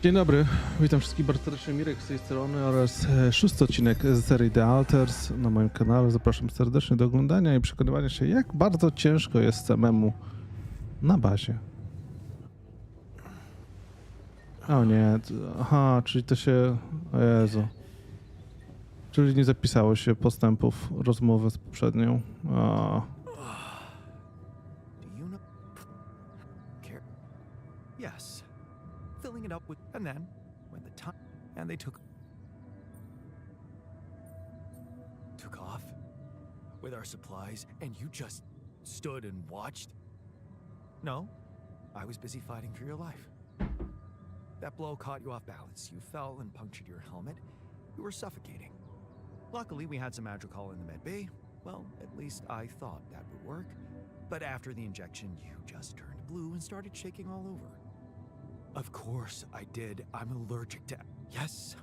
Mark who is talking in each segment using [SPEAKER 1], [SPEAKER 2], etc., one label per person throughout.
[SPEAKER 1] Dzień dobry, witam wszystkich bardzo serdecznie, Mirek z tej strony oraz szósty odcinek z serii The Alters na moim kanale. Zapraszam serdecznie do oglądania i przekonywania się, jak bardzo ciężko jest samemu na bazie. O nie, aha, czyli to się... O Jezu. Czyli nie zapisało się postępów rozmowy z poprzednią. O.
[SPEAKER 2] Yes. Filling it up with, and then, when the time, and they took off with our supplies, and you just stood and watched? No, I was busy fighting for your life. That blow caught you off balance. You fell and punctured your helmet. You were suffocating. Luckily, we had some Madrigal in the med bay. Well, at least I thought that would work. But after the injection, you just turned blue and started shaking all over. Of course I did. I'm allergic to... Yes.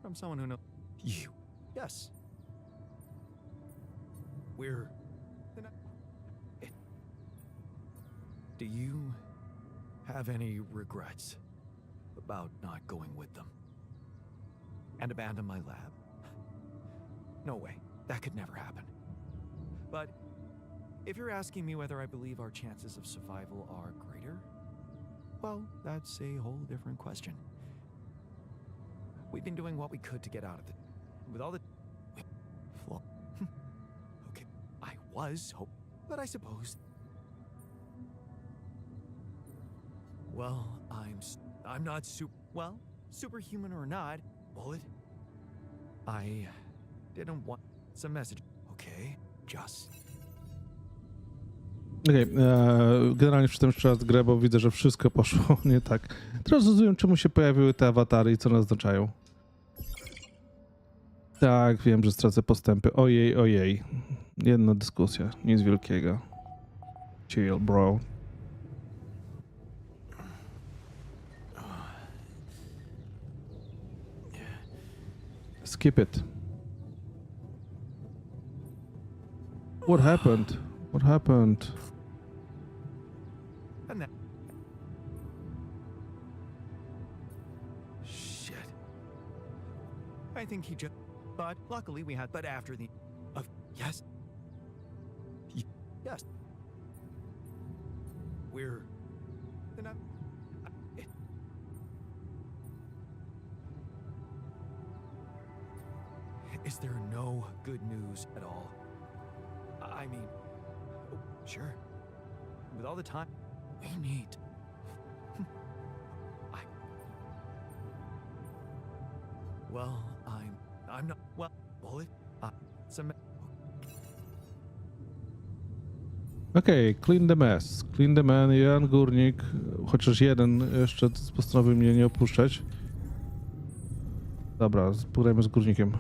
[SPEAKER 2] From someone who knows... You. Yes. We're... Do you have any regrets about not going with them? And abandon my lab? No way. That could never happen. But if you're asking me whether I believe our chances of survival are greater, well, that's a whole different question. We've been doing what we could to get out of it. With all the... Okay, I was but I suppose... Well, I'm not superhuman or not, Bullet. I didn't want some message. Okay, just...
[SPEAKER 1] Okej, generalnie przeczytam jeszcze raz grę, bo widzę, że wszystko poszło nie tak. Teraz rozumiem, czemu się pojawiły te awatary i co one oznaczają. Tak, wiem, że stracę postępy. Ojej, ojej. Jedna dyskusja, nic wielkiego. Chill, bro. Skip it. What happened? What happened?
[SPEAKER 2] Shit. I think he just... But luckily we had... But after the... Yes. Yes. We're... Then I'm... Is there no good news at all? I mean... Sure. With all the time we need... Well, I'm not... Well, Bullet, some...
[SPEAKER 1] Okej, clean the mess. Clean the man, jeden górnik, chociaż jeden jeszcze postanowił mnie nie opuszczać. Dobra, pograjmy z górnikiem.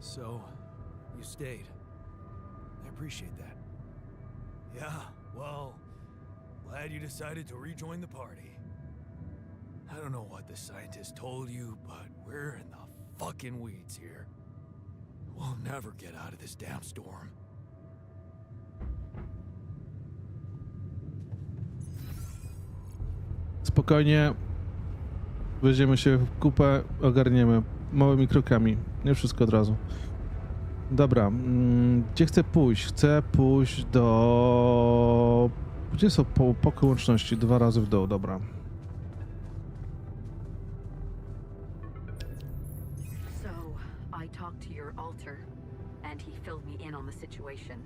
[SPEAKER 2] So, you stayed. I appreciate that. Yeah, well, glad you decided to rejoin the party. I don't know what the scientist told you, but we're in the fucking weeds here. We'll never get out of this damn storm.
[SPEAKER 1] Spokojnie. Weźmiemy się w kupę, ogarniemy. Małymi krokami. Nie wszystko od razu. Dobra. Gdzie chcę pójść? Chcę pójść do... Gdzie są pokój łączności? 2 razy w dół, dobra.
[SPEAKER 3] I talked to your alter, and he filled me in on the situation.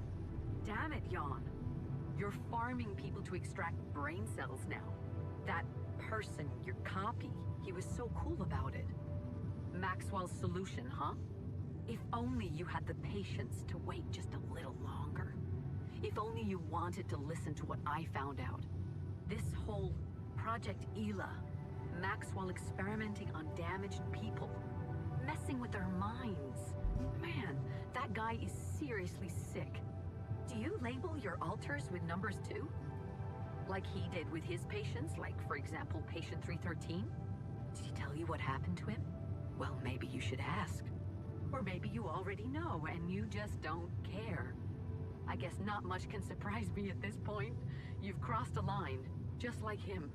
[SPEAKER 3] Damn it, Jan. You're farming people to extract brain cells now. That person, your copy, he was so cool about it. Maxwell's solution, huh? If only you had the patience to wait just a little longer. If only you wanted to listen to what I found out. This whole Project Ela, Maxwell experimenting on damaged people. Messing with their minds. Man, that guy is seriously sick. Do you label your alters with numbers too? Like he did with his patients, like for example, patient 313? Did he tell you what happened to him? Well, maybe you should ask. Or maybe you already know and you just don't care. I guess not much can surprise me at this point. You've crossed a line, just like him.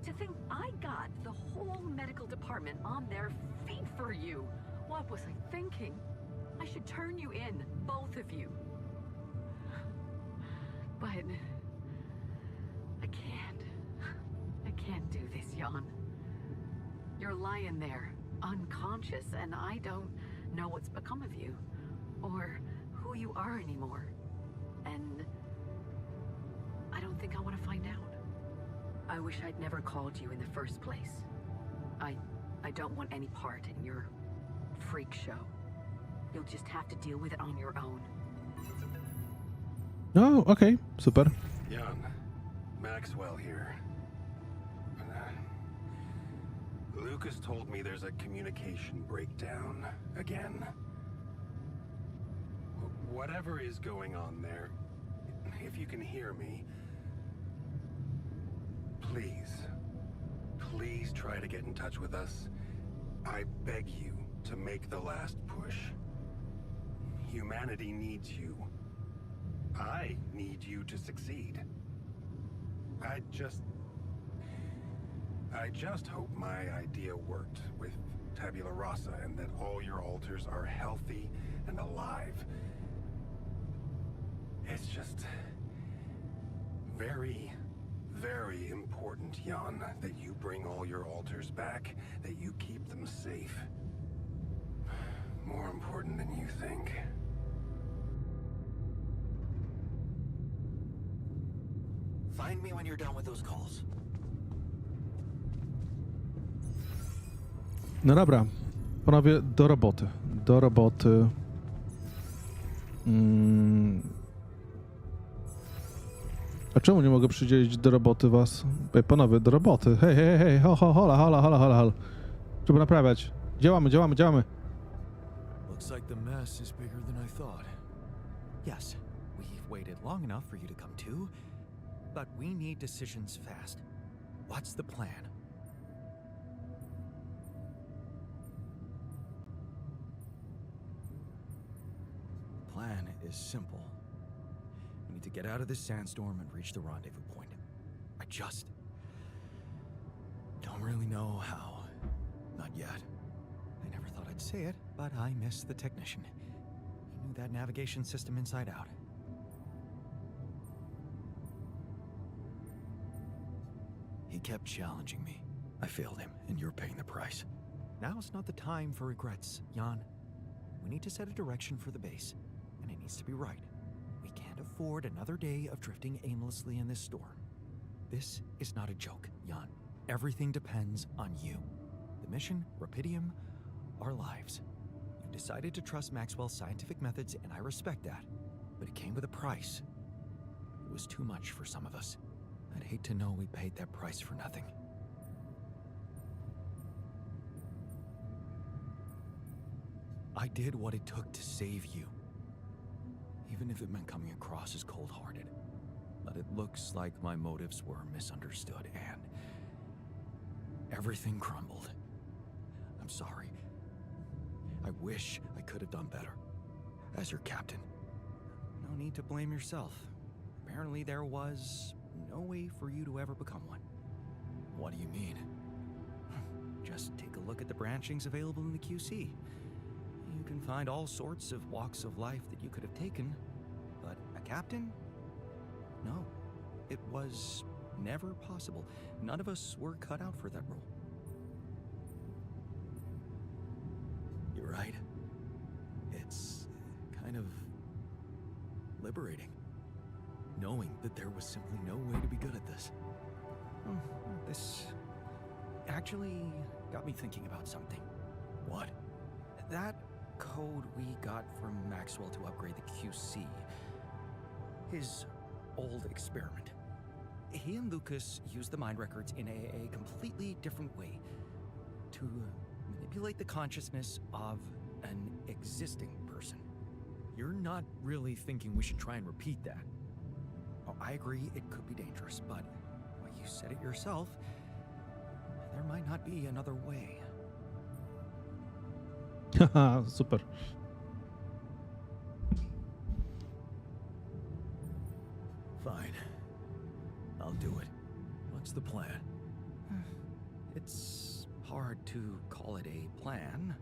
[SPEAKER 3] To think I got the whole medical department on their feet for you. What was I thinking? I should turn you in, both of you. But I can't. I can't do this, Jan. You're lying there, unconscious, and I don't know what's become of you, or who you are anymore. And I don't think I want to find out. I wish I'd never called you in the first place. I don't want any part in your freak show. You'll just have to deal with it on your own.
[SPEAKER 1] No, okej, super.
[SPEAKER 4] Jan, Maxwell here. Lucas told me there's a communication breakdown again. Whatever is going on there, if you can hear me, please try to get in touch with us. I beg you to make the last push. Humanity needs you. I need you to succeed. I just hope my idea worked with Tabula Rasa and that all your alters are healthy and alive. It's just very, very important, Jan, that you bring all your alters back, that you keep them safe. More important than you think.
[SPEAKER 2] Find me when you're done with those calls.
[SPEAKER 1] No dobra, panowie, do roboty. Do roboty. A czemu nie mogę przydzielić do roboty was? Ej, panowie, do roboty. Hej, hola. Trzeba naprawiać. Działamy.
[SPEAKER 2] Looks like the mess is bigger than I thought. Yes, we've waited long enough for you to come to, but we need decisions fast. What's the plan? Plan is simple. We need to get out of this sandstorm and reach the rendezvous point. I just don't really know how. Not yet. I never thought I'd say it, but I miss the technician. He knew that navigation system inside out. He kept challenging me. I failed him, and you're paying the price. Now's not the time for regrets, Jan. We need to set a direction for the base, and it needs to be right. We can't afford another day of drifting aimlessly in this storm. This is not a joke, Jan. Everything depends on you. The mission, Rapidium, our lives. You decided to trust Maxwell's scientific methods, and I respect that. But it came with a price. It was too much for some of us. I'd hate to know we paid that price for nothing. I did what it took to save you. Even if it meant coming across as cold-hearted. But it looks like my motives were misunderstood, and everything crumbled. I'm sorry. I wish I could have done better. As your captain. No need to blame yourself. Apparently there was no way for you to ever become one. What do you mean? Just take a look at the branchings available in the QC. You can find all sorts of walks of life that you could have taken, but a captain? No, it was never possible. None of us were cut out for that role. You're right. It's kind of liberating, knowing that there was simply no way to be good at this. This actually got me thinking about something. What? That code we got from Maxwell to upgrade the QC. His old experiment. He and Lucas used the mind records in a completely different way to manipulate the consciousness of an existing person. You're not really thinking we should try and repeat that. Oh, I agree it could be dangerous, but well, you said it yourself. There might not be another way.
[SPEAKER 1] Haha, super.
[SPEAKER 2] It's hard to call it a plan.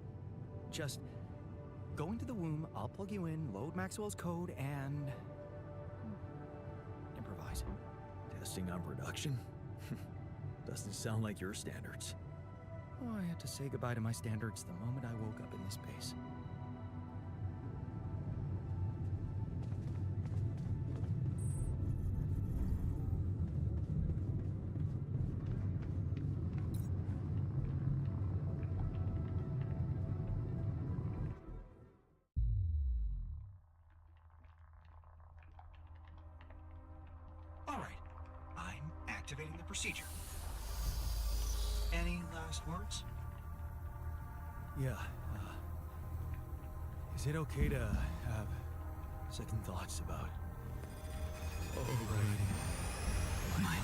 [SPEAKER 2] Just go into the womb, I'll plug you in, load Maxwell's code, and improvise. Testing on production? Doesn't sound like your standards. Oh, I had to say goodbye to my standards the moment I woke up in this base.
[SPEAKER 5] All right, I'm activating the procedure. Any last words?
[SPEAKER 2] Yeah, is it okay to have second thoughts about overriding my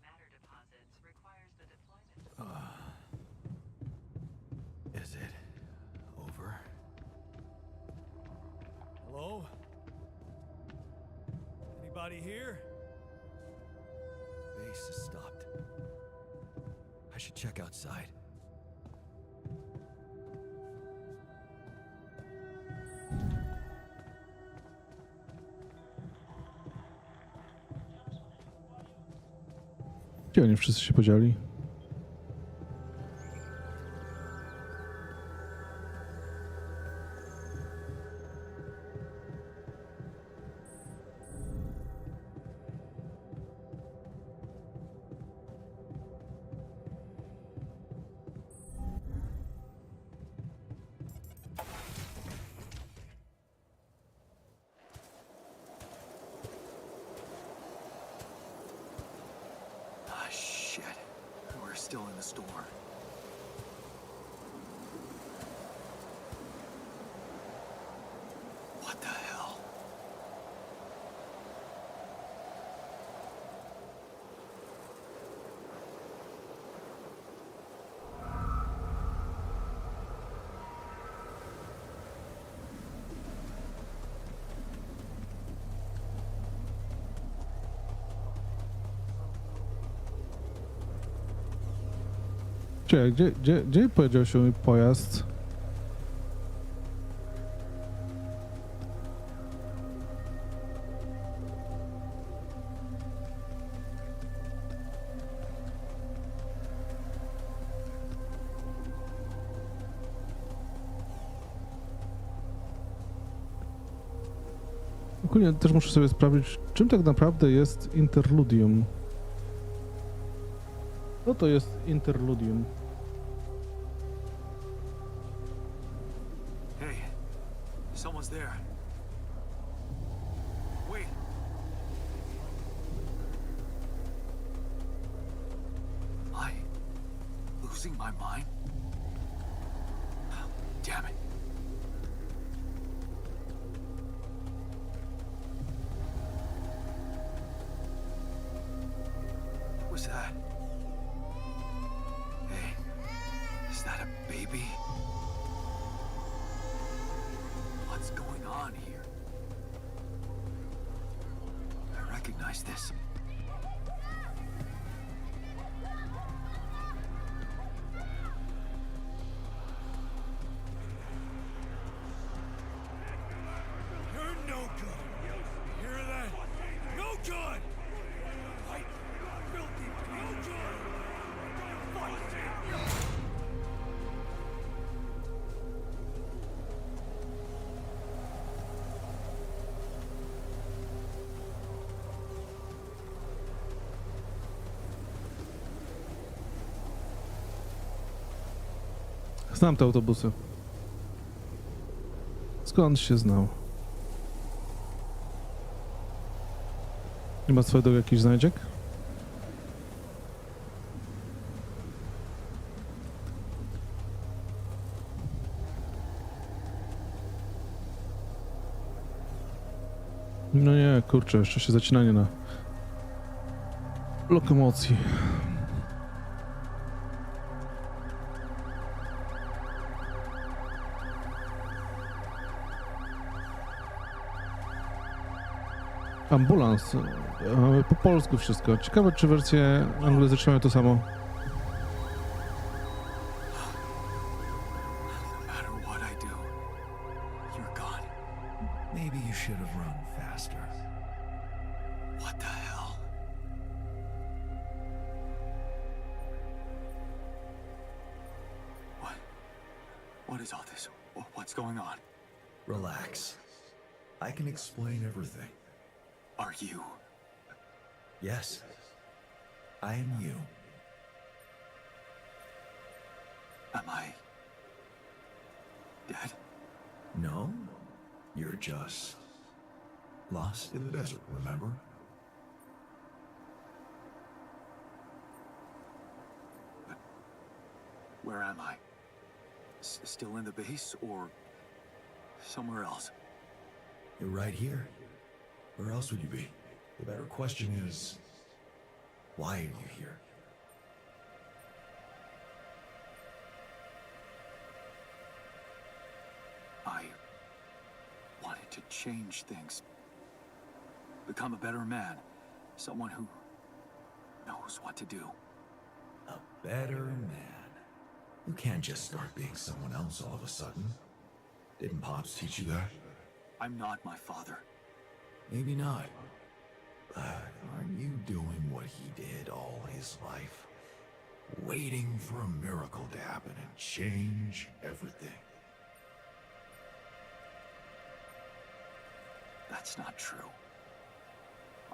[SPEAKER 3] Matter deposits requires the deployment.
[SPEAKER 2] Is it over? Hello? Anybody here? Base has stopped. I should check outside.
[SPEAKER 1] Gdzie oni wszyscy się podzieli?
[SPEAKER 2] Ah, shit. We're still in the storm. What the hell?
[SPEAKER 1] Czekaj, gdzie podział się mój pojazd? Ogólnie też muszę sobie sprawdzić, czym tak naprawdę jest interludium. Co to jest interludium?
[SPEAKER 2] Hey, someone's there. Wait. Am I losing my mind? Damn it. What was that? Hey, is that a baby? What's going on here? I recognize this. You're no good. You hear that? No good. Right? Filthy. No good.
[SPEAKER 1] Znam te autobusy. Skąd się znał? Nie ma swojego jakiś znajdziek? No nie, kurczę, jeszcze się zacinanie na lokomocji. Ambulans. Po polsku wszystko. Ciekawe, czy wersje anglojęzyczne mają to samo.
[SPEAKER 2] No matter what I do, you're gone. Maybe you should have run faster. What the hell? What is all this? What's going on? Relax. I can explain everything. Are you? Yes. I am you. Am I dead? No. You're just lost in the desert, remember? But where am I? Still in the base or somewhere else? You're right here. Where else would you be? The better question is, why are you here? I wanted to change things. Become a better man. Someone who knows what to do. A better man? You can't just start being someone else all of a sudden. Didn't Pops teach you that? I'm not my father. Maybe not. But aren't you doing what he did all his life? Waiting for a miracle to happen and change everything. That's not true.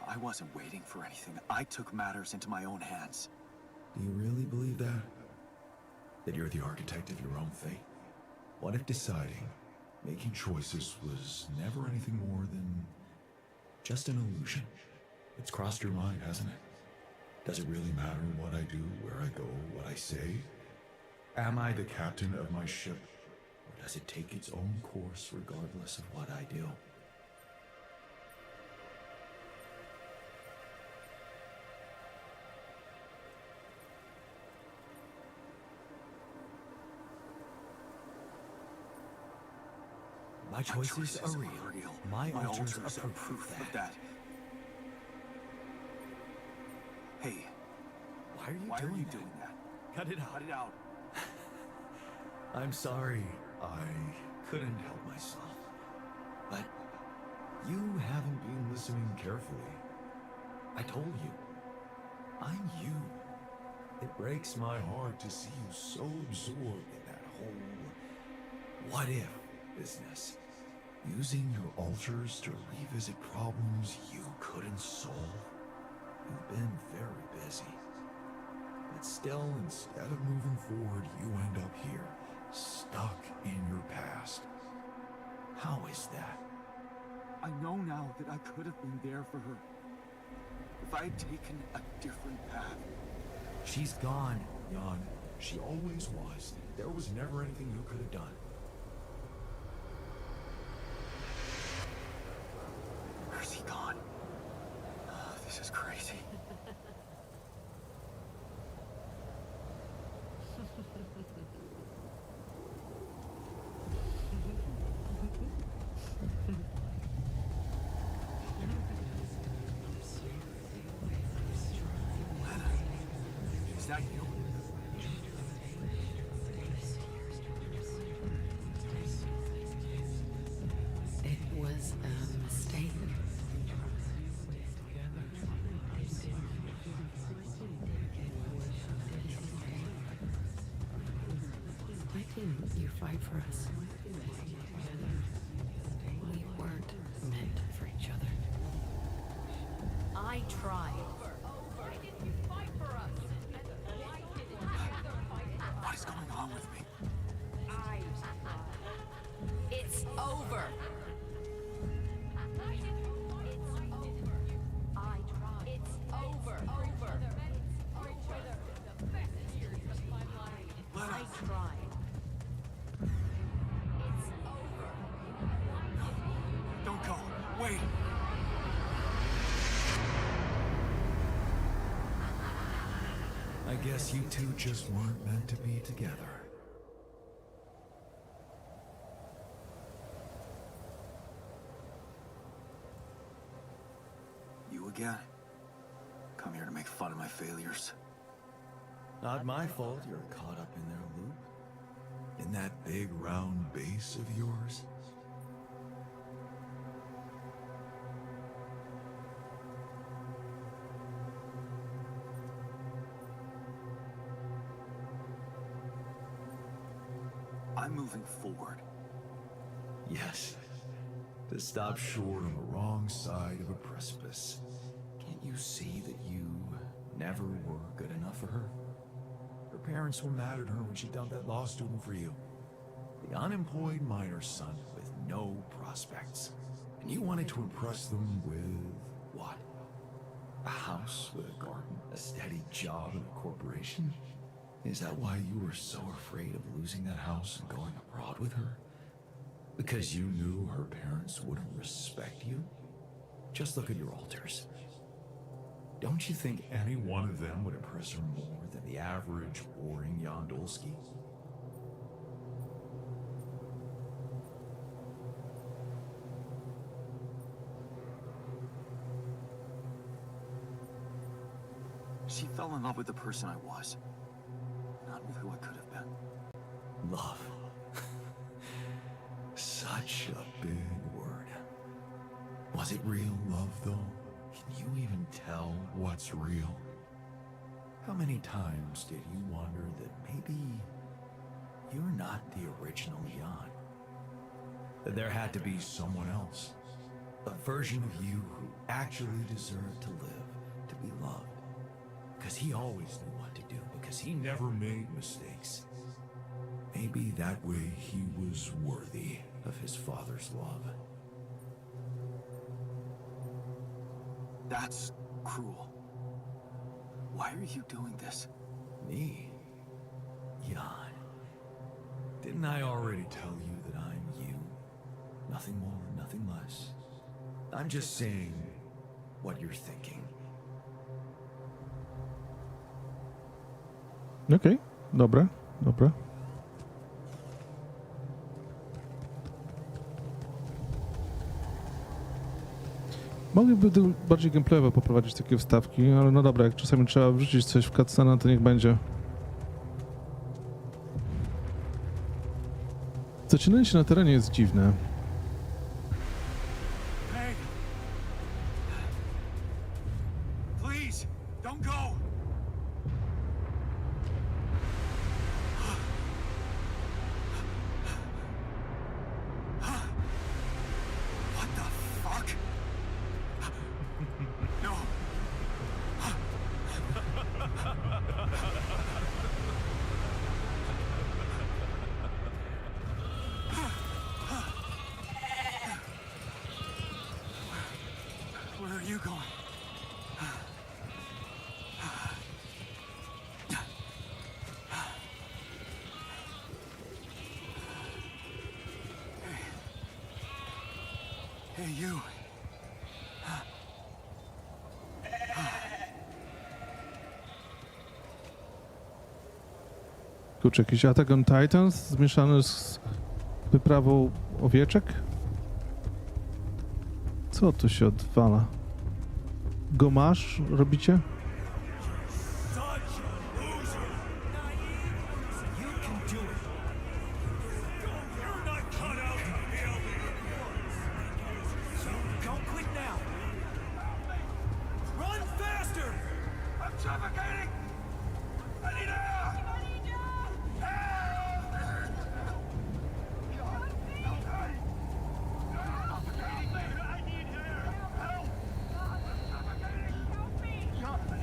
[SPEAKER 2] I wasn't waiting for anything. I took matters into my own hands. Do you really believe that? That you're the architect of your own fate? What if deciding, making choices was never anything more than just an illusion? It's crossed your mind, hasn't it? Does it really matter what I do, where I go, what I say? Am I the captain of my ship? Or does it take its own course regardless of what I do? My choices are real. My altars are proof of that. Hey, why are you doing that? Cut it out. Cut it out. I'm sorry. I couldn't help myself. But you haven't been listening carefully. I told you. I'm you. It breaks my heart to see you so absorbed in that whole what if business. Using your altars to revisit problems you couldn't solve. You've been very busy. But still, instead of moving forward, you end up here, stuck in your past. How is that?
[SPEAKER 6] I know now that I could have been there for her. If I had taken a different path.
[SPEAKER 2] She's gone, Jan. She always was. There was never anything you could have done. Where's he gone? Oh, this is crazy. Is that you?
[SPEAKER 3] It was a mistake. Why didn't you fight for us? We weren't meant for each other. I tried.
[SPEAKER 2] What is going on with me?
[SPEAKER 3] It's over. I tried.
[SPEAKER 2] I guess you two just weren't meant to be together.
[SPEAKER 6] You again? Come here to make fun of my failures.
[SPEAKER 2] Not my fault you're caught up in their loop. In that big round base of yours.
[SPEAKER 6] I'm moving forward.
[SPEAKER 2] Yes. To stop short on the wrong side of a precipice. Can't you see that you never were good enough for her? Her parents were mad at her when she dumped that law student for you. The unemployed miner son with no prospects. And you wanted to impress them with what? A house with a garden, a steady job in a corporation? Is that why you were so afraid of losing that house and going abroad with her? Because you knew her parents wouldn't respect you? Just look at your alters. Don't you think any one of them would impress her more than the average boring Yondolski?
[SPEAKER 6] She fell in love with the person I was, not with who I could have been.
[SPEAKER 2] Love. Such a big word. Was it real love, though? Can you even tell what's real? How many times did you wonder that maybe you're not the original Jan? That there had to be someone else. A version of you who actually deserved to live, to be loved. Because he always knew what to do, because he never made mistakes. Maybe that way he was worthy of his father's love.
[SPEAKER 6] That's cruel. Why are you doing this?
[SPEAKER 2] Me? Jan. Didn't I already tell you that I'm you? Nothing more, nothing less. I'm just saying what you're thinking.
[SPEAKER 1] Okej, dobra, dobra. Mogliby tu bardziej gameplayowo poprowadzić takie wstawki, ale no dobra, jak czasami trzeba wrzucić coś w cutscena, to niech będzie. Zaczynanie się na terenie jest dziwne.
[SPEAKER 6] Hey! Please, don't go! What the fuck? No! Where are you going? Hey, you.
[SPEAKER 1] Kurczę, jakiś Attack on Titans zmieszany z wyprawą owieczek? Co tu się odwala? Gomasz robicie?
[SPEAKER 4] I'm suffocating! I need air! I need air! Help! I'm suffocating! Help me!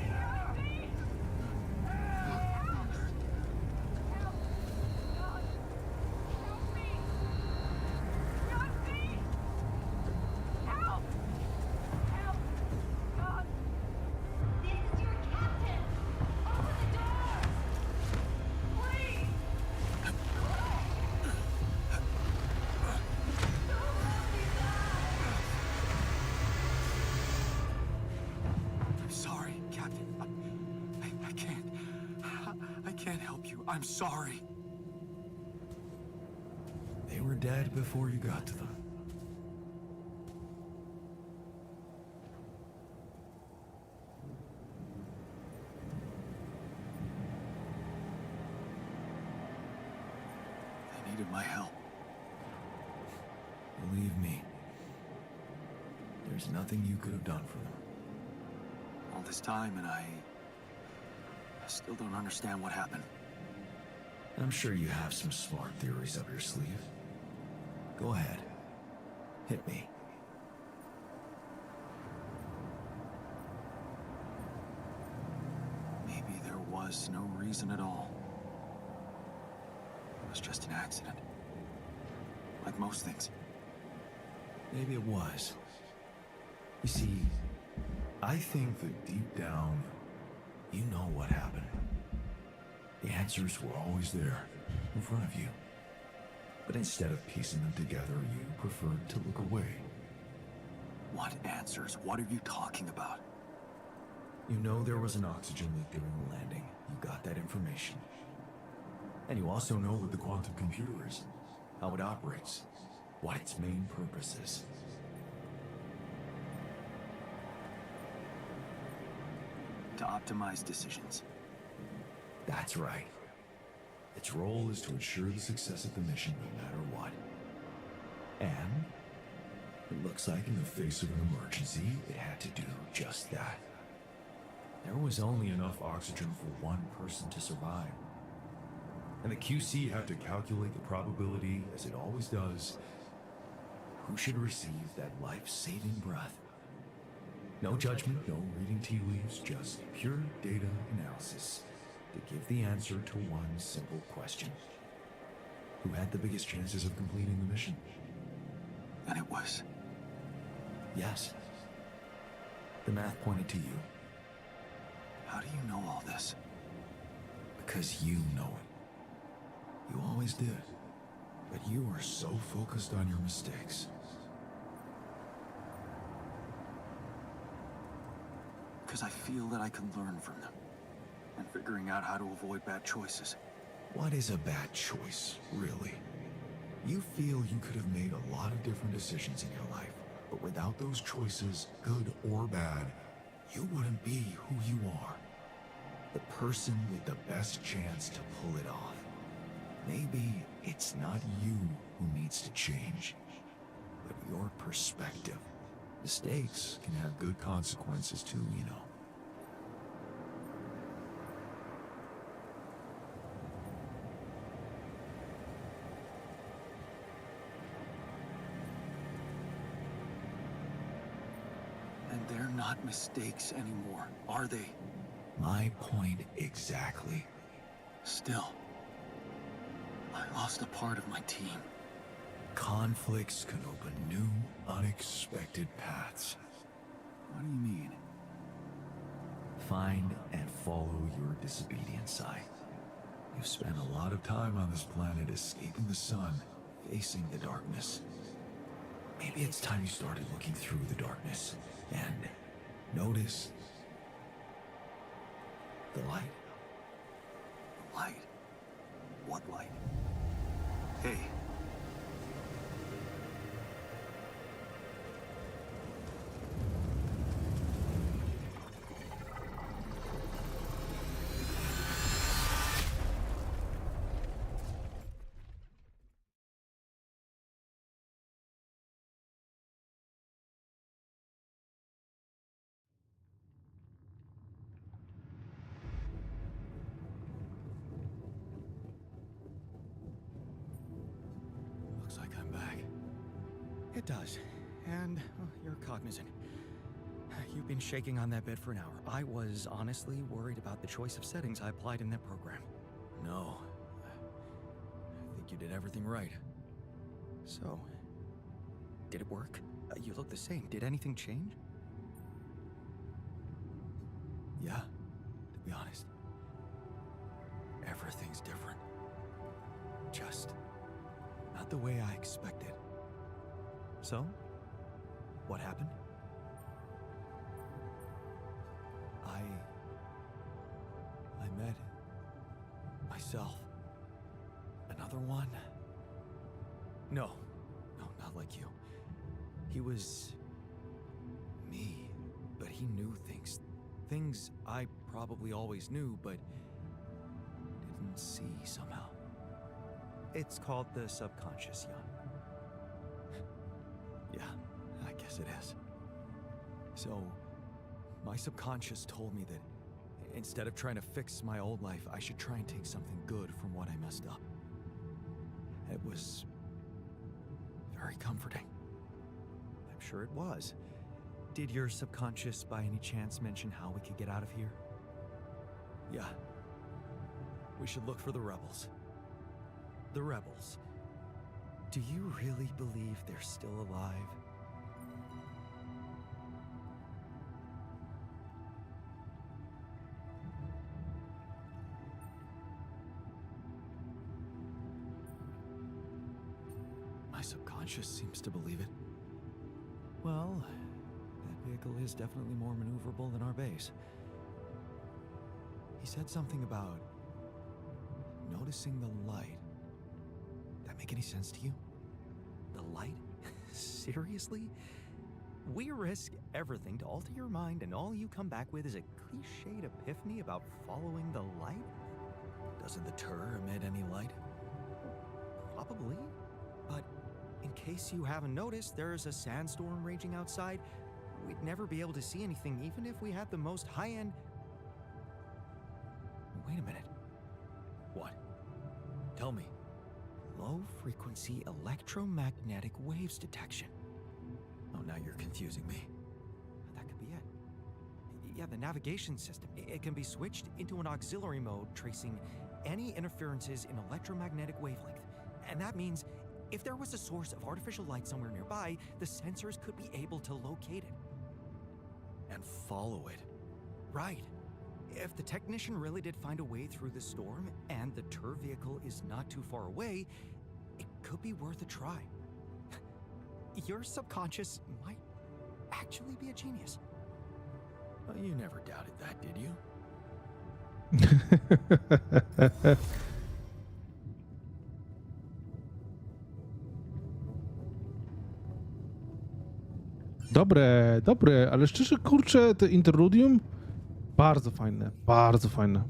[SPEAKER 6] I'm sorry.
[SPEAKER 2] They were dead before you got to them.
[SPEAKER 6] They needed my help.
[SPEAKER 2] Believe me, there's nothing you could have done for them.
[SPEAKER 6] All this time, and I still don't understand what happened.
[SPEAKER 2] I'm sure you have some smart theories up your sleeve. Go ahead. Hit me.
[SPEAKER 6] Maybe there was no reason at all. It was just an accident. Like most things.
[SPEAKER 2] Maybe it was. You see, I think that deep down, you know what happened. The answers were always there, in front of you. But instead of piecing them together, you preferred to look away.
[SPEAKER 6] What answers? What are you talking about?
[SPEAKER 2] You know there was an oxygen leak during the landing. You got that information. And you also know what the quantum computer is, how it operates, what its main purpose is.
[SPEAKER 6] To optimize decisions.
[SPEAKER 2] That's right. Its role is to ensure the success of the mission no matter what. And it looks like in the face of an emergency, it had to do just that. There was only enough oxygen for one person to survive. And the QC had to calculate the probability, as it always does, who should receive that life-saving breath. No judgment, no reading tea leaves, just pure data analysis to give the answer to one simple question. Who had the biggest chances of completing the mission?
[SPEAKER 6] And it was.
[SPEAKER 2] Yes. The math pointed to you.
[SPEAKER 6] How do you know all this?
[SPEAKER 2] Because you know it. You always did. But you were so focused on your mistakes.
[SPEAKER 6] Because I feel that I can learn from them. And figuring out how to avoid bad choices.
[SPEAKER 2] What is a bad choice, really? You feel you could have made a lot of different decisions in your life, but without those choices, good or bad, you wouldn't be who you are. The person with the best chance to pull it off. Maybe it's not you who needs to change, but your perspective. Mistakes can have good consequences too, you know.
[SPEAKER 6] And they're not mistakes anymore, are they?
[SPEAKER 2] My point exactly.
[SPEAKER 6] Still, I lost a part of my team.
[SPEAKER 2] Conflicts can open new, unexpected paths.
[SPEAKER 6] What do you mean?
[SPEAKER 2] Find and follow your disobedient side. You've spent a lot of time on this planet escaping the sun, facing the darkness. Maybe it's time you started looking through the darkness and notice the light.
[SPEAKER 6] Light? What light? Hey.
[SPEAKER 2] Looks like I'm back.
[SPEAKER 7] It does. And you're cognizant. You've been shaking on that bed for an hour. I was honestly worried about the choice of settings I applied in that program.
[SPEAKER 2] No. I think you did everything right.
[SPEAKER 7] So, did it work? You look the same. Did anything change?
[SPEAKER 2] Yeah, to be honest. Everything's different. Just not the way I expected.
[SPEAKER 7] So, what happened?
[SPEAKER 2] I met my
[SPEAKER 7] himself. Another one? No, not like you. He was me, but he knew things. Things I probably always knew, but didn't see somehow. It's called the subconscious, Jan. Yeah, I guess it is. So, my subconscious told me that instead of trying to fix my old life, I should try and take something good from what I messed up. It was very comforting. I'm sure it was. Did your subconscious by any chance mention how we could get out of here? Yeah. We should look for the rebels. The rebels. Do you really believe they're still alive? My subconscious seems to believe it. Well, that vehicle is definitely more maneuverable than our base. He said something about noticing the light. That make any sense to you? The light? Seriously? We risk everything to alter your mind, and all you come back with is a cliched epiphany about following the light? Doesn't the tur emit any light? Probably. But in case you haven't noticed, there's a sandstorm raging outside. We'd never be able to see anything, even if we had the most high-end... Wait a minute. What? Tell me. Low-frequency electromagnetic waves detection. Oh, now you're confusing me. That could be it. Yeah, the navigation system. It can be switched into an auxiliary mode, tracing any interferences in electromagnetic wavelength. And that means if there was a source of artificial light somewhere nearby, the sensors could be able to locate it. And follow it. Right. If the technician really did find a way through the storm, and the tur vehicle is not too far away, it could be worth a try. Your subconscious might actually be a genius. Well, you never doubted that, did you?
[SPEAKER 1] Dobre, ale szczerze, kurczę, te interludium bardzo fajne, bardzo fajne.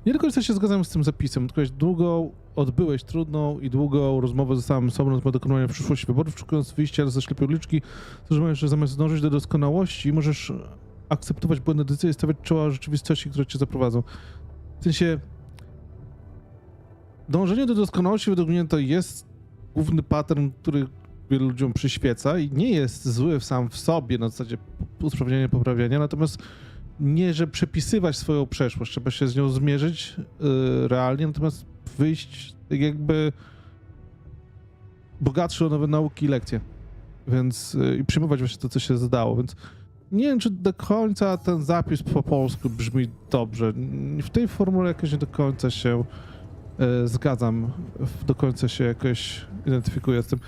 [SPEAKER 1] Nie do końca się zgadzam z tym zapisem. Odbyłeś trudną i długą rozmowę ze samym sobą na temat dokonywania w przyszłości wyborów, szukając wyjścia ze ślepej uliczki, zrozumiałeś, że zamiast dążyć do doskonałości, możesz akceptować błędne decyzje i stawiać czoła rzeczywistości, które cię zaprowadzą. W sensie, dążenie do doskonałości według mnie to jest główny pattern, który wielu ludziom przyświeca i nie jest zły sam w sobie, na zasadzie usprawniania, poprawiania, natomiast nie, że przepisywać swoją przeszłość, trzeba się z nią zmierzyć realnie, natomiast wyjść tak jakby bogatszy o nowe nauki i lekcje, więc i przyjmować właśnie to, co się zdało, więc nie wiem, czy do końca ten zapis po polsku brzmi dobrze. W tej formule jakoś nie do końca się zgadzam, do końca się jakoś identyfikuję z tym.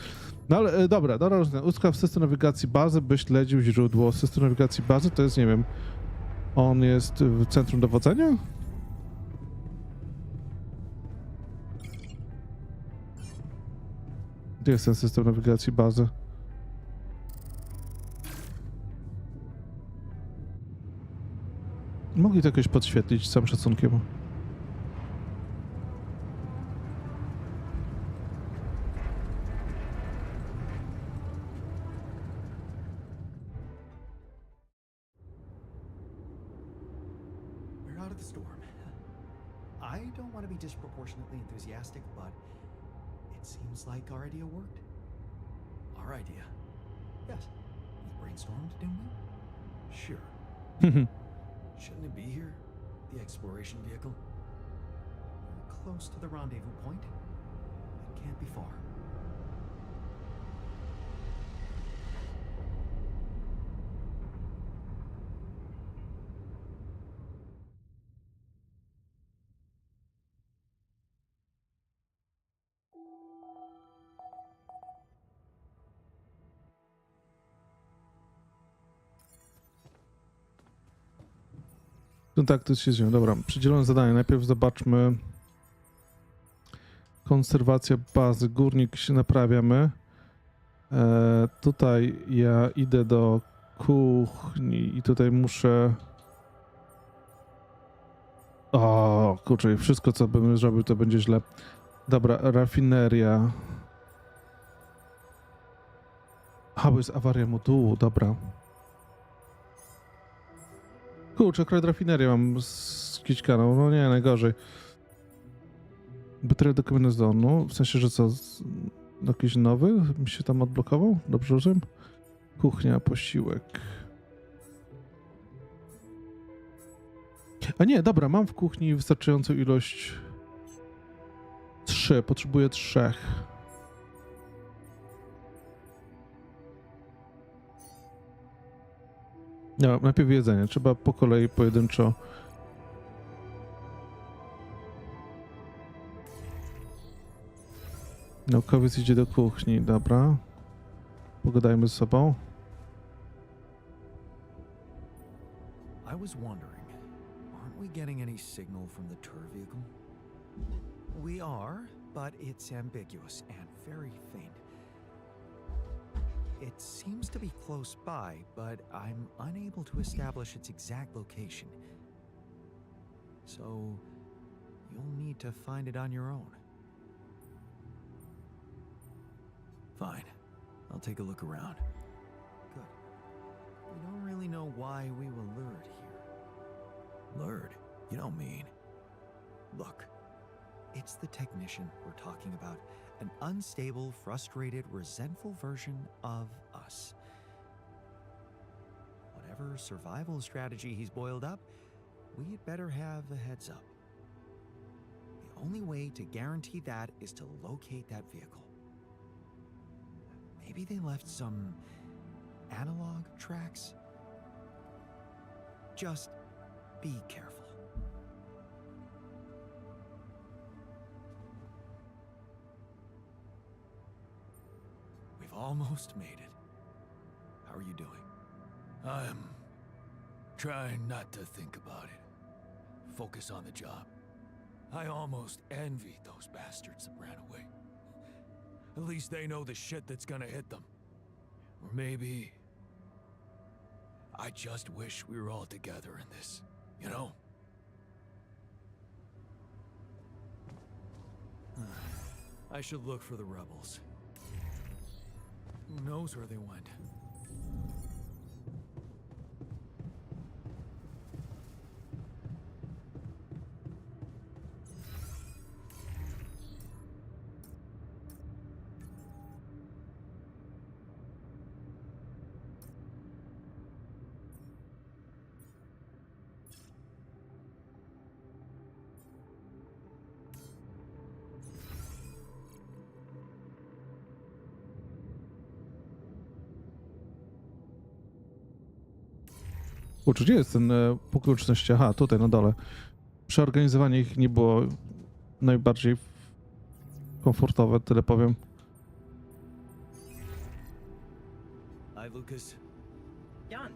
[SPEAKER 1] No ale dobra, ustaw system nawigacji bazy, byś śledził źródło. System nawigacji bazy to jest, nie wiem, on jest w centrum dowodzenia? Gdzie jest ten system nawigacji bazy? Mogli to jakoś podświetlić z całym szacunkiem.
[SPEAKER 7] We're out of the storm. I don't want to be disproportionately enthusiastic, but it seems like our idea worked. Our idea? Yes. We brainstormed, didn't we? Sure. Shouldn't it be here? The exploration vehicle? We're close to the rendezvous point. It can't be far.
[SPEAKER 1] Kontakty się z nią. Dobra, przydzielone zadanie. Najpierw zobaczmy konserwacja bazy. Górnik się naprawiamy. Tutaj ja idę do kuchni i tutaj muszę... O, kurczę, wszystko co bym zrobił to będzie źle. Dobra, rafineria. Bo jest awaria modułu, dobra. Kurczę, akurat rafinerię mam skićkaną, no nie, najgorzej. Bateria do kombinezonu, w sensie, że co, jakiś nowy mi się tam odblokował? Dobrze rozumiem? Kuchnia, posiłek. A nie, dobra, mam w kuchni wystarczającą ilość 3, potrzebuję 3. No, najpierw jedzenie, trzeba po kolei pojedynczo. Naukowiec idzie do kuchni, dobra. Pogadajmy z sobą.
[SPEAKER 7] I was wondering, aren't we getting any signal from the tour vehicle? We are, but it's ambiguous and very faint. It seems to be close by, but I'm unable to establish its exact location. So, you'll need to find it on your own. Fine. I'll take a look around. Good. We don't really know why we were lured here. Lured? You don't mean... Look. It's the technician we're talking about. An unstable, frustrated, resentful version of us. Whatever survival strategy he's boiled up, we'd better have a heads up. The only way to guarantee that is to locate that vehicle. Maybe they left some analog tracks? Just be careful. We've almost made it. How are you doing?
[SPEAKER 2] I'm trying not to think about it. Focus on the job. I almost envy those bastards that ran away. At least they know the shit that's gonna hit them. Or maybe... I just wish we were all together in this, you know? I should look for the rebels. Who knows where they went?
[SPEAKER 1] Kurczę, gdzie jest ten punkt łączności? Aha, tutaj na dole. Przeorganizowanie ich nie było najbardziej komfortowe, tyle powiem.
[SPEAKER 2] Hi, Lucas.
[SPEAKER 8] Jan,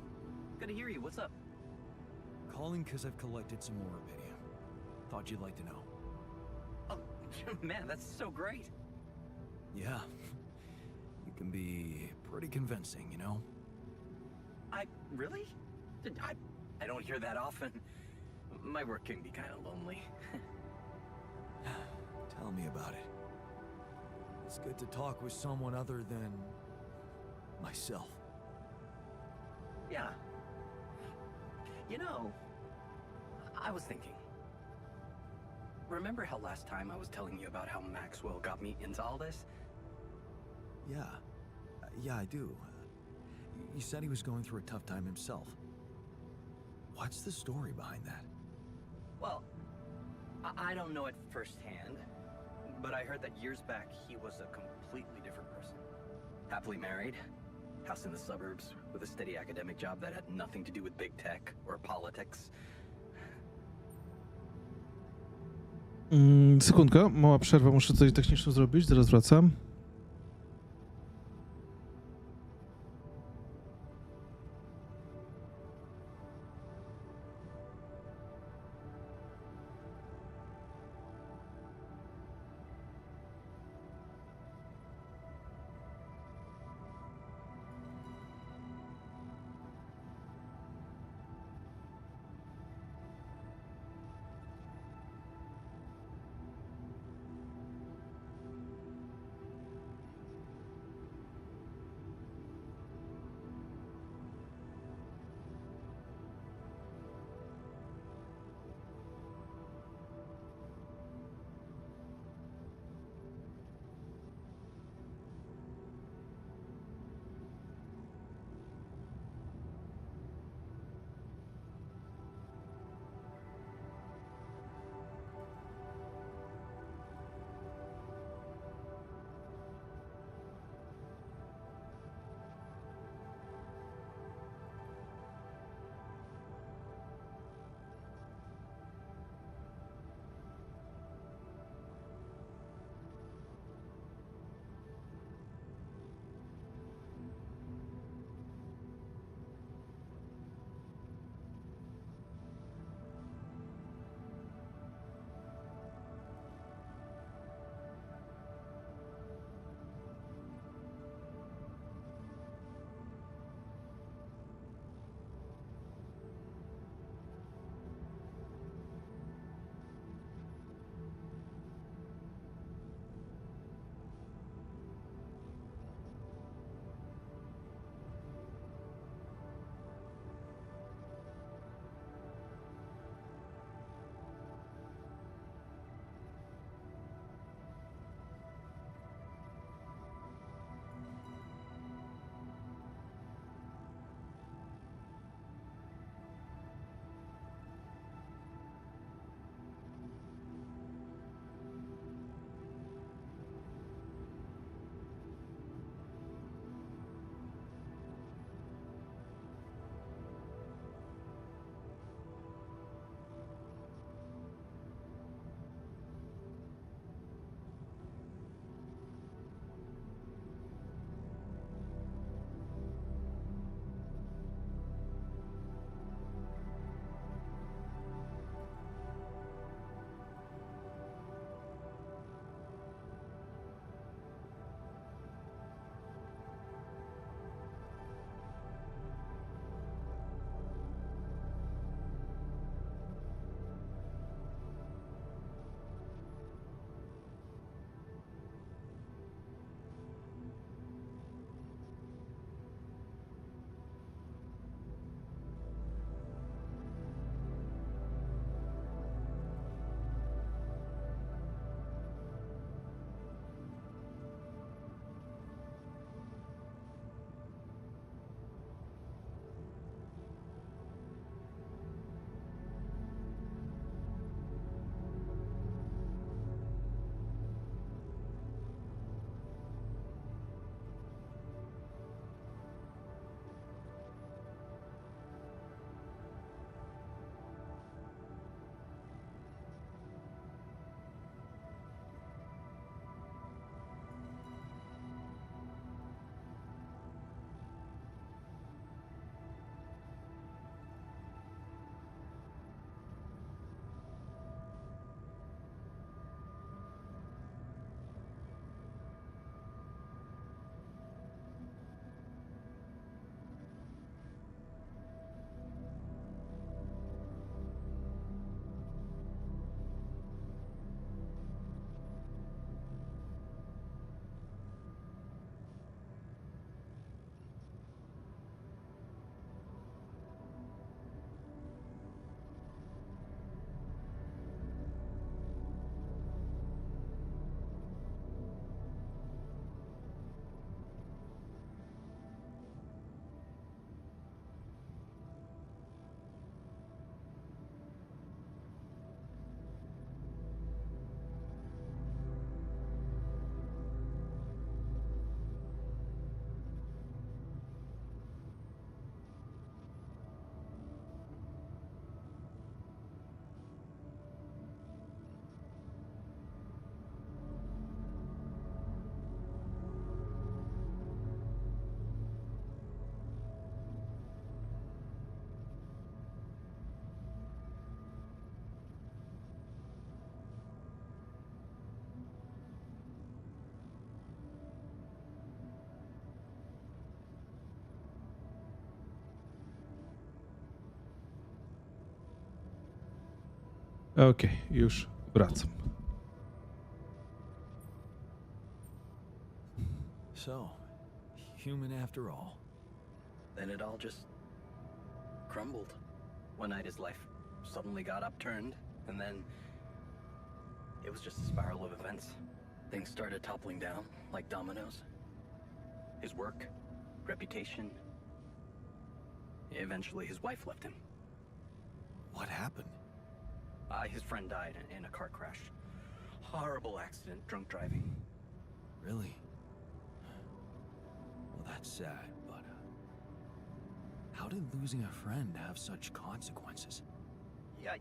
[SPEAKER 8] good to hear you. What's up?
[SPEAKER 2] Calling because I've collected some more Rebelia. Thought you'd like to know.
[SPEAKER 8] Oh, man, that's so great.
[SPEAKER 2] Yeah. You can be pretty convincing, you know?
[SPEAKER 8] Really? I don't hear that often. My work can be kind of lonely.
[SPEAKER 2] Tell me about it. It's good to talk with someone other than myself.
[SPEAKER 8] Yeah. You know, I was thinking. Remember how last time I was telling you about how Maxwell got me into all this?
[SPEAKER 2] Yeah. Yeah, I do. You said he was going through a tough time himself. What's the story behind that?
[SPEAKER 8] Well, I don't know it firsthand, but I heard that years back he was a completely different person. Happily married, house in the suburbs, with a steady academic job that had nothing to do with big tech or politics.
[SPEAKER 1] Sekundka, mała przerwa, muszę coś techniczną zrobić, zaraz wracam. Okej, już wracam.
[SPEAKER 7] So, human after all.
[SPEAKER 8] Then it all just crumbled. One night his life suddenly got upturned, and then it was just a spiral of events. Things started toppling down like dominoes. His work, reputation. Eventually his wife left him.
[SPEAKER 7] What happened?
[SPEAKER 8] His friend died in a car crash. Horrible accident, drunk driving.
[SPEAKER 7] Really? Well, that's sad, but how did losing a friend have such consequences?
[SPEAKER 8] Yeah,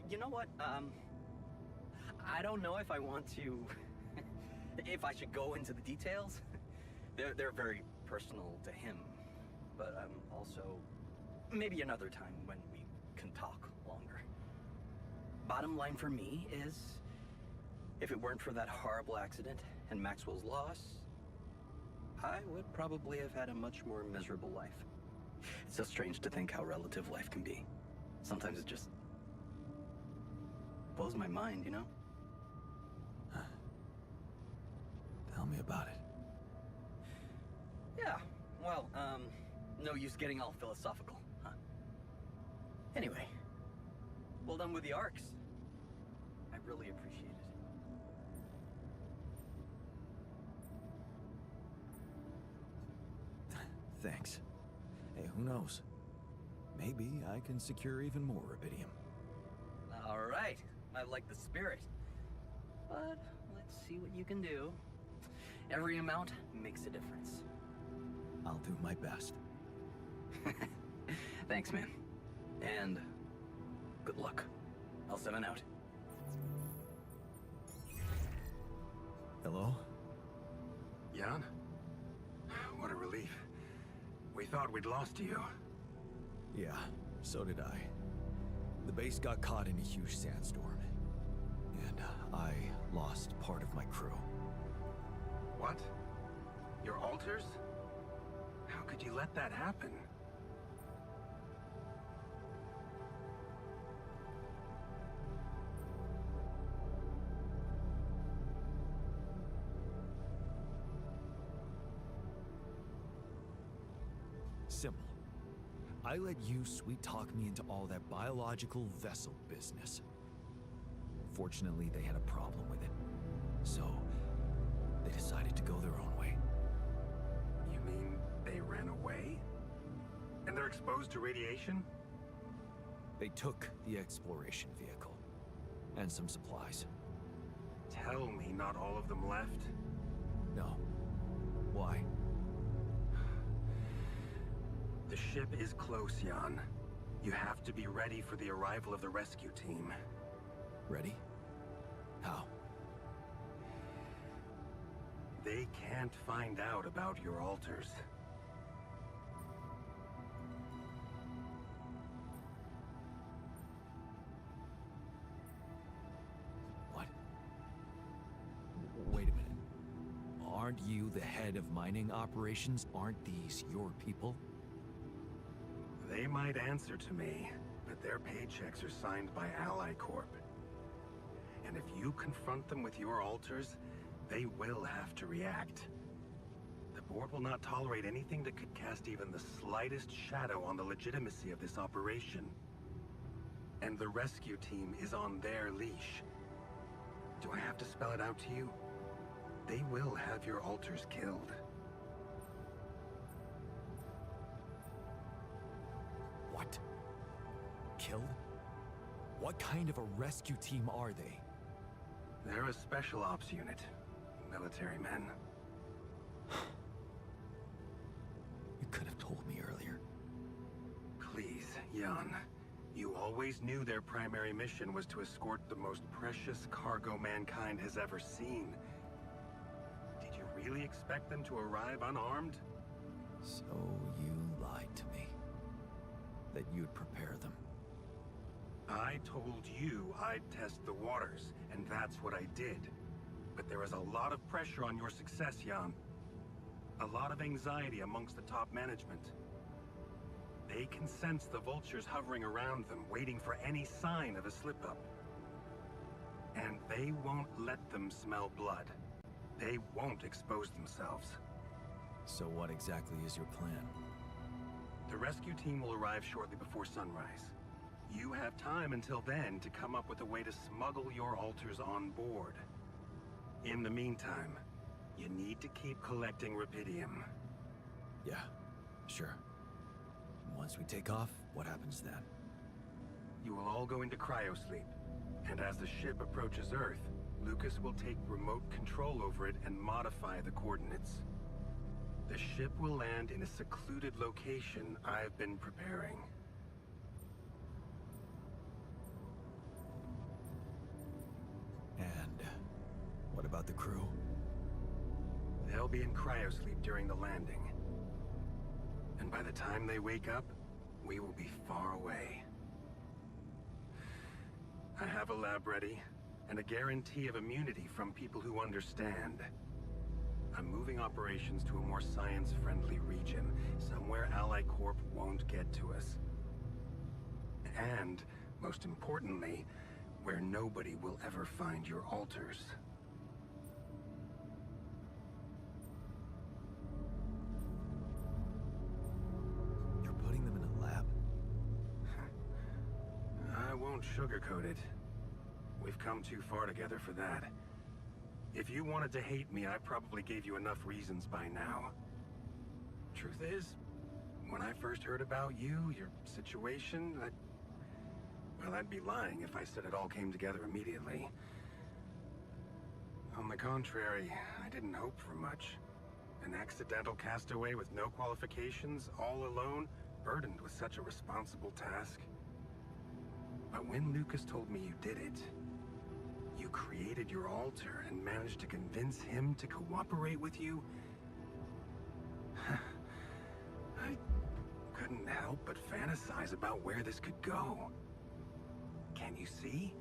[SPEAKER 8] you know what? I don't know if I want to, if I should go into the details. They're very personal to him, but also maybe another time when we can talk longer. Bottom line for me is, if it weren't for that horrible accident and Maxwell's loss, I would probably have had a much more miserable life. It's so strange to think how relative life can be. Sometimes it just blows my mind, you know?
[SPEAKER 7] Tell me about it.
[SPEAKER 8] Yeah, well, no use getting all philosophical, huh? Anyway, well done with the arcs. I really appreciate it.
[SPEAKER 7] Thanks. Hey, who knows? Maybe I can secure even more rubidium.
[SPEAKER 8] All right, I like the spirit. But let's see what you can do. Every amount makes a difference.
[SPEAKER 7] I'll do my best.
[SPEAKER 8] Thanks, man. And good luck. I'll 7 out.
[SPEAKER 7] Hello?
[SPEAKER 4] Jan? What a relief. We thought we'd lost you.
[SPEAKER 7] Yeah, so did I. The base got caught in a huge sandstorm. And I lost part of my crew.
[SPEAKER 4] What? Your altars? How could you let that happen?
[SPEAKER 7] Simple. I let you sweet-talk me into all that biological vessel business. Fortunately, they had a problem with it. So, they decided to go their own way.
[SPEAKER 4] You mean they ran away? And they're exposed to radiation?
[SPEAKER 7] They took the exploration vehicle. And some supplies.
[SPEAKER 4] Tell me not all of them left?
[SPEAKER 7] No. Why?
[SPEAKER 4] The ship is close, Jan. You have to be ready for the arrival of the rescue team.
[SPEAKER 7] Ready? How?
[SPEAKER 4] They can't find out about your altars.
[SPEAKER 7] What? Wait a minute. Aren't you the head of mining operations? Aren't these your people?
[SPEAKER 4] They might answer to me, but their paychecks are signed by Ally Corp. And if you confront them with your altars, they will have to react. The board will not tolerate anything that could cast even the slightest shadow on the legitimacy of this operation. And the rescue team is on their leash. Do I have to spell it out to you? They will have your altars killed.
[SPEAKER 7] What? Killed? What kind of a rescue team are they?
[SPEAKER 4] They're a special ops unit. Military men.
[SPEAKER 7] You could have told me earlier.
[SPEAKER 4] Please, Jan. You always knew their primary mission was to escort the most precious cargo mankind has ever seen. Did you really expect them to arrive unarmed?
[SPEAKER 7] So you lied to me. That you'd prepare them.
[SPEAKER 4] I told you I'd test the waters, and that's what I did. But there is a lot of pressure on your success, Jan. A lot of anxiety amongst the top management. They can sense the vultures hovering around them, waiting for any sign of a slip-up. And they won't let them smell blood. They won't expose themselves.
[SPEAKER 7] So what exactly is your plan?
[SPEAKER 4] The rescue team will arrive shortly before sunrise. You have time until then to come up with a way to smuggle your altars on board. In the meantime, you need to keep collecting rubidium.
[SPEAKER 7] Yeah, sure. Once we take off, what happens then?
[SPEAKER 4] You will all go into cryosleep, and as the ship approaches Earth, Lucas will take remote control over it and modify the coordinates. The ship will land in a secluded location I've been preparing.
[SPEAKER 7] And what about the crew?
[SPEAKER 4] They'll be in cryosleep during the landing. And by the time they wake up, we will be far away. I have a lab ready, and a guarantee of immunity from people who understand. I'm moving operations to a more science-friendly region, somewhere Ally Corp won't get to us. And, most importantly, where nobody will ever find your altars.
[SPEAKER 7] You're putting them in a lab?
[SPEAKER 4] I won't sugarcoat it. We've come too far together for that. If you wanted to hate me, I probably gave you enough reasons by now. Truth is, when I first heard about you, your situation, well, I'd be lying if I said it all came together immediately. On the contrary, I didn't hope for much. An accidental castaway with no qualifications, all alone, burdened with such a responsible task. But when Lucas told me you did it, you created your altar and managed to convince him to cooperate with you, I couldn't help but fantasize about where this could go. Can you see?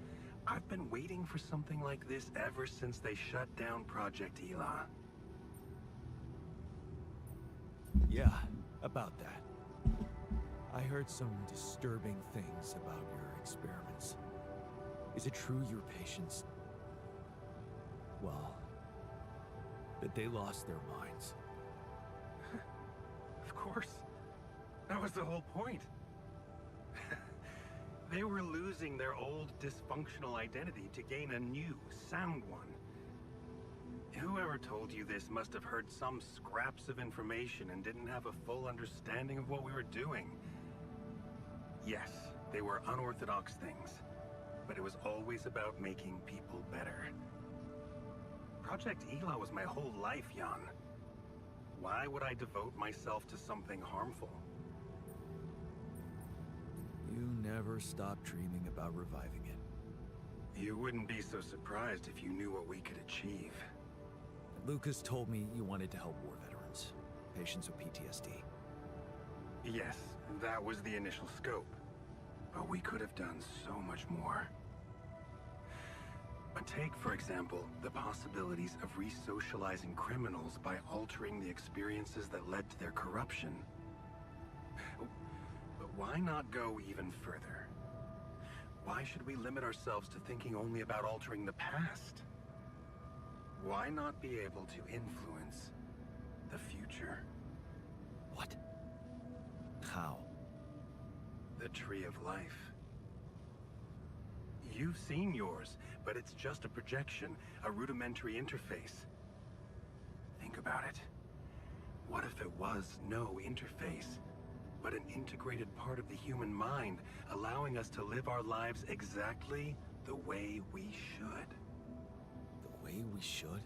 [SPEAKER 4] I've been waiting for something like this ever since they shut down Project Ela.
[SPEAKER 7] Yeah, about that. I heard some disturbing things about your experiments. Is it true your patients... well, that they lost their minds?
[SPEAKER 4] Of course. That was the whole point. They were losing their old dysfunctional identity to gain a new, sound one. Whoever told you this must have heard some scraps of information and didn't have a full understanding of what we were doing. Yes, they were unorthodox things, but it was always about making people better. Project Ela was my whole life, Jan. Why would I devote myself to something harmful?
[SPEAKER 7] You never stopped dreaming about reviving it.
[SPEAKER 4] You wouldn't be so surprised if you knew what we could achieve.
[SPEAKER 7] Lucas told me you wanted to help war veterans, patients with PTSD.
[SPEAKER 4] Yes, that was the initial scope. But we could have done so much more. But take, for example, the possibilities of re-socializing criminals by altering the experiences that led to their corruption. But why not go even further? Why should we limit ourselves to thinking only about altering the past? Why not be able to influence the future?
[SPEAKER 7] What? How?
[SPEAKER 4] The Tree of Life. You've seen yours, but it's just a projection, a rudimentary interface. Think about it. What if it was no interface, but an integrated part of the human mind, allowing us to live our lives exactly the way we should?
[SPEAKER 7] The way we should?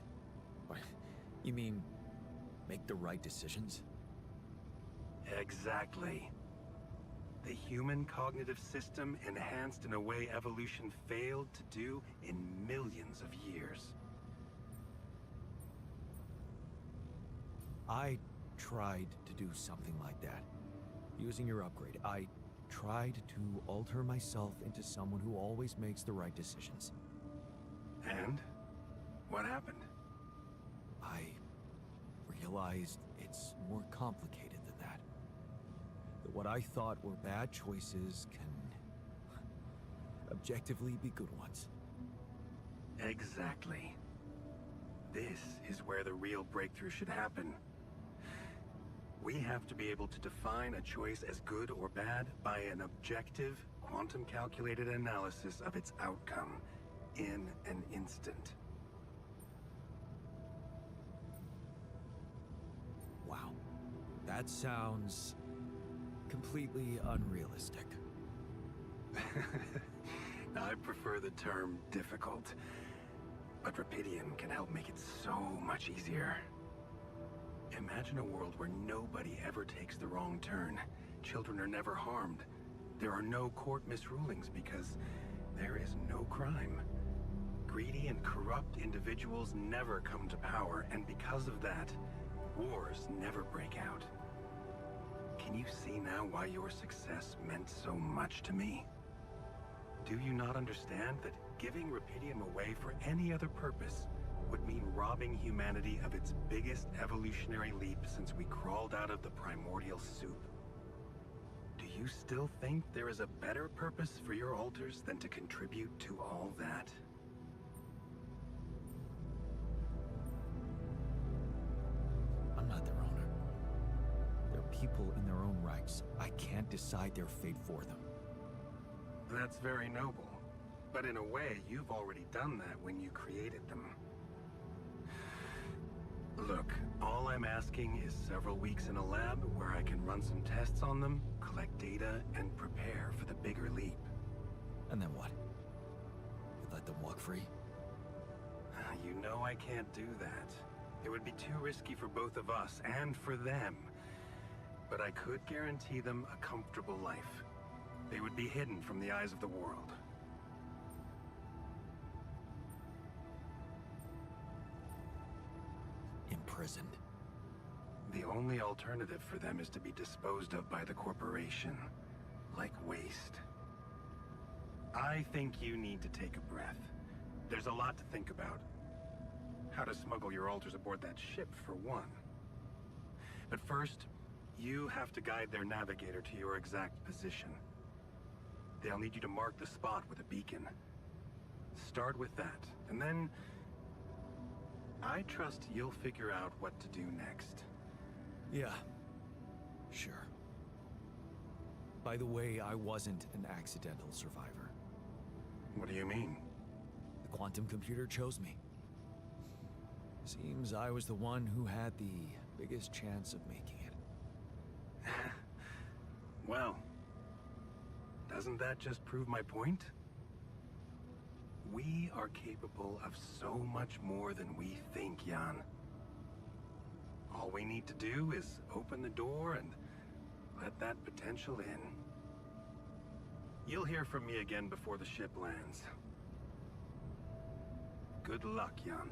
[SPEAKER 7] What? You mean, make the right decisions?
[SPEAKER 4] Exactly. The human cognitive system enhanced in a way evolution failed to do in millions of years.
[SPEAKER 7] I tried to do something like that. Using your upgrade, I tried to alter myself into someone who always makes the right decisions.
[SPEAKER 4] And? What happened?
[SPEAKER 7] I realized it's more complicated than that. That what I thought were bad choices can objectively be good ones.
[SPEAKER 4] Exactly. This is where the real breakthrough should happen. We have to be able to define a choice as good or bad by an objective, quantum-calculated analysis of its outcome in an instant.
[SPEAKER 7] Wow. That sounds completely unrealistic.
[SPEAKER 4] I prefer the term difficult, but Rebelia can help make it so much easier. Imagine a world where nobody ever takes the wrong turn. Children are never harmed. There are no court misrulings because there is no crime. Greedy and corrupt individuals never come to power, and because of that, wars never break out. Can you see now why your success meant so much to me? Do you not understand that giving Rebelia away for any other purpose would mean robbing humanity of its biggest evolutionary leap since we crawled out of the primordial soup? Do you still think there is a better purpose for your altars than to contribute to all that?
[SPEAKER 7] I'm not their owner. They're people in their own rights. I can't decide their fate for them.
[SPEAKER 4] That's very noble. But in a way, you've already done that when you created them. Look, all I'm asking is several weeks in a lab where I can run some tests on them, collect data, and prepare for the bigger leap.
[SPEAKER 7] And then what? You let them walk free?
[SPEAKER 4] You know I can't do that. It would be too risky for both of us and for them. But I could guarantee them a comfortable life. They would be hidden from the eyes of the world.
[SPEAKER 7] Imprisoned.
[SPEAKER 4] The only alternative for them is to be disposed of by the corporation, like waste. I think you need to take a breath. There's a lot to think about. How to smuggle your altars aboard that ship, for one. But first, you have to guide their navigator to your exact position. They'll need you to mark the spot with a beacon. Start with that, and then I trust you'll figure out what to do next.
[SPEAKER 7] Yeah. Sure. By the way, I wasn't an accidental survivor.
[SPEAKER 4] What do you mean?
[SPEAKER 7] The quantum computer chose me. Seems I was the one who had the biggest chance of making it.
[SPEAKER 4] Well, doesn't that just prove my point? We are capable of so much more than we think, Jan. All we need to do is open the door and let that potential in. You'll hear from me again before the ship lands. Good luck, Jan.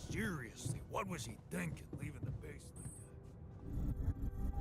[SPEAKER 2] Seriously, what was he thinking, leaving the base like that?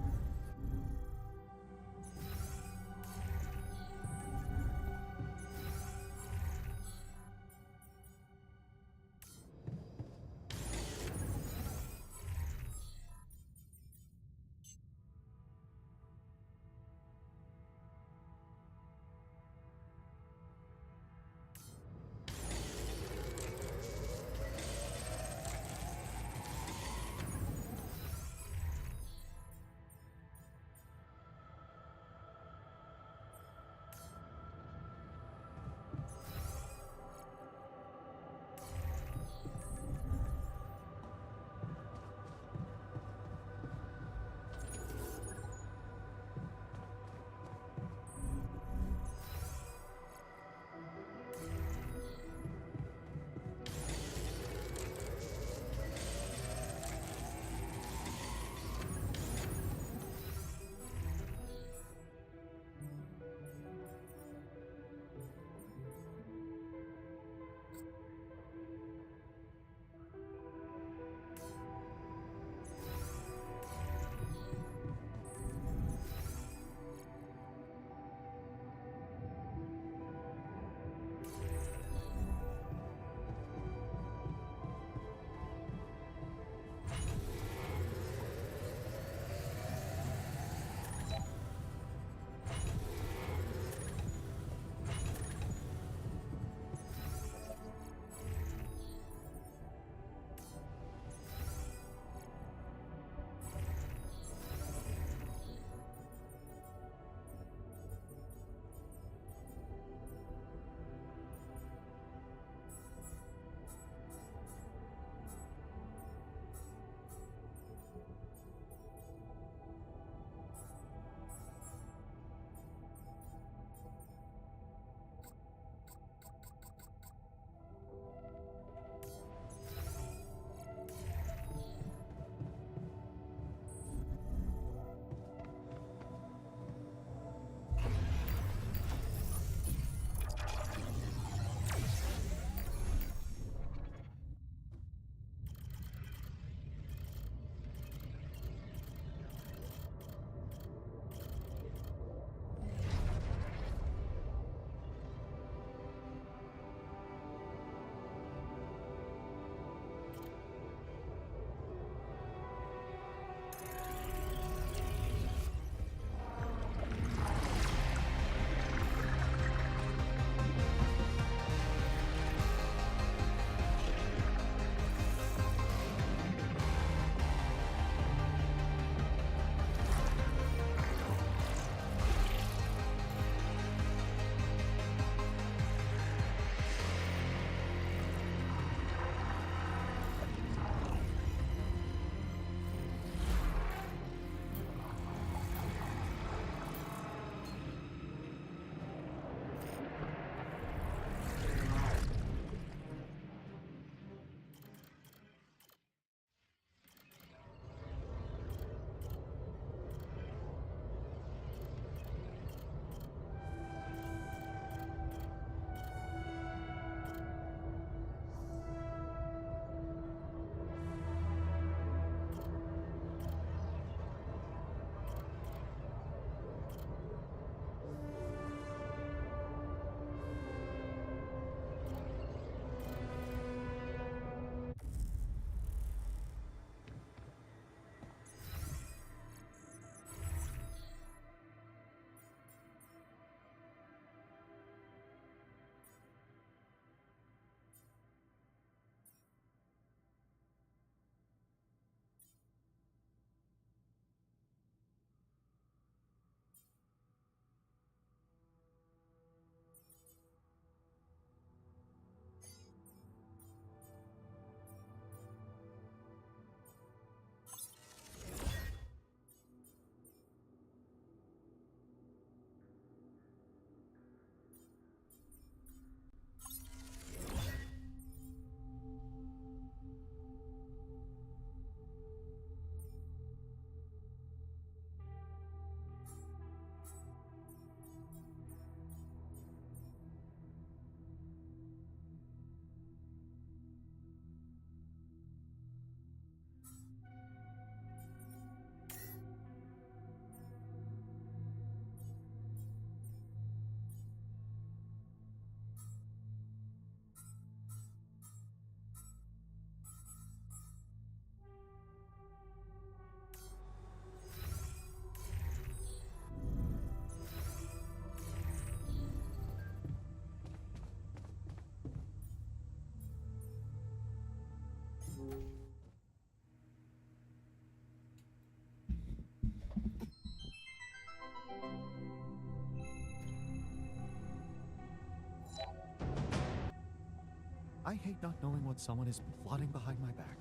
[SPEAKER 2] I hate not knowing what someone is plotting behind my back.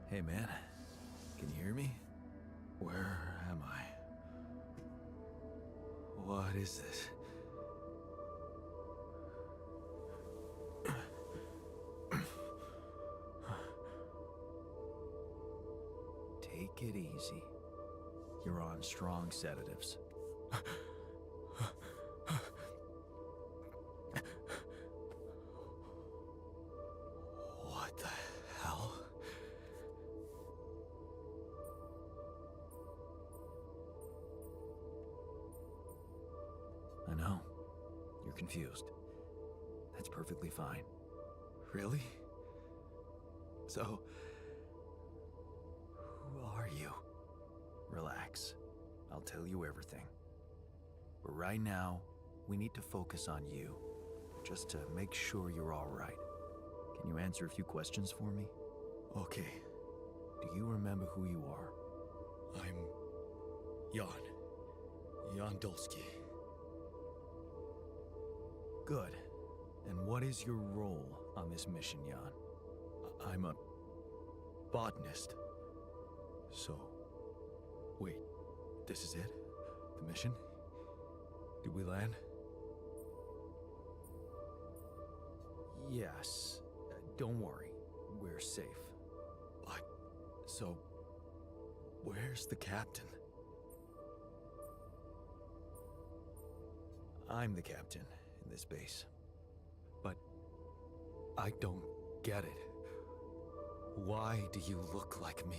[SPEAKER 2] Hey man, can you hear me? Where am I? What is this? Take it easy. You're on strong sedatives. What the hell? I know. You're confused. That's perfectly fine. Really? So, who are you? Relax. I'll tell you everything. But right now, we need to focus on you, just to make sure you're all right. Can you answer a few questions for me? Okay. Do you remember who you are?
[SPEAKER 9] I'm Jan Dulski.
[SPEAKER 2] Good. And what is your role on this mission, Jan?
[SPEAKER 9] I'm a botanist. So, wait, this is it? The mission? Did we land?
[SPEAKER 2] Yes. Don't worry. We're safe.
[SPEAKER 9] But, so, where's the captain?
[SPEAKER 2] I'm the captain in this base.
[SPEAKER 9] But I don't get it. Why do you look like me?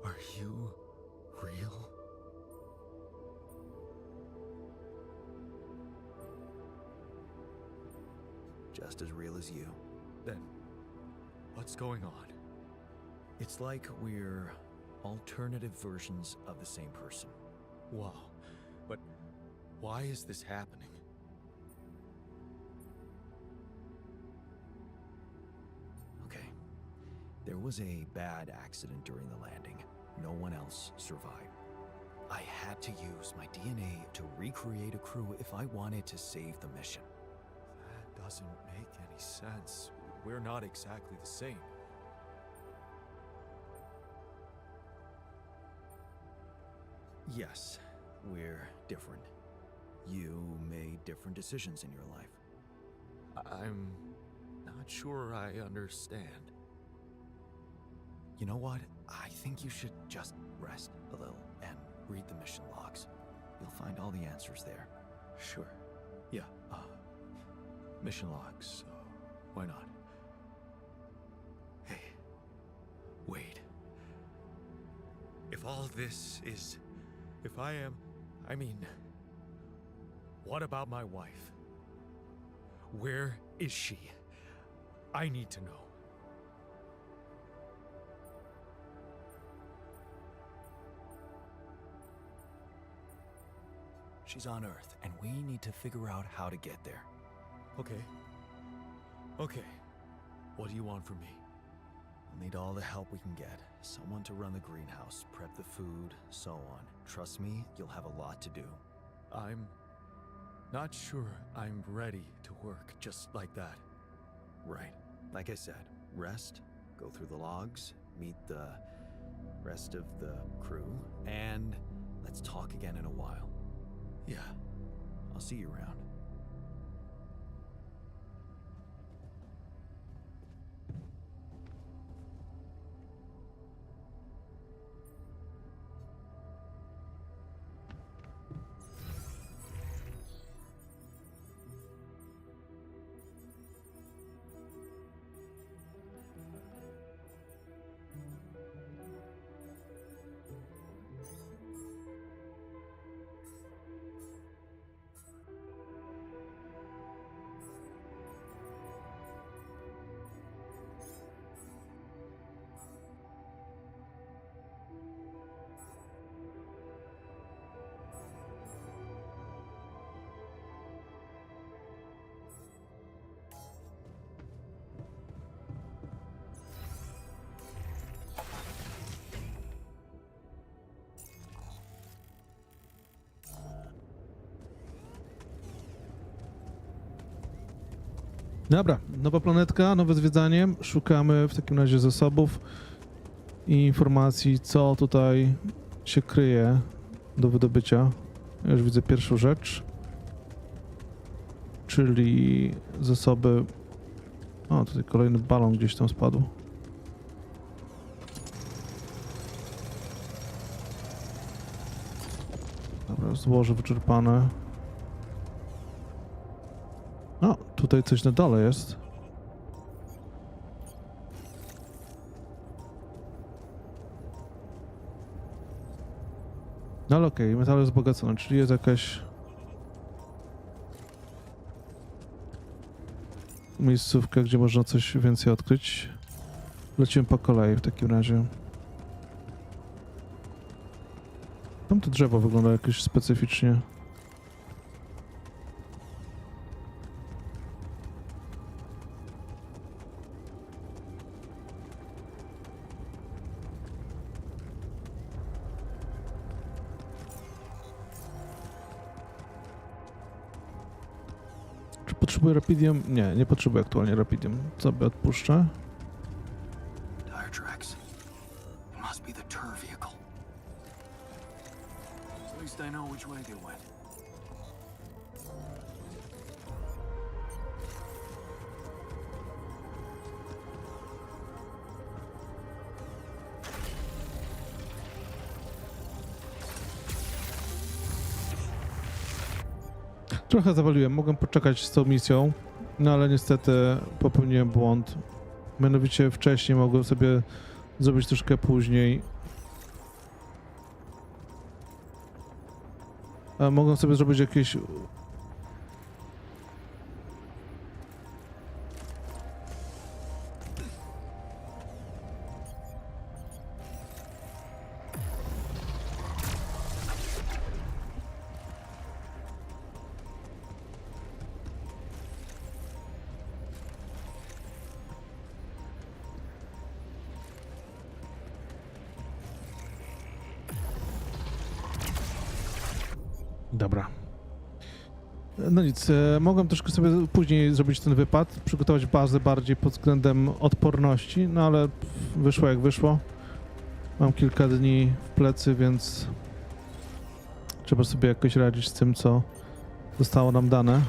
[SPEAKER 9] Are you real?
[SPEAKER 2] Just as real as you.
[SPEAKER 9] Then, what's going on?
[SPEAKER 2] It's like we're alternative versions of the same person.
[SPEAKER 9] Wow, but why is this happening?
[SPEAKER 2] Okay. There was a bad accident during the landing. No one else survived. I had to use my DNA to recreate a crew if I wanted to save the mission.
[SPEAKER 9] That doesn't make any sense. We're not exactly the same.
[SPEAKER 2] Yes, we're different. You made different decisions in your life.
[SPEAKER 9] I'm not sure I understand.
[SPEAKER 2] You know what? I think you should just rest a little and read the mission logs. You'll find all the answers there.
[SPEAKER 9] Sure. Yeah, mission logs. Why not? Hey, wait. If all this is... If I am... I mean... What about my wife? Where is she? I need to know.
[SPEAKER 2] She's on Earth, and we need to figure out how to get there.
[SPEAKER 9] Okay. Okay. What do you want from me?
[SPEAKER 2] We'll need all the help we can get. Someone to run the greenhouse, prep the food, so on. Trust me, you'll have a lot to do.
[SPEAKER 9] I'm not sure I'm ready to work just like that.
[SPEAKER 2] Right.
[SPEAKER 7] Like I said, rest, go through the logs, meet the rest of the crew, and let's talk again in a while. Yeah, I'll see you around.
[SPEAKER 1] Dobra, nowa planetka, nowe zwiedzanie. Szukamy w takim razie zasobów i informacji, co tutaj się kryje do wydobycia. Ja już widzę pierwszą rzecz, czyli zasoby... O, tutaj kolejny balon gdzieś tam spadł. Dobra, złoże wyczerpane. O, tutaj coś na dole jest. No ale okej, metal jest wzbogacony, czyli jest jakaś miejscówka, gdzie można coś więcej odkryć. Lecimy po kolei w takim razie. Tam to drzewo wygląda jakoś specyficznie. Czy potrzebuję rapidium? Nie, nie potrzebuję aktualnie rapidium. Sobie odpuszczę.
[SPEAKER 6] Tire tracks. It must be the tour vehicle. At least I know which way they went.
[SPEAKER 1] Trochę zawaliłem, mogłem poczekać z tą misją, no ale niestety popełniłem błąd. Mianowicie wcześniej mogłem sobie zrobić troszkę później. A mogłem sobie zrobić jakieś... Dobra. No nic, mogłem troszkę sobie później zrobić ten wypad, przygotować bazę bardziej pod względem odporności, no ale wyszło jak wyszło. Mam kilka dni w plecy, więc trzeba sobie jakoś radzić z tym, co zostało nam dane.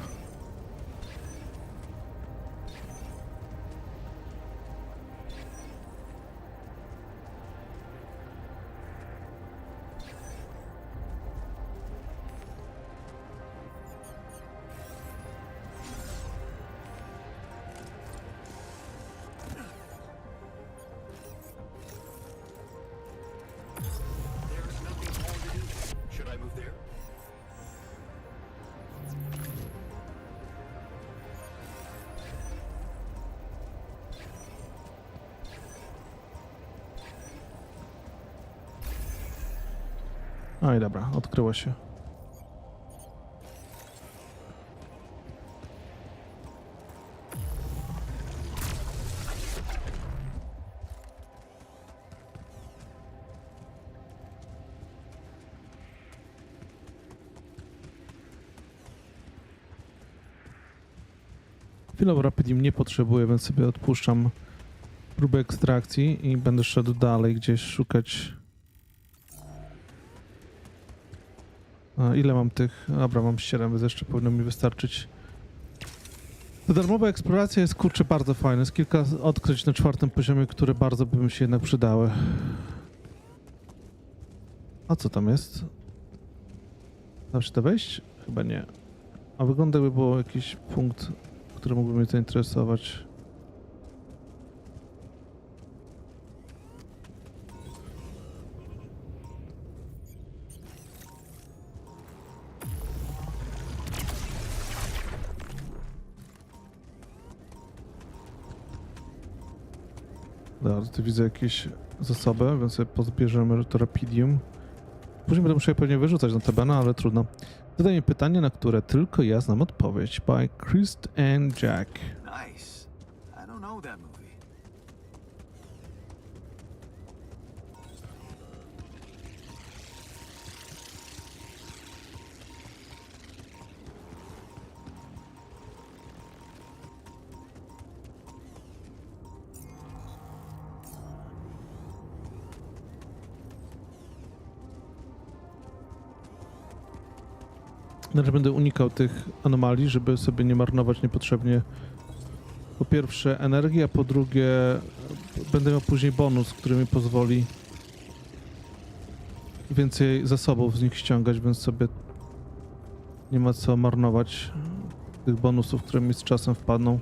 [SPEAKER 5] There's nothing more to do. Should I move there?
[SPEAKER 1] No i dobra, odkryło się. Chwilowo Rapidium nie potrzebuję, więc sobie odpuszczam próbę ekstrakcji i będę szedł dalej gdzieś szukać. A ile mam tych? Dobra, mam 7, więc jeszcze powinno mi wystarczyć. Ta darmowa eksploracja jest, kurczę, bardzo fajna. Jest kilka odkryć na 4. poziomie, które bardzo by mi się jednak przydały. A co tam jest? Da się to wejść? Chyba nie. A wygląda, jakby był jakiś punkt, który mógłby mnie zainteresować. Dobra, tu widzę jakieś zasoby, więc sobie pozbierzemy to Rapidium. Później będę musiał pewnie wyrzucać na tabana, ale trudno. Zadaj mi pytanie, na które tylko ja znam odpowiedź. By Chris and Jack.
[SPEAKER 6] Nice. I don't know that movie.
[SPEAKER 1] Znaczy będę unikał tych anomalii, żeby sobie nie marnować niepotrzebnie po pierwsze energii, a po drugie będę miał później bonus, który mi pozwoli więcej zasobów z nich ściągać, więc sobie nie ma co marnować tych bonusów, które mi z czasem wpadną.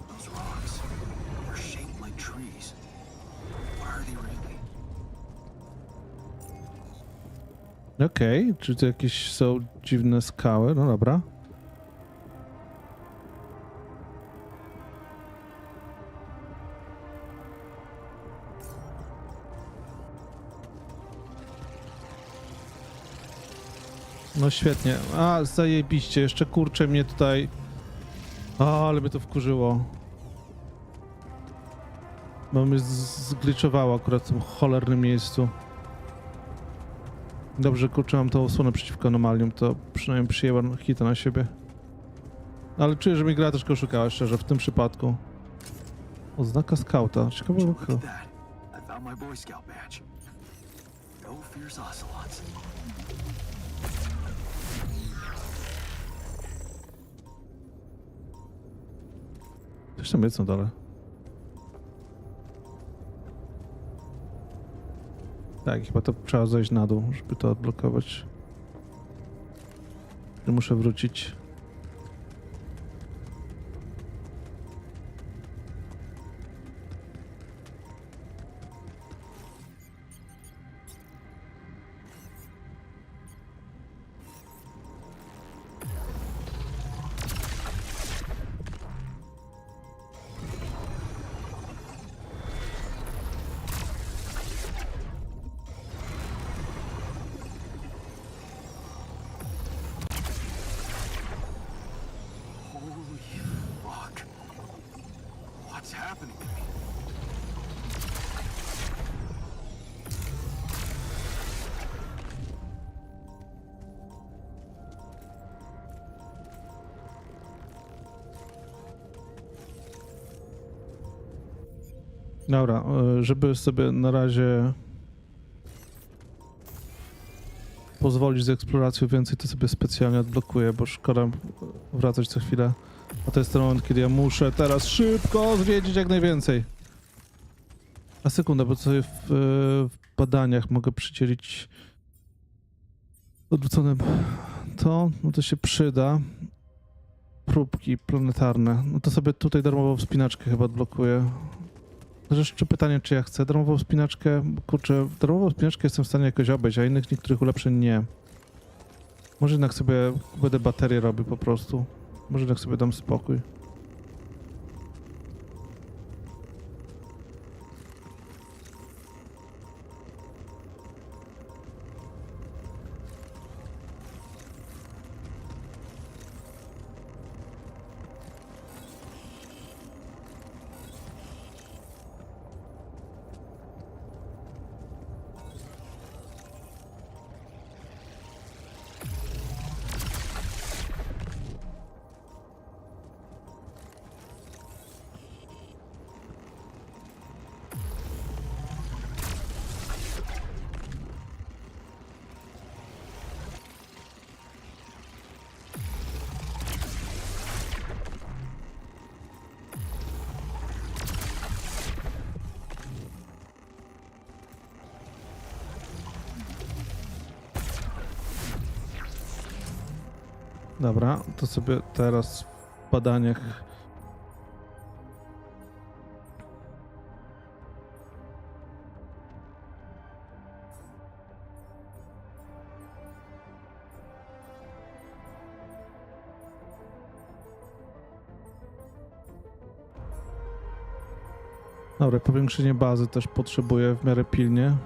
[SPEAKER 6] Those rocks are shaped like trees. What are they really?
[SPEAKER 1] Okej, czy to jakieś są dziwne skały? No dobra. No świetnie. A, zajebiście. Jeszcze kurczę mnie tutaj. O, ale mnie to wkurzyło. Bo mnie zgliczowało akurat w tym cholernym miejscu. Dobrze, kurczę, mam tą osłonę przeciwko anomaliom, to przynajmniej przyjęła hita na siebie. Ale czuję, że mi gra troszkę oszukała, szczerze, w tym przypadku. Oznaka skauta. Ciekawe,
[SPEAKER 6] Look at that. I found my Boy Scout badge. No fierce ocelots.
[SPEAKER 1] Coś tam jest na dole. Tak, chyba to trzeba zejść na dół, żeby to odblokować. Muszę wrócić.
[SPEAKER 6] Holy fuck. What's happening to me?
[SPEAKER 1] Dobra, żeby sobie na razie pozwolić z eksploracją więcej, to sobie specjalnie odblokuję, bo szkoda wracać co chwilę. A to jest ten moment, kiedy ja muszę teraz szybko zwiedzić jak najwięcej. A sekundę, bo sobie w badaniach mogę przydzielić odwrócone to, no to się przyda. Próbki planetarne. No to sobie tutaj darmową wspinaczkę chyba odblokuję. Jeszcze pytanie, czy ja chcę darmową wspinaczkę? Kurczę, darmową wspinaczkę jestem w stanie jakoś obejść, a innych niektórych ulepszeń nie. Może jednak sobie będę baterię robił po prostu. Może jednak sobie dam spokój. Dobra, to sobie teraz w badaniach. Dobra, powiększenie bazy też potrzebuję w miarę pilnie.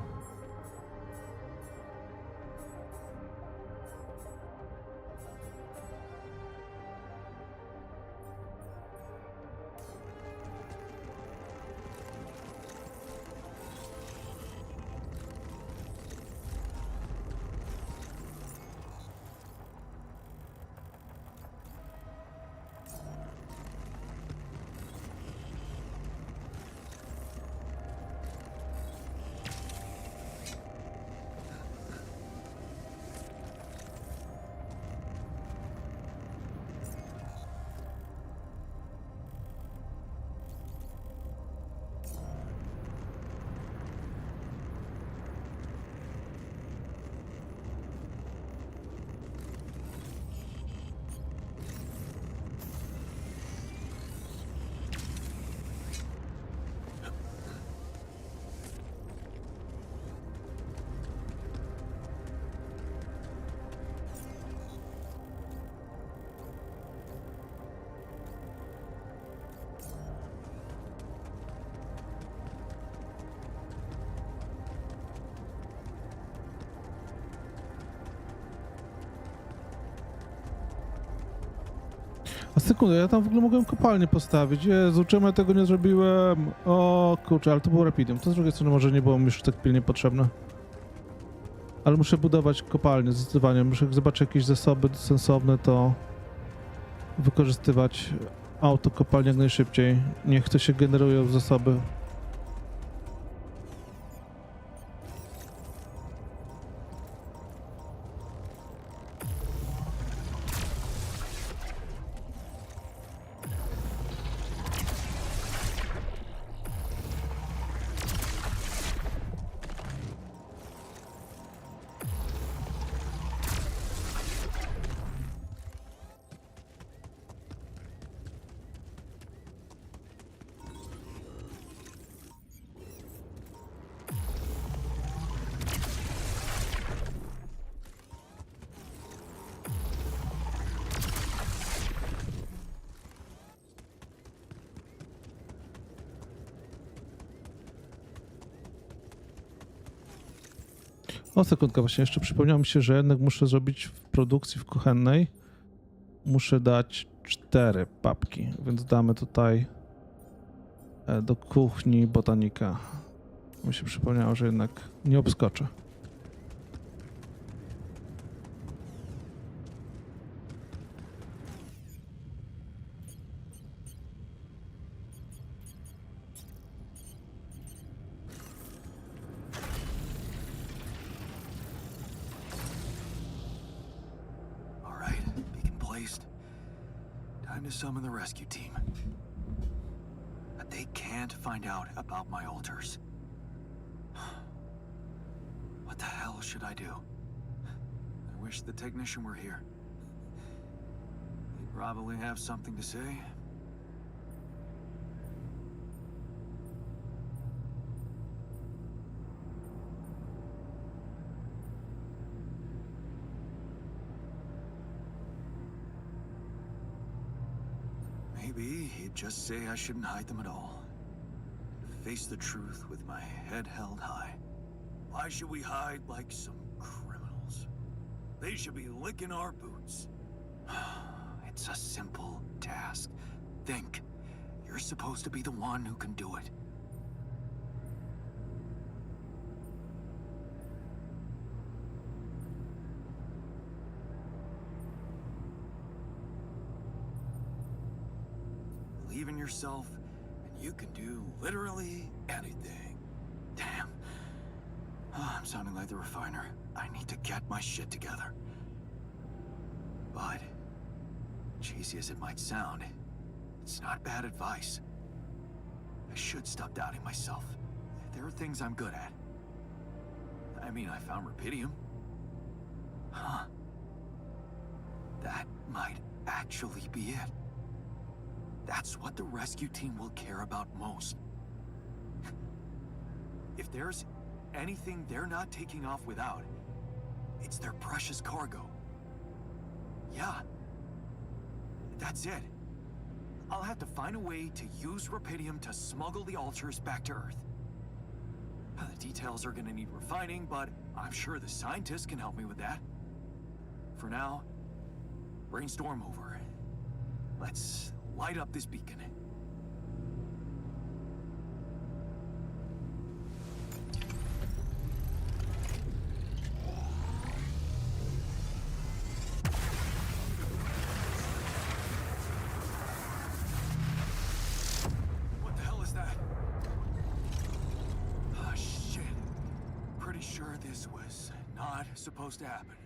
[SPEAKER 1] A sekundę, ja tam w ogóle mogłem kopalnię postawić. Jezu, czemu ja tego nie zrobiłem? O kurczę, ale to było Rapidium. To z drugiej strony może nie było mi już tak pilnie potrzebne. Ale muszę budować kopalnię, zdecydowanie. Muszę zobaczyć jakieś zasoby sensowne, to wykorzystywać autokopalnię jak najszybciej. Niech to się generują zasoby. O, sekundkę, właśnie jeszcze przypomniało mi się, że jednak muszę zrobić w produkcji w kuchennej. Muszę dać 4 papki, więc damy tutaj do kuchni botanika. Mi się przypomniało, że jednak nie obskoczę.
[SPEAKER 7] Time to summon the rescue team. But they can't find out about my altars. What the hell should I do? I wish the technician were here. He'd probably have something to say. Maybe he'd just say I shouldn't hide them at all. Face the truth with my head held high. Why should we hide like some criminals? They should be licking our boots. It's a simple task. Think. You're supposed to be the one who can do it. Believe in yourself, and you can do literally anything. Damn. Oh, I'm sounding like the refiner. I need to get my shit together. But, cheesy as it might sound, it's not bad advice. I should stop doubting myself. There are things I'm good at. I mean, I found rubidium. Huh. That
[SPEAKER 6] might actually be it. That's what the rescue team will care about most. If there's anything they're not taking off without, it's their precious cargo. Yeah. That's it. I'll have to find a way to use rubidium to smuggle the altars back to Earth. The details are gonna need refining, but I'm sure the scientists can help me with that. For now, brainstorm over. Let's light up this beacon. What the hell is that? Ah, shit. Pretty sure this was not supposed to happen.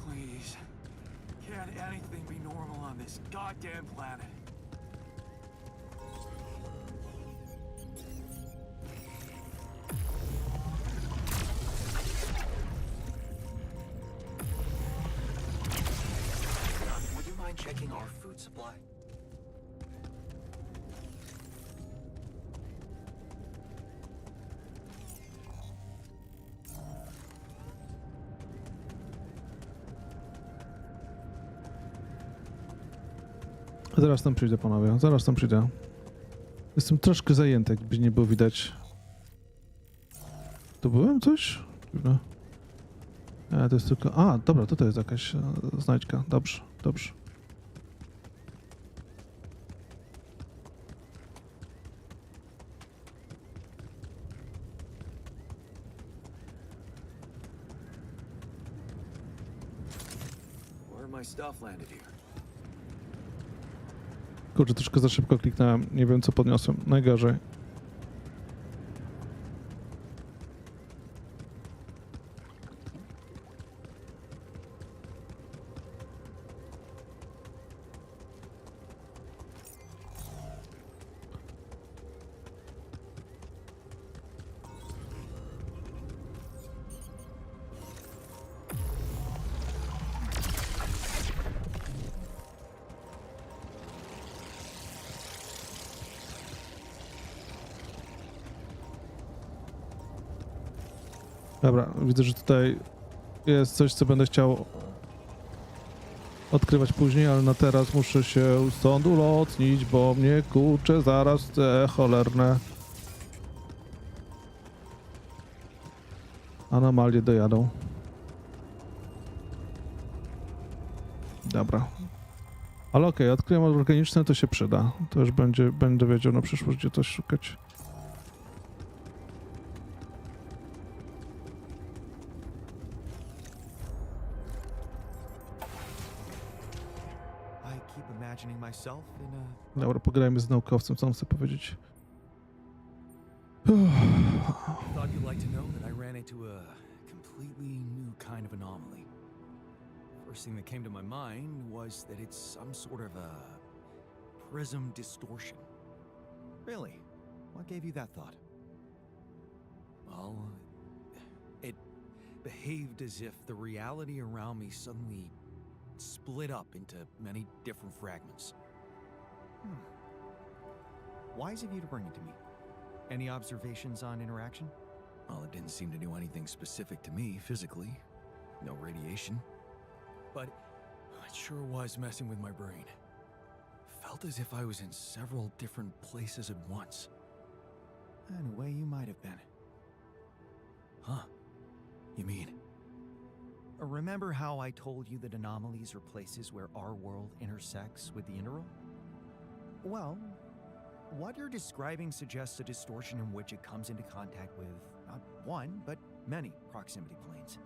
[SPEAKER 6] Please. Can't anything be normal on this goddamn planet?
[SPEAKER 8] Would you mind checking our food supply?
[SPEAKER 1] Zaraz tam przyjdę, panowie, zaraz tam przyjdę. Jestem troszkę zajęty, jakby nie było widać. Tu byłem coś? Dziwne. To jest tylko... A, dobra, tutaj jest jakaś znajdźka. Dobrze, dobrze.
[SPEAKER 6] Where my stuff landed here?
[SPEAKER 1] Kurczę, troszkę za szybko kliknąłem. Nie wiem, co podniosłem. Najgorzej. Dobra, widzę, że tutaj jest coś, co będę chciał odkrywać później, ale na teraz muszę się stąd ulotnić, bo mnie kurczę zaraz te cholerne anomalie dojadą. Dobra. Ale okej, odkryłem organiczne, to się przyda. To już będę wiedział na przyszłość, gdzie coś szukać.
[SPEAKER 7] Myself in a...
[SPEAKER 1] Dobra, pograjmy z naukowcem, co on chce powiedzieć.
[SPEAKER 7] Thought you'd like to know that I ran into a completely new kind of anomaly. First thing that came to my mind was that it's some sort of a prism distortion. Really? What gave you that thought? Well, it behaved as if the reality around me suddenly split up into many different fragments. Wise of you to bring it to me. Any observations on interaction? Well, it didn't seem to do anything specific to me physically. No radiation. But it sure was messing with my brain. Felt as if I was in several different places at once. In a way, you might have been. Huh? You mean? Remember how I told you that anomalies are places where our world intersects with the interworld? Well, what you're describing suggests a distortion in which it comes into contact with not one, but many proximity planes.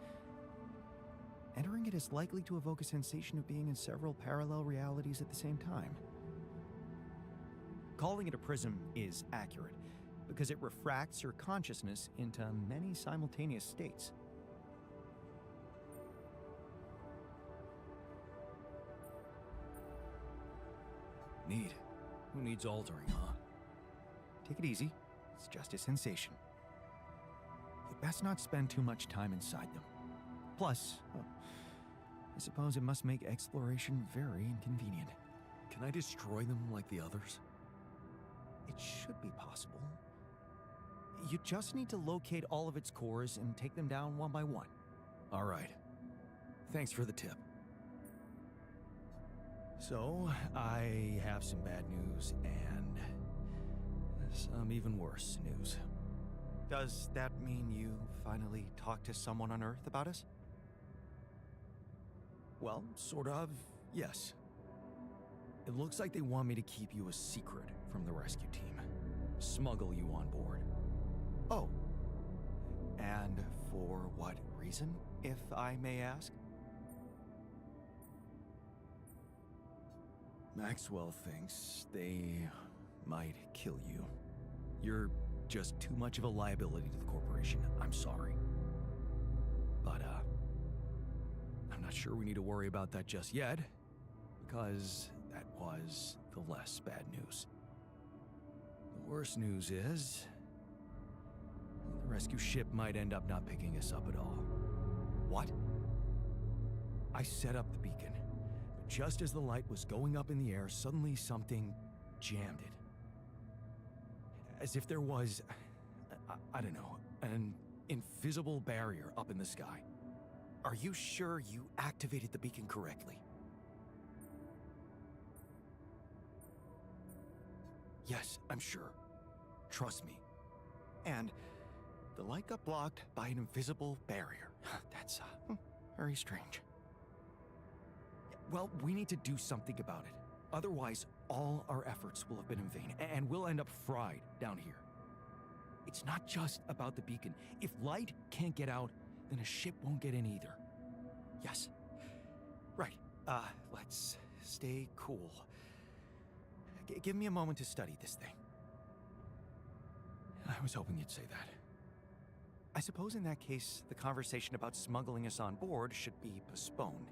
[SPEAKER 7] Entering it is likely to evoke a sensation of being in several parallel realities at the same time. Calling it a prism is accurate, because it refracts your consciousness into many simultaneous states. Neat. Who needs altering, huh? Take it easy. It's just a sensation. You'd best not spend too much time inside them. Plus, I suppose it must make exploration very inconvenient.
[SPEAKER 2] Can I destroy them like the others?
[SPEAKER 7] It should be possible. You just need to locate all of its cores and take them down one by one.
[SPEAKER 2] All right. Thanks for the tip. So, I have some bad news and some even worse news.
[SPEAKER 7] Does that mean you finally talked to someone on Earth about us?
[SPEAKER 2] Well, sort of, yes. It looks like they want me to keep you a secret from the rescue team. Smuggle you on board.
[SPEAKER 7] Oh. And for what reason, if I may ask?
[SPEAKER 2] Maxwell thinks they might kill you. You're just too much of a liability to the corporation. I'm sorry. But, I'm not sure we need to worry about that just yet, because that was the less bad news. The worst news is the rescue ship might end up not picking us up at all.
[SPEAKER 7] What?
[SPEAKER 2] I set up the beacon, but just as the light was going up in the air, suddenly something jammed it. As if there was, I don't know, an invisible barrier up in the sky.
[SPEAKER 7] Are you sure you activated the beacon correctly?
[SPEAKER 2] Yes, I'm sure. Trust me.
[SPEAKER 7] And the light got blocked by an invisible barrier. That's very strange.
[SPEAKER 2] Well, we need to do something about it. Otherwise, all our efforts will have been in vain, and we'll end up fried down here. It's not just about the beacon. If light can't get out, then a ship won't get in either.
[SPEAKER 7] Yes. Right. Let's stay cool. Give me a moment to study this thing.
[SPEAKER 2] I was hoping you'd say that.
[SPEAKER 7] I suppose in that case, the conversation about smuggling us on board should be postponed.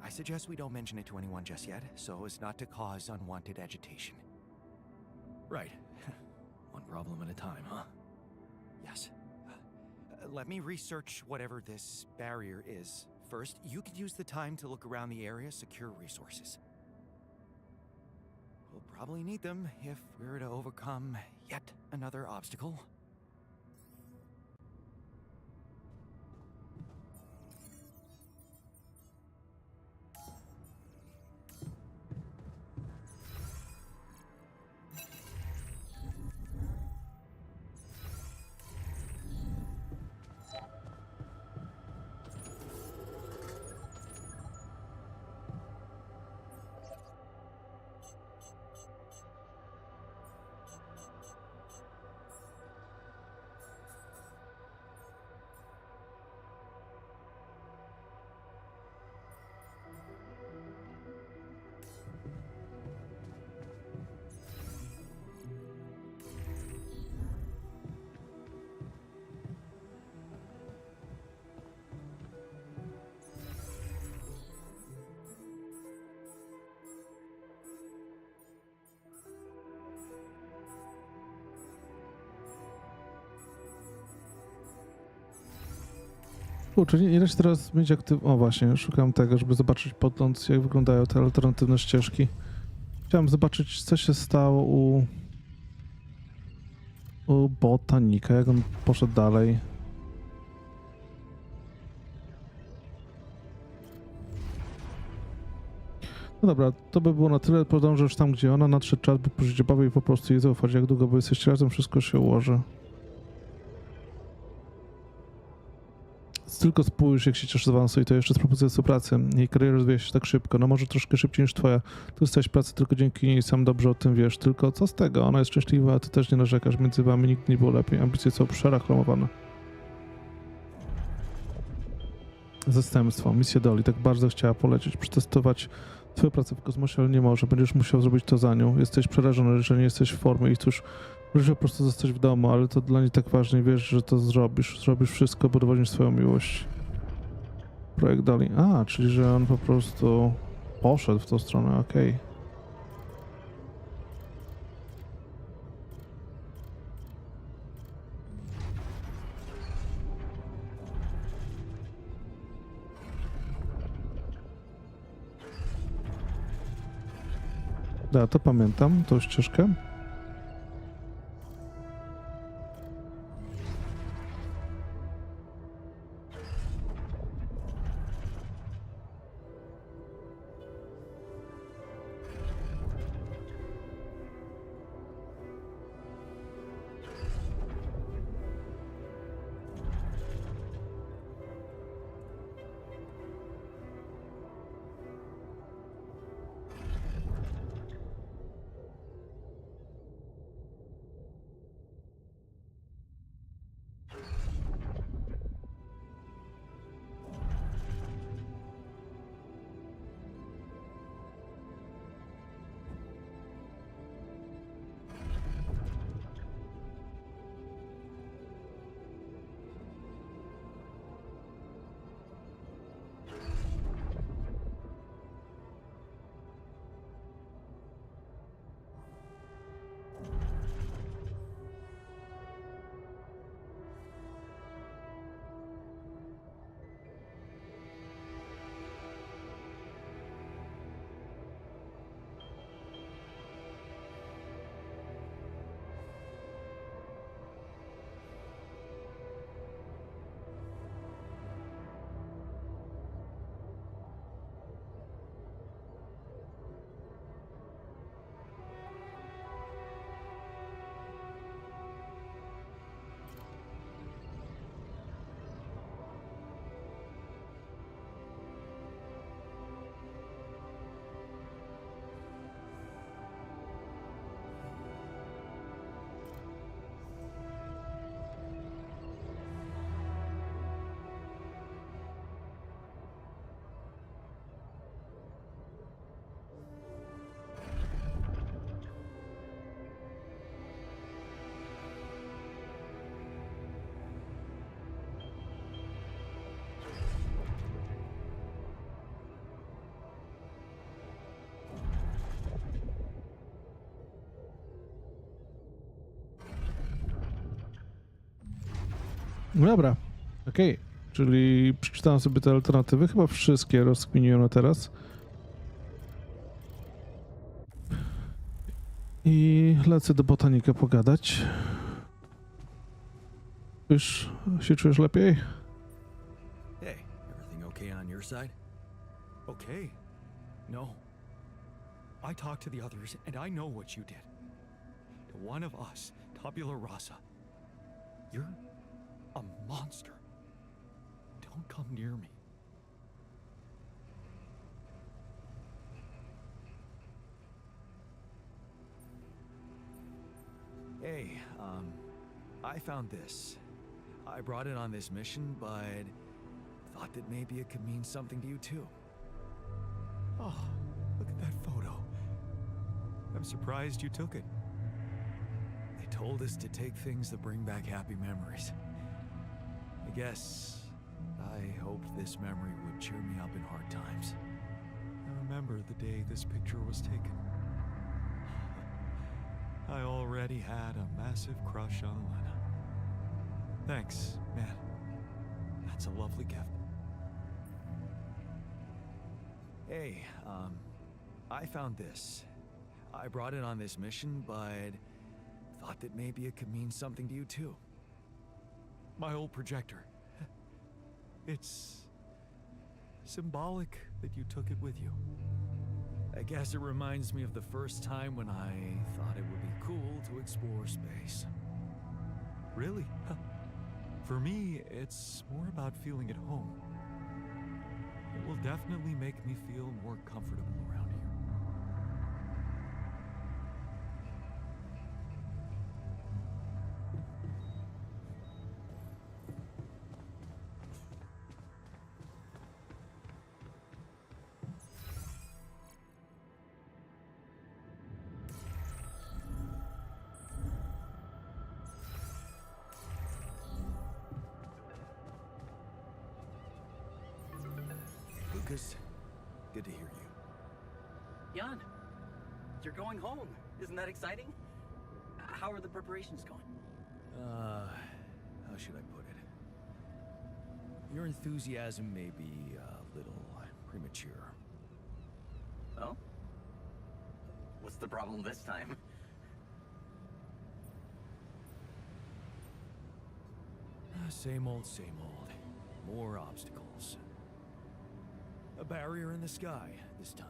[SPEAKER 7] I suggest we don't mention it to anyone just yet, so as not to cause unwanted agitation.
[SPEAKER 2] Right. One problem at a time, huh?
[SPEAKER 7] Yes. Let me research whatever this barrier is. First, you could use the time to look around the area, secure resources. We'll probably need them if we're to overcome yet another obstacle.
[SPEAKER 1] Kurczę, nie da się teraz mieć O właśnie, szukam tego, żeby zobaczyć podgląd, jak wyglądają te alternatywne ścieżki. Chciałem zobaczyć, co się stało u botanika, jak on poszedł dalej. No dobra, to by było na tyle. Podążę już tam, gdzie ona. Nadszedł czas, by pożyć obawy i po prostu jej zaufać. Jak długo wy jesteście razem, wszystko się ułoży. Tylko spójrz, jak się cieszy z awansu i to jeszcze z propozycją współpracy. Jej kariera rozwija się tak szybko, no może troszkę szybciej niż twoja. Tu jesteś w pracy tylko dzięki niej, sam dobrze o tym wiesz. Tylko co z tego? Ona jest szczęśliwa, a ty też nie narzekasz. Między wami nigdy nie było lepiej. Ambicje są przereklamowane. Zastępstwo. Misja Doli tak bardzo chciała polecieć, przetestować twoją pracę w kosmosie, ale nie może. Będziesz musiał zrobić to za nią. Jesteś przerażony, że nie jesteś w formie i cóż, możesz po prostu zostać w domu, ale to dla niej tak ważne i wiesz, że to zrobisz. Zrobisz wszystko, bo dowodzisz swoją miłość. Projekt Doli. A, czyli że on po prostu poszedł w tą stronę, okej. Da, to pamiętam, tą ścieżkę. No dobra, okej. Czyli przeczytałem sobie te alternatywy. Chyba wszystkie rozkminiłem na teraz. I lecę do botanika pogadać. Już się czujesz lepiej?
[SPEAKER 2] Hey, everything okay on your side?
[SPEAKER 7] Okay. No. I talked to the others, and I know what you did. To one of us, tabula rasa. You're a monster. Don't come near me.
[SPEAKER 2] Hey, I found this. I brought it on this mission, but thought that maybe it could mean something to you too.
[SPEAKER 7] Oh, look at that photo. I'm surprised you took it.
[SPEAKER 2] They told us to take things that bring back happy memories. I guess I hoped this memory would cheer me up in hard times.
[SPEAKER 7] I remember the day this picture was taken. I already had a massive crush on Elena. Thanks, man. That's a lovely gift.
[SPEAKER 2] Hey, I found this. I brought it on this mission, but thought that maybe it could mean something to you too.
[SPEAKER 7] My old projector. It's symbolic that you took it with you.
[SPEAKER 2] I guess it reminds me of the first time when I thought it would be cool to explore space.
[SPEAKER 7] Really? For me, it's more about feeling at home. It will definitely make me feel more comfortable around here.
[SPEAKER 2] Lucas, good to hear you.
[SPEAKER 8] Jan, you're going home. Isn't that exciting? How are the preparations going?
[SPEAKER 2] How should I put it? Your enthusiasm may be a little premature.
[SPEAKER 8] Oh? What's the problem this time?
[SPEAKER 2] Same old, same old. More obstacles. A barrier in the sky this time.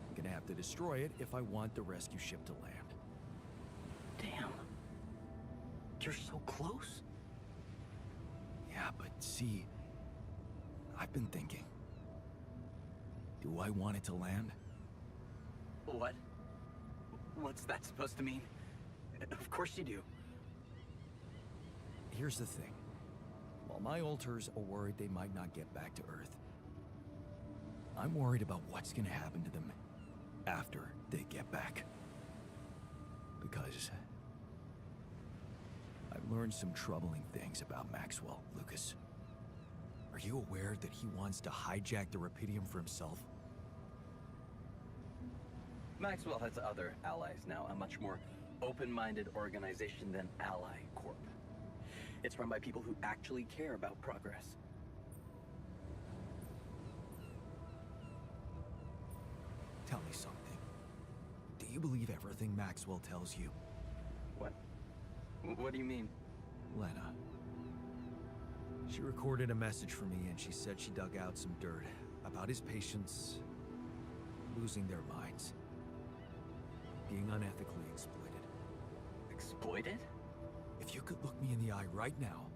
[SPEAKER 2] I'm gonna have to destroy it if I want the rescue ship to land.
[SPEAKER 8] Damn. You're so close.
[SPEAKER 2] Yeah, but see, I've been thinking. Do I want it to land?
[SPEAKER 8] What? What's that supposed to mean? Of course you do.
[SPEAKER 2] Here's the thing. While my alters are worried they might not get back to Earth, I'm worried about what's gonna happen to them after they get back. Because I've learned some troubling things about Maxwell, Lucas. Are you aware that he wants to hijack the Repidium for himself?
[SPEAKER 8] Maxwell has other allies now, a much more open-minded organization than Ally Corp. It's run by people who actually care about progress.
[SPEAKER 2] Tell me something. Do you believe everything Maxwell tells you?
[SPEAKER 8] What? What do you mean?
[SPEAKER 2] Lena. She recorded a message for me and she said she dug out some dirt about his patients losing their minds. Being unethically exploited.
[SPEAKER 8] Exploited?
[SPEAKER 2] If you could look me in the eye right now,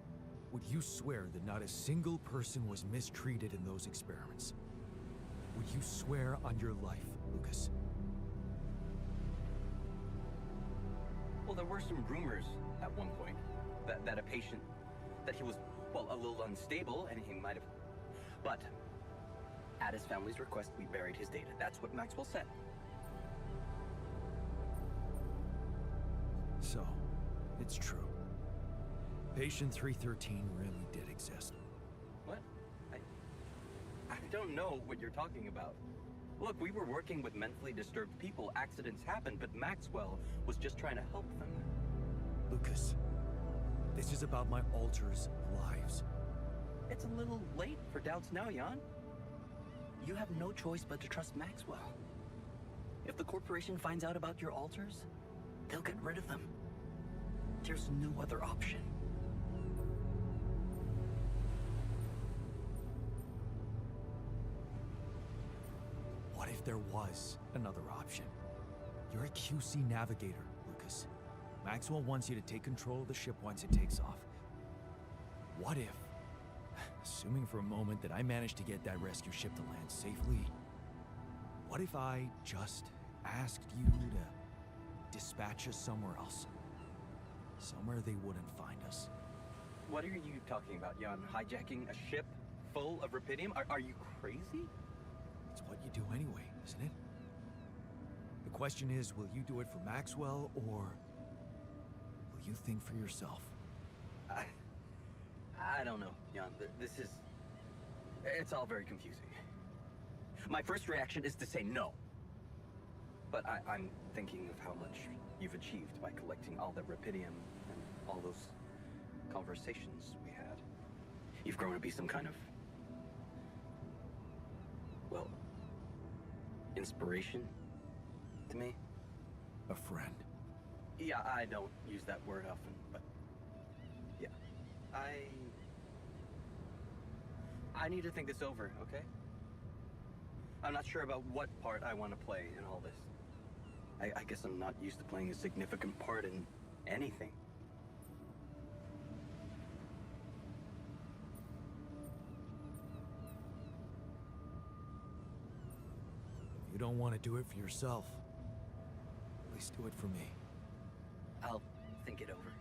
[SPEAKER 2] would you swear that not a single person was mistreated in those experiments? Would you swear on your life, Lucas?
[SPEAKER 8] Well, there were some rumors at one point that a patient, that he was, well, a little unstable and he might have... But at his family's request, we buried his data. That's what Maxwell said.
[SPEAKER 2] So, it's true. Patient 313 really did exist.
[SPEAKER 8] What? I don't know what you're talking about. Look, we were working with mentally disturbed people. Accidents happen, but Maxwell was just trying to help them.
[SPEAKER 2] Lucas, this is about my alters' lives.
[SPEAKER 8] It's a little late for doubts now, Jan. You have no choice but to trust Maxwell. If the corporation finds out about your alters, they'll get rid of them. There's no other option.
[SPEAKER 2] What if there was another option? You're a QC navigator, Lucas. Maxwell wants you to take control of the ship once it takes off. What if, assuming for a moment that I managed to get that rescue ship to land safely, what if I just asked you to dispatch us somewhere else? Somewhere they wouldn't find us.
[SPEAKER 8] What are you talking about, Jan? Hijacking a ship full of Repidium? Are you crazy?
[SPEAKER 2] It's what you do anyway, isn't it? The question is, will you do it for Maxwell, or will you think for yourself?
[SPEAKER 8] I don't know, Jan. This is... It's all very confusing. My first reaction is to say no. But I'm thinking of how much you've achieved by collecting all that Repidium and all those conversations we had. You've grown to be some kind of... well... inspiration to me.
[SPEAKER 2] A friend.
[SPEAKER 8] Yeah, I don't use that word often, but... yeah. I need to think this over, okay? I'm not sure about what part I want to play in all this. I guess I'm not used to playing a significant part in anything.
[SPEAKER 2] If you don't want to do it for yourself, at least do it for me.
[SPEAKER 8] I'll think it over.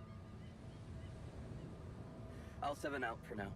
[SPEAKER 8] I'll 7 out for now.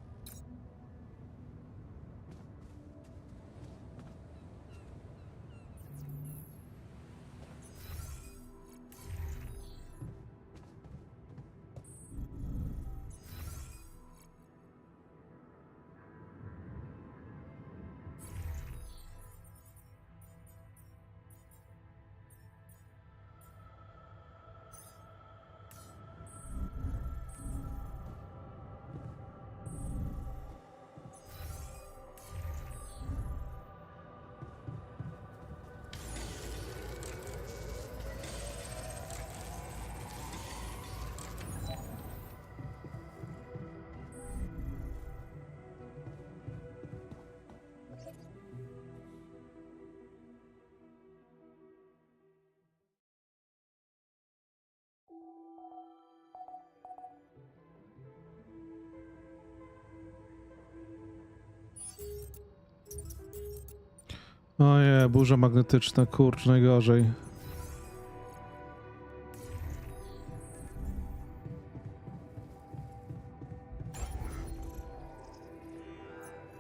[SPEAKER 1] Oje, burza magnetyczna, kurcz, najgorzej.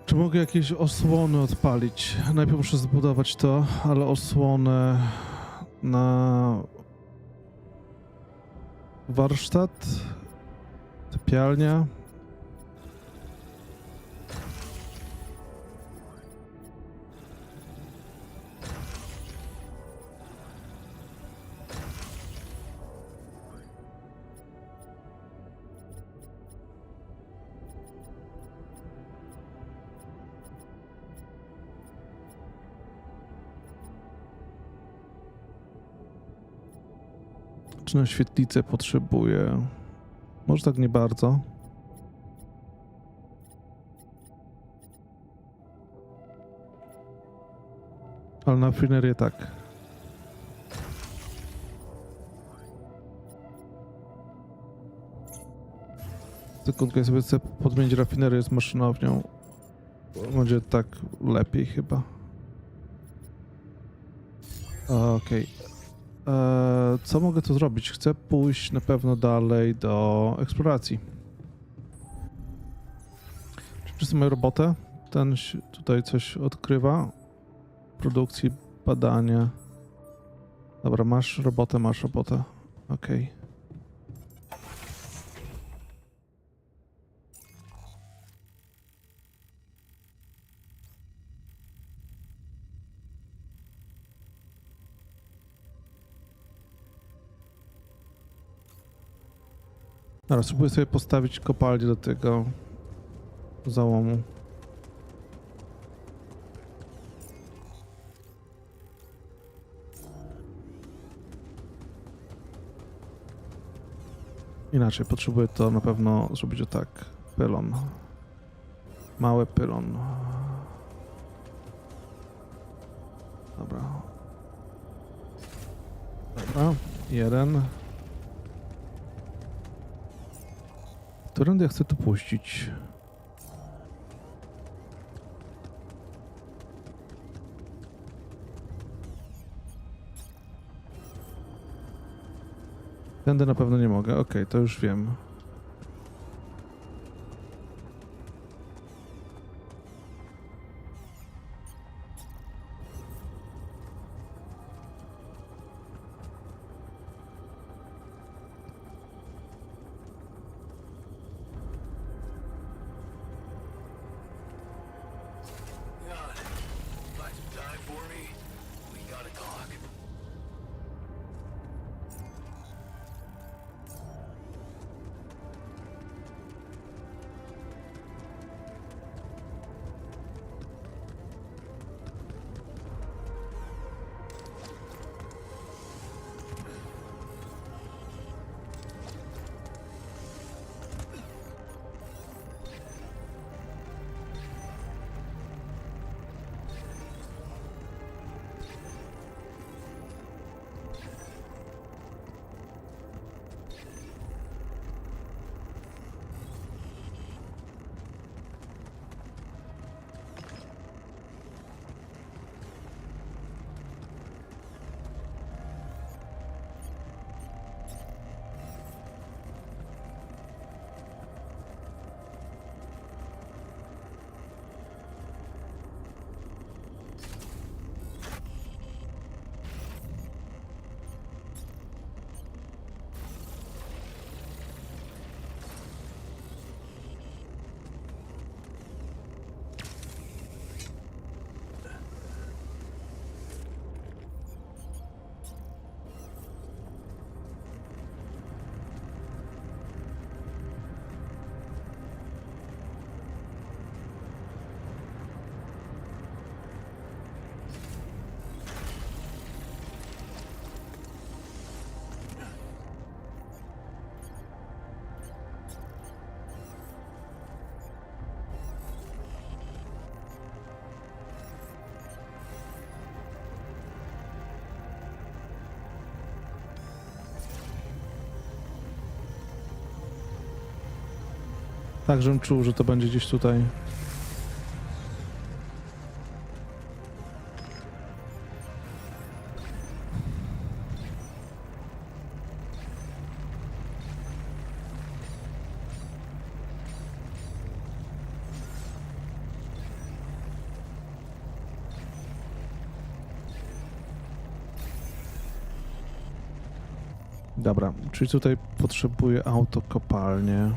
[SPEAKER 1] Czy mogę jakieś osłony odpalić? Najpierw muszę zbudować to, ale osłonę na warsztat, sypialnia. Czy na świetlicę potrzebuję? Może tak nie bardzo. Ale na rafinerię tak. Sekundkę, ja sobie chcę podmienić rafinerię z maszynownią. Będzie tak lepiej chyba. Okej. Co mogę tu zrobić? Chcę pójść na pewno dalej do eksploracji. Czy wszyscy mają robotę? Ten tutaj coś odkrywa. Produkcji, badania. Dobra, masz robotę, masz robotę. Okej. Dobra, spróbuję sobie postawić kopalnię do tego załomu. Inaczej, potrzebuję to na pewno zrobić o tak. Pylon. Mały pylon. Dobra. Dobra, jeden. Którędy ja chcę to puścić? Tędy na pewno nie mogę. Okej, to już wiem. Tak, żebym czuł, że to będzie gdzieś tutaj. Dobra, czyli tutaj potrzebuję autokopalnię.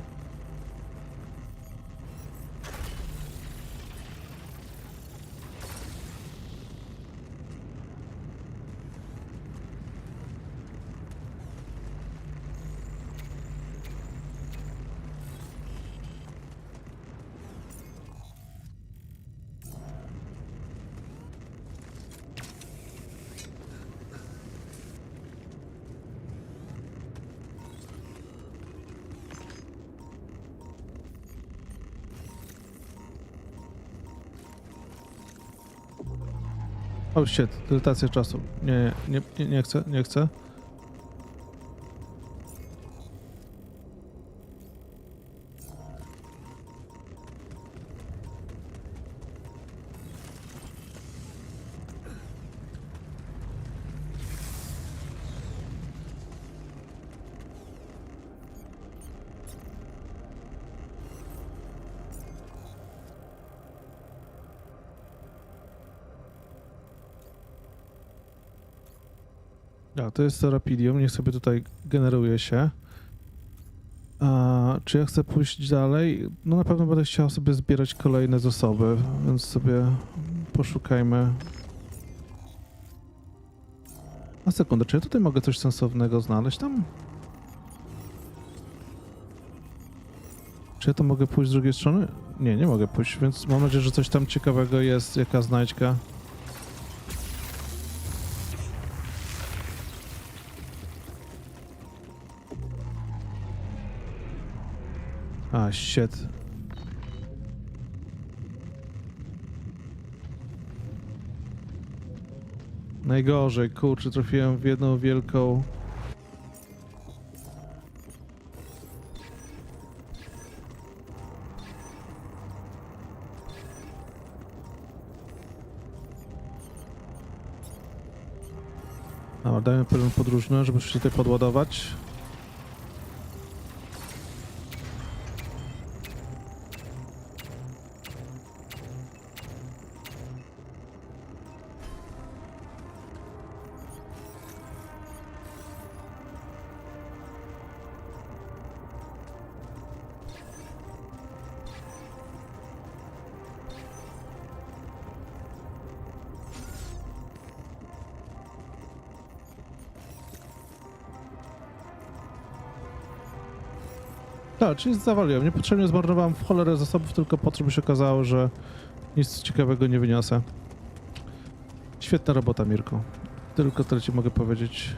[SPEAKER 1] O, shit, dylatacja czasu. Nie chcę, nie chcę. A, to jest to Rapidium, niech sobie tutaj generuje się. A, czy ja chcę pójść dalej? No na pewno będę chciał sobie zbierać kolejne zasoby, więc sobie poszukajmy. A sekundę, czy ja tutaj mogę coś sensownego znaleźć tam? Czy ja to mogę pójść z drugiej strony? Nie, nie mogę pójść, więc mam nadzieję, że coś tam ciekawego jest, jaka znajdźka. A, shit. Najgorzej, kurczę, trafiłem w jedną wielką... Dobra, dajmy pylon podróżny, żeby się tutaj podładować. Tak, czyli zawaliłem. Niepotrzebnie zmarnowałem w cholerę zasobów, tylko po to, żeby się okazało, że nic ciekawego nie wyniosę. Świetna robota, Mirku. Tylko tyle ci mogę powiedzieć.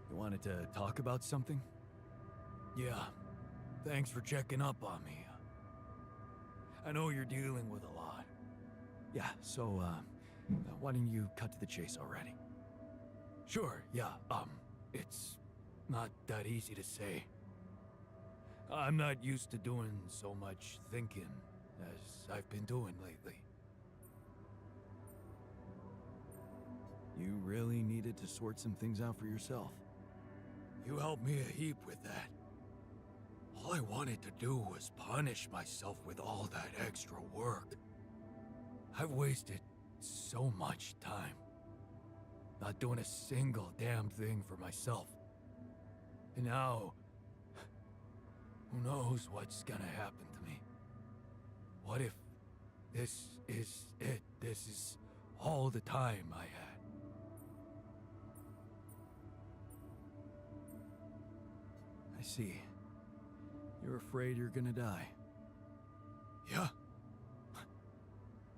[SPEAKER 2] You wanted to talk about something? Yeah. Thanks for checking up on me. I know you're dealing with a lot. Yeah, so, why don't you cut to the chase already? Sure, yeah, it's not that easy to say. I'm not used to doing so much thinking as I've been doing lately. You really needed to sort some things out for yourself. You helped me a heap with that. All I wanted to do was punish myself with all that extra work. I've wasted so much time. Not doing a single damn thing for myself. And now, who knows what's gonna happen to me? What if this is it? This is all the time I had. I see. You're afraid you're gonna die. Yeah.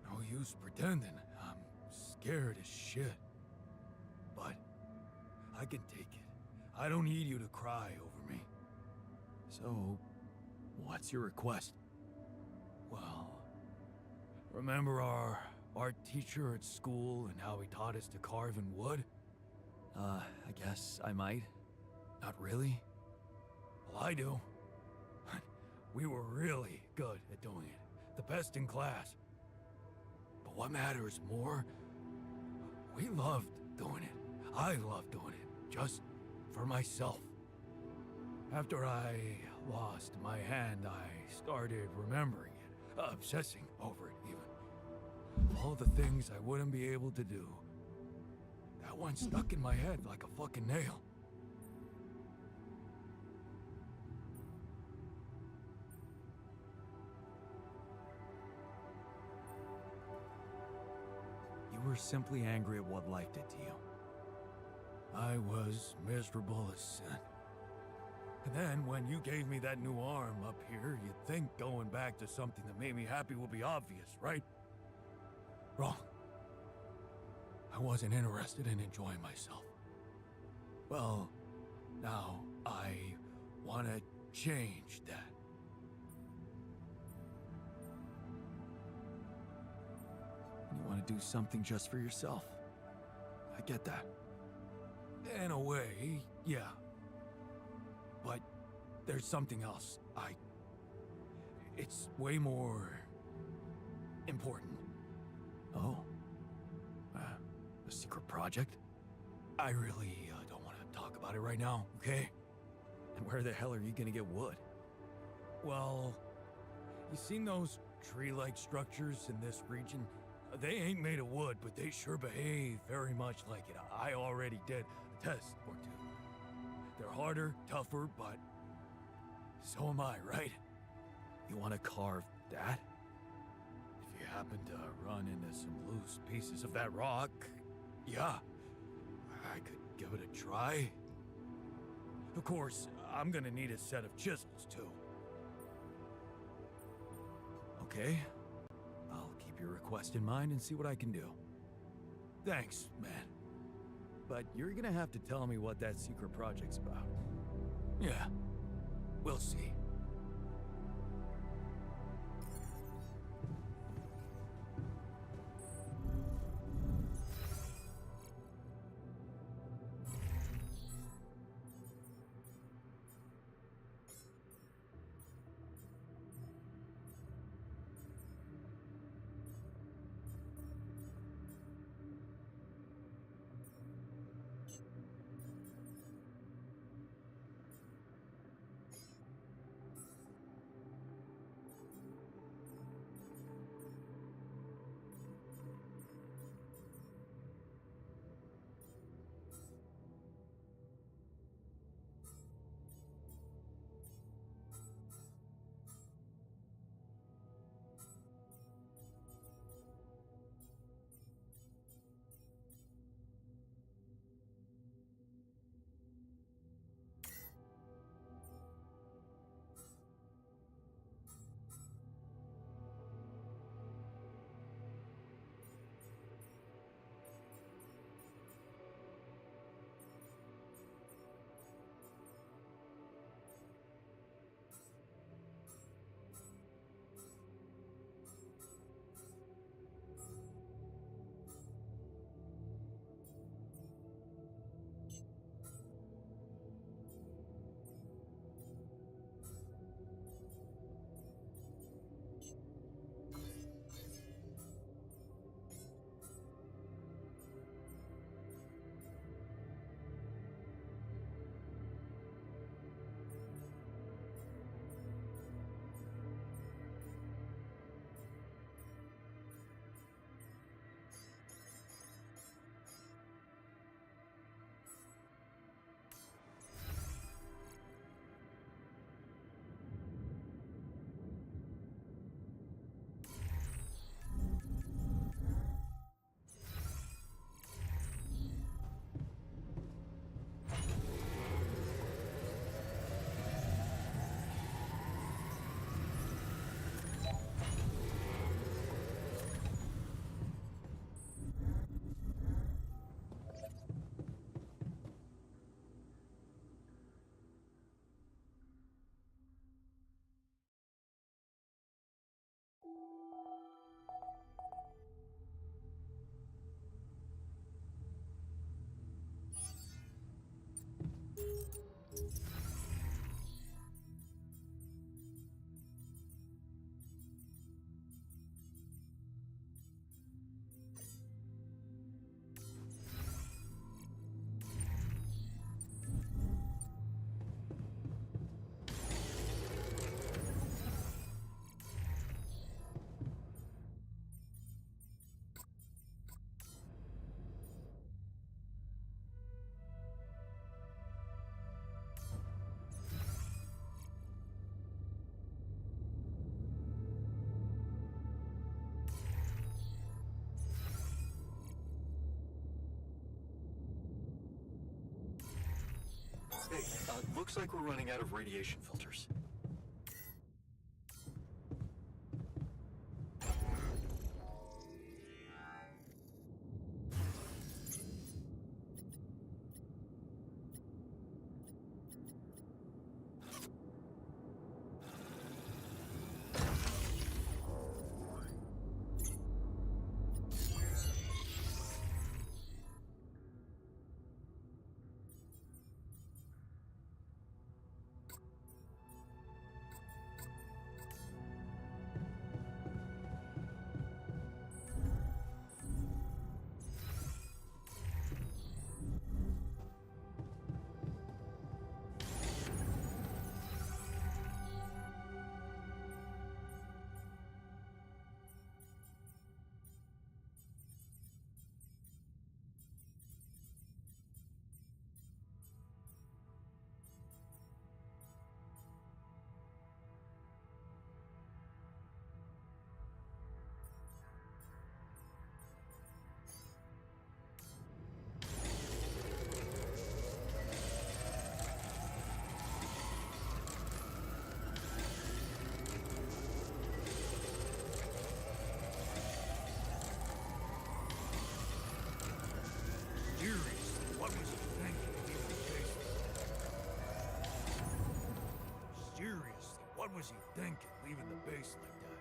[SPEAKER 2] No use pretending. I'm scared as shit. But I can take it. I don't need you to cry over me. So, what's your request? Well, remember our art teacher at school and how he taught us to carve in wood? I guess I might. Not really? Well, I do. We were really good at doing it. The best in class. But what matters more, we loved doing it. I loved doing it, just for myself. After I lost my hand, I started remembering it, obsessing over it even. All the things I wouldn't be able to do. That one stuck in my head like a fucking nail. You were simply angry at what life did to you. I was miserable as sin. And then when you gave me that new arm up here, you'd think going back to something that made me happy would be obvious, right? Wrong. I wasn't interested in enjoying myself. Well, now I want to change that. You want to do something just for yourself. I get that. In a way, yeah. But there's something else. It's way more important. Oh? A secret project? I really don't want to talk about it right now, okay? And where the hell are you gonna get wood? Well, you seen those tree-like structures in this region? They ain't made of wood, but they sure behave very much like it. I already did a test or two. They're harder, tougher, but so am I, right? You want to carve that? If you happen to run into some loose pieces of that rock, yeah, I could give it a try. Of course, I'm gonna need a set of chisels, too. Okay, I'll keep your request in mind and see what I can do. Thanks, man. But you're gonna have to tell me what that secret project's about. Yeah, we'll see. Hey, looks like we're running out of radiation filters. What was he thinking, leaving the base like that?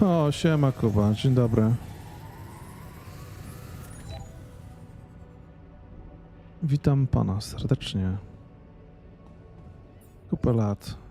[SPEAKER 1] O, siema Kuba, dzień dobry. Witam pana serdecznie. Kupę lat.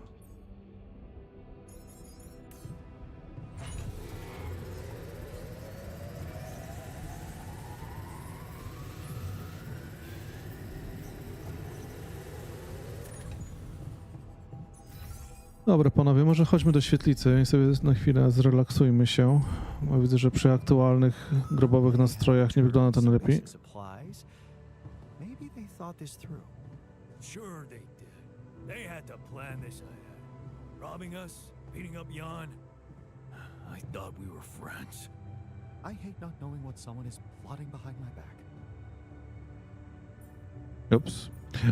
[SPEAKER 1] Dobra, panowie, może chodźmy do świetlicy i sobie na chwilę zrelaksujmy się. Bo widzę, że przy aktualnych grobowych nastrojach nie wygląda to najlepiej.
[SPEAKER 2] Supplies. Maybe they thought this through.
[SPEAKER 9] Sure they did. They had to plan this ahead. Robbing us, beating up Jan. I thought we were friends.
[SPEAKER 2] I hate not knowing what someone is plotting behind my back.
[SPEAKER 1] Ups.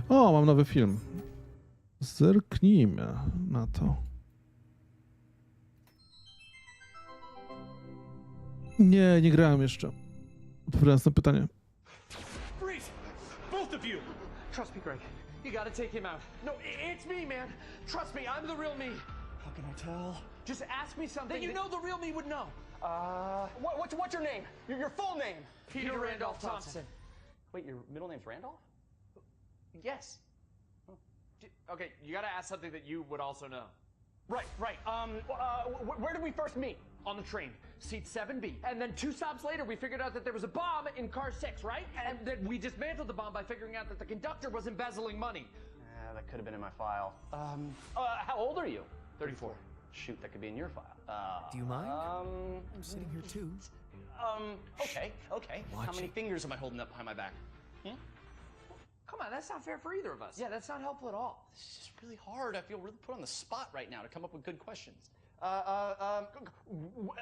[SPEAKER 1] O, mam nowy film. Zerknijmy na to. Nie grałem jeszcze. Odpowiadając na pytanie.
[SPEAKER 10] Freeze! Both of you! Trust me, Greg. You gotta take him out. No, it's me, man. Trust me, I'm the real me. How can I tell? Just ask me something that you know the real me would know. What's your name? Your full name? Peter Randolph Thompson.
[SPEAKER 11] Wait, your middle name's Randolph?
[SPEAKER 10] Yes. Okay, you gotta ask something that you would also know. Right. Where did we first meet? On the train, seat 7B. And then 2 stops later, we figured out that there was a bomb in car 6, right? And then we dismantled the bomb by figuring out that the conductor was embezzling money.
[SPEAKER 11] Yeah, that could have been in my file.
[SPEAKER 10] How old are you?
[SPEAKER 11] 34. Shoot, that could be in your file.
[SPEAKER 2] Do you mind? I'm sitting here too.
[SPEAKER 11] Okay. How many fingers am I holding up behind my back?
[SPEAKER 10] Come on, that's not fair for either of us. Yeah, that's not helpful at all.
[SPEAKER 11] This is just really hard. I feel really put on the spot right now to come up with good questions.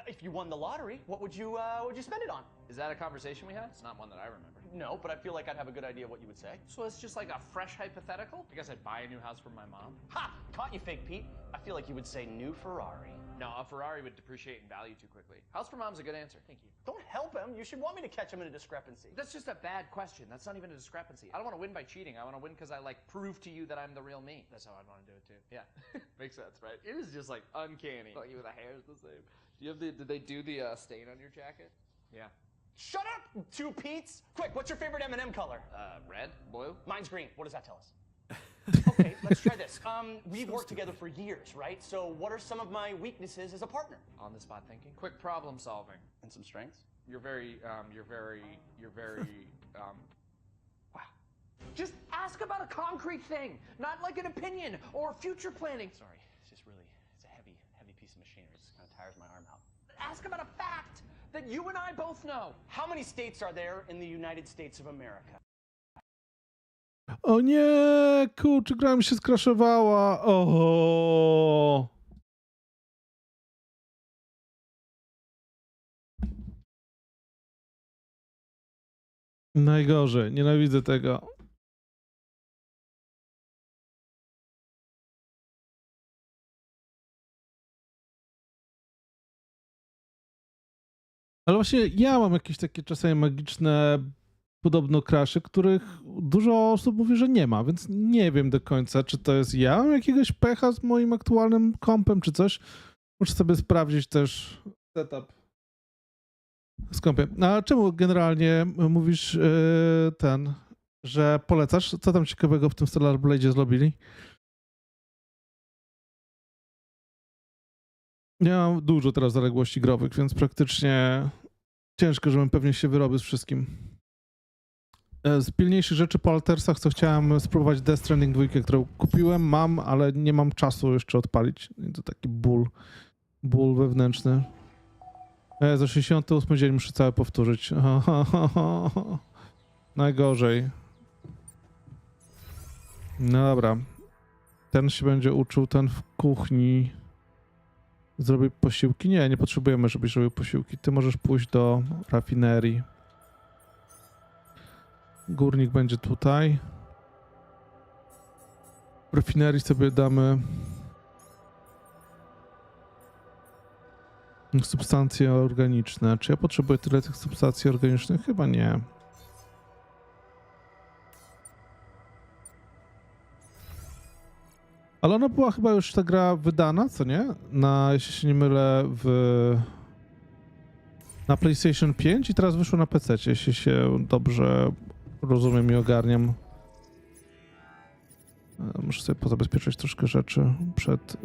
[SPEAKER 11] If you won the lottery, what would you spend it on?
[SPEAKER 10] Is that a conversation we had? It's not one that I remember.
[SPEAKER 11] No, but I feel like I'd have a good idea what you would say.
[SPEAKER 10] So it's just like a fresh hypothetical? I guess I'd buy a new house for my mom.
[SPEAKER 11] Ha! Caught you, Fake Pete. I feel like you would say new Ferrari.
[SPEAKER 10] No, a Ferrari would depreciate in value too quickly. House for mom's a good answer. Thank you.
[SPEAKER 11] Don't help him. You should want me to catch him in a discrepancy.
[SPEAKER 10] That's just a bad question. That's not even a discrepancy. I don't want to win by cheating. I want to win because I prove to you that I'm the real me. That's how I'd want to do it too. Yeah, makes sense, right? It is just uncanny. Like the hair's the same. Do you have did they do the stain on your jacket? Yeah.
[SPEAKER 11] Shut up, 2 Pete's. Quick, what's your favorite M&M color?
[SPEAKER 10] Red, blue.
[SPEAKER 11] Mine's green. What does that tell us? Okay, let's try this. We've worked together for years, right? So what are some of my weaknesses as a partner?
[SPEAKER 10] On the spot thinking, quick problem solving.
[SPEAKER 11] And some strengths?
[SPEAKER 10] You're very, wow. Just ask about a concrete thing, not like an opinion or future planning.
[SPEAKER 11] Sorry, it's a heavy piece of machinery. It just kind of tires my arm out.
[SPEAKER 10] Ask about a fact that you and I both know.
[SPEAKER 11] How many states are there in the United States of America?
[SPEAKER 1] O nie, kurczę, gra mi się skraszowała. O. Najgorzej, nienawidzę tego. Ale właśnie ja mam jakieś takie czasami magiczne podobno crashy, których dużo osób mówi, że nie ma, więc nie wiem do końca, czy to jest ja mam jakiegoś pecha z moim aktualnym kompem, czy coś. Muszę sobie sprawdzić też setup z kompem. A czemu generalnie mówisz że polecasz? Co tam ciekawego w tym Stellar Blade'zie zrobili? Ja mam dużo teraz zaległości growych, więc praktycznie ciężko, żebym pewnie się wyrobił z wszystkim. Z pilniejszych rzeczy po Altersach, co chciałem spróbować Death Stranding 2, którą kupiłem, mam, ale nie mam czasu jeszcze odpalić. I to taki ból wewnętrzny. Za 68 dzień muszę całe powtórzyć. Najgorzej. No dobra. Ten się będzie uczył, ten w kuchni. Zrobię posiłki? Nie potrzebujemy, żebyś robił posiłki. Ty możesz pójść do rafinerii. Górnik będzie tutaj. W rafinerii sobie damy substancje organiczne. Czy ja potrzebuję tyle tych substancji organicznych? Chyba nie. Ale ona była chyba już ta gra wydana, co nie? Jeśli się nie mylę, na PlayStation 5 i teraz wyszło na PC, jeśli się dobrze rozumiem i ogarniam. Muszę sobie pozabezpieczyć troszkę rzeczy przed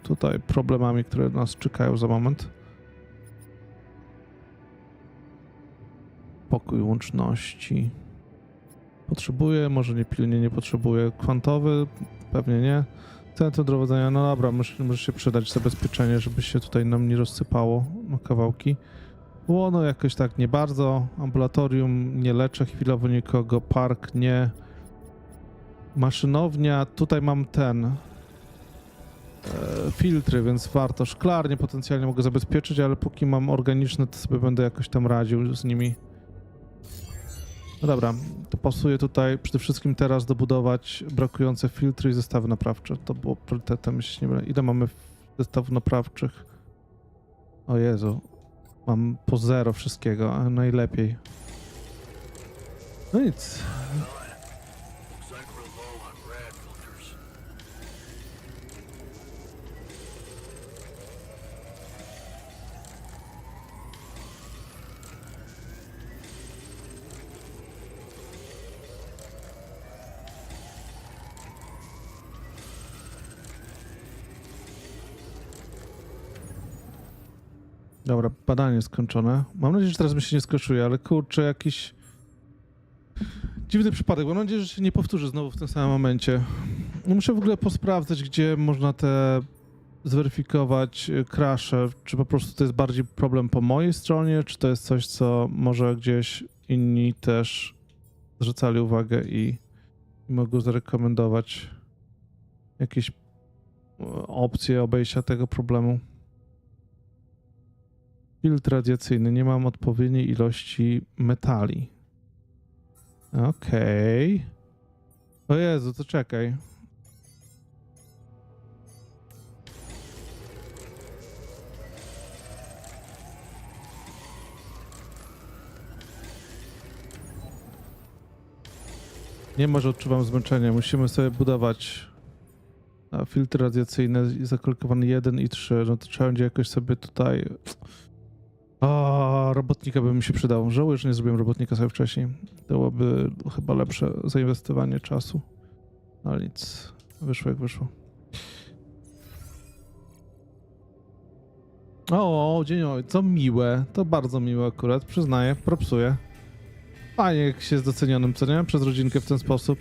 [SPEAKER 1] tutaj problemami, które nas czekają za moment. Pokój łączności. Potrzebuję, może nie pilnie nie potrzebuję. Kwantowy? Pewnie nie. Centrum dowodzenia, no dobra, może się przydać zabezpieczenie, żeby się tutaj nam nie rozsypało na kawałki. Łono jakoś tak nie bardzo. Ambulatorium nie leczę chwilowo nikogo. Park nie. Maszynownia. Tutaj mam filtry, więc warto. Szklarnie potencjalnie mogę zabezpieczyć, ale póki mam organiczne, to sobie będę jakoś tam radził z nimi. No dobra, to pasuje tutaj przede wszystkim teraz dobudować brakujące filtry i zestawy naprawcze. To było priorytetem, jeśli nie mylę. Ile mamy zestawów naprawczych? O Jezu. Mam po 0 wszystkiego, a najlepiej. No nic. Dobra, badanie skończone. Mam nadzieję, że teraz mi się nie skoczuje, ale kurczę, jakiś dziwny przypadek. Mam nadzieję, że się nie powtórzy znowu w tym samym momencie. No muszę w ogóle posprawdzać, gdzie można zweryfikować crashe. Czy po prostu to jest bardziej problem po mojej stronie, czy to jest coś, co może gdzieś inni też zwracali uwagę i mogą zarekomendować jakieś opcje obejścia tego problemu. Filtr radiacyjny. Nie mam odpowiedniej ilości metali. Okej. O Jezu, to czekaj. Nie może odczuwam zmęczenia. Musimy sobie budować filtry radiacyjne zakolkowany 1 i 3. No to trzeba będzie jakoś sobie tutaj... O, robotnika by mi się przydał. Żałuję, że nie zrobiłem robotnika sobie wcześniej. To byłoby chyba lepsze zainwestowanie czasu. Ale nic. Wyszło jak wyszło. O, dzień ojca, co miłe. To bardzo miłe akurat, przyznaję, propsuję. Fajnie jak się jest docenionym, co nie? Przez rodzinkę w ten sposób.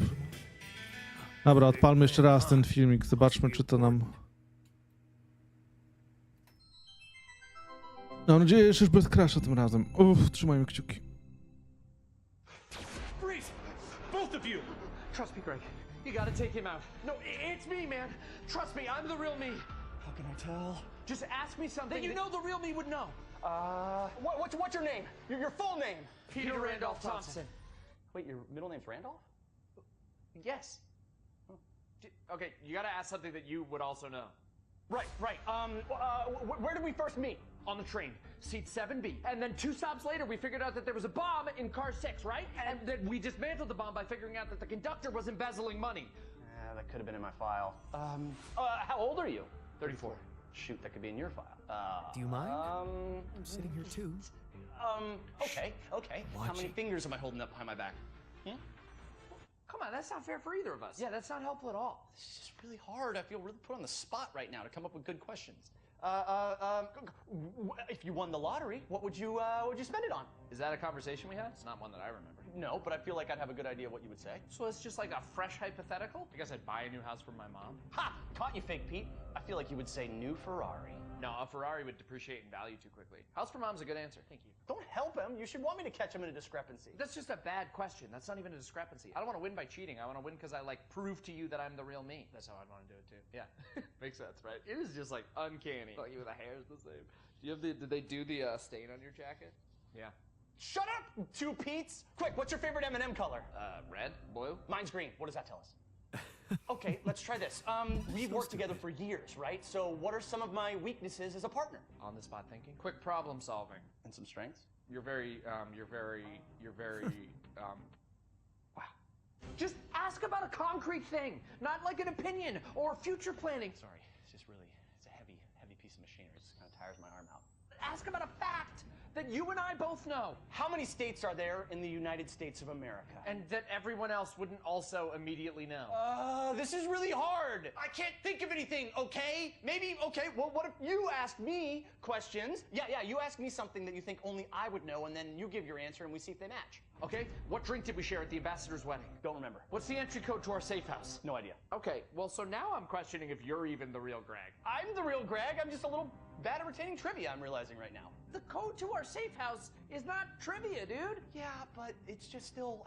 [SPEAKER 1] Dobra, odpalmy jeszcze raz ten filmik, zobaczmy czy to nam... Mam nadzieję, że już bez crasha tym razem. Uff, trzymajmy kciuki.
[SPEAKER 10] Freeze! Both of you! Trust me, Greg. You gotta take him out. No, it's me, man. Trust me, I'm the real me.
[SPEAKER 11] How can I tell?
[SPEAKER 10] Just ask me something that you know the real me would know.
[SPEAKER 11] What's your name? Your full name?
[SPEAKER 10] Peter Randolph Thompson.
[SPEAKER 11] Wait, your middle name's Randolph?
[SPEAKER 10] Yes. Okay, you gotta ask something that you would also know.
[SPEAKER 11] Right. Where did we first meet?
[SPEAKER 10] On the train, seat 7B. And then 2 stops later, we figured out that there was a bomb in car 6, right? And then we dismantled the bomb by figuring out that the conductor was embezzling money.
[SPEAKER 11] That could have been in my file. How old are you?
[SPEAKER 10] 34.
[SPEAKER 11] Shoot, that could be in your file.
[SPEAKER 7] Do you mind? I'm sitting here too.
[SPEAKER 11] Okay. How many fingers am I holding up behind my back?
[SPEAKER 10] Come on, that's not fair for either of us. Yeah, that's not helpful at all.
[SPEAKER 11] This is just really hard. I feel really put on the spot right now to come up with good questions. If you won the lottery, what would you spend it on?
[SPEAKER 10] Is that a conversation we had? It's not one that I remember.
[SPEAKER 11] No, but I feel like I'd have a good idea what you would say.
[SPEAKER 10] So it's just like a fresh hypothetical? I guess I'd buy a new house for my mom.
[SPEAKER 11] Ha! Caught you, Fake Pete. I feel like you would say new Ferrari.
[SPEAKER 10] No, a Ferrari would depreciate in value too quickly. House for mom's a good answer. Thank you.
[SPEAKER 11] Don't help him. You should want me to catch him in a discrepancy.
[SPEAKER 10] That's just a bad question. That's not even a discrepancy. I don't want to win by cheating. I want to win because I prove to you that I'm the real me. That's how I'd want to do it too. Yeah, makes sense, right? It is just uncanny. Like the hair's the same. Did they do the stain on your jacket? Yeah.
[SPEAKER 11] Shut up, 2 Pete's. Quick, what's your favorite M&M color?
[SPEAKER 10] Red, blue.
[SPEAKER 11] Mine's green. What does that tell us? Okay, let's try this. We've worked together for years, right? So what are some of my weaknesses as a partner?
[SPEAKER 10] On the spot thinking. Quick problem solving.
[SPEAKER 11] And some strengths?
[SPEAKER 10] You're very, wow. Just ask about a concrete thing, not like an opinion or future planning.
[SPEAKER 11] Sorry, it's a heavy piece of machinery. It just kind of tires my arm out.
[SPEAKER 10] Ask about a fact that you and I both know.
[SPEAKER 11] How many states are there in the United States of America?
[SPEAKER 10] And that everyone else wouldn't also immediately know.
[SPEAKER 11] This is really hard. I can't think of anything, okay? Well, what if you ask me questions? Yeah, you ask me something that you think only I would know, and then you give your answer, and we see if they match.
[SPEAKER 10] Okay, what drink did we share at the ambassador's wedding?
[SPEAKER 11] Don't remember.
[SPEAKER 10] What's the entry code to our safe house?
[SPEAKER 11] No idea.
[SPEAKER 10] Okay, well, so now I'm questioning if you're even the real Greg.
[SPEAKER 11] I'm the real Greg. I'm just a little bad at retaining trivia, I'm realizing right now.
[SPEAKER 10] The code to our safe house is not trivia, dude.
[SPEAKER 11] Yeah, but it's just still,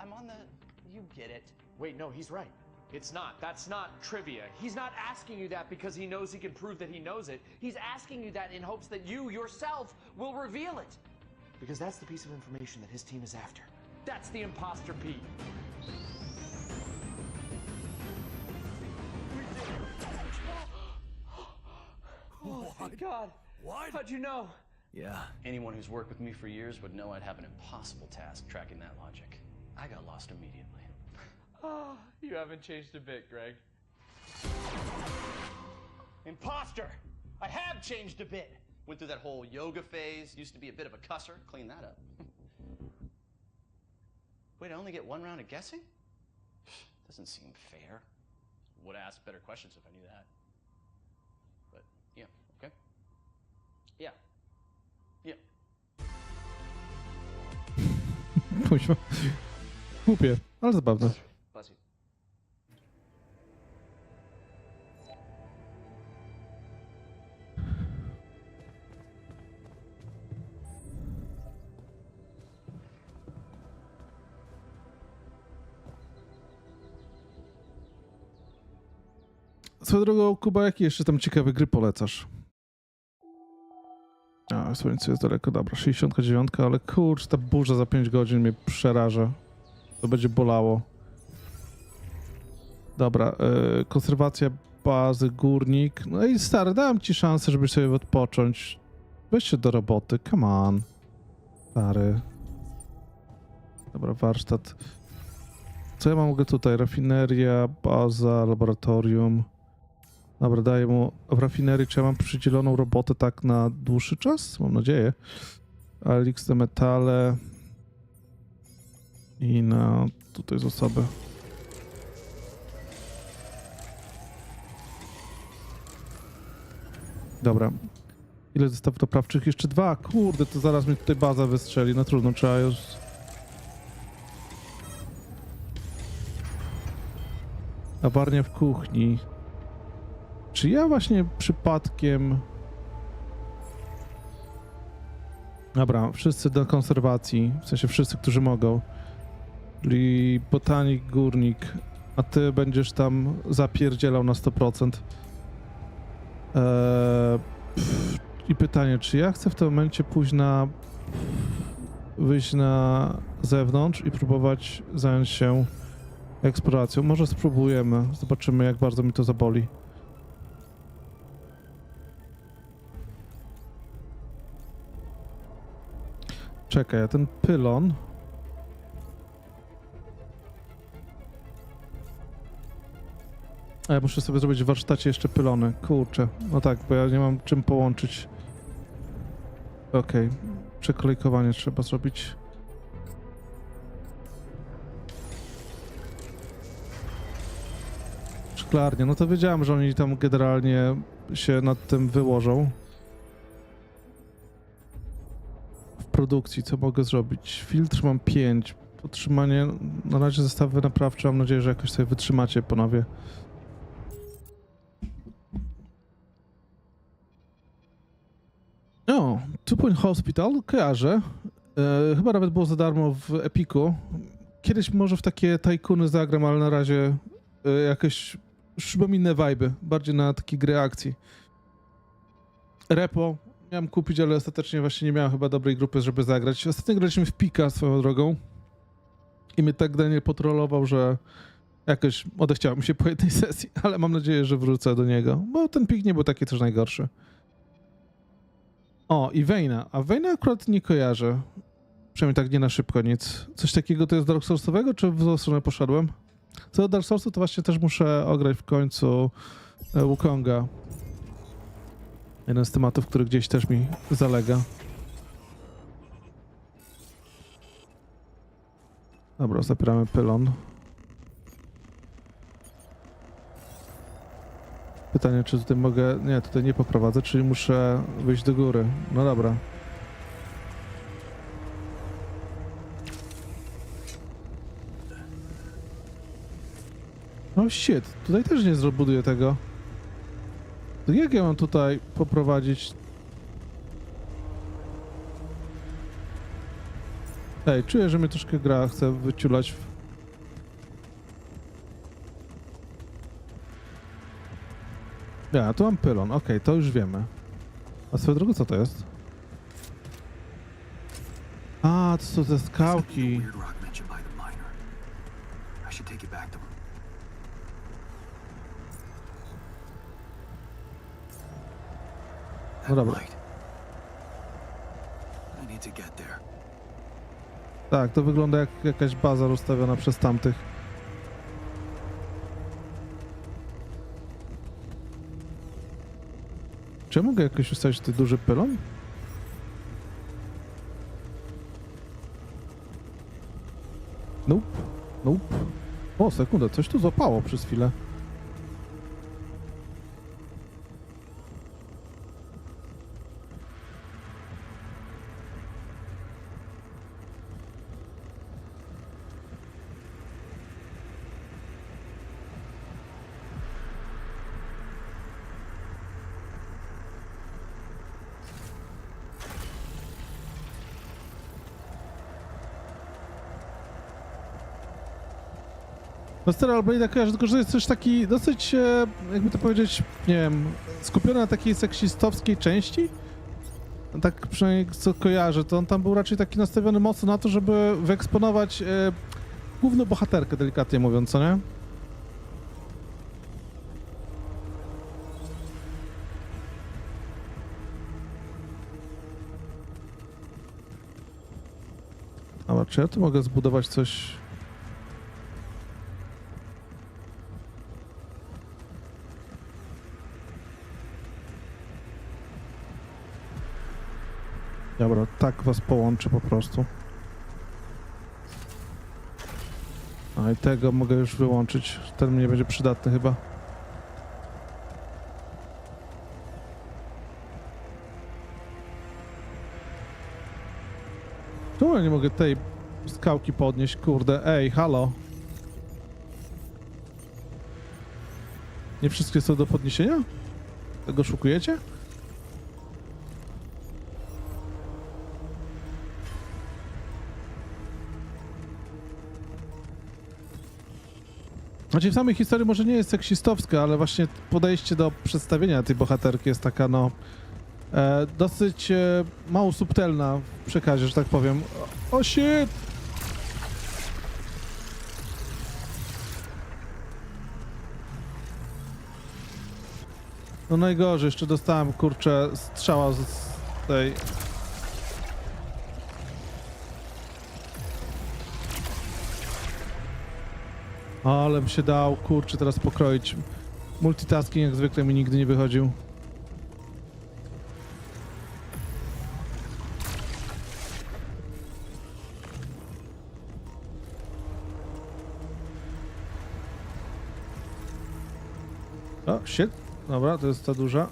[SPEAKER 11] you get it.
[SPEAKER 10] Wait, no, he's right. It's not. That's not trivia. He's not asking you that because he knows he can prove that he knows it. He's asking you that in hopes that you yourself will reveal it. Because that's the piece of information that his team is after. That's the imposter Pete. Oh, thank God.
[SPEAKER 7] What?
[SPEAKER 10] How'd you know?
[SPEAKER 7] Yeah.
[SPEAKER 11] Anyone who's worked with me for years would know I'd have an impossible task tracking that logic. I got lost immediately.
[SPEAKER 10] Oh, you haven't changed a bit, Greg.
[SPEAKER 11] Imposter! I have changed a bit. Went through that whole yoga phase, used to be a bit of a cusser, clean that up. Wait, I only get 1 round of guessing? Doesn't seem fair. Would have asked better questions if I knew that. But, yeah, okay. Yeah.
[SPEAKER 1] Kuźwa. Głupie, ale zabawne.
[SPEAKER 10] Bless you.
[SPEAKER 1] Swoją drogą, Kuba, jakie jeszcze tam ciekawe gry polecasz? A, słońce jest daleko, dobra, 69, ale kurczę, ta burza za 5 godzin mnie przeraża. To będzie bolało. Dobra, konserwacja bazy, górnik. No i stary, dałem ci szansę, żebyś sobie odpocząć. Weź się do roboty, come on. Stary. Dobra, warsztat. Co ja mogę tutaj? Rafineria, baza, laboratorium. Dobra, daję mu w rafinerii, czy ja mam przydzieloną robotę tak na dłuższy czas? Mam nadzieję. Elix te metale. I na tutaj zasoby. Dobra. Ile zestawów naprawczych? Jeszcze 2. Kurde, to zaraz mi tutaj baza wystrzeli. No trudno, trzeba już... Awaria w kuchni. Czy ja właśnie przypadkiem... Dobra, wszyscy do konserwacji. W sensie wszyscy, którzy mogą. Czyli botanik, górnik. A ty będziesz tam zapierdzielał na 100%. I pytanie, czy ja chcę w tym momencie wyjść na zewnątrz i próbować zająć się eksploracją? Może spróbujemy, zobaczymy, jak bardzo mi to zaboli. Czekaj, a ten pylon... A ja muszę sobie zrobić w warsztacie jeszcze pylony. Kurczę. No tak, bo ja nie mam czym połączyć. Okej. Przekolejkowanie trzeba zrobić. Szklarnia. No to wiedziałem, że oni tam generalnie się nad tym wyłożą. W produkcji co mogę zrobić? Filtr mam 5. Podtrzymanie... Na razie zestawy naprawcze. Mam nadzieję, że jakoś sobie wytrzymacie, panowie. O, Two Point Hospital, kojarzę. Chyba nawet było za darmo w Epiku. Kiedyś może w takie tajkuny zagram, ale na razie jakieś mam inne vibe'y. Bardziej na takie gry akcji. Repo miałem kupić, ale ostatecznie właśnie nie miałem chyba dobrej grupy, żeby zagrać. Ostatnio graliśmy w Pika swoją drogą. I mnie tak Daniel potrolował, że jakoś odechciało mi się po jednej sesji, ale mam nadzieję, że wrócę do niego, bo ten Pik nie był taki też najgorszy. O, i Wayne'a. A Wayne'a akurat nie kojarzę. Przynajmniej tak nie na szybko nic. Coś takiego to jest Dark Soulsowego, czy w złą stronę poszedłem? Co do Dark Soulsu, to właśnie też muszę ograć w końcu Wukonga. Jeden z tematów, który gdzieś też mi zalega. Dobra, zapieramy pylon. Pytanie, czy tutaj mogę... Nie, tutaj nie poprowadzę, czyli muszę wyjść do góry. No dobra. Oh shit, tutaj też nie zbuduję tego. To jak ja mam tutaj poprowadzić? Ej, czuję, że mnie troszkę gra chce wyciulać. Ja, tu mam pylon, okej, to już wiemy. A swoją drogą, co to jest? A, to są te skałki. No dobra. Tak, to wygląda jak jakaś baza rozstawiona przez tamtych. Czy ja mogę jakoś ustawić ten duży pylon? Nope. Nope. O, sekundę, coś tu złapało przez chwilę. No stary albo nie tak kojarzę, tylko że jest też taki dosyć, jakby to powiedzieć, nie wiem, skupiony na takiej seksistowskiej części. Tak przynajmniej co kojarzę, to on tam był raczej taki nastawiony mocno na to, żeby wyeksponować główną bohaterkę, delikatnie mówiąc, co nie? Dobra, czy ja tu mogę zbudować coś... Dobra, tak was połączę po prostu. A i tego mogę już wyłączyć. Ten mnie będzie przydatny chyba. Czemu ja nie mogę tej skałki podnieść? Kurde, ej, halo. Nie wszystkie są do podniesienia? Tego szukujecie? Znaczy w samej historii może nie jest seksistowska, ale właśnie podejście do przedstawienia tej bohaterki jest taka, no, dosyć mało subtelna w przekazie, że tak powiem. O shit! No najgorzej, jeszcze dostałem, kurczę, strzała z tej... Ale bym się dał, kurczę, teraz pokroić. Multitasking jak zwykle mi nigdy nie wychodził. O, shit. Dobra, to jest ta duża.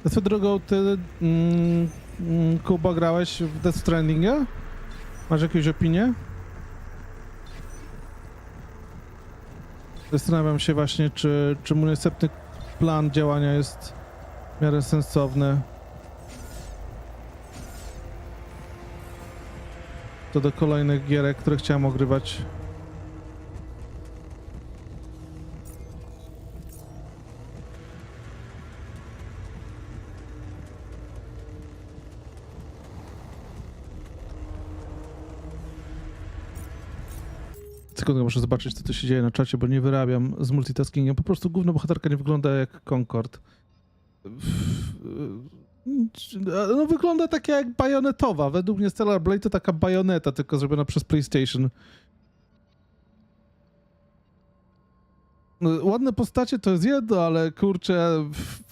[SPEAKER 1] Swoją drogą, ty, Kuba, grałeś w Death Strandinga? Masz jakieś opinie? Zastanawiam się właśnie, czy mój następny plan działania jest w miarę sensowny. To do kolejnych gierek, które chciałem ogrywać. Sekundę, muszę zobaczyć, co tu się dzieje na czacie, bo nie wyrabiam z multitaskingiem. Po prostu główna bohaterka nie wygląda jak Concord. No wygląda tak jak bajonetowa. Według mnie Stellar Blade to taka bajoneta, tylko zrobiona przez PlayStation. Ładne postacie to jest jedno, ale kurczę,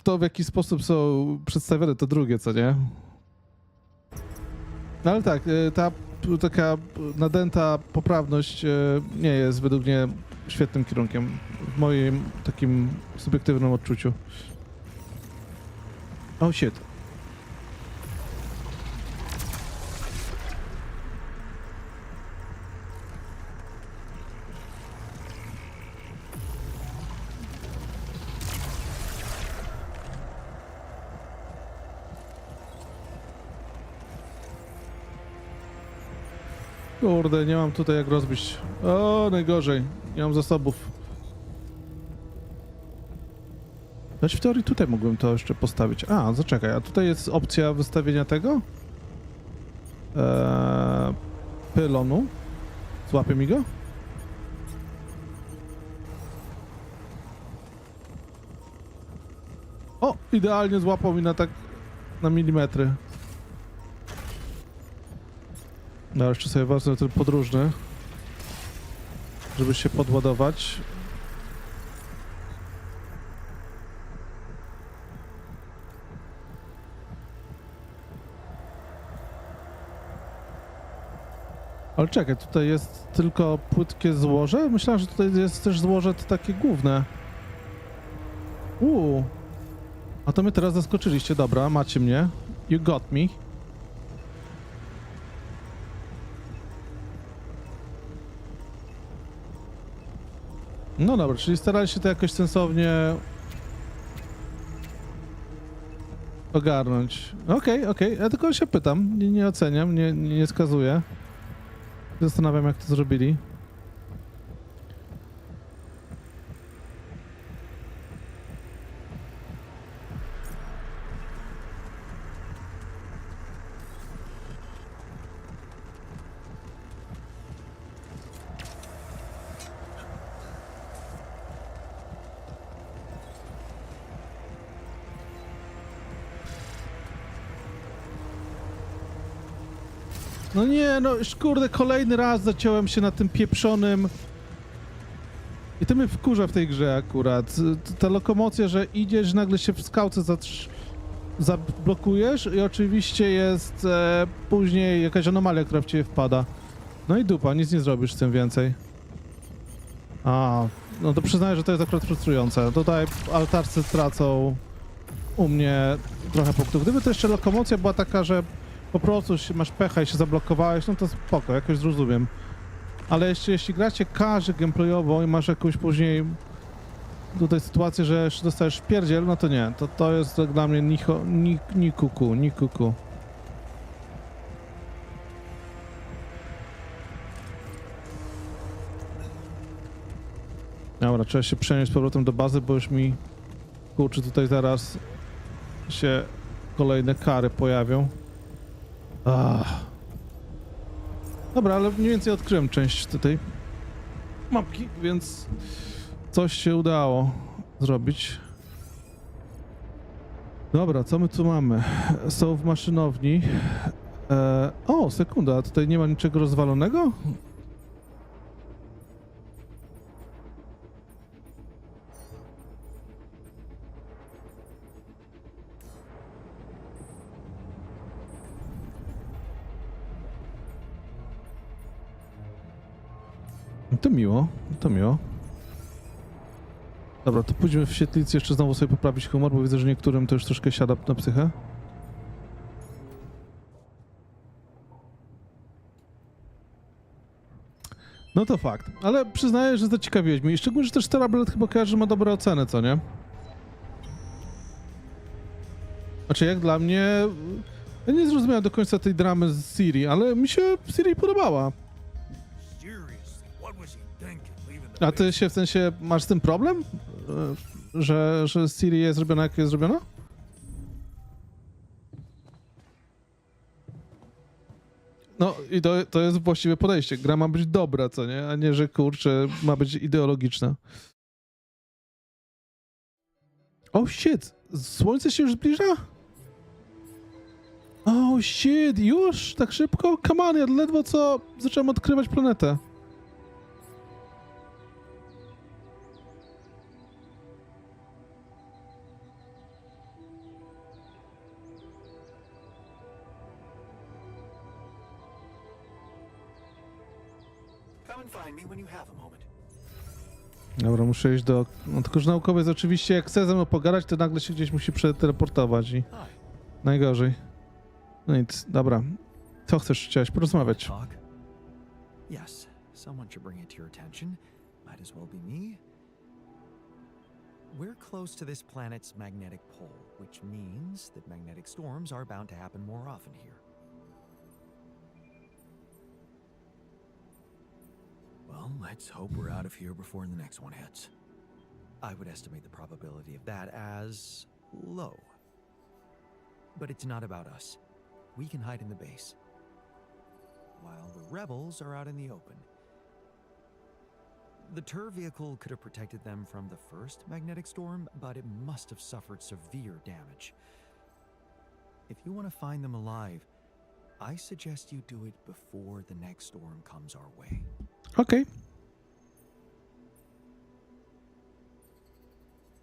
[SPEAKER 1] to w jaki sposób są przedstawione to drugie, co nie? No ale tak, ta taka nadęta poprawność nie jest według mnie świetnym kierunkiem w moim takim subiektywnym odczuciu. Oh shit. Kurde, nie mam tutaj jak rozbić. O, najgorzej. Nie mam zasobów. Choć w teorii tutaj mógłbym to jeszcze postawić. A, zaczekaj, a tutaj jest opcja wystawienia tego? Pylonu. Złapie mi go? O, idealnie złapał mi na milimetry. No, jeszcze sobie wezmę ten podróżny, żeby się podładować. Ale czekaj, tutaj jest tylko płytkie złoże? Myślałem, że tutaj jest też złoże to takie główne. A to mnie teraz zaskoczyliście. Dobra, macie mnie. You got me. No dobra, czyli starali się to jakoś sensownie ogarnąć. Okej. Ja tylko się pytam, nie oceniam, nie skazuję. Zastanawiam, jak to zrobili. No nie, no już kurde, kolejny raz zaciąłem się na tym pieprzonym... I to mnie wkurza w tej grze akurat. Ta lokomocja, że idziesz, nagle się w skałce zablokujesz i oczywiście jest później jakaś anomalia, która w ciebie wpada. No i dupa, nic nie zrobisz z tym więcej. A, no to przyznaję, że to jest akurat frustrujące. Tutaj altarcy tracą u mnie trochę punktów. Gdyby to jeszcze lokomocja była taka, że po prostu masz pecha i się zablokowałeś, no to spoko, jakoś zrozumiem. Ale jeszcze jeśli gracie każdy gameplayowo i masz jakąś później tutaj sytuację, że jeszcze dostajesz pierdziel, no to nie. To jest dla mnie ni kuku. Dobra, trzeba się przenieść z powrotem do bazy, bo już mi, kurczę, tutaj zaraz się kolejne kary pojawią. Dobra, ale mniej więcej odkryłem część tej mapki, więc coś się udało zrobić. Dobra, co my tu mamy? Są w maszynowni. O, sekunda, tutaj nie ma niczego rozwalonego? To miło, to miło. Dobra, to pójdźmy w świetlicy jeszcze znowu sobie poprawić humor, bo widzę, że niektórym to już troszkę siada na psychę. No to fakt, ale przyznaję, że zaciekawiłeś mnie. I szczególnie, że też Terablet chyba kojarzy, że ma dobre oceny, co nie? Znaczy, jak dla mnie... Ja nie zrozumiałem do końca tej dramy z Siri, ale mi się Siri podobała. A ty się w sensie masz z tym problem? Że Siri jest zrobiona jak jest zrobiona? No i to jest właściwe podejście. Gra ma być dobra, co nie? A nie, że kurczę, ma być ideologiczna. Oh shit! Słońce się już zbliża? Oh shit! Już? Tak szybko? Come on, ja ledwo co zacząłem odkrywać planetę. Dobra, muszę iść do... No tylko, że naukowiec oczywiście jak chce ze mną pogadać, to nagle się gdzieś musi przeteleportować i... Najgorzej. No nic, dobra. Co chcesz? Chciałeś porozmawiać?
[SPEAKER 2] Yes, someone should bring it to your attention. Might as well be me. We're close to this planet's magnetic pole, which means that magnetic storms are bound to happen more often here. Well, let's hope we're out of here before the next one hits. I would estimate the probability of that as low. But it's not about us. We can hide in the base, while the rebels are out in the open. The Tur vehicle could have protected them from the first magnetic storm, but it must have suffered severe damage. If you want to find them alive, I suggest you do it before the next storm comes our way.
[SPEAKER 1] Okay.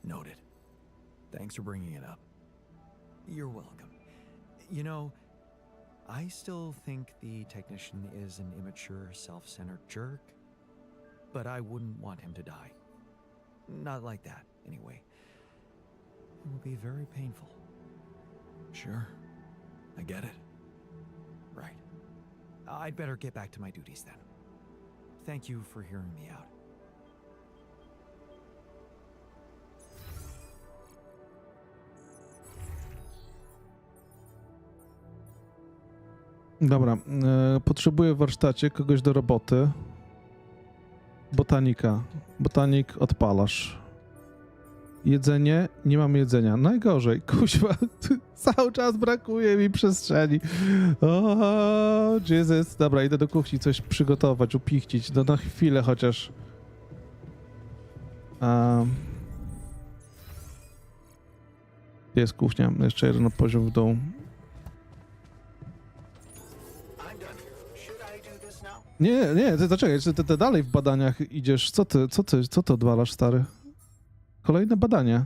[SPEAKER 2] Noted. Thanks for bringing it up. You're welcome. You know, I still think the technician is an immature, self-centered jerk, but I wouldn't want him to die. Not like that, anyway. It would be very painful. Sure, I get it. Right. I'd better get back to my duties then. Thank you for hearing me out.
[SPEAKER 1] Dobra, potrzebuję w warsztacie kogoś do roboty. Botanika. Botanik, odpalasz. Jedzenie, nie mam jedzenia. Najgorzej, kuźwa, cały czas brakuje mi przestrzeni. O, Jesus. Dobra, idę do kuchni coś przygotować, upichcić. No na chwilę chociaż. Gdzie jest kuchnia? Jeszcze jeden poziom w dół. Nie, ty zaczekaj, ty dalej w badaniach idziesz. Co ty odwalasz, stary? Kolejne badanie.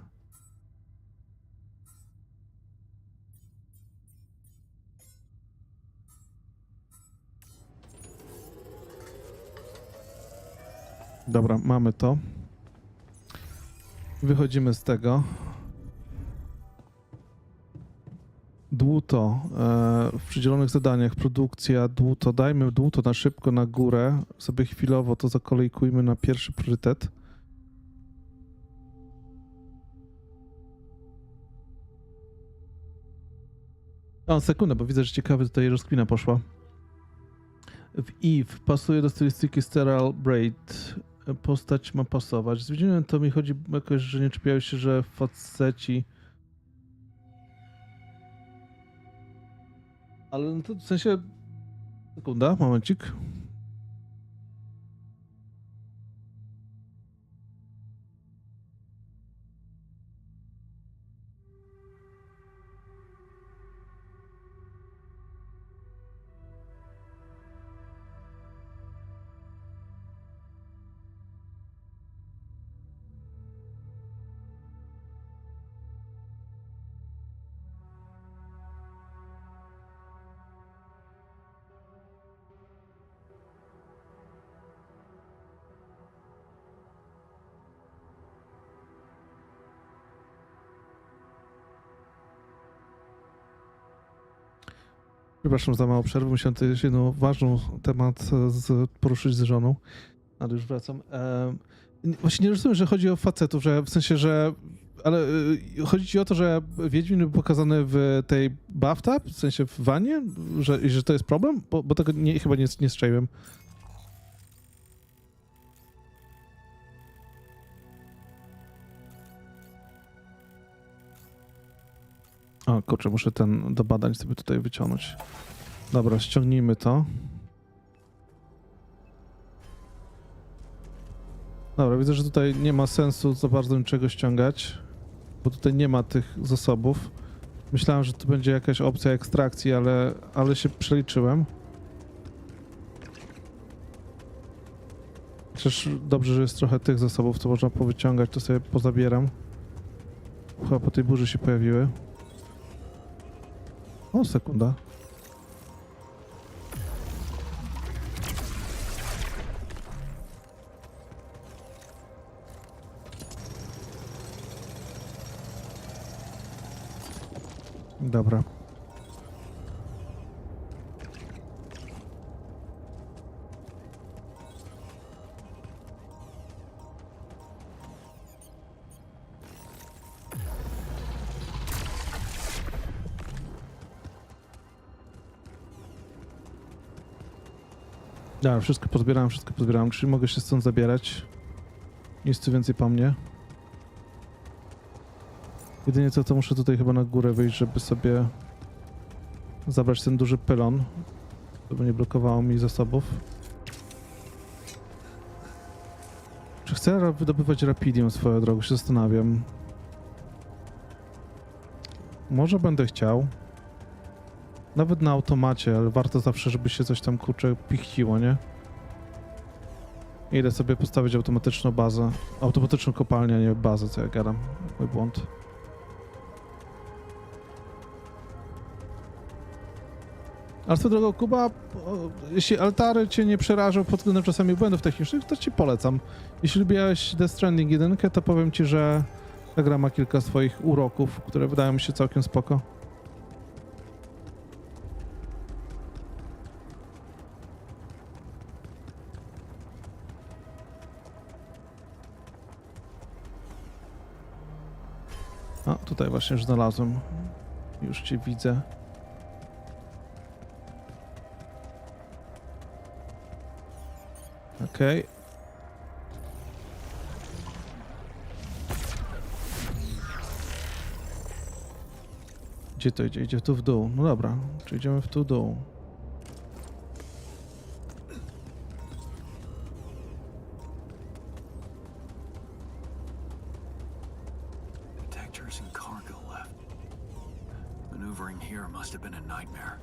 [SPEAKER 1] Dobra, mamy to. Wychodzimy z tego. Dłuto. W przydzielonych zadaniach produkcja, dłuto. Dajmy dłuto na szybko na górę. Sobie chwilowo to zakolejkujmy na pierwszy priorytet. O, sekundę, bo widzę, że ciekawy tutaj rozkmina poszła. W Eve pasuje do stylistyki Sterile Braid. Postać ma pasować. Z widzimy, to mi chodzi jakoś, że nie czepiają się, że faceci... Ale no to w sensie... Sekunda, momencik. Przepraszam za małą przerwę, musiałem tutaj jeszcze jedną ważną temat poruszyć z żoną, ale już wracam. Właśnie nie rozumiem, że chodzi o facetów, że w sensie, że... Ale chodzi ci o to, że Wiedźmin był pokazany w tej bathtub, w sensie w wanie? Że to jest problem? Bo tego chyba nie strzeliłem. O kurczę, muszę ten do badań sobie tutaj wyciągnąć. Dobra, ściągnijmy to. Dobra, widzę, że tutaj nie ma sensu za bardzo niczego ściągać, bo tutaj nie ma tych zasobów. Myślałem, że tu będzie jakaś opcja ekstrakcji, ale się przeliczyłem. Przecież dobrze, że jest trochę tych zasobów, co można powyciągać, to sobie pozabieram. Chyba po tej burzy się pojawiły. O, sekunda. Dobra. Dobra, wszystko pozbierałem, czyli mogę się stąd zabierać. Nic tu więcej po mnie. Jedynie co, to muszę tutaj chyba na górę wyjść, żeby sobie zabrać ten duży pylon, żeby nie blokowało mi zasobów. Czy chcę wydobywać rapidium swoją drogą? Się zastanawiam. Może będę chciał. Nawet na automacie, ale warto zawsze, żeby się coś tam, kurczę, pichciło, nie? Idę sobie postawić automatyczną bazę. Automatyczną kopalnię, a nie bazę, co ja gadam. Mój błąd. Ale swoją drogą, Kuba, jeśli altary cię nie przerażą pod względem czasami błędów technicznych, to ci polecam. Jeśli lubiłeś Death Stranding 1, to powiem ci, że ta gra ma kilka swoich uroków, które wydają mi się całkiem spoko. A, tutaj właśnie już znalazłem. Już cię widzę. Okej. Gdzie to idzie? Idzie tu w dół. No dobra, czy idziemy w tu dół?
[SPEAKER 6] Detectors and cargo left. Maneuvering here must have been a nightmare.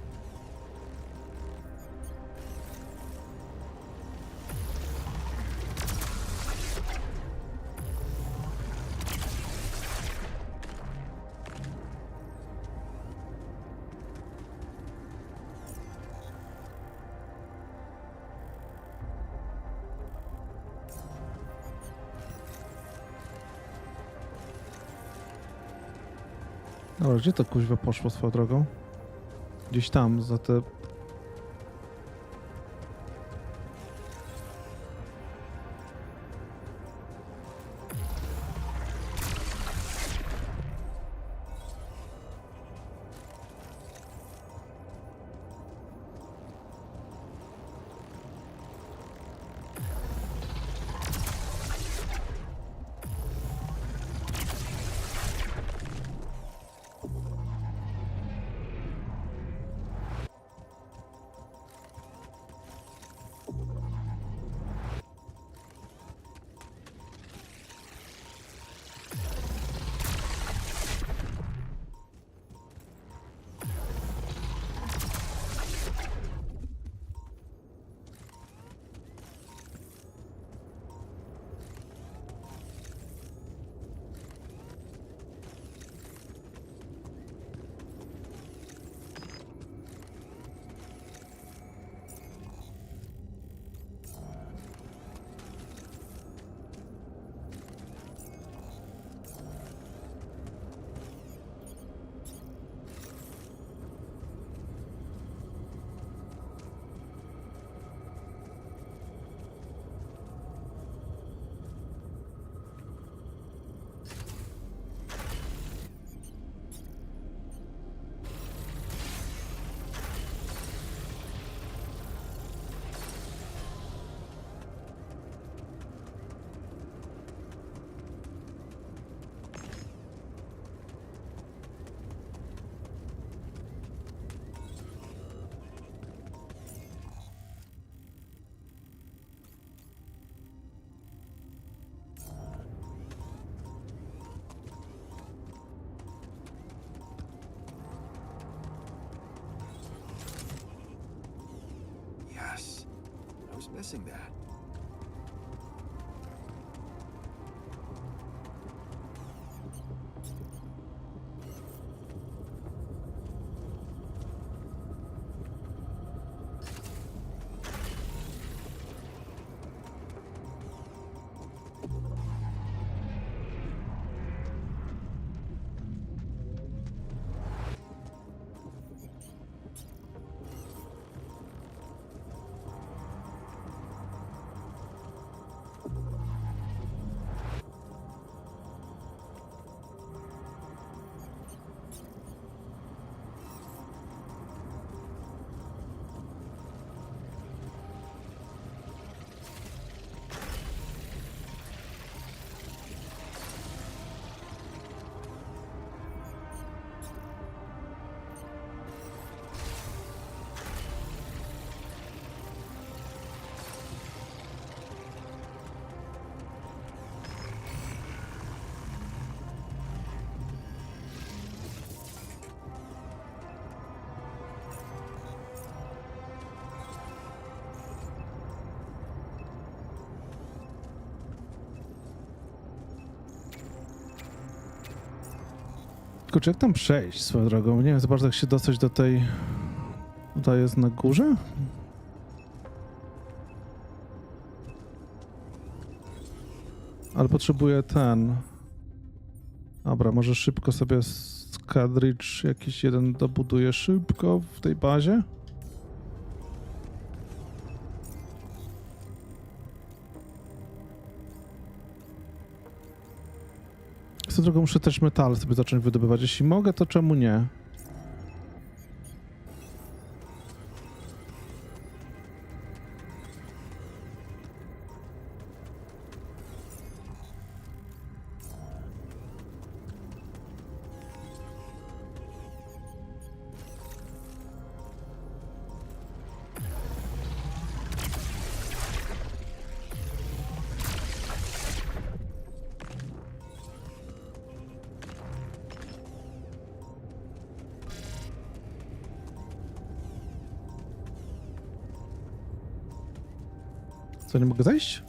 [SPEAKER 1] Dobra, gdzie to kuźwa poszło swoją drogą? Gdzieś tam, za te...
[SPEAKER 6] Yes. I was missing that.
[SPEAKER 1] Kurczę, jak tam przejść swoją drogą? Nie wiem za bardzo, jak się dostać do tej... Tutaj jest na górze? Ale potrzebuję ten... Dobra, może szybko sobie skadricz jakiś jeden dobuduję szybko w tej bazie? Z drogą muszę też metal sobie zacząć wydobywać. Jeśli mogę, to czemu nie? Co, nie mogę zejść?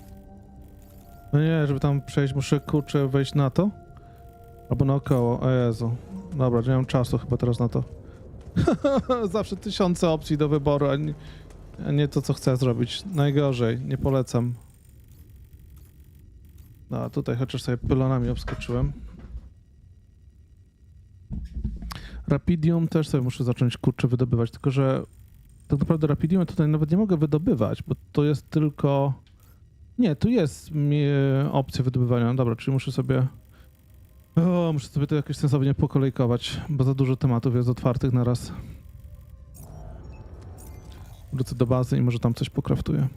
[SPEAKER 1] No nie, żeby tam przejść, muszę kurczę wejść na to. Albo naokoło, o Jezu. Dobra, nie mam czasu chyba teraz na to. Zawsze tysiące opcji do wyboru, a nie to, co chcę zrobić. Najgorzej, nie polecam. No, a tutaj chociaż sobie pylonami obskoczyłem. Rapidium też sobie muszę zacząć kurczę wydobywać, tylko że tak naprawdę Rapidium tutaj nawet nie mogę wydobywać, bo to jest tylko... Nie, tu jest opcja wydobywania. Dobra, czyli muszę sobie to jakoś sensownie pokolejkować, bo za dużo tematów jest otwartych na raz. Wrócę do bazy i może tam coś pokraftuję.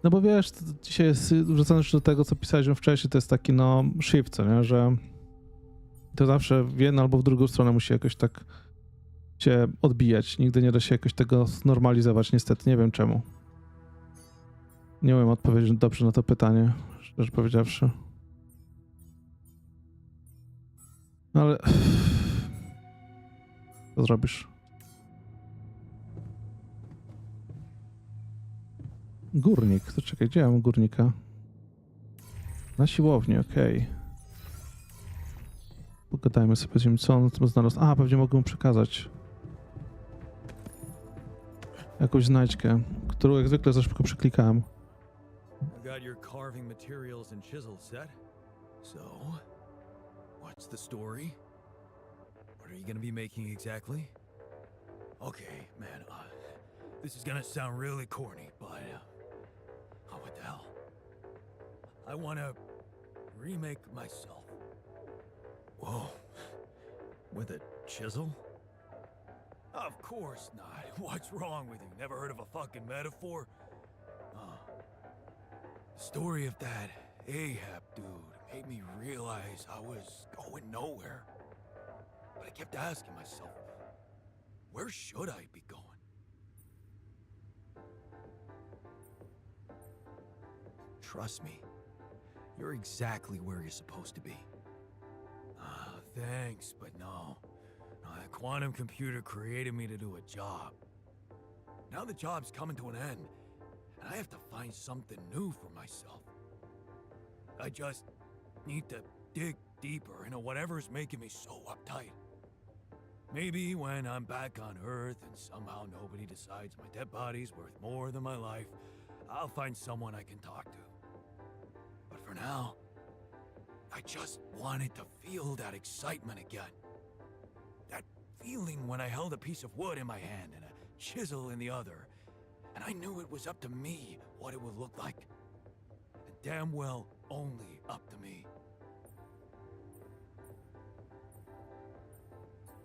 [SPEAKER 1] No bo wiesz, dzisiaj jest, wracając do tego, co pisaliśmy wcześniej, to jest taki no shift, co nie, że to zawsze w jedną albo w drugą stronę musi jakoś tak się odbijać. Nigdy nie da się jakoś tego znormalizować, niestety, nie wiem czemu. Nie umiem odpowiedzieć dobrze na to pytanie, szczerze powiedziawszy. No ale... Co zrobisz? Górnik, to czekaj, gdzie ja mam górnika? Na siłowni, okej. Pogadajmy sobie z nim, co on tam znalazł. A, pewnie mogę mu przekazać jakąś znajdźkę, którą jak zwykle za szybko przeklikałem.
[SPEAKER 2] Got your carving materials and chisel set. So, what's the story? What are you gonna be making exactly? Okay, man, this is gonna sound really corny, but oh, what the hell? I wanna remake myself. Whoa, with a chisel? Of course not. What's wrong with you? Never heard of a fucking metaphor? The story of that Ahab dude made me realize I was going nowhere. But I kept asking myself, where should I be going? Trust me, you're exactly where you're supposed to be. Thanks, but no. That quantum computer created me to do a job. Now the job's coming to an end, and I have to find something new for myself. I just need to dig deeper into whatever's making me so uptight. Maybe when I'm back on Earth and somehow nobody decides my dead body's worth more than my life, I'll find someone I can talk to. But for now, I just wanted to feel that excitement again. That feeling when I held a piece of wood in my hand and a chisel in the other, and I knew it was up to me what it would look like. And damn well only up to me.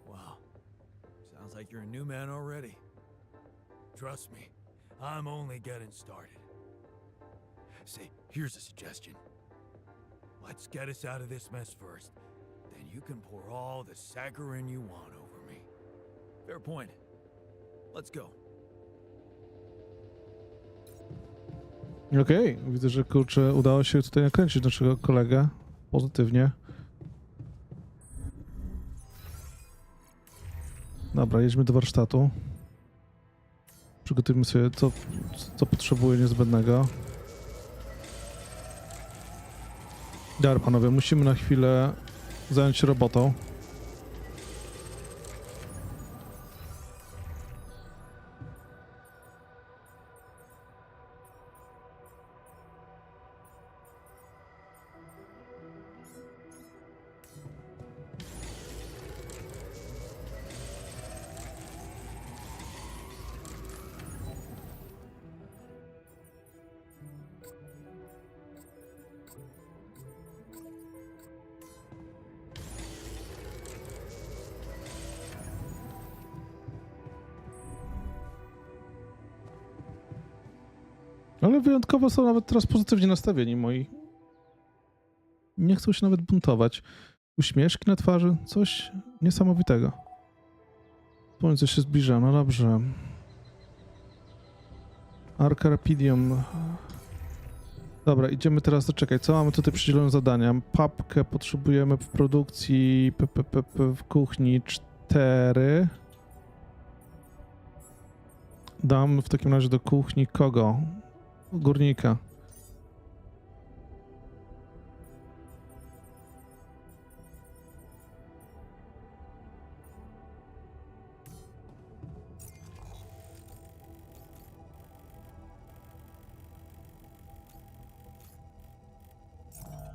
[SPEAKER 2] Wow. Sounds like you're a new man already. Trust me, I'm only getting started. Say, here's a suggestion. Let's get us out of this mess first. Then you can pour all the saccharin you want over me. Fair point. Let's go.
[SPEAKER 1] Okej, widzę, że kurczę, udało się tutaj nakręcić naszego kolegę pozytywnie. Dobra, jedźmy do warsztatu. Przygotujmy sobie co potrzebuje niezbędnego. Dobra, panowie, musimy na chwilę zająć się robotą. Ale wyjątkowo są nawet teraz pozytywnie nastawieni moi. Nie chcą się nawet buntować. Uśmieszki na twarzy, coś niesamowitego. Słońce się zbliża, no dobrze. Arca Rapidium. Dobra, idziemy teraz do... Czekaj, co mamy tutaj przydzielone zadania? Papkę potrzebujemy w produkcji w kuchni 4. Dam w takim razie do kuchni kogo? Górnika.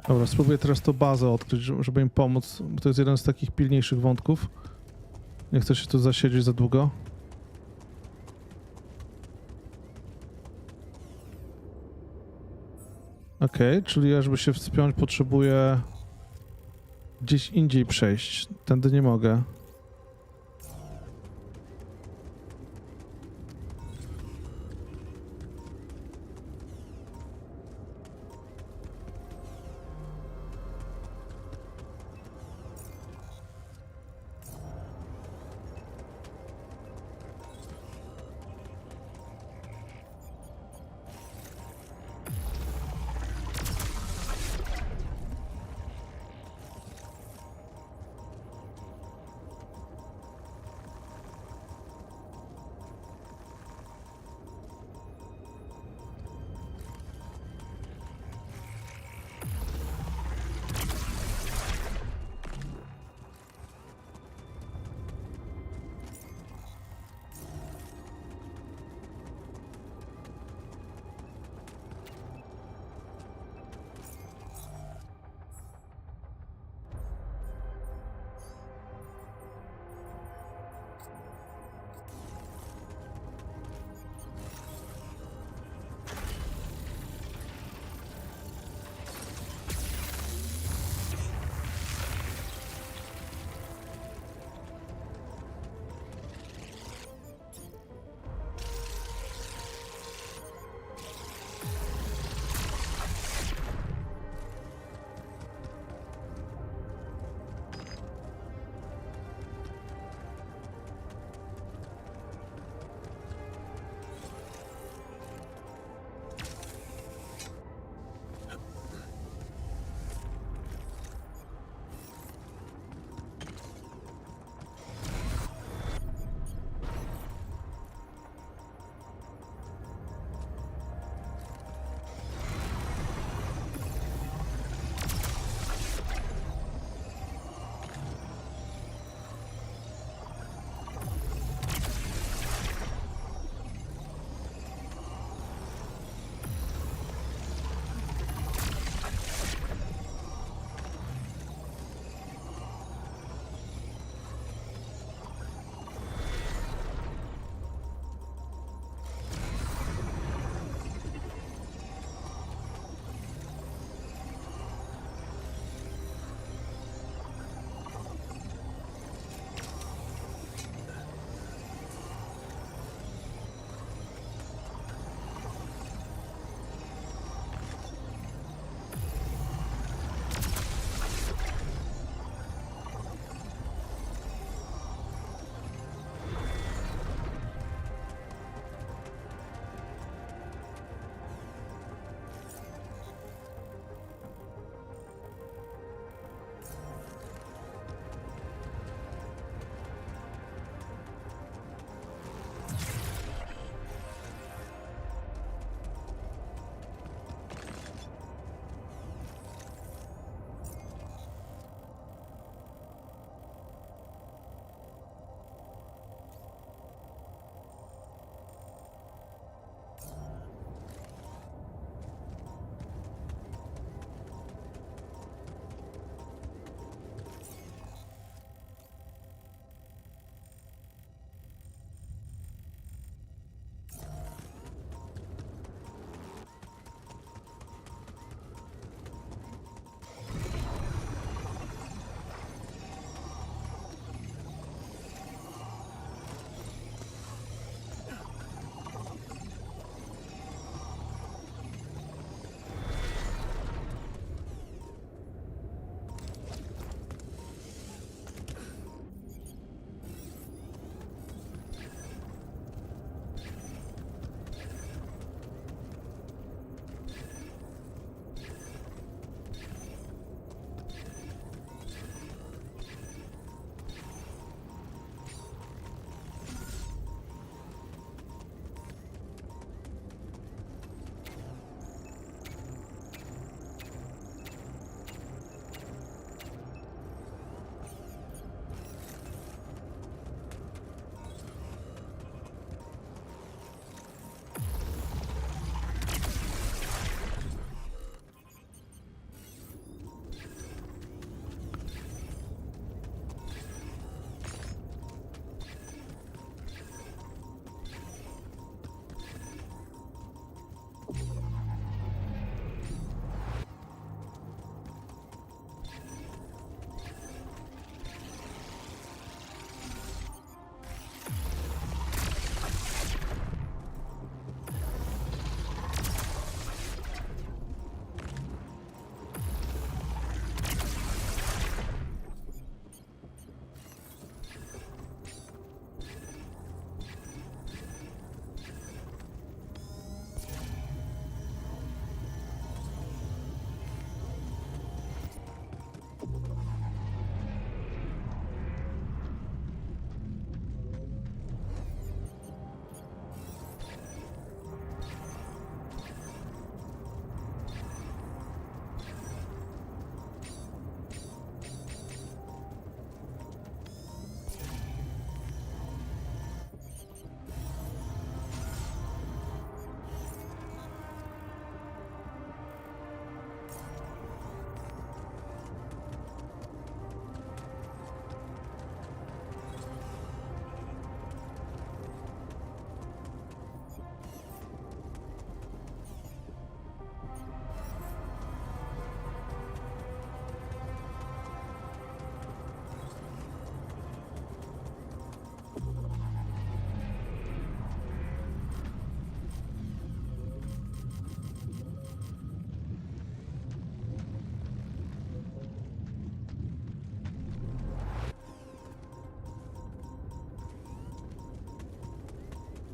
[SPEAKER 1] Dobra, spróbuję teraz tą bazę odkryć, żeby im pomóc, bo to jest jeden z takich pilniejszych wątków. Nie chcę się tu zasiedzieć za długo. Okej, czyli ja, żeby się wspiąć, potrzebuję gdzieś indziej przejść. Tędy nie mogę.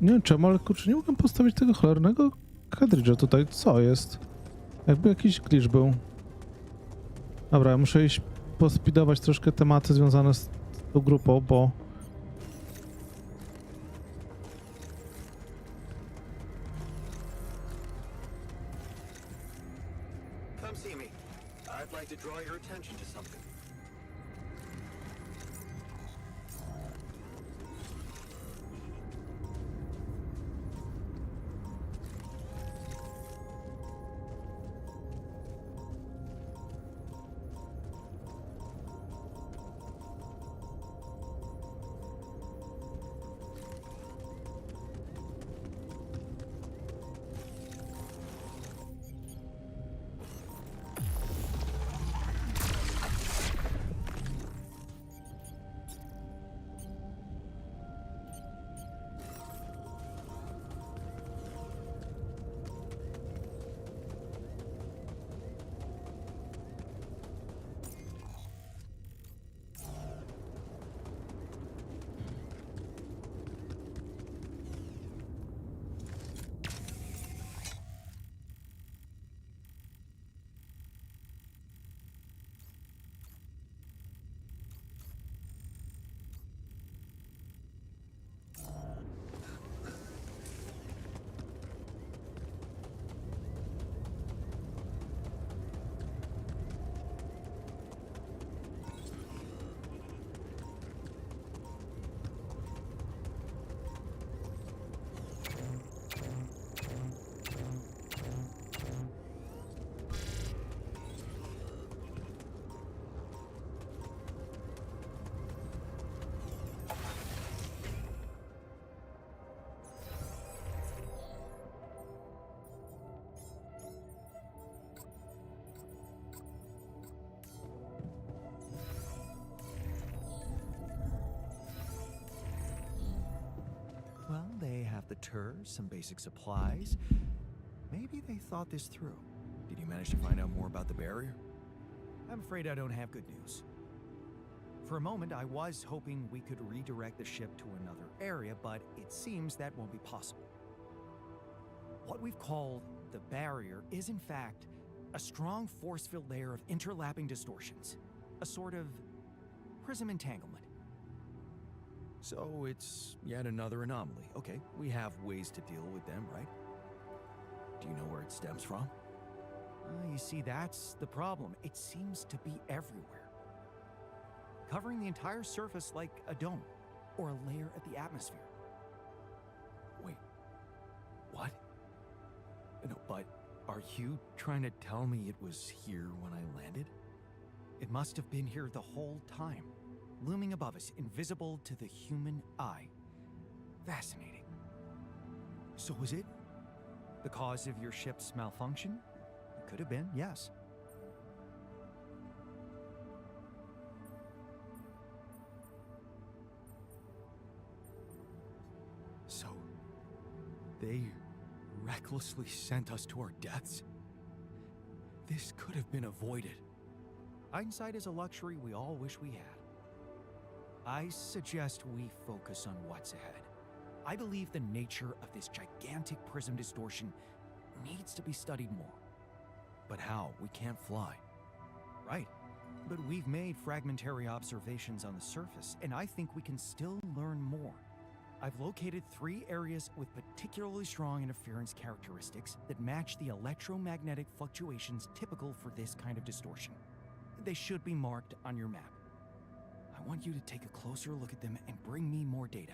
[SPEAKER 1] Nie wiem czemu, ale kurczę, nie mogłem postawić tego cholernego kadridża tutaj. Co jest? Jakby jakiś glitch był. Dobra, ja muszę iść pospidować troszkę tematy związane z tą grupą, bo...
[SPEAKER 6] Come see me. I'd like to draw your attention to something.
[SPEAKER 2] Well, they have the tours, some basic supplies. Maybe they thought this through. Did you manage to find out more about the barrier? I'm afraid I don't have good news. For a moment, I was hoping we could redirect the ship to another area, but it seems that won't be possible. What we've called the barrier is, in fact, a strong force-filled layer of interlapping distortions. A sort of prism entanglement. So it's yet another anomaly. Okay, we have ways to deal with them, right? Do you know where it stems from? You see, that's the problem. It seems to be everywhere. Covering the entire surface like a dome, or a layer of the atmosphere. Wait, what? No, but are you trying to tell me it was here when I landed? It must have been here the whole time. Looming above us, invisible to the human eye. Fascinating. So was it the cause of your ship's malfunction? It could have been, yes. So, they recklessly sent us to our deaths? This could have been avoided. Hindsight is a luxury we all wish we had. I suggest we focus on what's ahead. I believe the nature of this gigantic prism distortion needs to be studied more. But how? We can't fly. Right. But we've made fragmentary observations on the surface, and I think we can still learn more. I've located 3 areas with particularly strong interference characteristics that match the electromagnetic fluctuations typical for this kind of distortion. They should be marked on your map. I want you to take a closer look at them and bring me more data.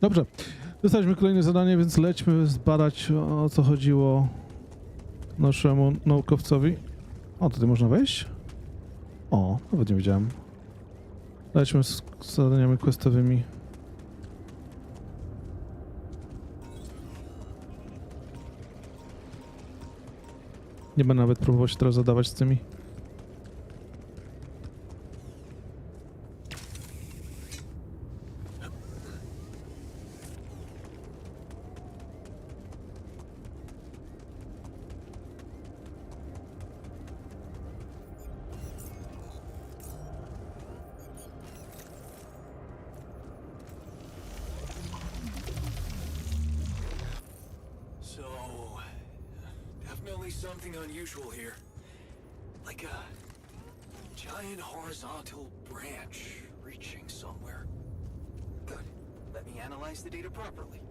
[SPEAKER 1] Dobrze. Dostaliśmy kolejne zadanie, więc lećmy zbadać, o co chodziło naszemu naukowcowi. O, tutaj można wejść? O, nawet nie wiedziałem. Lećmy z zadaniami questowymi. Nie będę nawet próbował się teraz zadawać z tymi.
[SPEAKER 6] So, definitely something unusual here. Like a giant horizontal branch reaching somewhere. Good. Let me analyze the data properly.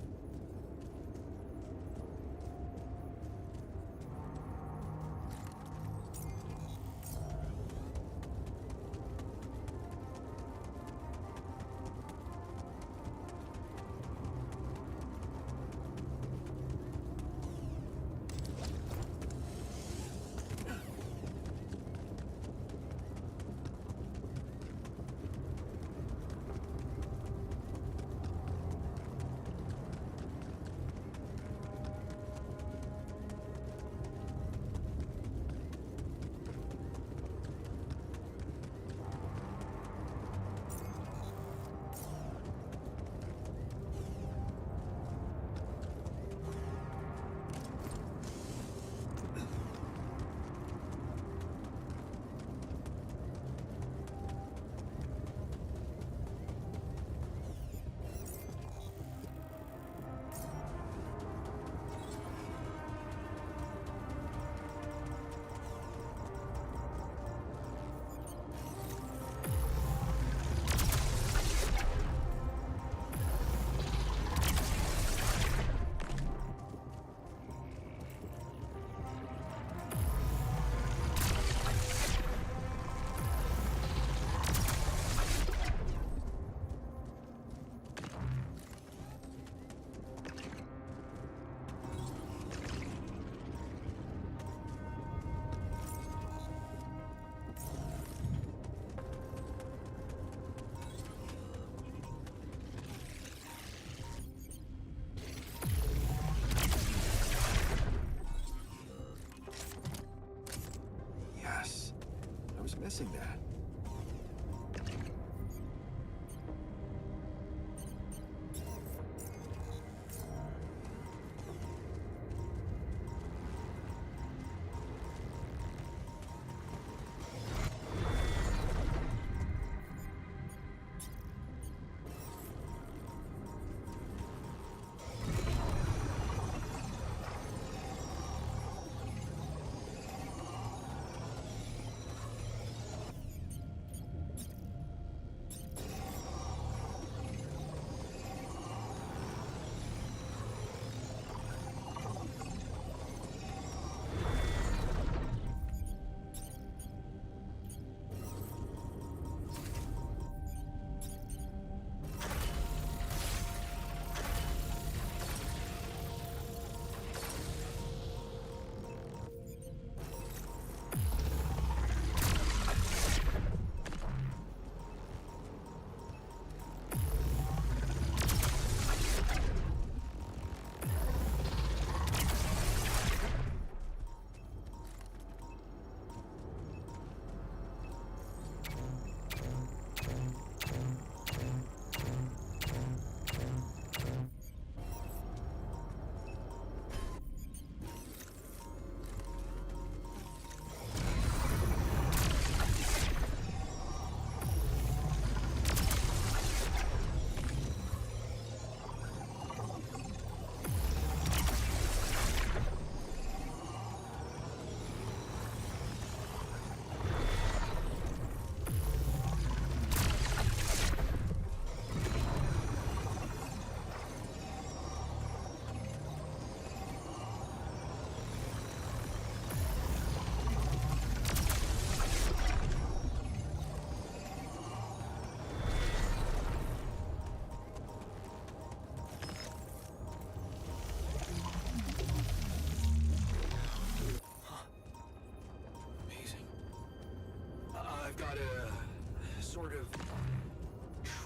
[SPEAKER 6] Missing that.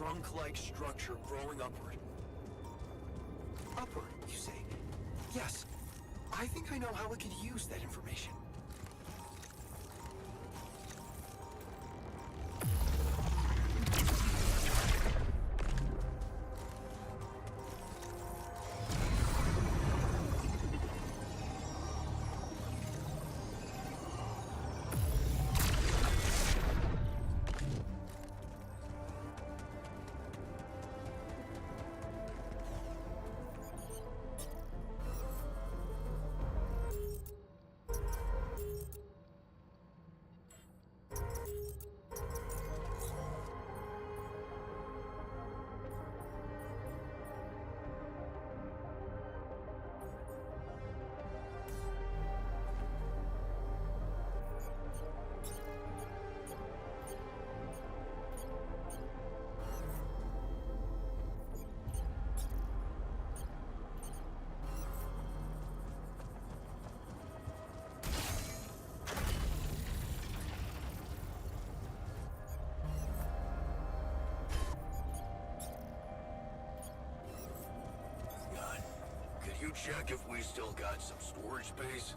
[SPEAKER 6] trunk-like structure growing upward. Upward, you say? Yes. I think I know how we could use that information.
[SPEAKER 12] You check if we still got some storage space?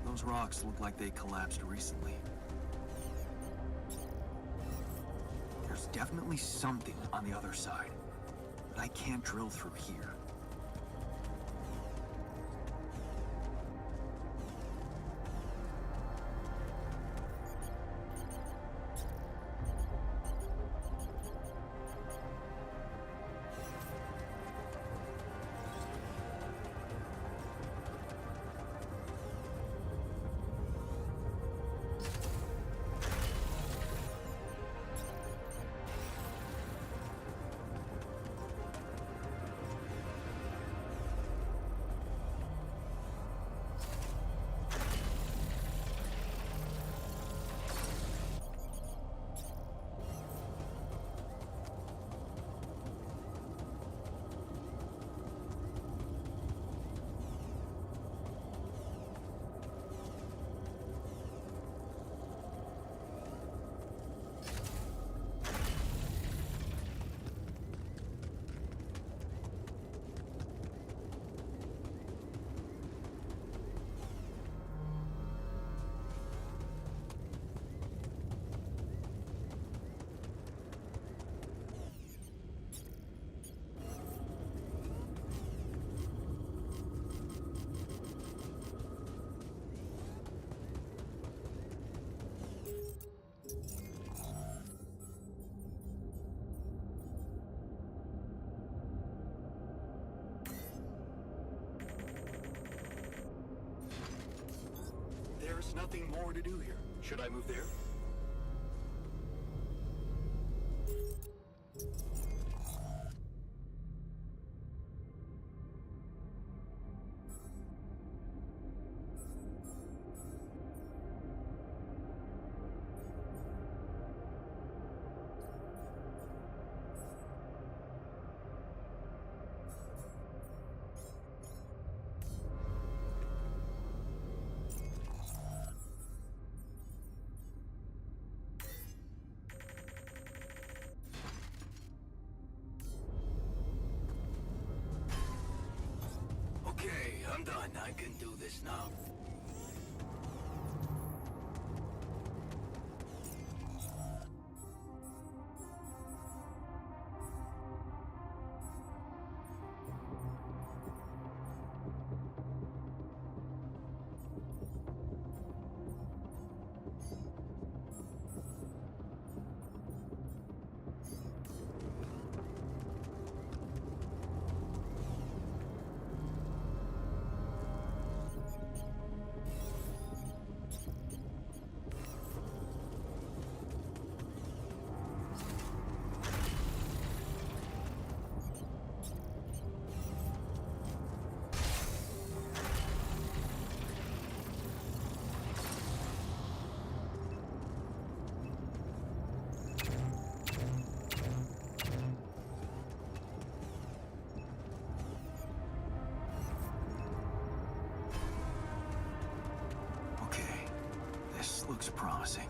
[SPEAKER 6] Those rocks look like they collapsed recently. There's definitely something on the other side, but I can't drill through here.
[SPEAKER 12] There's nothing more to do here. Should I move there? Okay, I'm done. I can do this now.
[SPEAKER 6] looks promising.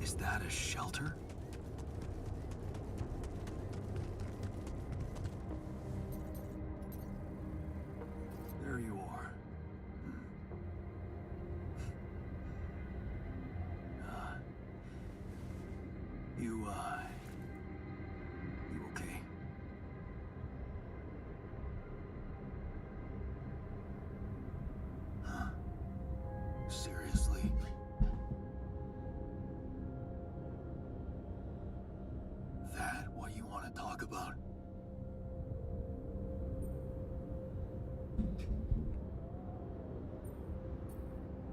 [SPEAKER 6] Is that a shelter? There you are. You okay? Huh? Seriously? That what you want to talk about?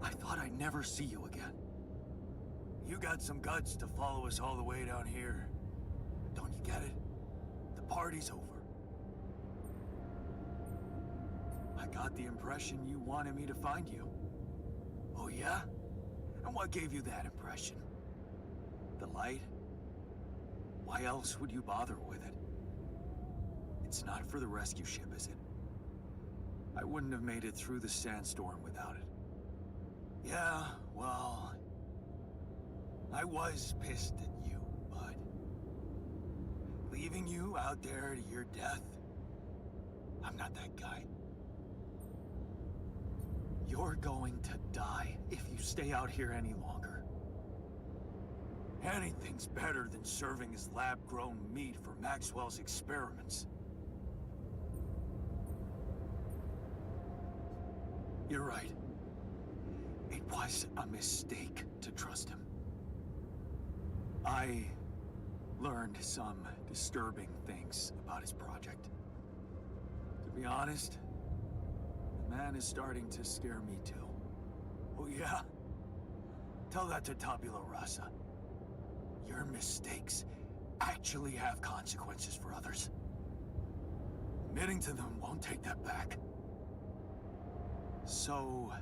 [SPEAKER 6] I thought I'd never see you again. You got some guts to follow us all the way down here. Don't you get it? The party's over. I got the impression you wanted me to find you. Oh yeah? And what gave you that impression? The light? Why else would you bother with it? It's not for the rescue ship, is it? I wouldn't have made it through the sandstorm without it. Yeah, well... I was pissed at you, but... leaving you out there to your death? I'm not that guy. You're going to die if you stay out here any longer. Anything's better than serving as lab-grown meat for Maxwell's experiments. You're right. It was a mistake to trust him. I learned some disturbing things about his project. To be honest, the man is starting to scare me too. Oh yeah? Tell that to Tabula Rasa. Your mistakes actually have consequences for others. Admitting to them won't take that back. So,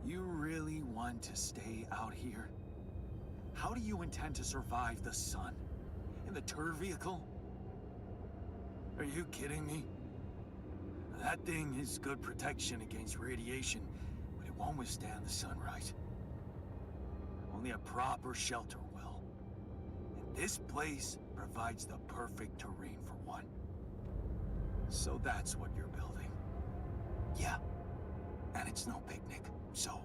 [SPEAKER 6] you really want to stay out here? How do you intend to survive the sun? In the tour vehicle? Are you kidding me? That thing is good protection against radiation, but it won't withstand the sunrise. Only a proper shelter will. And this place provides the perfect terrain for one. So that's what you're building. Yeah. And it's no picnic, so...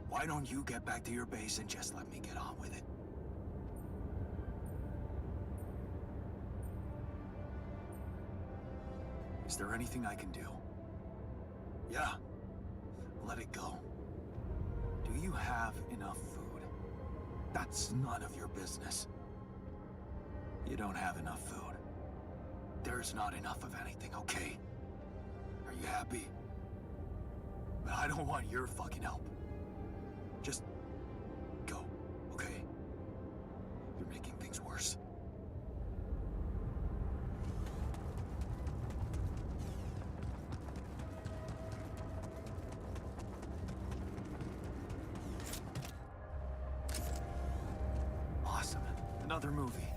[SPEAKER 6] why don't you get back to your base and just let me get on with it? Is there anything I can do? Yeah. Let it go. Do you have enough food? That's none of your business. You don't have enough food. There's not enough of anything, okay? Are you happy? But I don't want your fucking help. Just go, okay? You're making things worse. Awesome. Another movie.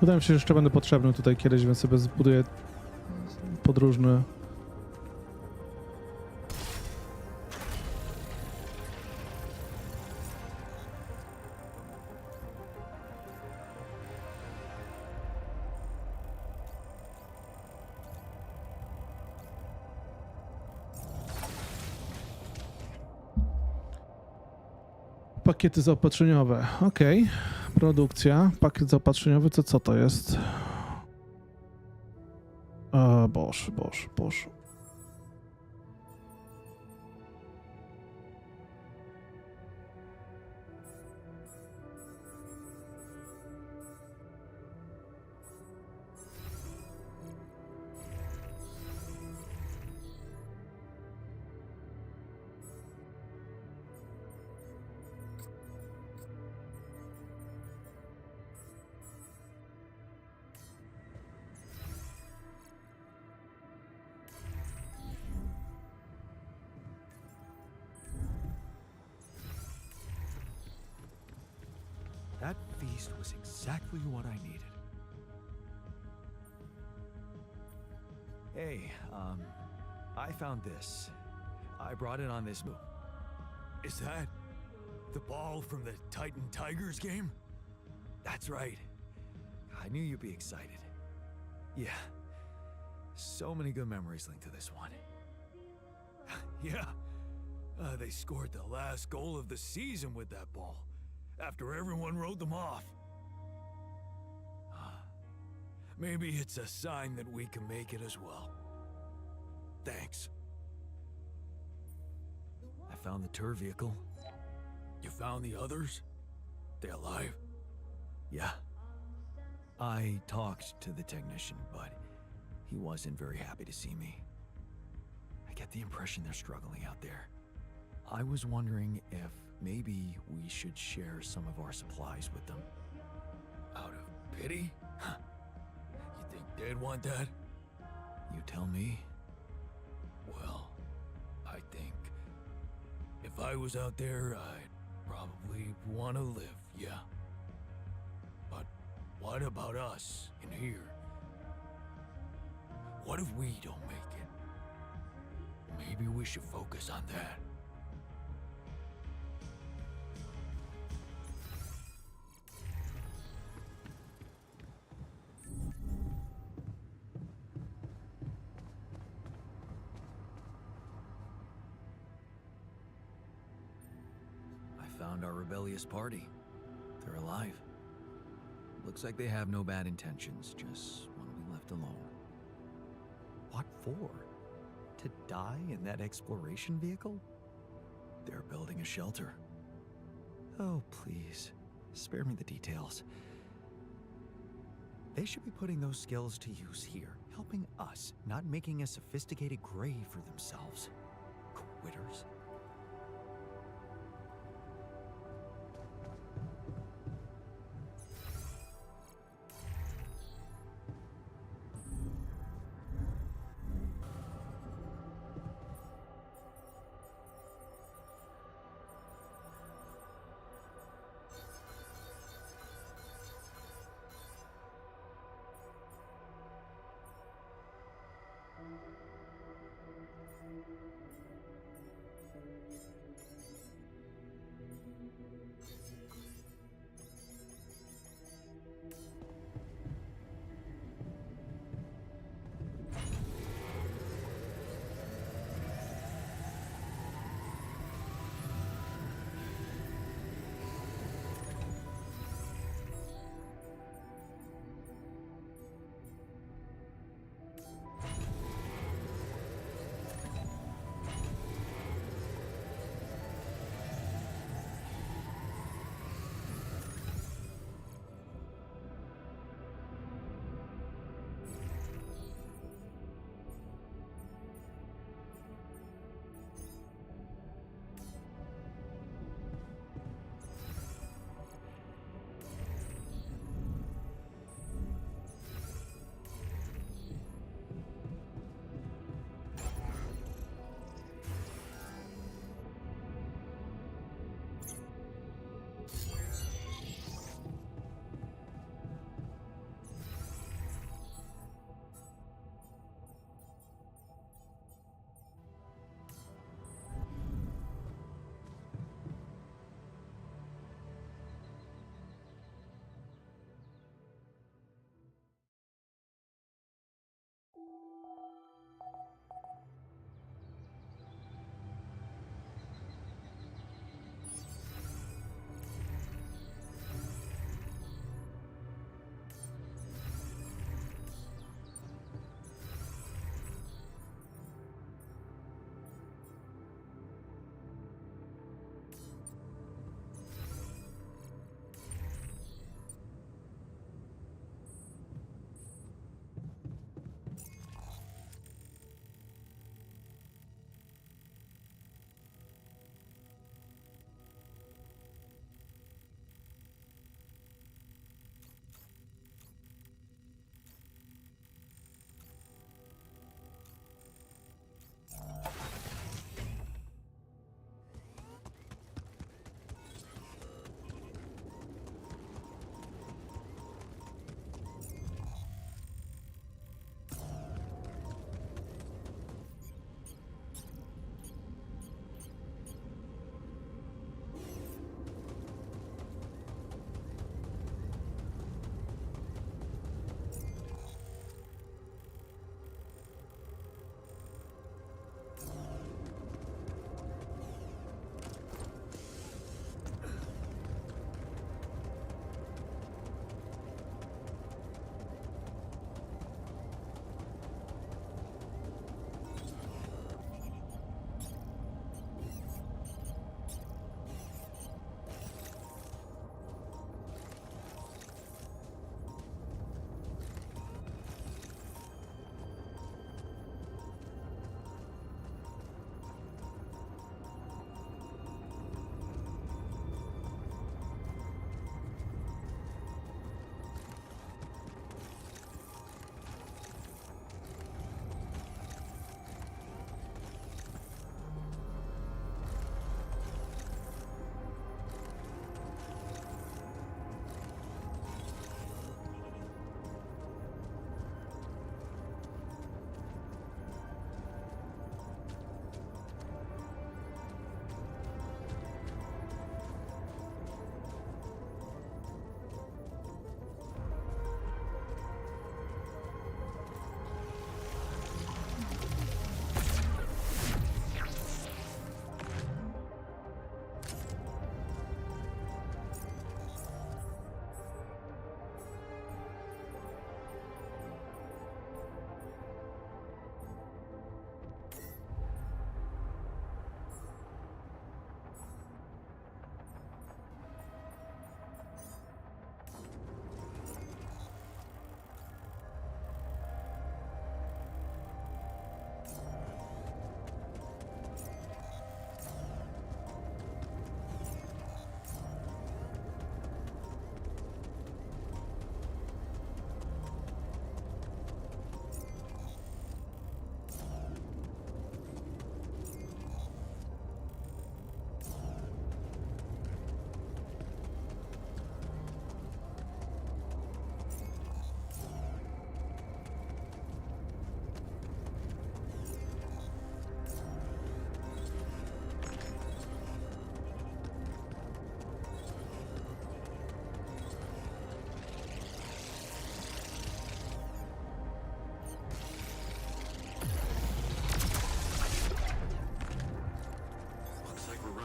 [SPEAKER 1] Wydaje mi się, że jeszcze będę potrzebny tutaj kiedyś, więc sobie zbuduję podróżny. Pakiety zaopatrzeniowe. Okej. Produkcja. Pakiet zaopatrzeniowy to co to jest? Boże.
[SPEAKER 2] That feast was exactly what I needed. Hey, I found this. I brought it on this move.
[SPEAKER 9] Is that the ball from the Titan Tigers game?
[SPEAKER 2] That's right. I knew you'd be excited. Yeah. So many good memories linked to this one.
[SPEAKER 9] Yeah. They scored the last goal of the season with that ball, after everyone wrote them off. Maybe it's a sign that we can make it as well. Thanks.
[SPEAKER 2] I found the tour vehicle.
[SPEAKER 9] You found the others? They alive?
[SPEAKER 2] Yeah. I talked to the technician, but he wasn't very happy to see me. I get the impression they're struggling out there. I was wondering if maybe we should share some of our supplies with them.
[SPEAKER 9] Out of pity? You think they'd want that?
[SPEAKER 2] You tell me.
[SPEAKER 9] Well, I think if I was out there, I'd probably want to live, yeah. But what about us in here? What if we don't make it? Maybe we should focus on that.
[SPEAKER 2] Found our rebellious party. They're alive. Looks like they have no bad intentions, just want to be left alone. What for? To die in that exploration vehicle? They're building a shelter. Oh, please, spare me the details. They should be putting those skills to use here, helping us, not making a sophisticated grave for themselves. Quitters.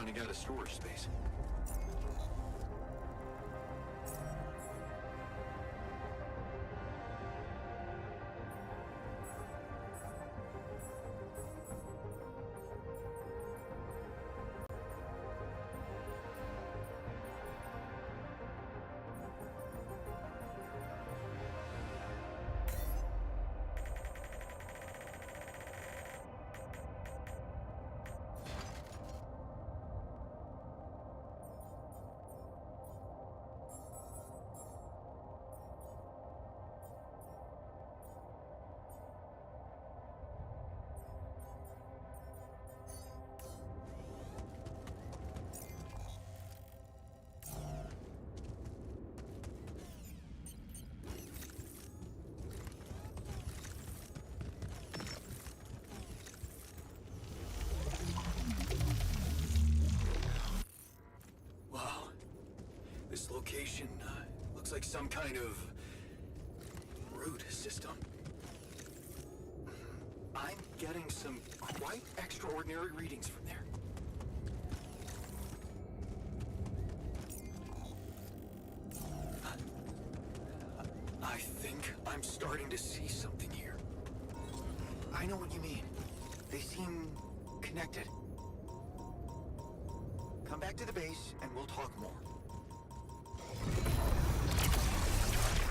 [SPEAKER 12] running out of storage space. This location looks like some kind of root system. I'm getting some quite extraordinary readings from there. I think I'm starting to see something here. I know what you mean. They seem connected. Come back to the base and we'll talk more.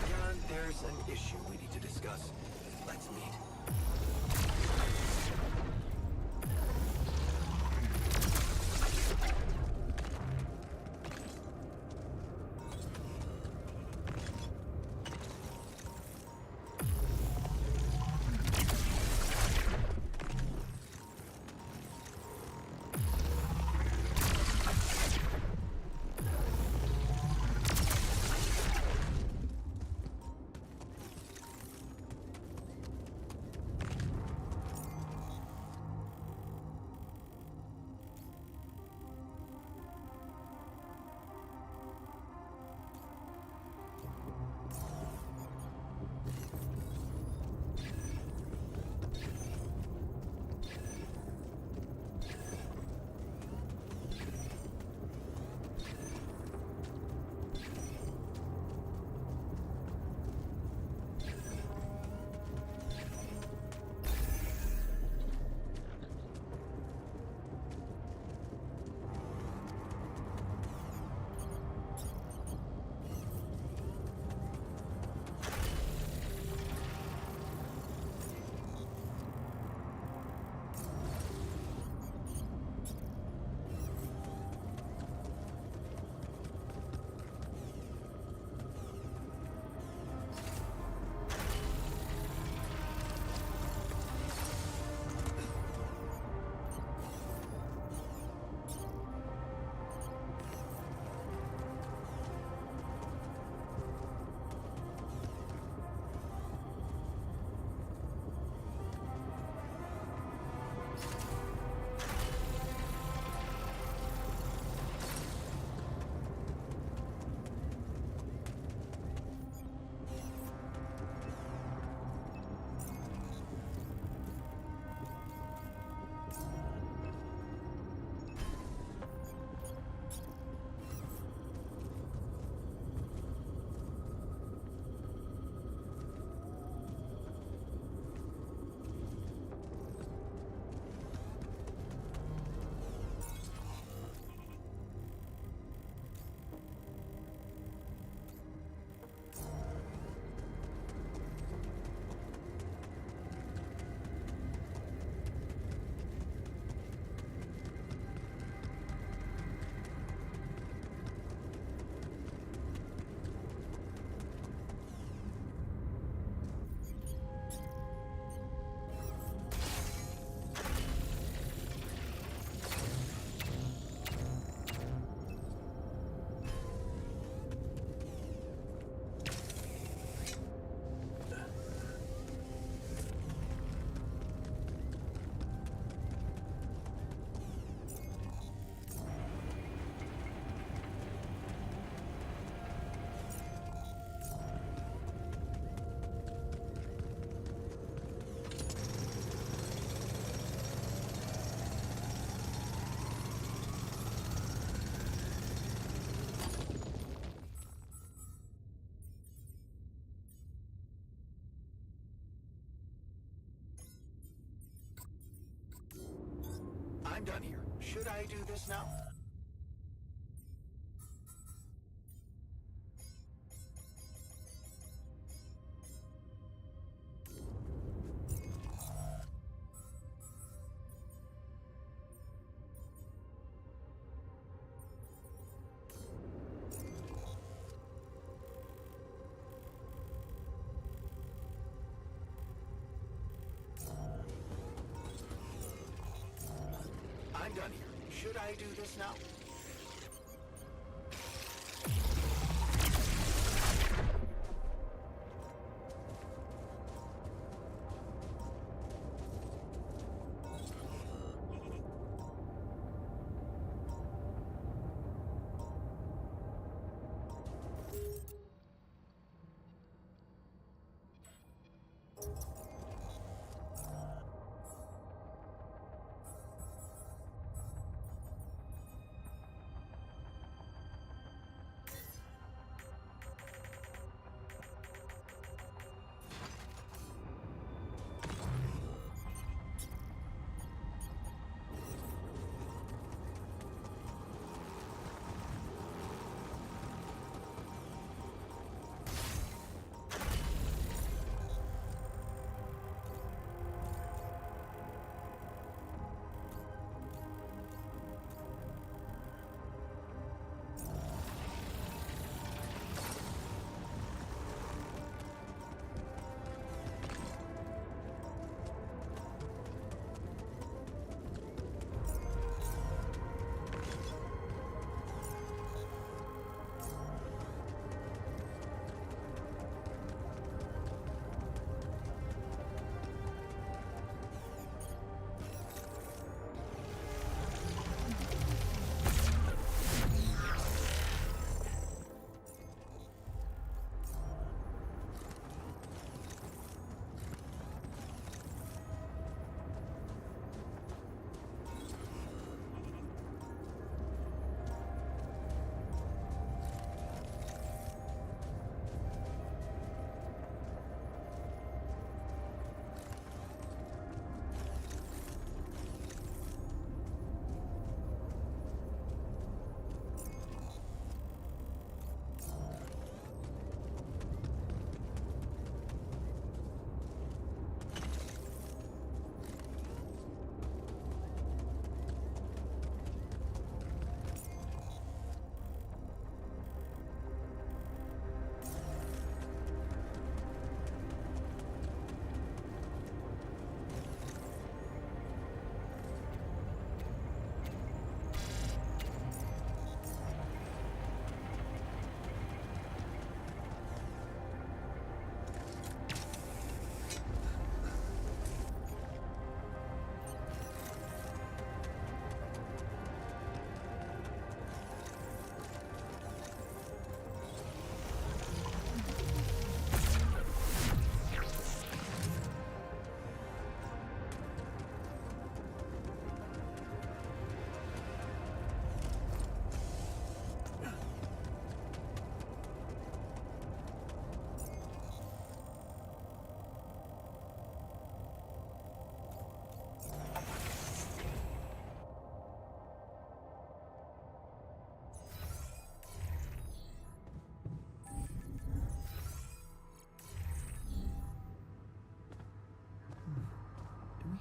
[SPEAKER 12] John, there's an issue we need to discuss. Let's meet. I'm done here. Should I do this now? I'm done here. Should I do this now?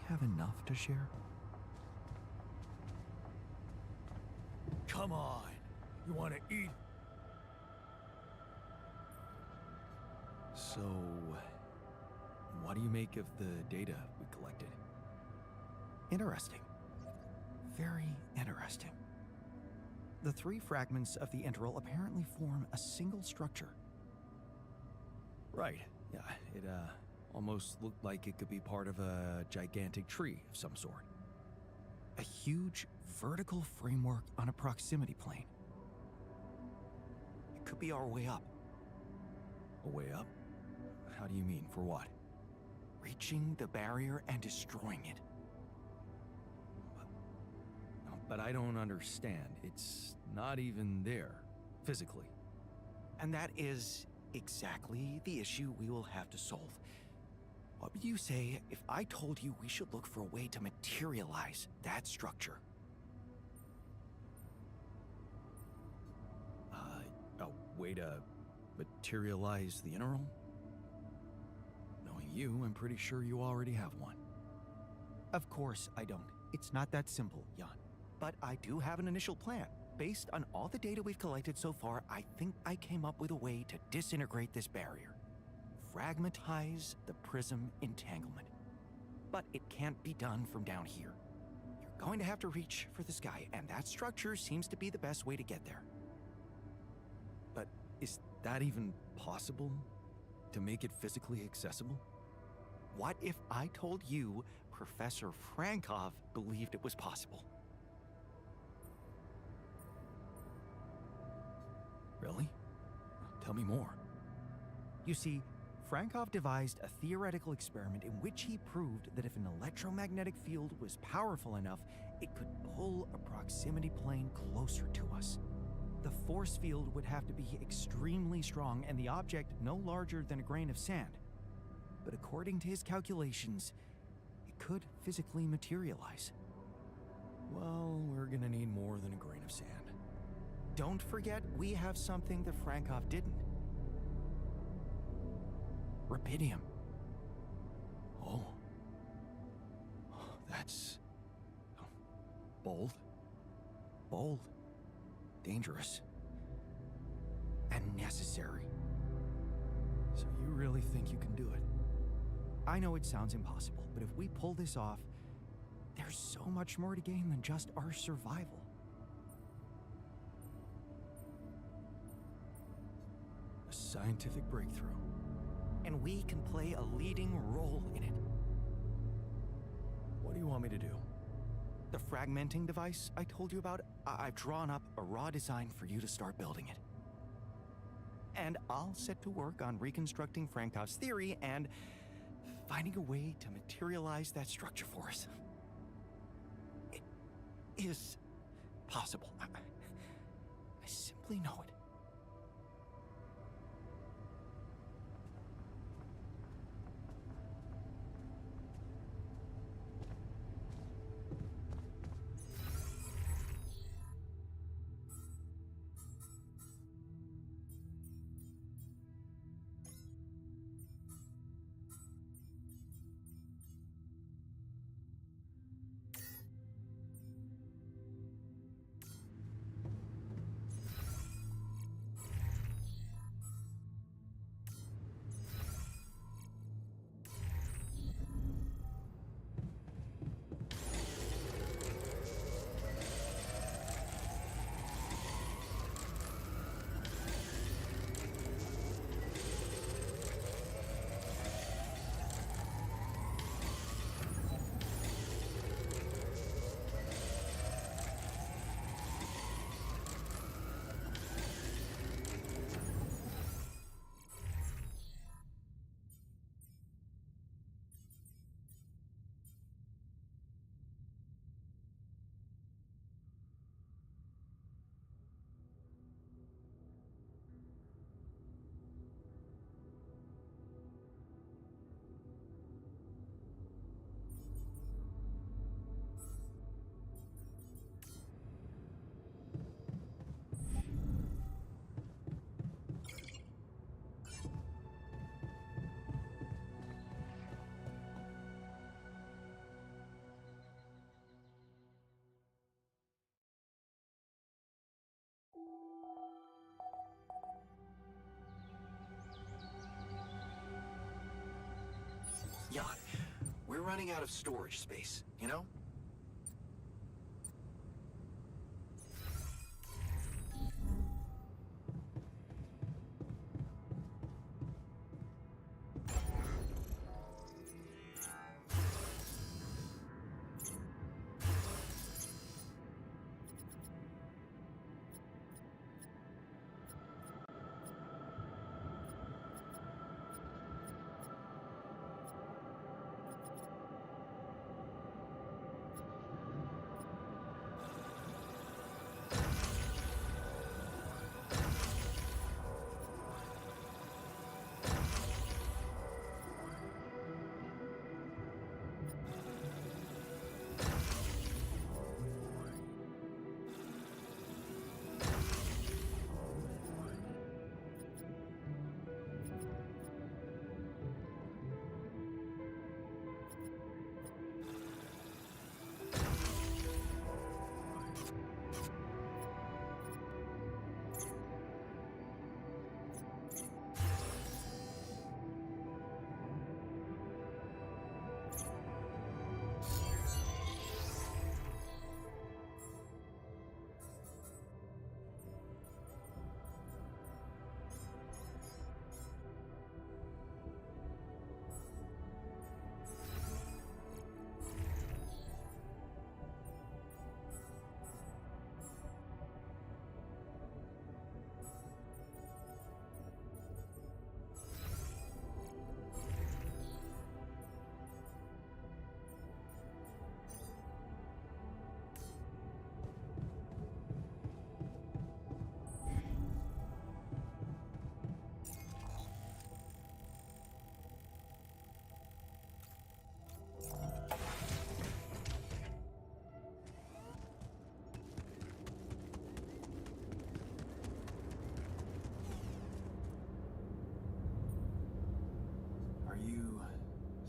[SPEAKER 2] Have enough to share?
[SPEAKER 9] Come on. You want to eat?
[SPEAKER 2] So, what do you make of the data we collected? Interesting. Very interesting. The three fragments of the integral apparently form a single structure. Right. Yeah, it almost looked like it could be part of a gigantic tree of some sort. A huge vertical framework on a proximity plane. It could be our way up. A way up? How do you mean? For what? Reaching the barrier and destroying it. But I don't understand. It's not even there, physically. And that is exactly the issue we will have to solve. What would you say if I told you we should look for a way to materialize that structure way to materialize the integral? Knowing you, I'm pretty sure you already have one.
[SPEAKER 6] Of course I don't. It's not that simple, Jan. But I do have an initial plan. Based on all the data we've collected so far, I think I came up with a way to disintegrate this barrier. Fragmentize the prism entanglement. But it can't be done from down here. You're going to have to reach for the sky, and that structure seems to be the best way to get there.
[SPEAKER 2] But is that even possible? To make it physically accessible?
[SPEAKER 6] What if I told you Professor Frankov believed it was possible?
[SPEAKER 2] Really? Tell me more.
[SPEAKER 6] You see, Frankov devised a theoretical experiment in which he proved that if an electromagnetic field was powerful enough, it could pull a proximity plane closer to us. The force field would have to be extremely strong and the object no larger than a grain of sand. But according to his calculations, it could physically materialize.
[SPEAKER 2] Well, we're gonna need more than a grain of sand.
[SPEAKER 6] Don't forget, we have something that Frankov didn't. Rubidium.
[SPEAKER 2] Oh. That's... bold.
[SPEAKER 6] Bold. Dangerous. And necessary.
[SPEAKER 2] So you really think you can do it?
[SPEAKER 6] I know it sounds impossible, but if we pull this off, there's so much more to gain than just our survival.
[SPEAKER 2] A scientific breakthrough.
[SPEAKER 6] And we can play a leading role in it.
[SPEAKER 2] What do you want me to do?
[SPEAKER 6] The fragmenting device I told you about, I've drawn up a raw design for you to start building it. And I'll set to work on reconstructing Frankov's theory and finding a way to materialize that structure for us. It is possible. I simply know it.
[SPEAKER 12] Jan, we're running out of storage space, you know?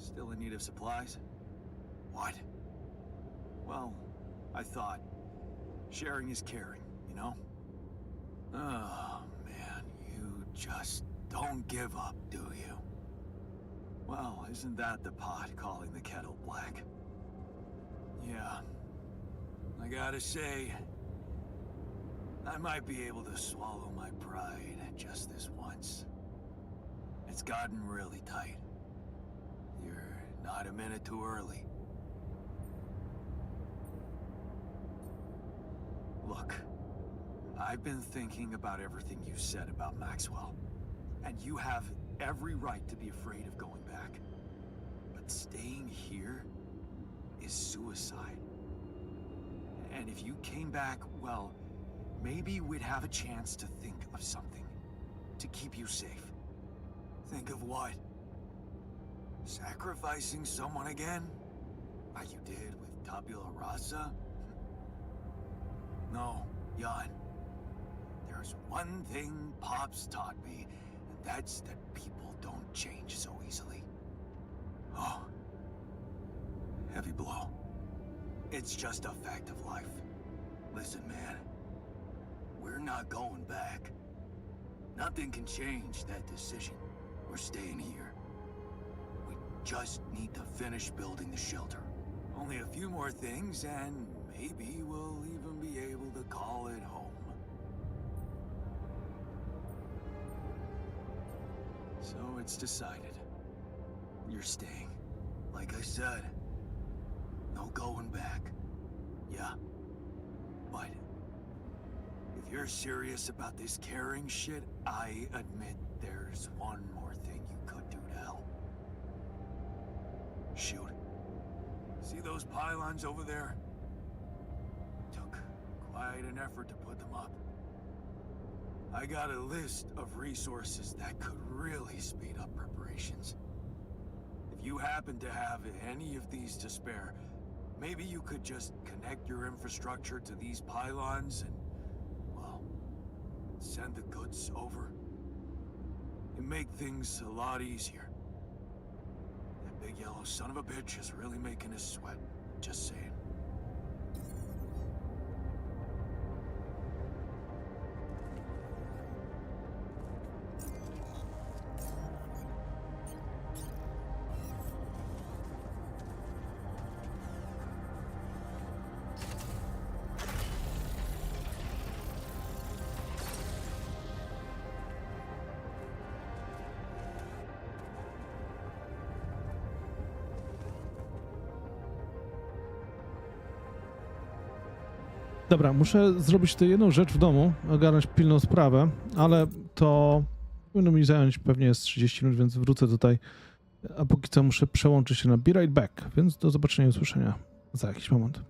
[SPEAKER 6] Still in need of supplies? What? Well, I thought sharing is caring, you know? Oh, man, you just don't give up, do you? Well, isn't that the pot calling the kettle black? Yeah. I gotta say, I might be able to swallow my pride just this once. It's gotten really tight. You're not a minute too early. Look, I've been thinking about everything you said about Maxwell, and you have every right to be afraid of going back. But staying here is suicide. And if you came back, well, maybe we'd have a chance to think of something to keep you safe. Think of what? Sacrificing someone again? Like you did with Tabula Rasa? No, Jan. There's one thing Pops taught me, and that's that people don't change so easily. Oh. Heavy blow. It's just a fact of life. Listen, man. We're not going back. Nothing can change that decision. We're staying here. We just need to finish building the shelter. Only a few more things, and maybe we'll even be able to call it home. So it's decided. You're staying. Like I said, no going back. Yeah. But if you're serious about this caring shit, I admit there's one more thing you could do to help. Shoot. See those pylons over there? Took quite an effort to put them up. I got a list of resources that could really speed up preparations. If you happen to have any of these to spare, maybe you could just connect your infrastructure to these pylons and, well, send the goods over. It'd make things a lot easier. That big yellow son of a bitch is really making us sweat. Just saying.
[SPEAKER 1] Dobra, muszę zrobić tę jedną rzecz w domu, ogarnąć pilną sprawę, ale to powinno mi zająć pewnie z 30 minut, więc wrócę tutaj. A póki co muszę przełączyć się na Be Right Back, więc do zobaczenia i usłyszenia za jakiś moment.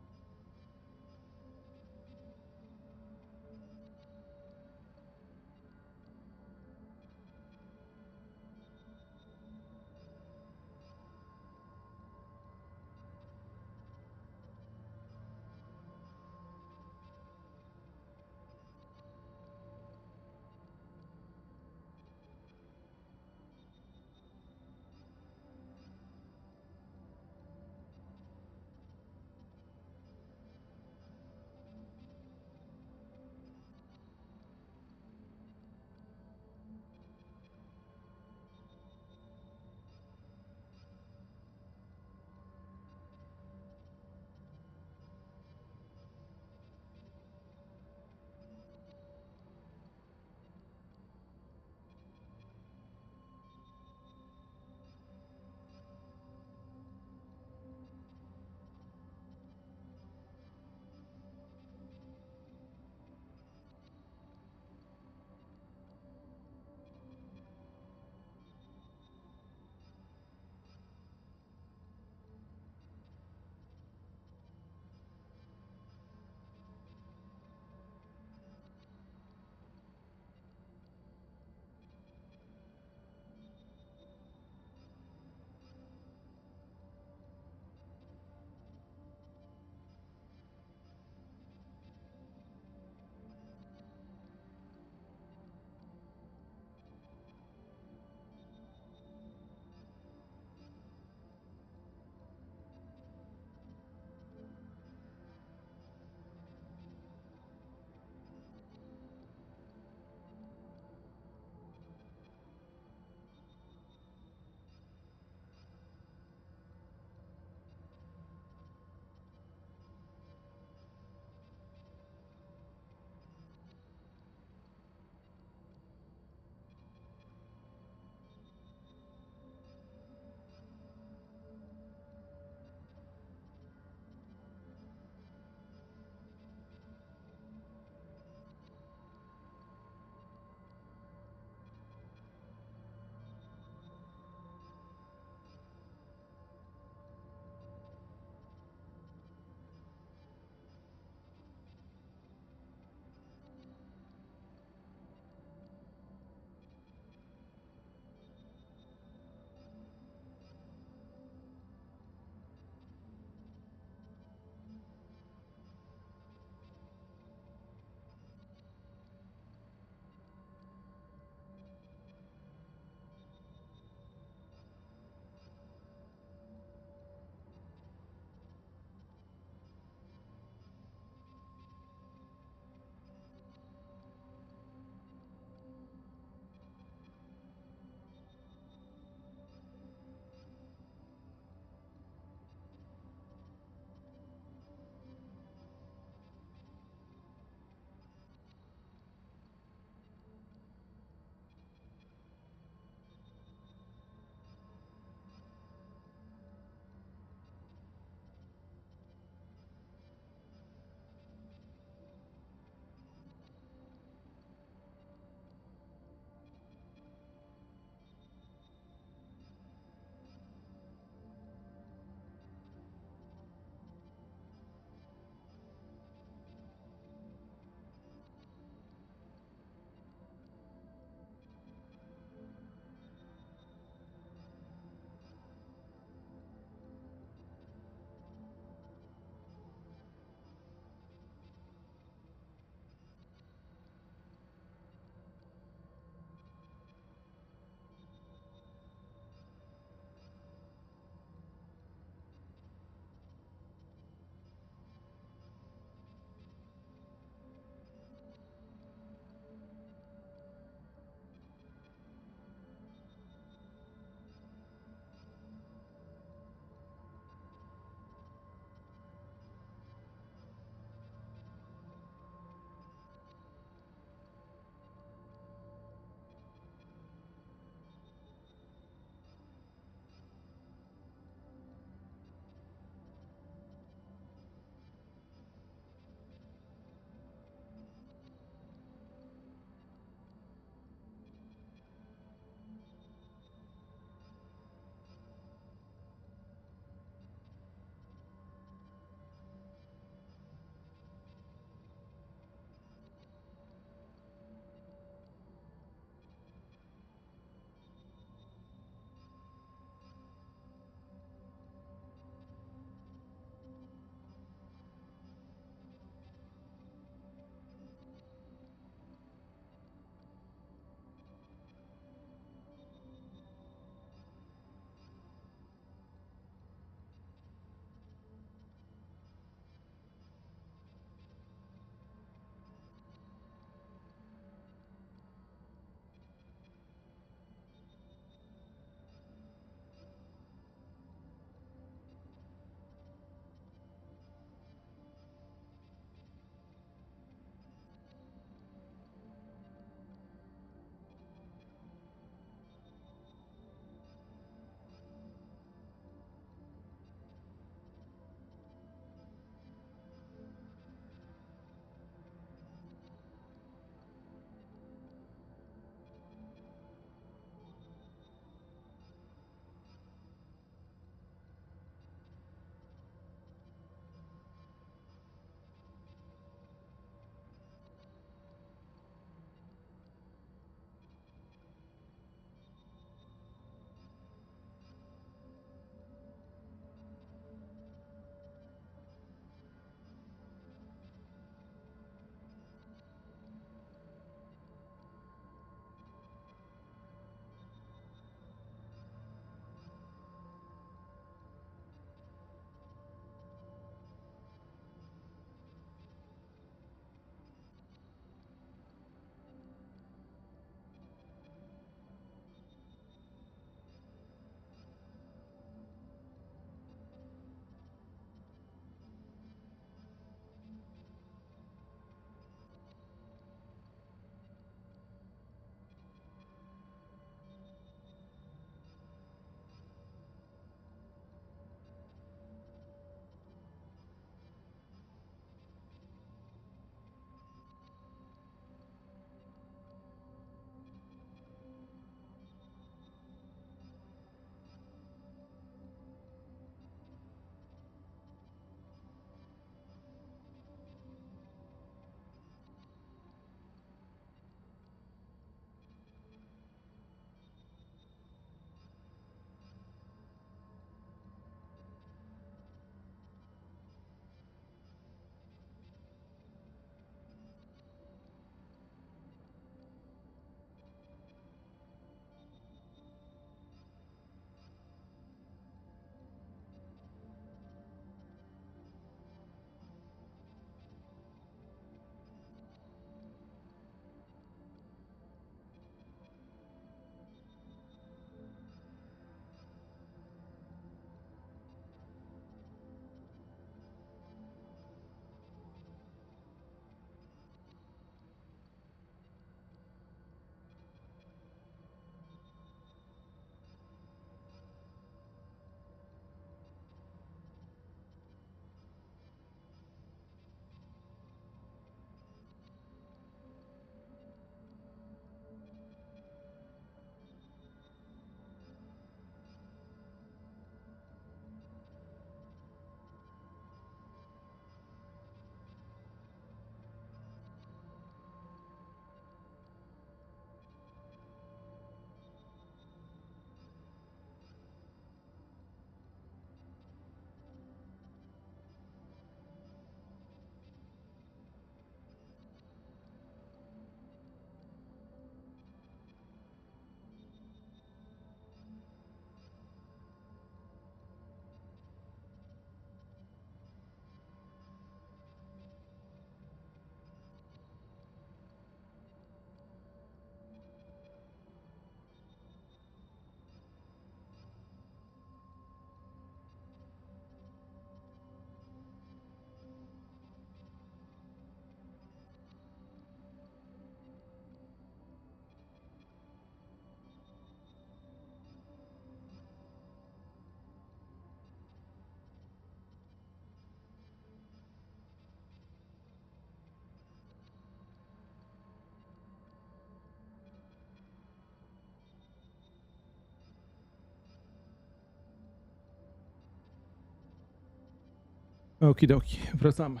[SPEAKER 1] Okidoki, wracamy.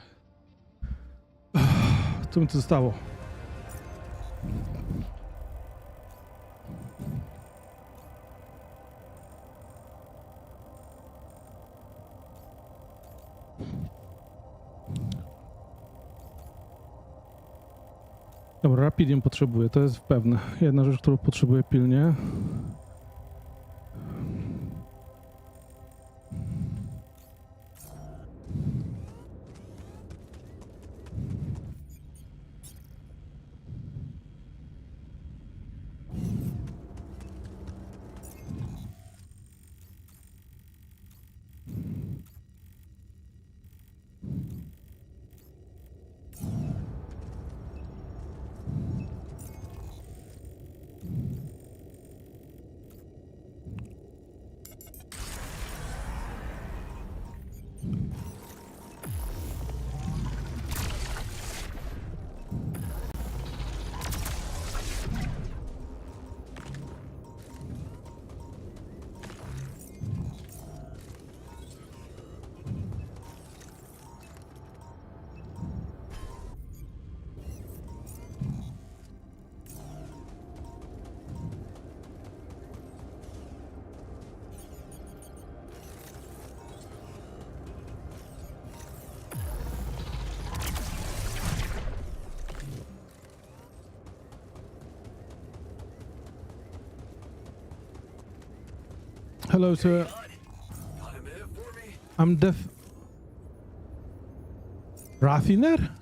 [SPEAKER 1] Co mi tu zostało? Dobra, Rapidium potrzebuję, to jest pewne. Jedna rzecz, którą potrzebuję pilnie. Hello, sir. I'm Raffiner?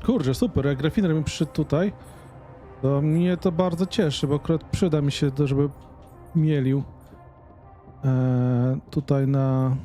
[SPEAKER 1] Kurczę, super, jak Raffiner mi przyszedł tutaj, to mnie to bardzo cieszy, bo akurat przyda mi się to, żeby mielił tutaj na...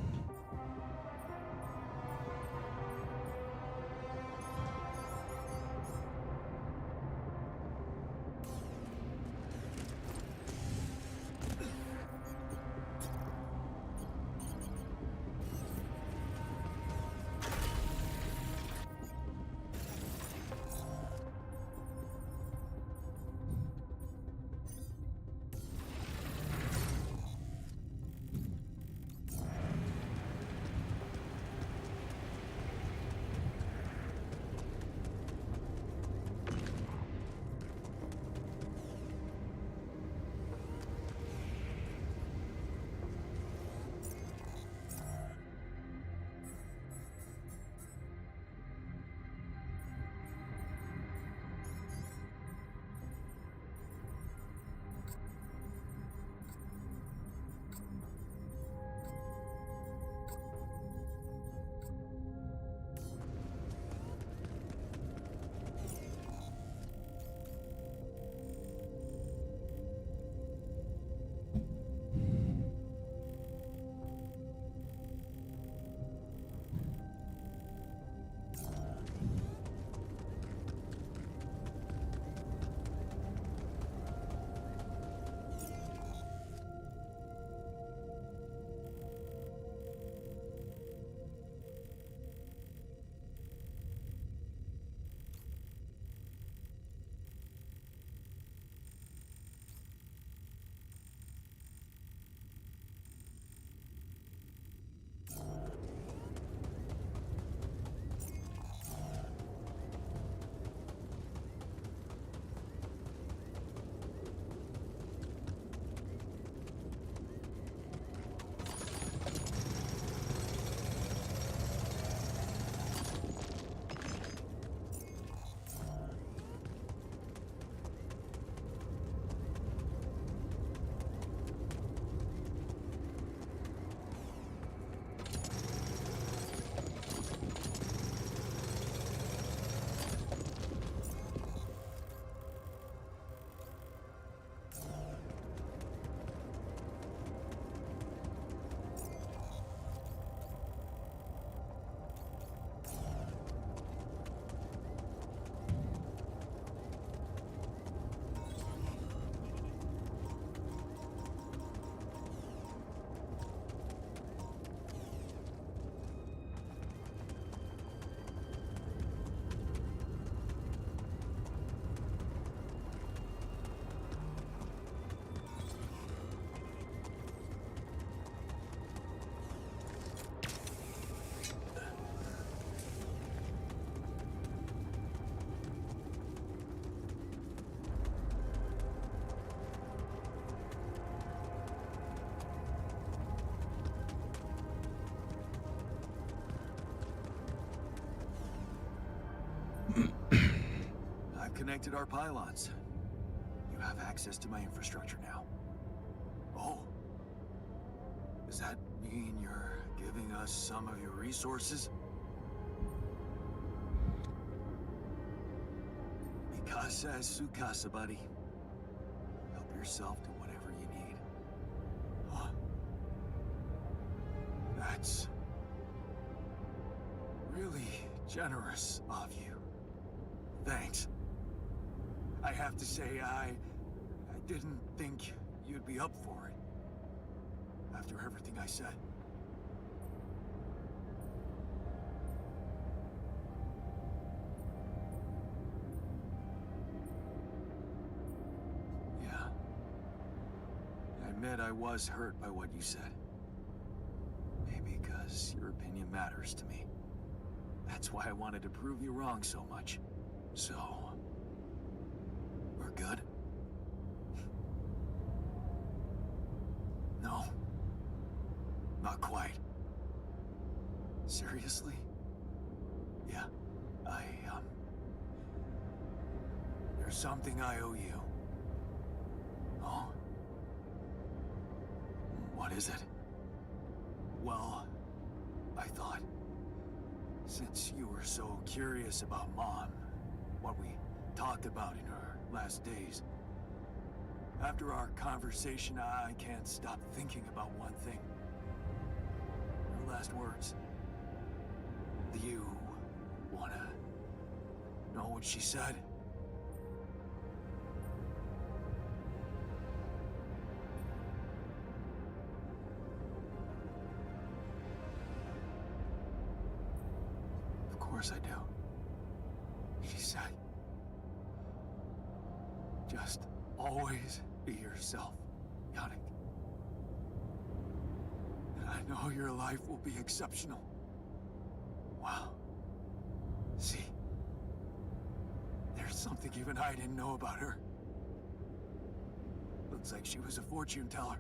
[SPEAKER 6] disconnected our pylons. You have access to my infrastructure now. Oh. Does that mean you're giving us some of your resources? Mikasa es su casa, buddy. Help yourself to whatever you need. Huh. That's really generous of you. Thanks. I have to say, I didn't think you'd be up for it. After everything I said. Yeah. I admit I was hurt by what you said. Maybe because your opinion matters to me. That's why I wanted to prove you wrong so much. So... we're good? No. Not quite. Seriously? Yeah. There's something I owe you. Oh? What is it? Well, I thought, since you were so curious about Mom, what we talked about in her last days, after our conversation, I can't stop thinking about one thing. Her last words. Do you wanna know what she said? Of course I do. She said, just always be yourself, Yannick. And I know your life will be exceptional. Wow. See, there's something even I didn't know about her. Looks like she was a fortune teller.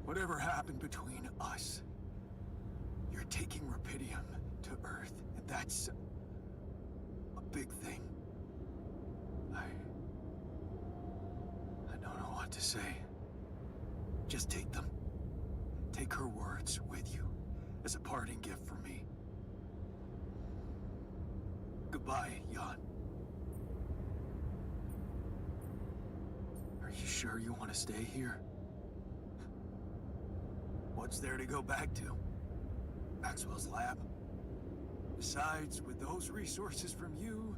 [SPEAKER 6] Whatever happened between us, you're taking Rebelia to Earth, and that's a big thing. I don't know what to say. Just take them. Take her words with you as a parting gift from me. Goodbye, Jan. Are you sure you want to stay here? What's there to go back to? Maxwell's lab? Besides, with those resources from you,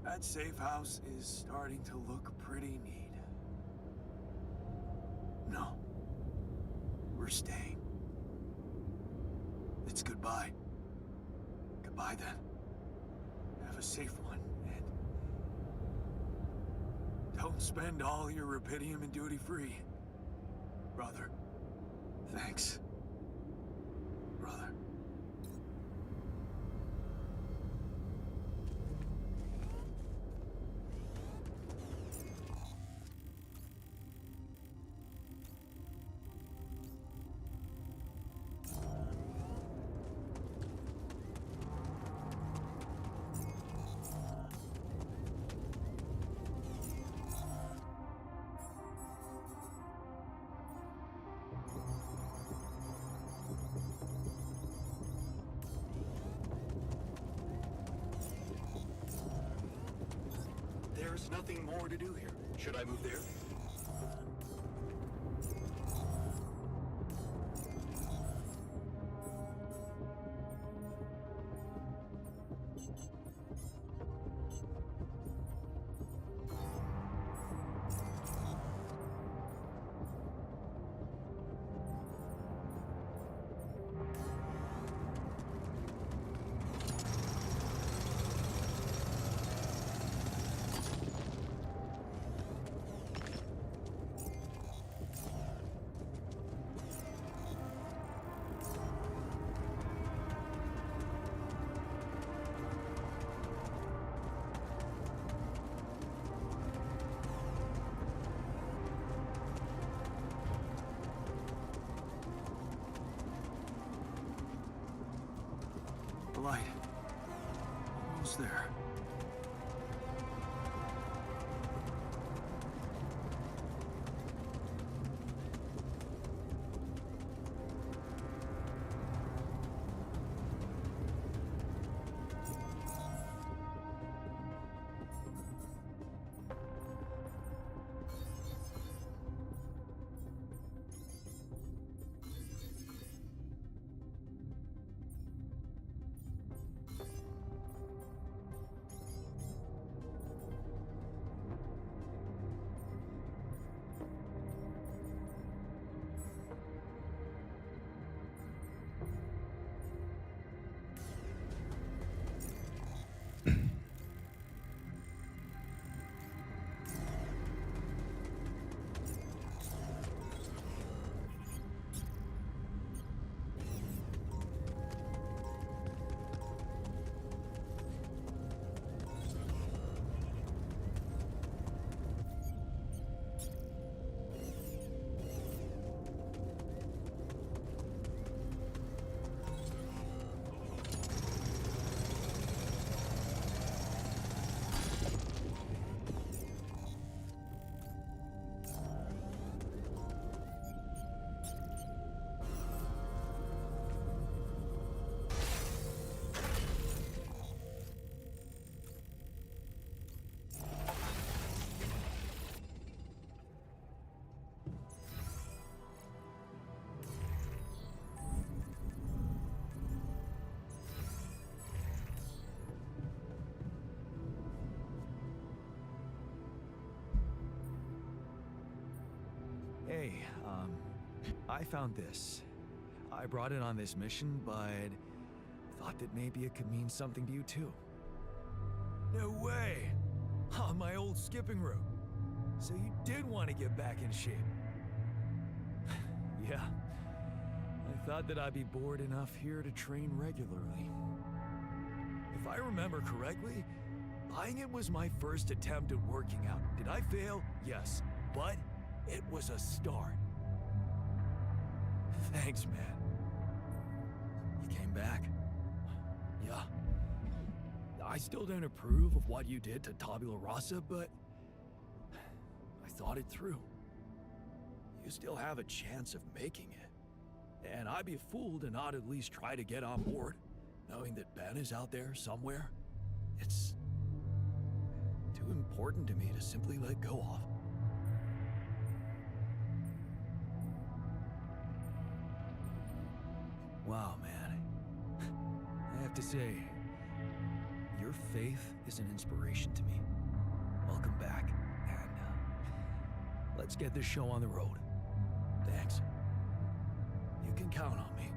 [SPEAKER 6] that safe house is starting to look pretty neat. No. We're staying. It's goodbye. Goodbye, then. Have a safe one, and... don't spend all your rupidium in duty-free. Brother. Thanks. Brother.
[SPEAKER 12] There's nothing more to do here. Should I move there?
[SPEAKER 6] Light. Almost there.
[SPEAKER 2] Hey, I found this. I brought it on this mission, but thought that maybe it could mean something to you too. No way! On my old skipping route. So you did want to get back in shape. Yeah. I thought that I'd be bored enough here to train regularly. If I remember correctly, buying it was my first attempt at working out. Did I fail? Yes. But it was a start. Thanks, man. You came back. Yeah. I still don't approve of what you did to Tabula Rasa, but I thought it through. You still have a chance of making it. And I'd be a fool to not at least try to get on board, knowing that Ben is out there somewhere. It's too important to me to simply let go of. Wow, man. I have to say, your faith is an inspiration to me. Welcome back, and let's get this show on the road. Thanks. You can count on me.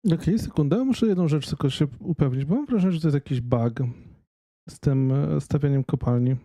[SPEAKER 1] Okej, sekundę, muszę jedną rzecz tylko się upewnić, bo mam wrażenie, że to jest jakiś bug z tym stawianiem kopalni.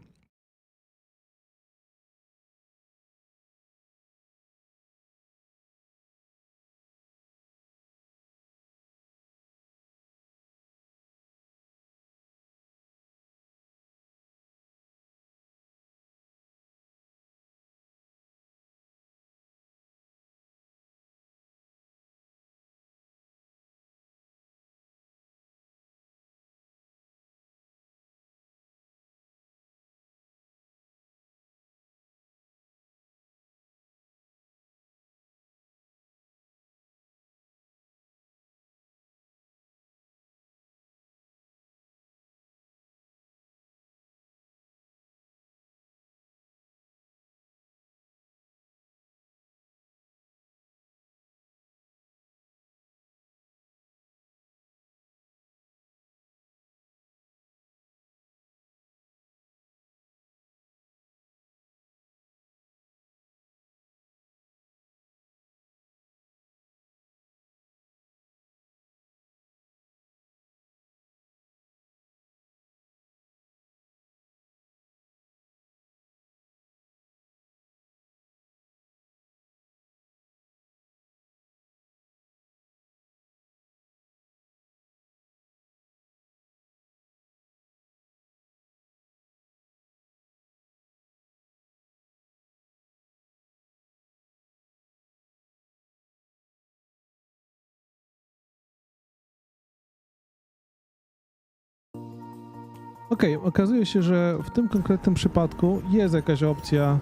[SPEAKER 1] Okej, okazuje się, że w tym konkretnym przypadku jest jakaś opcja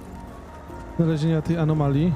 [SPEAKER 1] znalezienia tej anomalii.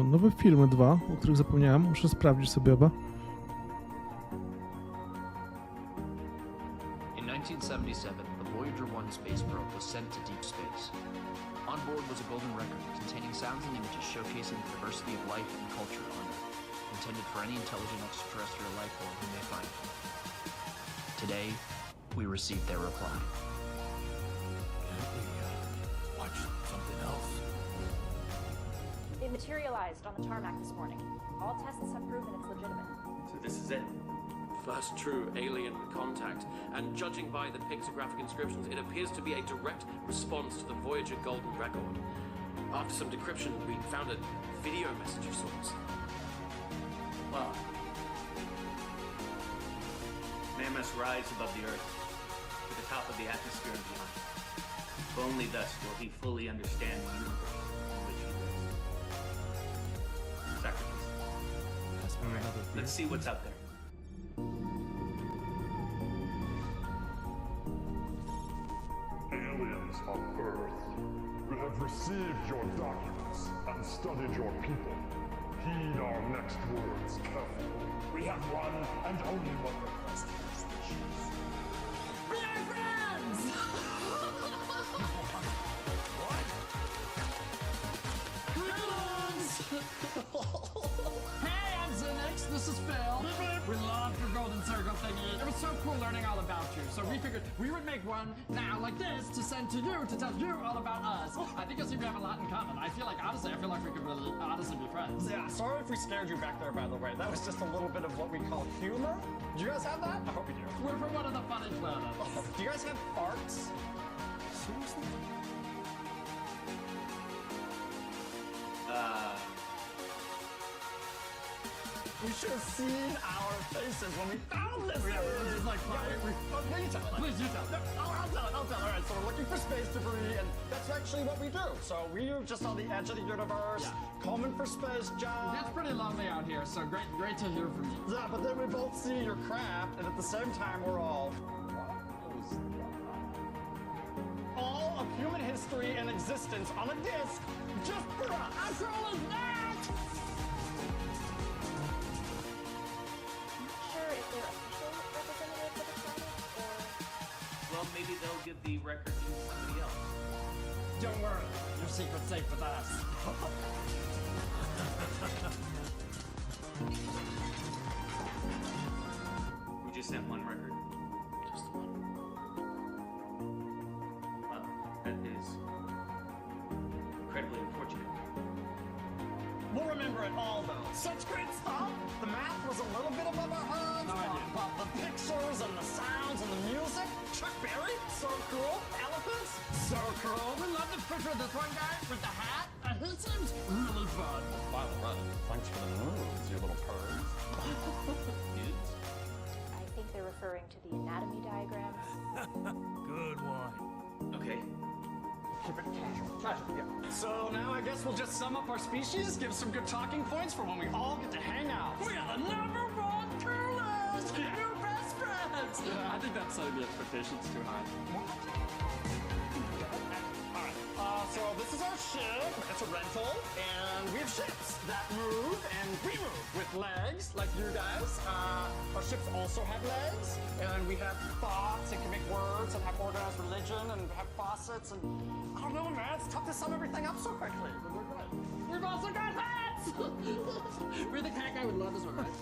[SPEAKER 1] nowe filmy 2, o których zapomniałem. Muszę sprawdzić sobie oba.
[SPEAKER 13] In 1977, the Voyager 1 space probe was sent to deep space. On board was a golden record containing sounds and images showcasing the diversity of life and culture on Earth, intended for any intelligent extraterrestrial life form who may find it. Today, we received their reply.
[SPEAKER 9] Can't we watch something else?
[SPEAKER 14] It materialized on the tarmac this morning. All tests have proven it's legitimate.
[SPEAKER 15] So this is it? First true alien contact, and judging by the pictographic inscriptions, it appears to be a direct response to the Voyager Golden Record. After some decryption, we found a video message of sorts.
[SPEAKER 8] Well, man must rise above the Earth, to the top of the atmosphere and beyond. For only thus will he fully understand the universe in which he lives. Socrates. Let's see what's out there.
[SPEAKER 16] Aliens of Earth, we have received your documents and studied your people. Heed our next words carefully. We have one and only one request of your species.
[SPEAKER 10] We are friends! Hey, I'm Zinix. This is Phil. We loved your golden circle thingy. It was so cool learning all about you. So we figured we would make one now like this to send to you to tell you all about us. I think I see we have a lot in common. I feel like we could really honestly be friends.
[SPEAKER 11] Yeah, sorry if we scared you back there, by the way. That was just a little bit of what we call humor. Do you guys have that? I hope you do.
[SPEAKER 10] We're from one of the funny planets.
[SPEAKER 11] Do you guys have farts? Seriously? We should have seen our faces when we found this.
[SPEAKER 10] Yeah, we were just like,
[SPEAKER 11] no, you tell it.
[SPEAKER 10] Please, you tell it.
[SPEAKER 11] No, I'll tell it. All right, so we're looking for space debris, and that's actually what we do. So we are just on the edge of the universe, combing for space junk.
[SPEAKER 10] It's pretty lonely out here, so great to hear from you.
[SPEAKER 11] Yeah, but then we both see your crap, and at the same time, we're all of human history and existence on a disc, just for us. How cool is that?
[SPEAKER 8] Well, maybe they'll give the record to somebody else.
[SPEAKER 10] Don't worry, your secret's safe with us.
[SPEAKER 8] We just sent one record.
[SPEAKER 15] Just one.
[SPEAKER 8] Well, that is incredibly unfortunate.
[SPEAKER 11] We'll remember it all, though. Such great stuff. The math was a little bit above our heads, but the pictures and the sounds and the music. Chuck Berry, so cool. Elephants, so cool.
[SPEAKER 10] We love the picture of this one guy with the hat. He seems really fun.
[SPEAKER 11] By the way, thanks for the moves, you little pervs.
[SPEAKER 8] Nudes?
[SPEAKER 14] I think they're referring to the anatomy diagrams.
[SPEAKER 2] Good one.
[SPEAKER 8] Okay.
[SPEAKER 11] Keep it casual, yeah. So now I guess we'll just sum up our species, give some good talking points for when we all get to hang out.
[SPEAKER 10] We are the #1 coolest new best friends. Yeah, I think that's setting the expectations too high.
[SPEAKER 11] So this is our ship. It's a rental, and we have ships that move and we move with legs, like you guys. Our ships also have legs, and we have thoughts and can make words and have organized religion and have faucets and I don't know, man. It's tough to sum everything up so quickly, but we're good.
[SPEAKER 10] We've also got hats. We think that guy would love this one, right?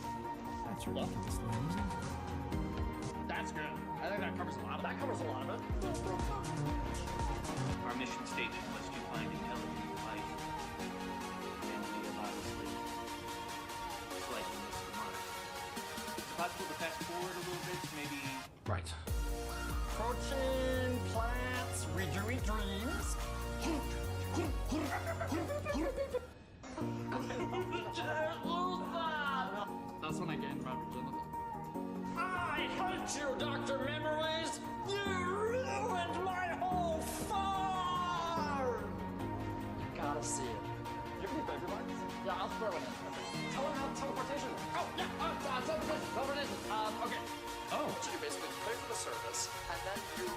[SPEAKER 2] That's ridiculous.
[SPEAKER 10] That's good. I think that covers a lot of it.
[SPEAKER 11] That covers a lot of it.
[SPEAKER 8] Our mission statement was to find intelligent life, and we have obviously slightly missed the mark. Is it possible to fast forward a little bit to maybe...
[SPEAKER 15] Right.
[SPEAKER 11] Protein, plants, we do eat dreams.
[SPEAKER 10] That's when I gained my virginity.
[SPEAKER 11] I hate you, Dr. Memories! You ruined my whole farm! You gotta see it. You have any baby wipes?
[SPEAKER 10] Yeah, I'll throw it in.
[SPEAKER 11] Tell them how teleportation works.
[SPEAKER 10] Oh, yeah, teleportation. Okay. Oh. So you basically pay for the service, and then you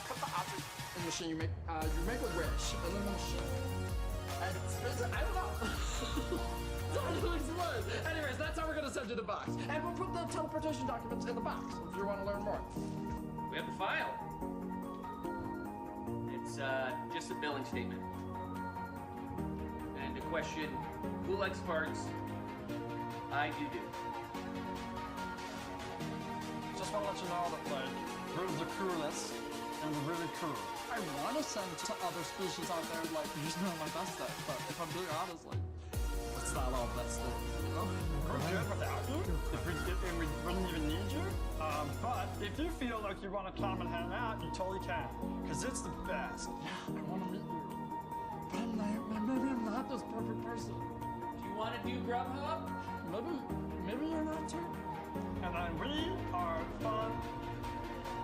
[SPEAKER 10] put the object in the machine. You make a wish, and then the machine
[SPEAKER 11] And I don't know. It's hard to explain. Anyways, that's how we're gonna send you the box. And we'll put the teleportation documents in the box if you want to learn more.
[SPEAKER 13] We have the file. It's just a billing statement. And the question, who likes farts? I do.
[SPEAKER 11] Just want to let you know that, like, we're the coolest and we're really cool. I want to send to other species out there, like, use me on my best day, but if I'm being honest, like, it's not all best day, you know? We're good without you, if we wouldn't even need you. But if you feel like you want to come and hang out, you totally can, because it's the best. Yeah, I want to meet you. But maybe I'm not this perfect person.
[SPEAKER 13] Do you want to do Grubhub?
[SPEAKER 11] Maybe you're not too. And then we are fun.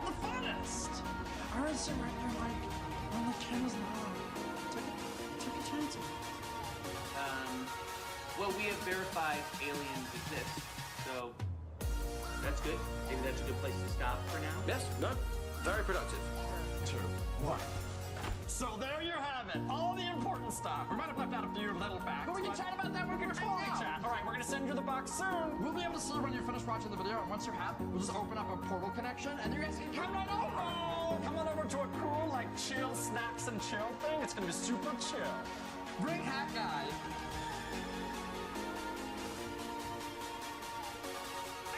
[SPEAKER 11] The funnest! I already see right there, like, when the camera's not on. Take a chance.
[SPEAKER 13] Well, we have verified aliens exist, so that's good. Maybe that's a good place to stop for now.
[SPEAKER 15] Yes, no, very productive.
[SPEAKER 11] 2, 1. So there you have it, all the important stuff. We might have left out a few little facts. But we can chat about that when we're chat. All right, we're gonna send you the box soon. We'll be able to see when you're finished watching the video, and once you have, we'll just open up a portal connection, and you guys can come on over. Come on over to a cool, like, chill snacks and chill thing. It's gonna be super chill. Bring Hat Guy.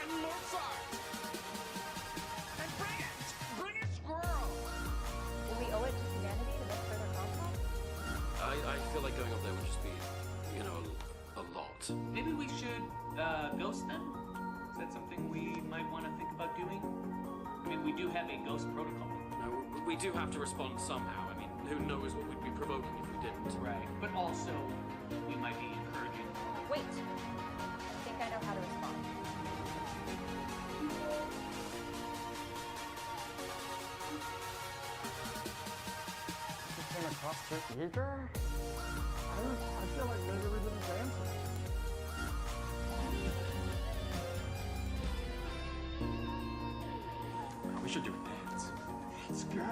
[SPEAKER 11] And Mozart. And bring it, squirrel.
[SPEAKER 14] Will we owe it to humanity to make further contact?
[SPEAKER 15] I feel like going up there would just be, you know, a lot.
[SPEAKER 13] Maybe we should ghost them? Is that something we might want to think about doing? I mean, we do have a ghost protocol.
[SPEAKER 15] No, we do have to respond somehow. I mean, who knows what we'd be provoking if we didn't.
[SPEAKER 13] Right. But also, we might be encouraging.
[SPEAKER 14] Wait. I think I know how to respond.
[SPEAKER 11] You came across too eager? I feel like maybe we didn't answer. We should do a dance. It's good.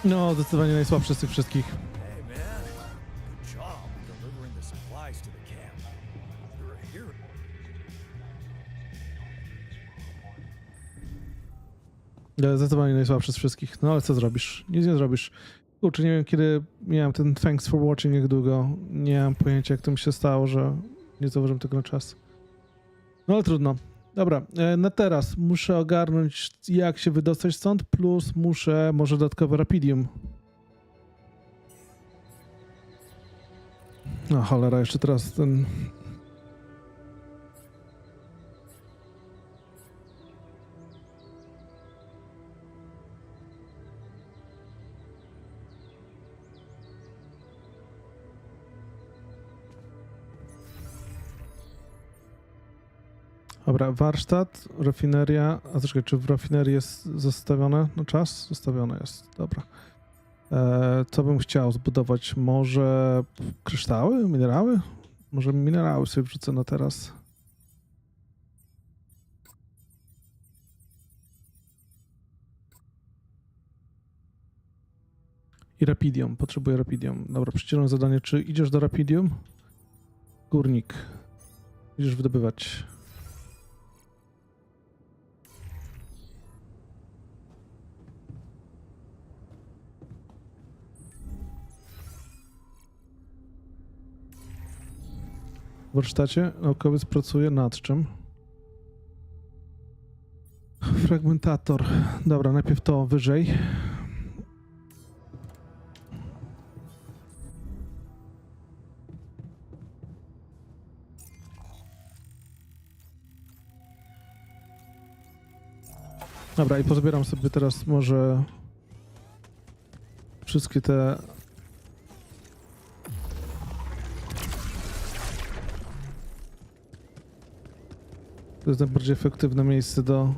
[SPEAKER 1] No, zdecydowanie najsłabszy z tych wszystkich.
[SPEAKER 2] Hey, man. Good job delivering the supplies to the camp. You're a hero.
[SPEAKER 1] Zdecydowanie najsłabszy z wszystkich. No ale co zrobisz? Nic nie zrobisz. Kurczę, nie wiem kiedy miałem ten thanks for watching, jak długo. Nie mam pojęcia, jak to mi się stało, że nie zauważyłem tego na czas. No ale trudno. Dobra, na teraz muszę ogarnąć, jak się wydostać stąd, plus muszę może dodatkowe rapidium. No cholera, jeszcze teraz ten... Dobra, warsztat, rafineria. A troszkę, czy w rafinerii jest zostawione na czas? Zostawione jest, dobra. Co bym chciał zbudować? Może kryształy, minerały? Może minerały sobie wrzucę na teraz. I rapidium, potrzebuję rapidium. Dobra, przeciwne zadanie, czy idziesz do rapidium? Górnik. Idziesz wydobywać. W warsztacie naukowiec pracuje nad czym? Fragmentator. Dobra, najpierw to wyżej. Dobra, i pozbieram sobie teraz może wszystkie te... To jest najbardziej efektywne miejsce do...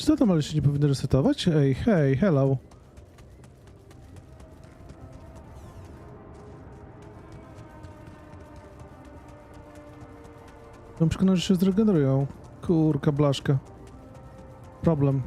[SPEAKER 1] Czy to tam ale się nie powinno resetować? Ej, hej, hello. Mam przekonany, że się zregenerują. Kurka, blaszka. Problem.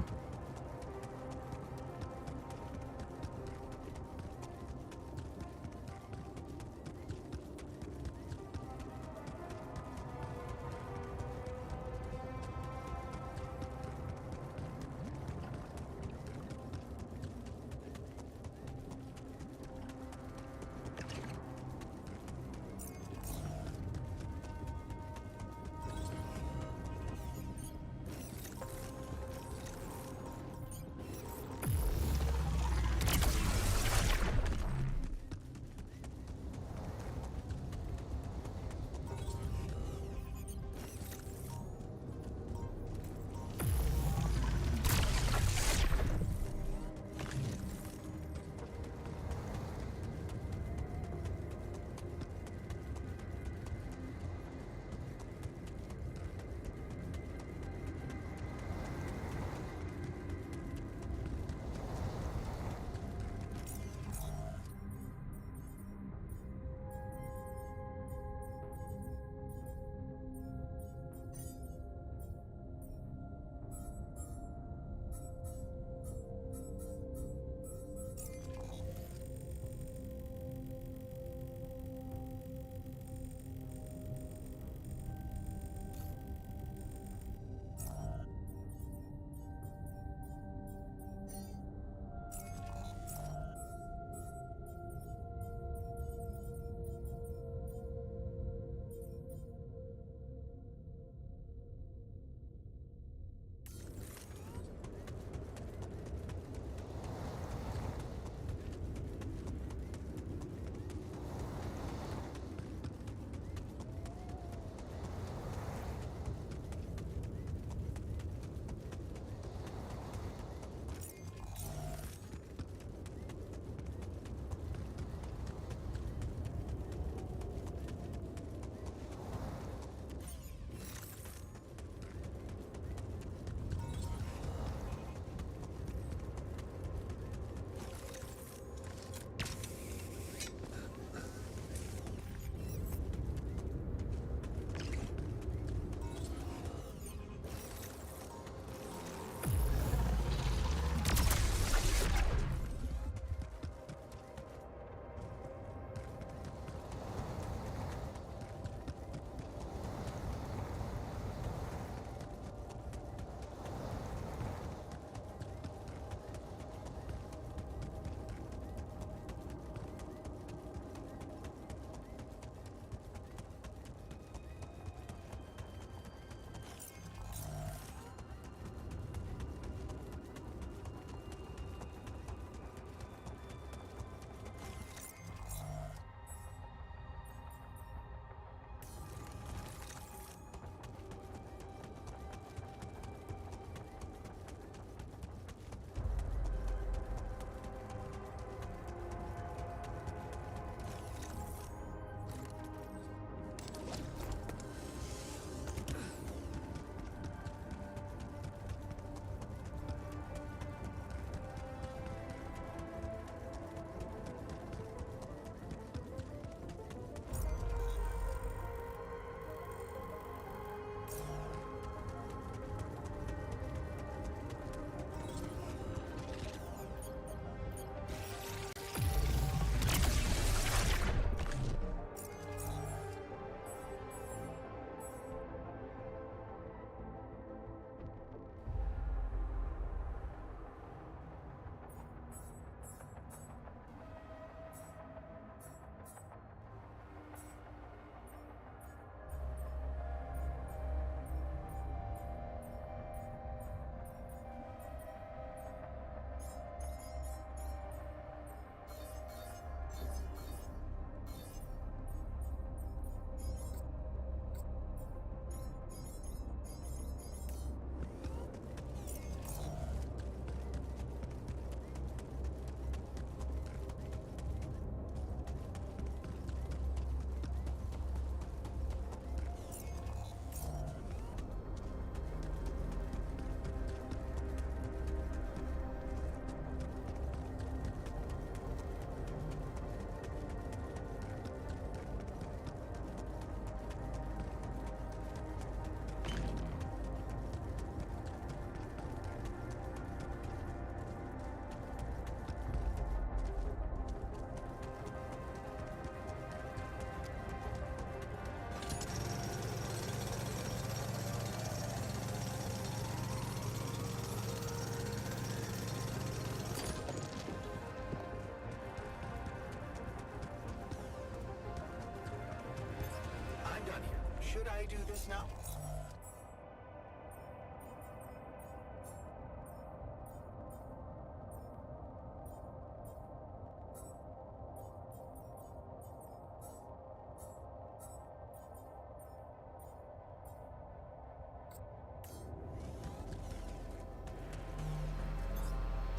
[SPEAKER 12] I do this now?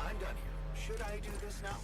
[SPEAKER 12] I'm done here. Should I do this now?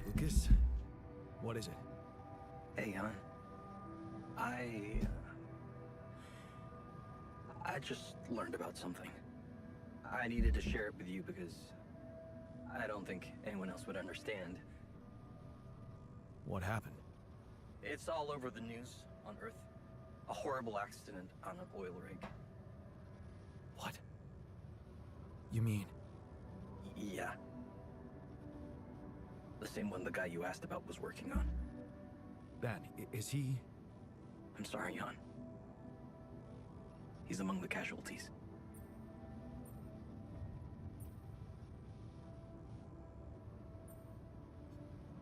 [SPEAKER 2] Lucas? What is it?
[SPEAKER 8] Hey, hon. I just learned about something. I needed to share it with you because I don't think anyone else would understand.
[SPEAKER 2] What happened?
[SPEAKER 8] It's all over the news on Earth. A horrible accident on an oil rig.
[SPEAKER 2] What? You mean?
[SPEAKER 8] Yeah. The same one the guy you asked about was working on.
[SPEAKER 2] Ben, is he?
[SPEAKER 8] I'm sorry, Jan. He's among the casualties.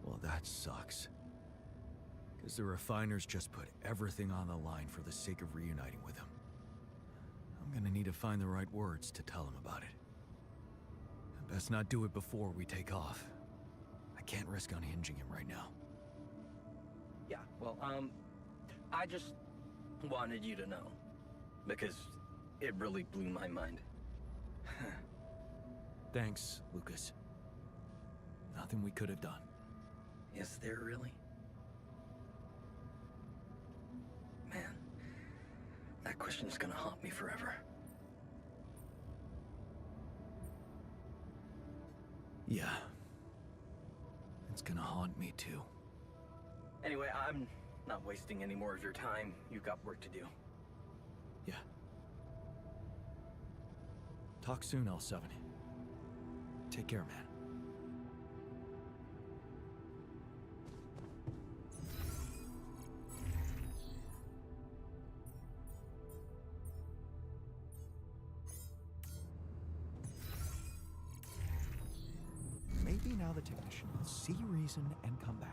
[SPEAKER 2] Well, that sucks. Because the refiners just put everything on the line for the sake of reuniting with him. I'm gonna need to find the right words to tell him about it. Best not do it before we take off. I can't risk unhinging him right now.
[SPEAKER 8] Yeah, well, I just wanted you to know. Because it really blew my mind.
[SPEAKER 2] Thanks, Lucas. Nothing we could have done.
[SPEAKER 8] Is there really? Man, that question's gonna haunt me forever.
[SPEAKER 2] Yeah. It's gonna haunt me too.
[SPEAKER 8] Anyway, I'm not wasting any more of your time. You've got work to do.
[SPEAKER 2] Yeah. Talk soon, L7. Take care, man. Maybe now the technician will see reason and come back.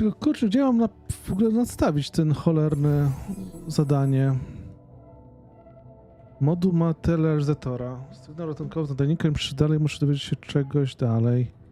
[SPEAKER 1] Tylko kurczę, gdzie mam w ogóle nadstawić ten cholerny zadanie? Moduł materializatora. Sygnał ratunkowy z nadajnikiem, dalej muszę dowiedzieć się czegoś dalej.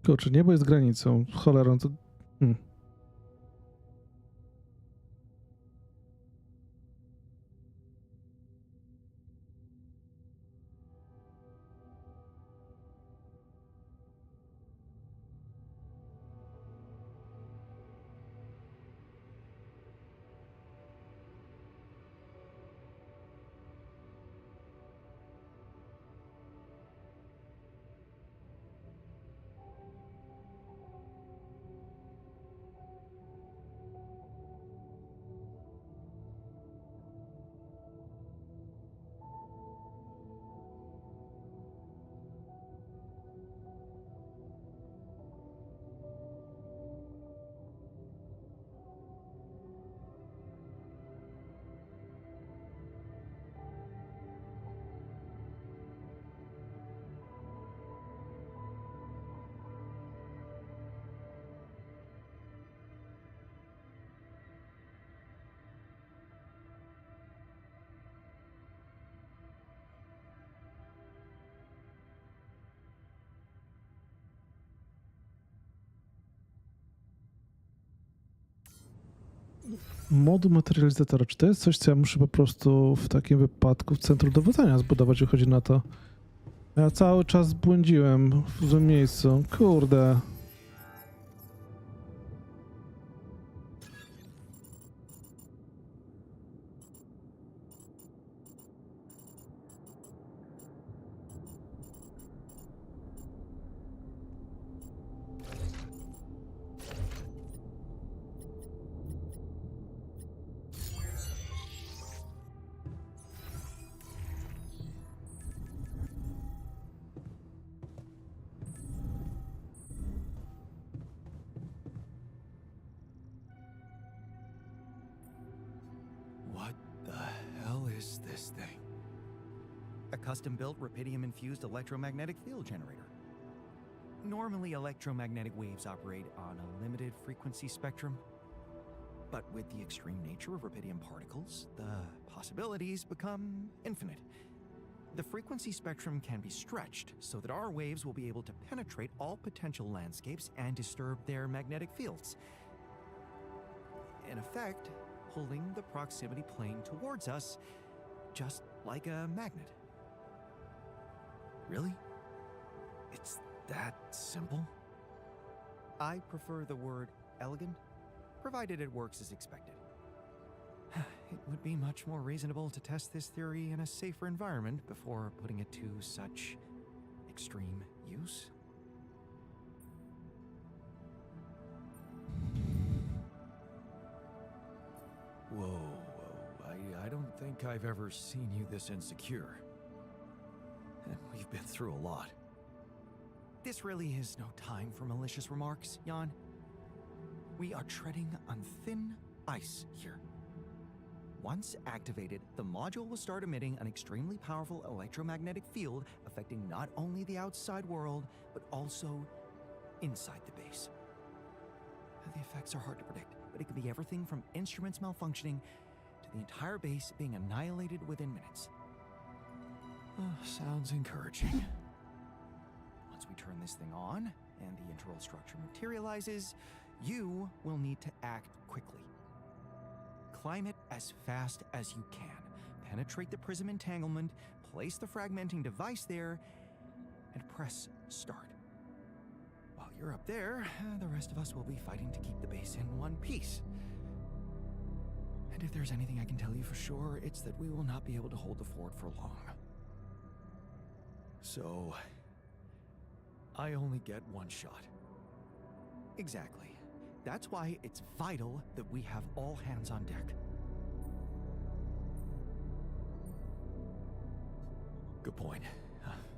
[SPEAKER 1] Kurczę, niebo jest granicą. Cholerą to... Moduł materializatora. Czy to jest coś, co ja muszę po prostu w takim wypadku w centrum dowodzenia zbudować, jeśli chodzi na to? Ja cały czas błądziłem w złym miejscu. Kurde.
[SPEAKER 2] What the hell is this thing?
[SPEAKER 7] A custom-built rubidium-infused electromagnetic field generator. Normally, electromagnetic waves operate on a limited frequency spectrum. But with the extreme nature of rubidium particles, the possibilities become infinite. The frequency spectrum can be stretched so that our waves will be able to penetrate all potential landscapes and disturb their magnetic fields. In effect, pulling the proximity plane towards us, just like a magnet.
[SPEAKER 2] Really? It's that simple?
[SPEAKER 7] I prefer the word elegant, provided it works as expected. It would be much more reasonable to test this theory in a safer environment before putting it to such extreme use.
[SPEAKER 2] Whoa. I don't think I've ever seen you this insecure. And we've been through a lot.
[SPEAKER 7] This really is no time for malicious remarks, Jan. We are treading on thin ice here. Once activated, the module will start emitting an extremely powerful electromagnetic field affecting not only the outside world, but also inside the base. The effects are hard to predict, but it can be everything from instruments malfunctioning to the entire base being annihilated within minutes.
[SPEAKER 2] Sounds encouraging.
[SPEAKER 7] Once we turn this thing on, and the internal structure materializes, you will need to act quickly. Climb it as fast as you can. Penetrate the prism entanglement, place the fragmenting device there, and press start. While you're up there, the rest of us will be fighting to keep the base in one piece. And if there's anything I can tell you for sure, it's that we will not be able to hold the fort for long.
[SPEAKER 2] So, I only get one shot.
[SPEAKER 7] Exactly.
[SPEAKER 2] That's why it's vital that we have all hands on deck.
[SPEAKER 7] Good point.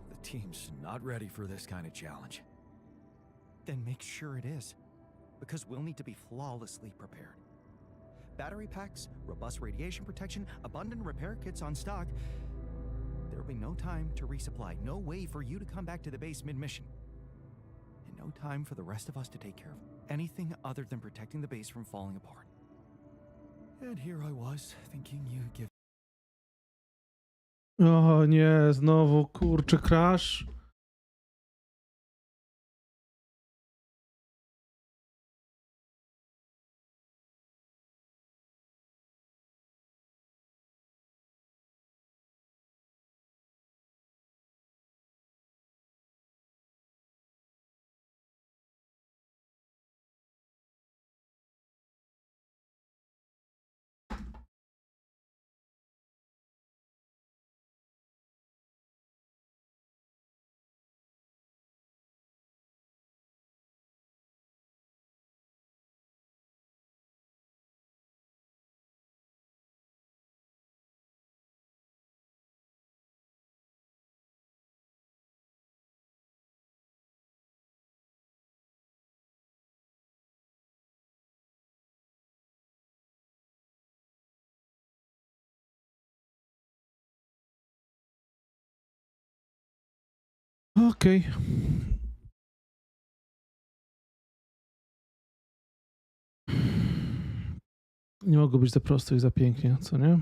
[SPEAKER 7] The team's not ready for this kind of challenge.
[SPEAKER 2] Then make sure it is, because we'll need to be flawlessly prepared. Battery packs, robust radiation protection, abundant repair kits on stock. There'll be no time to resupply, no way for you to come back to the base mid-mission. And no time for the rest of us to take care of anything other than protecting the base from falling apart.
[SPEAKER 7] And here I was, thinking you'd give...
[SPEAKER 1] O nie, znowu, kurczę, crash. Okej. Nie mogło być za prosto i za pięknie, co nie?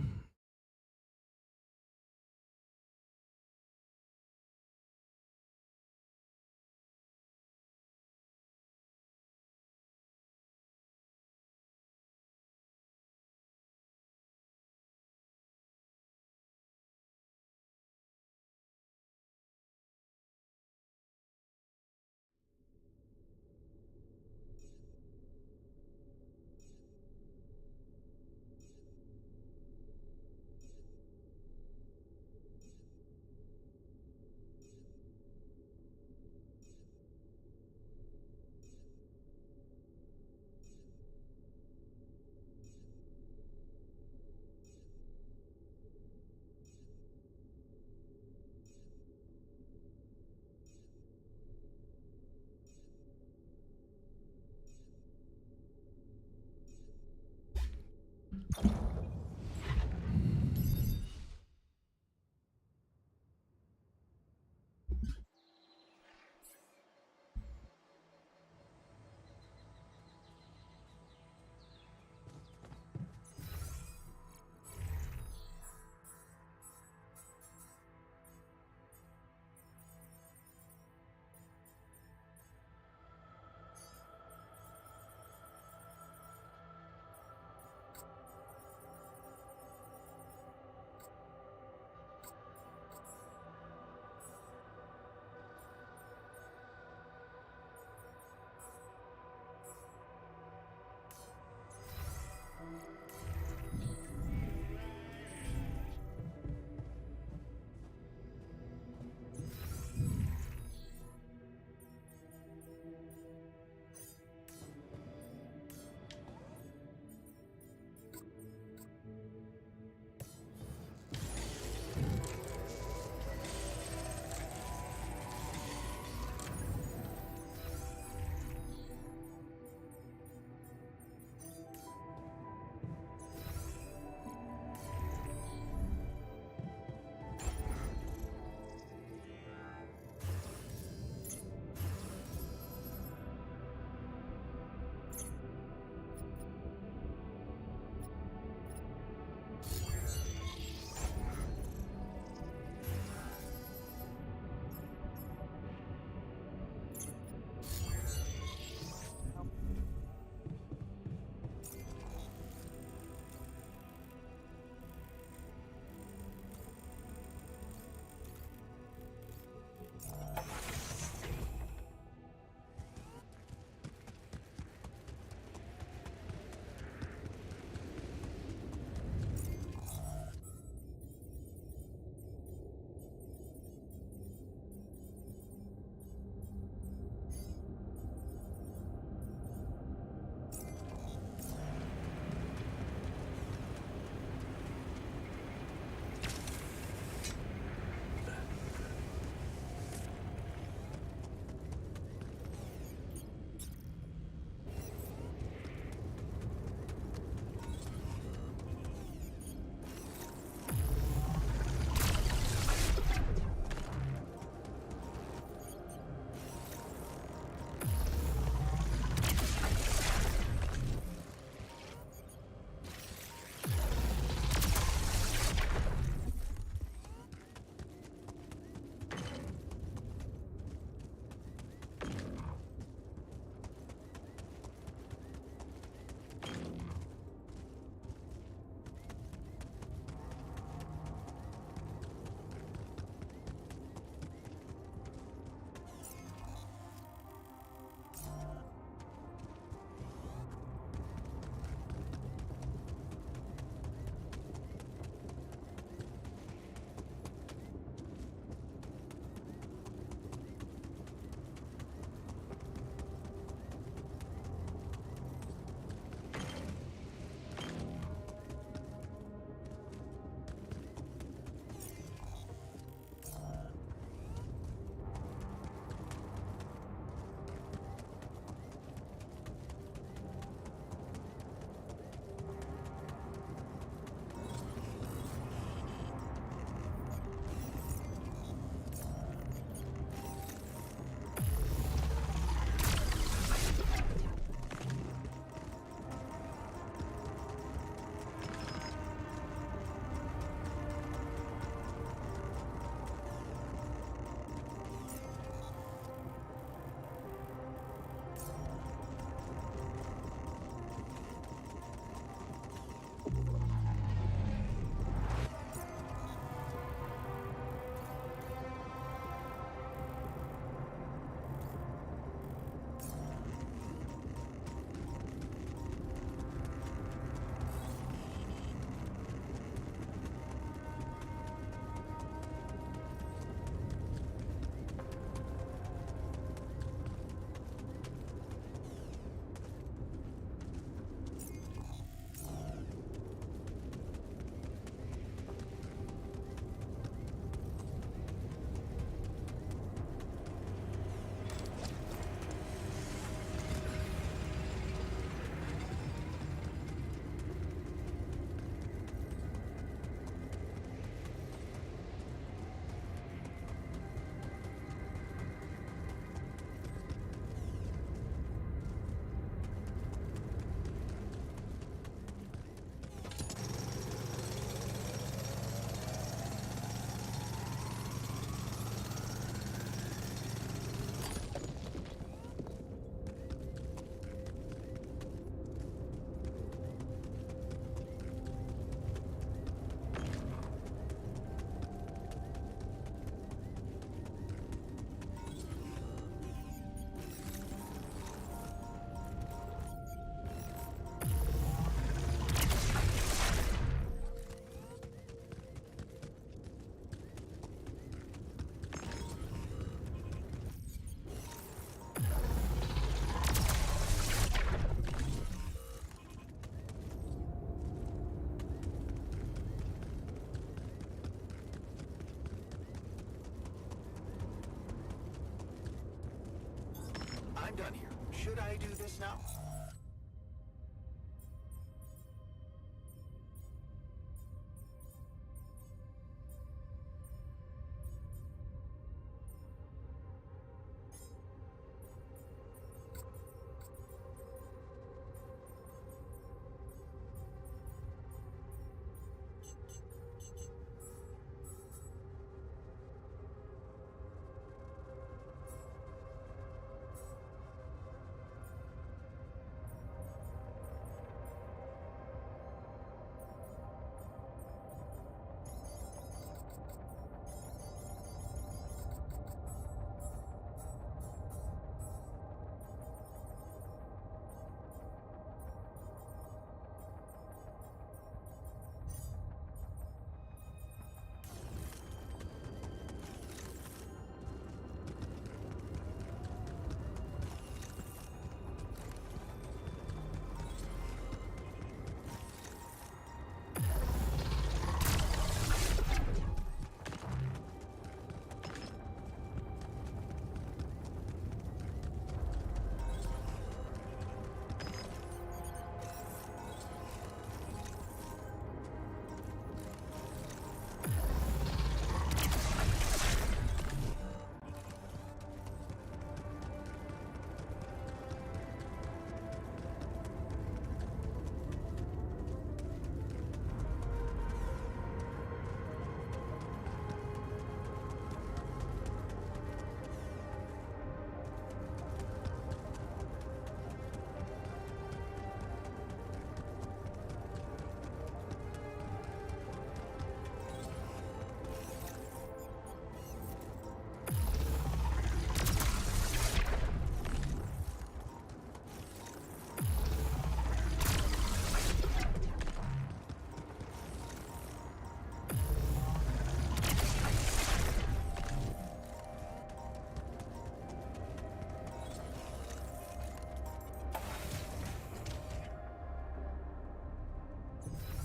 [SPEAKER 12] done here. Should I do this now?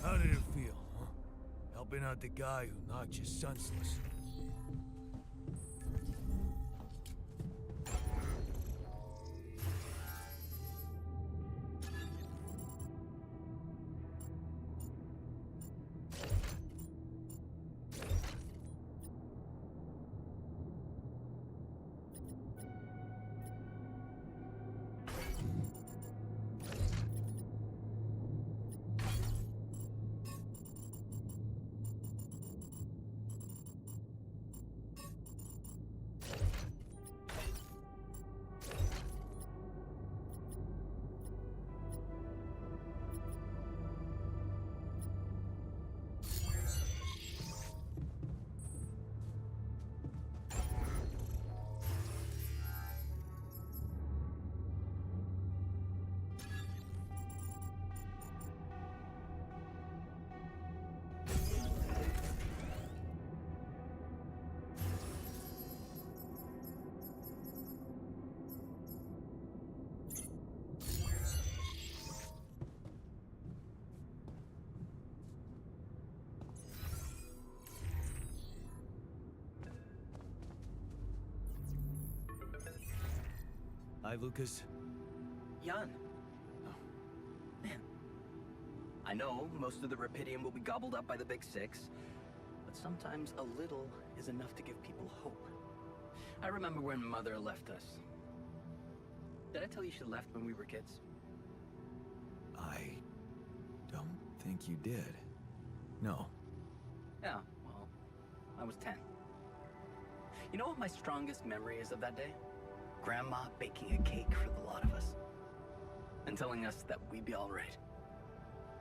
[SPEAKER 2] How did it feel, huh? Helping out the guy who knocked you senseless. Hi, Lucas.
[SPEAKER 8] Jan. Man. I know most of the Repidium will be gobbled up by the Big Six, but sometimes a little is enough to give people hope. I remember when Mother left us. Did I tell you she left when we were kids?
[SPEAKER 2] I don't think you did. No.
[SPEAKER 8] Yeah, well, I was 10. You know what my strongest memory is of that day? Grandma baking a cake for the lot of us. And telling us that we'd be all right.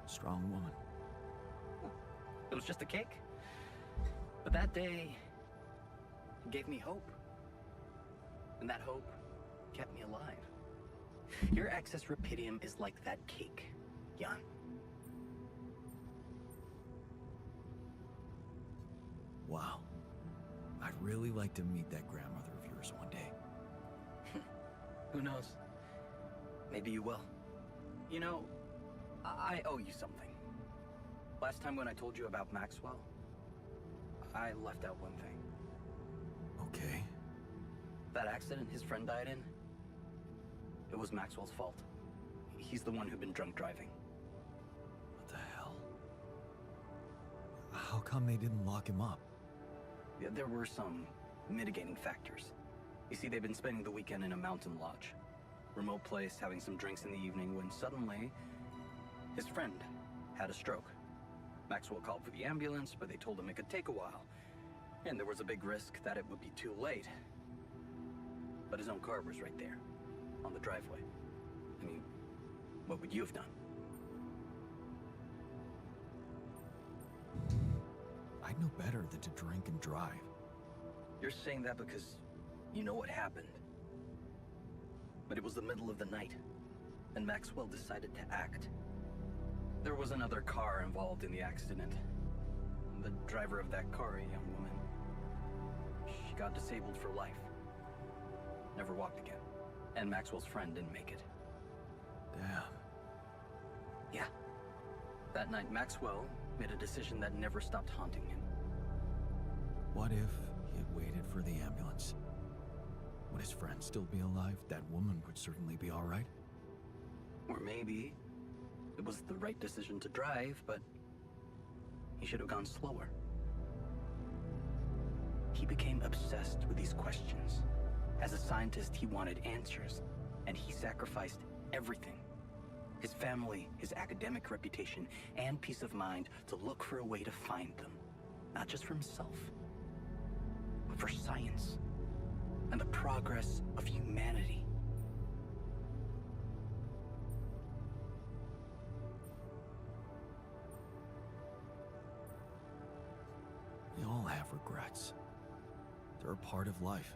[SPEAKER 2] Strong woman.
[SPEAKER 8] It was just a cake. But that day gave me hope. And that hope kept me alive. Your excess Repidium is like that cake, Jan.
[SPEAKER 2] Wow. I'd really like to meet that grandmother of yours one day.
[SPEAKER 8] Who knows? Maybe you will. You know, I owe you something. Last time when I told you about Maxwell, I left out one thing.
[SPEAKER 2] Okay.
[SPEAKER 8] That accident his friend died in, It was Maxwell's fault. He's the one who'd been drunk driving.
[SPEAKER 2] What the hell? How come they didn't lock him up?
[SPEAKER 8] Yeah, there were some mitigating factors. You see, they'd been spending the weekend in a mountain lodge. Remote place, having some drinks in the evening, when suddenly, his friend had a stroke. Maxwell called for the ambulance, but they told him it could take a while. And there was a big risk that it would be too late. But his own car was right there, on the driveway. I mean, what would you have done?
[SPEAKER 2] I'd know better than to drink and drive.
[SPEAKER 8] You're saying that because you know what happened. But it was the middle of the night, and Maxwell decided to act. There was another car involved in the accident. The driver of that car, a young woman. She got disabled for life. Never walked again. And Maxwell's friend didn't make it.
[SPEAKER 2] Damn.
[SPEAKER 8] Yeah. That night, Maxwell made a decision that never stopped haunting him.
[SPEAKER 2] What if he had waited for the ambulance? Would his friend still be alive? That woman would certainly be all right.
[SPEAKER 8] Or maybe it was the right decision to drive, but he should have gone slower. He became obsessed with these questions. As a scientist, he wanted answers, and he sacrificed everything. His family, his academic reputation, and peace of mind to look for a way to find them. Not just for himself, but for science and the progress of humanity.
[SPEAKER 2] We all have regrets. They're a part of life.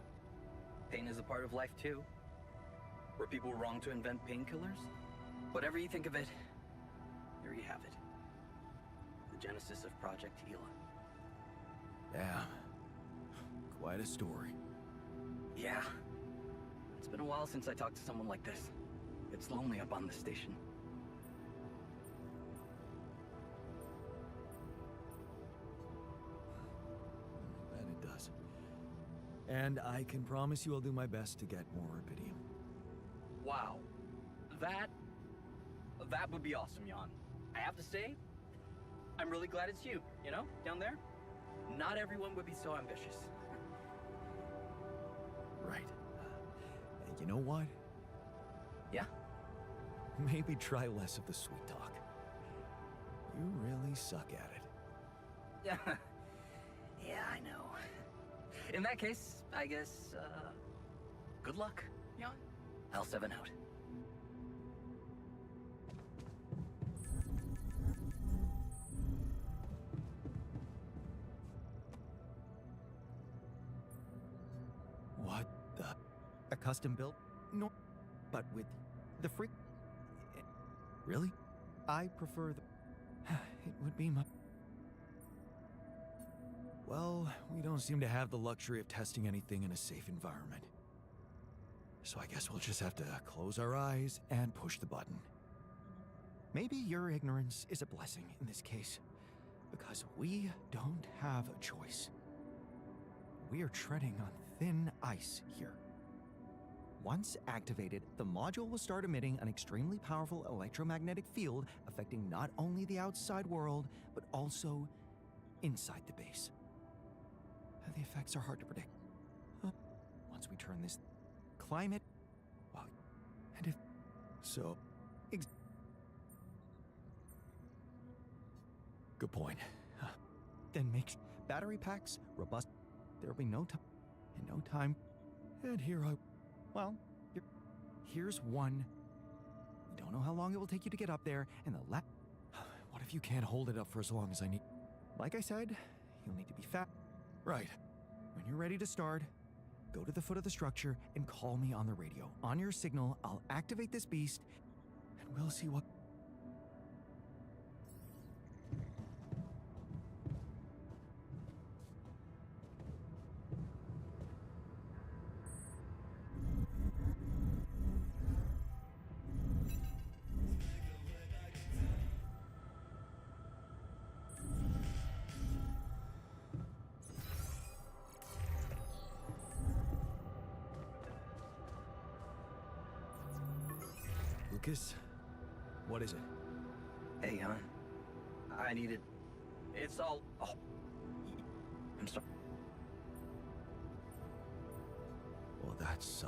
[SPEAKER 8] Pain is a part of life too. Were people wrong to invent painkillers? Whatever you think of it, there you have it. The genesis of Project Gila.
[SPEAKER 2] Damn. Quite a story.
[SPEAKER 8] Yeah. It's been a while since I talked to someone like this. It's lonely up on the station.
[SPEAKER 2] Bet it does. And I can promise you I'll do my best to get more rubidium.
[SPEAKER 8] Wow. That would be awesome, Jan. I have to say, I'm really glad it's you, you know, down there. Not everyone would be so ambitious.
[SPEAKER 2] Right. You know what?
[SPEAKER 8] Yeah?
[SPEAKER 2] Maybe try less of the sweet talk. You really suck at it.
[SPEAKER 8] Yeah, I know. In that case, I guess, good luck, Jan. L7 out.
[SPEAKER 2] What the?
[SPEAKER 17] A custom built? No, but with the freak.
[SPEAKER 2] Really?
[SPEAKER 17] I prefer the.
[SPEAKER 2] It would be my. Well, we don't seem to have the luxury of testing anything in a safe environment. So I guess we'll just have to close our eyes and push the button.
[SPEAKER 17] Maybe your ignorance is a blessing in this case, because we don't have a choice. We are treading on thin ice here. Once activated, the module will start emitting an extremely powerful electromagnetic field affecting not only the outside world, but also inside the base. The effects are hard to predict. Once we turn this climate, well, and if
[SPEAKER 2] so, good point.
[SPEAKER 17] Then make battery packs robust. There'll be no time, and no time.
[SPEAKER 2] And
[SPEAKER 17] here's one. We don't know how long it will take you to get up there, and
[SPEAKER 2] what if you can't hold it up for as long as I need?
[SPEAKER 17] Like I said, you'll need to be fat.
[SPEAKER 2] Right.
[SPEAKER 17] When you're ready to start, go to the foot of the structure and call me on the radio. On your signal, I'll activate this beast,
[SPEAKER 2] and we'll see what... Lucas? What is it?
[SPEAKER 8] Hey, hon. I needed... It's all... Oh. I'm sorry.
[SPEAKER 2] Well, that's...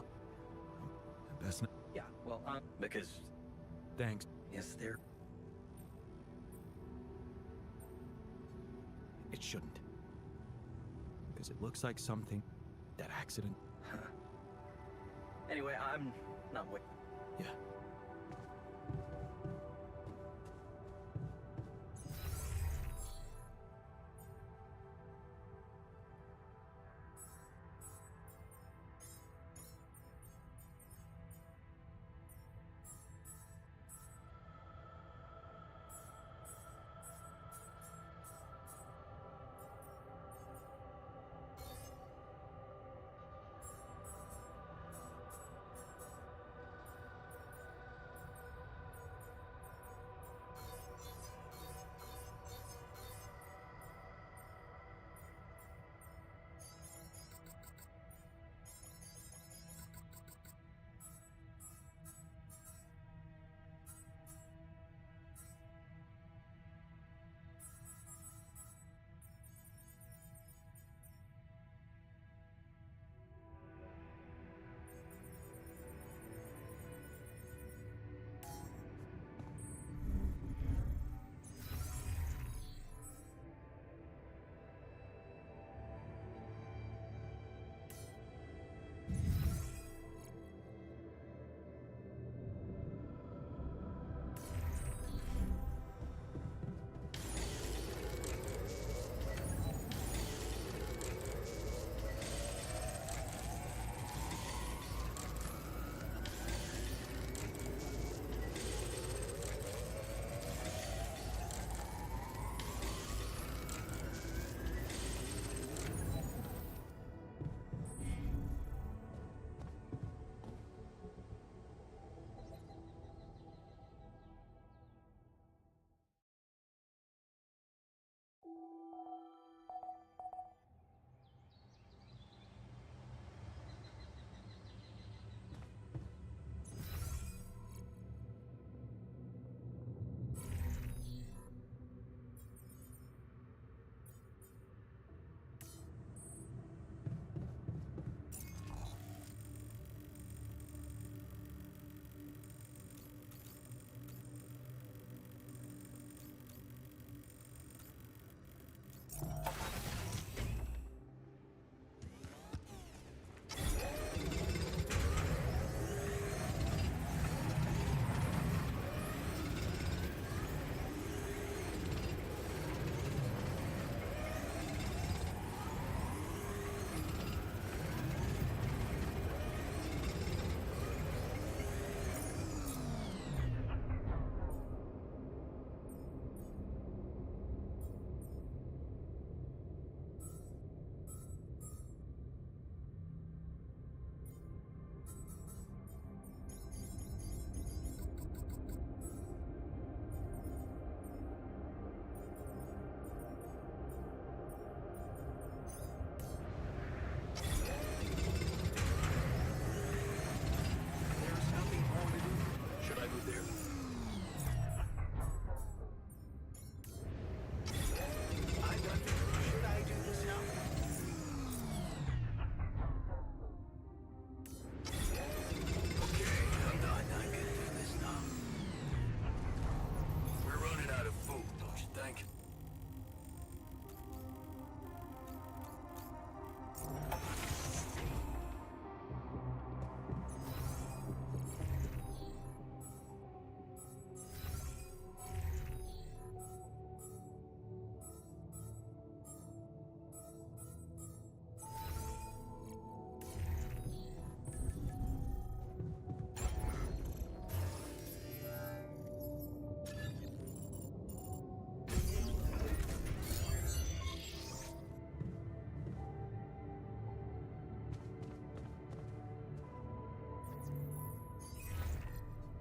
[SPEAKER 2] best not...
[SPEAKER 8] Yeah, well, because...
[SPEAKER 2] Thanks.
[SPEAKER 8] Yes, there...
[SPEAKER 2] It shouldn't. Because it looks like something... That accident...
[SPEAKER 8] Huh. Anyway, I'm not wait.
[SPEAKER 2] Yeah.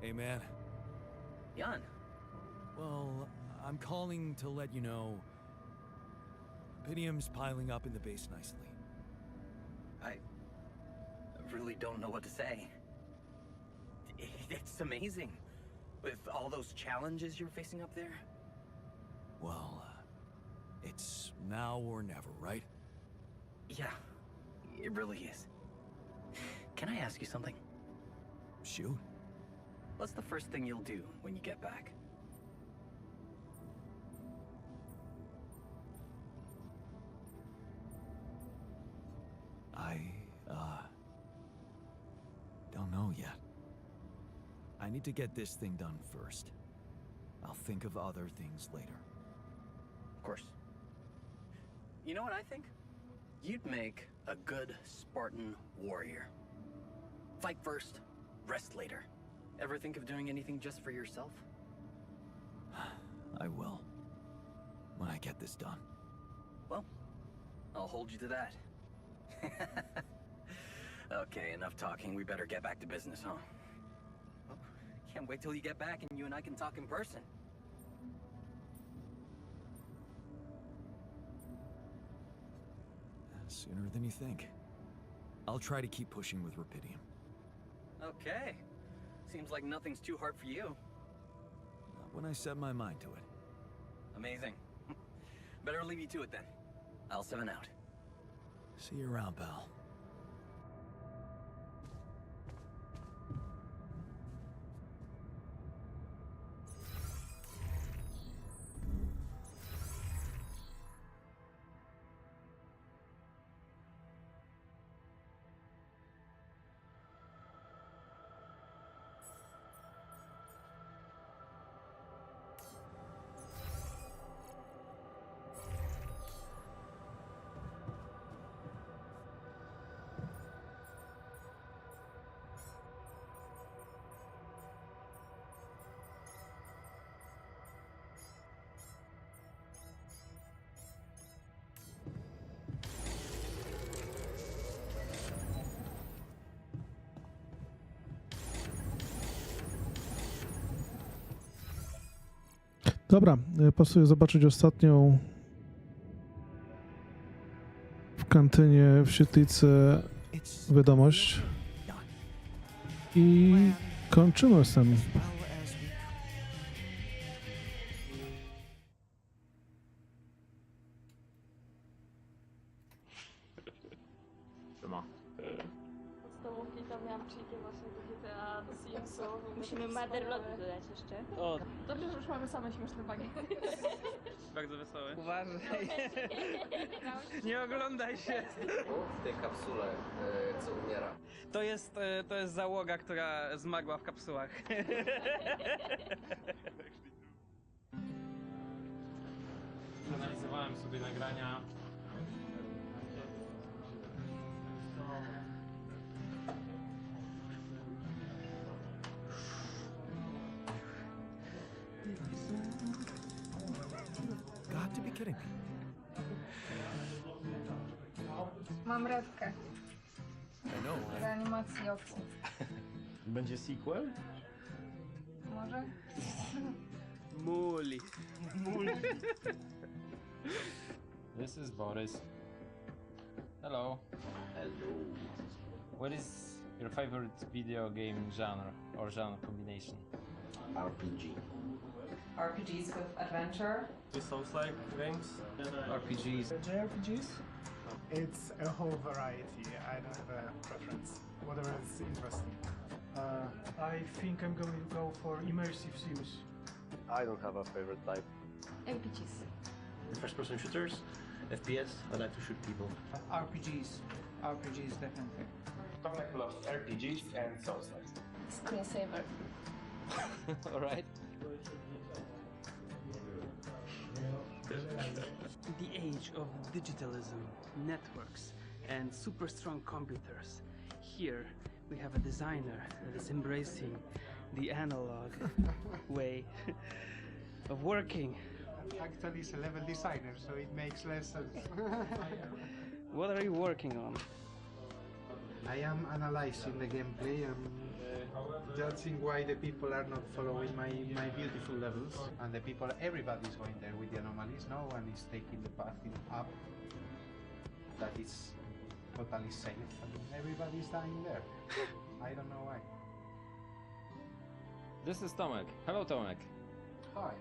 [SPEAKER 2] Hey, man.
[SPEAKER 8] Jan.
[SPEAKER 2] Well, I'm calling to let you know... Pitium's piling up in the base nicely.
[SPEAKER 8] I really don't know what to say. It's amazing. With all those challenges you're facing up there?
[SPEAKER 2] Well, it's now or never, right?
[SPEAKER 8] Yeah, it really is. Can I ask you something?
[SPEAKER 2] Shoot.
[SPEAKER 8] What's the first thing you'll do when you get back?
[SPEAKER 2] I, don't know yet. I need to get this thing done first. I'll think of other things later.
[SPEAKER 8] Of course. You know what I think? You'd make a good Spartan warrior. Fight first, rest later. Ever think of doing anything just for yourself?
[SPEAKER 2] I will. When I get this done.
[SPEAKER 8] Well, I'll hold you to that. Okay, enough talking. We better get back to business, huh? Well, can't wait till you get back and you and I can talk in person.
[SPEAKER 2] Sooner than you think. I'll try to keep pushing with Repidium.
[SPEAKER 8] Okay. Seems like nothing's too hard for you.
[SPEAKER 2] Not when I set my mind to it.
[SPEAKER 8] Amazing. Better leave you to it then. I'll 7 out.
[SPEAKER 2] See you around, pal.
[SPEAKER 1] Dobra, pasuje zobaczyć ostatnią w kantynie w świetlicy wiadomość i kończymy z tym.
[SPEAKER 18] Podstawówki to miałam cheaty właśnie do GTA, do Simsów. Musimy Motherlock dodać jeszcze.
[SPEAKER 19] O.
[SPEAKER 18] Dobrze, że już mamy same śmieszne bagi.
[SPEAKER 19] Bardzo wesoły.
[SPEAKER 18] Uważaj.
[SPEAKER 19] Nie oglądaj się.
[SPEAKER 20] W tej kapsule, co umiera.
[SPEAKER 19] To jest załoga, która zmarła w kapsułach.
[SPEAKER 21] Analizowałem sobie nagrania.
[SPEAKER 2] Got to be kidding me.
[SPEAKER 18] Mam rewkę.
[SPEAKER 2] I know, right?
[SPEAKER 18] Reanimacji owcy.
[SPEAKER 21] Będzie sequel?
[SPEAKER 18] Może?
[SPEAKER 19] Muli.
[SPEAKER 21] This is Boris. Hello.
[SPEAKER 20] Hello.
[SPEAKER 21] What is your favorite video game genre or genre combination?
[SPEAKER 20] RPG.
[SPEAKER 18] RPGs with adventure.
[SPEAKER 21] The Souls-like games? RPGs.
[SPEAKER 22] JRPGs? It's a whole variety. I don't have a preference. Whatever is interesting. I think I'm going to go for immersive sims.
[SPEAKER 23] I don't have a favorite type.
[SPEAKER 18] RPGs.
[SPEAKER 23] First-person shooters, FPS. I like to shoot people.
[SPEAKER 24] RPGs. RPGs, definitely.
[SPEAKER 23] Tomek loves RPGs and Souls-like.
[SPEAKER 18] Screensaver.
[SPEAKER 21] Alright.
[SPEAKER 19] The age of digitalism, networks, and super strong computers. Here we have a designer that is embracing the analog way of working.
[SPEAKER 22] Actually, it's a level designer, so it makes less sense.
[SPEAKER 19] What are you working on?
[SPEAKER 22] I am analyzing the gameplay and judging why the people are not following my beautiful levels. And the people, everybody's going there with the anomalies. No one is taking the path up that is totally safe. And everybody's dying there. I don't know why.
[SPEAKER 21] This is Tomek. Hello, Tomek.
[SPEAKER 22] Hi.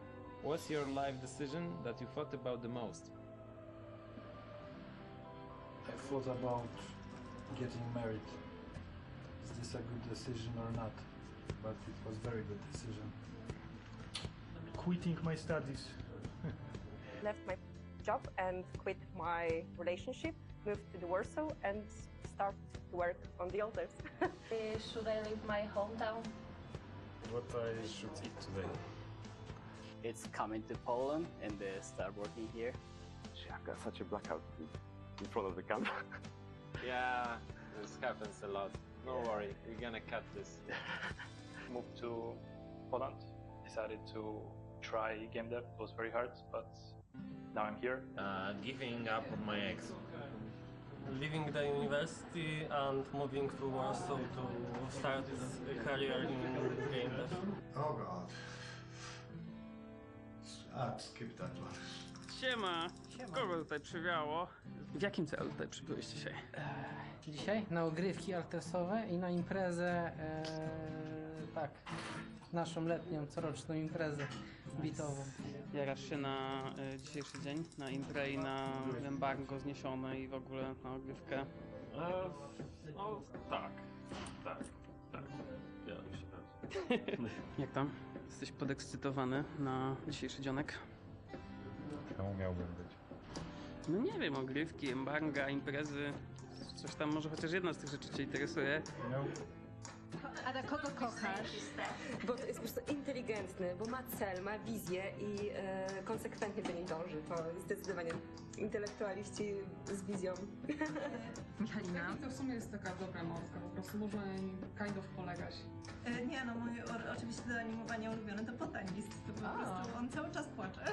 [SPEAKER 21] What's your life decision that you thought about the most?
[SPEAKER 3] I thought about getting married. Is this a good decision or not? But it was very good decision. Quitting my studies.
[SPEAKER 4] Left my job and quit my relationship, moved to the Warsaw and start to work on the altars.
[SPEAKER 18] Should I leave my hometown?
[SPEAKER 3] What I should eat today?
[SPEAKER 5] It's coming to Poland and start working here.
[SPEAKER 6] I've got such a blackout in front of the camera.
[SPEAKER 21] Yeah, this happens a lot. No worry, we're gonna cut this.
[SPEAKER 25] Moved to Poland, decided to try game dev. It was very hard, but now I'm here.
[SPEAKER 26] Giving up on my ex. Leaving the university and moving to Warsaw to start a career in game dev.
[SPEAKER 22] Oh god. Skip that one.
[SPEAKER 19] Siema! Kogo tutaj przywiało? W jakim celu tutaj przybyłeś dzisiaj?
[SPEAKER 27] Dzisiaj na ogrywki artesowe i na imprezę, tak, naszą letnią, coroczną imprezę bitową.
[SPEAKER 19] Jarasz się na dzisiejszy dzień, na imprę i na embargo zniesione i w ogóle na ogrywkę?
[SPEAKER 26] No tak. Ja się
[SPEAKER 19] Jak tam? Jesteś podekscytowany na dzisiejszy dzionek?
[SPEAKER 3] Czemu miałbym być?
[SPEAKER 19] No nie wiem, ogrywki, embarga, imprezy, coś tam, może chociaż jedna z tych rzeczy cię interesuje.
[SPEAKER 3] No.
[SPEAKER 4] Ada, kogo kochasz? Bo to jest po prostu inteligentny, bo ma cel, ma wizję i konsekwentnie do niej dąży. To jest zdecydowanie intelektualiści z wizją.
[SPEAKER 28] Michalina? To w sumie jest taka dobra mordka, po prostu można na niej kind of polegać.
[SPEAKER 29] Nie no, moje oczywiście do animowania ulubione to Botanist, to po prostu on cały czas płacze.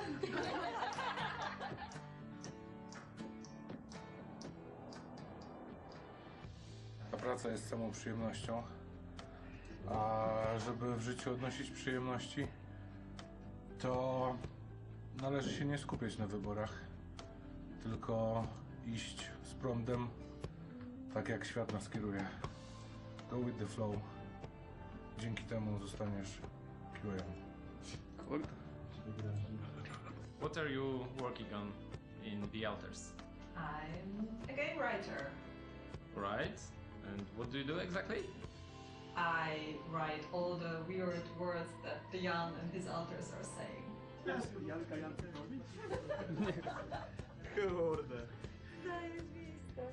[SPEAKER 3] Ta praca jest samą przyjemnością, a żeby w życiu odnosić przyjemności, to należy się nie skupiać na wyborach, tylko iść z prądem, tak jak świat nas kieruje. Go with the flow. Dzięki temu zostaniesz QA.
[SPEAKER 19] Kurde.
[SPEAKER 21] What are you working on in the altars?
[SPEAKER 29] I'm a game writer.
[SPEAKER 21] Right? And what do you do exactly?
[SPEAKER 29] I write all the weird words that Jan and his altars are saying.
[SPEAKER 19] Kurde.
[SPEAKER 4] Zajebiste.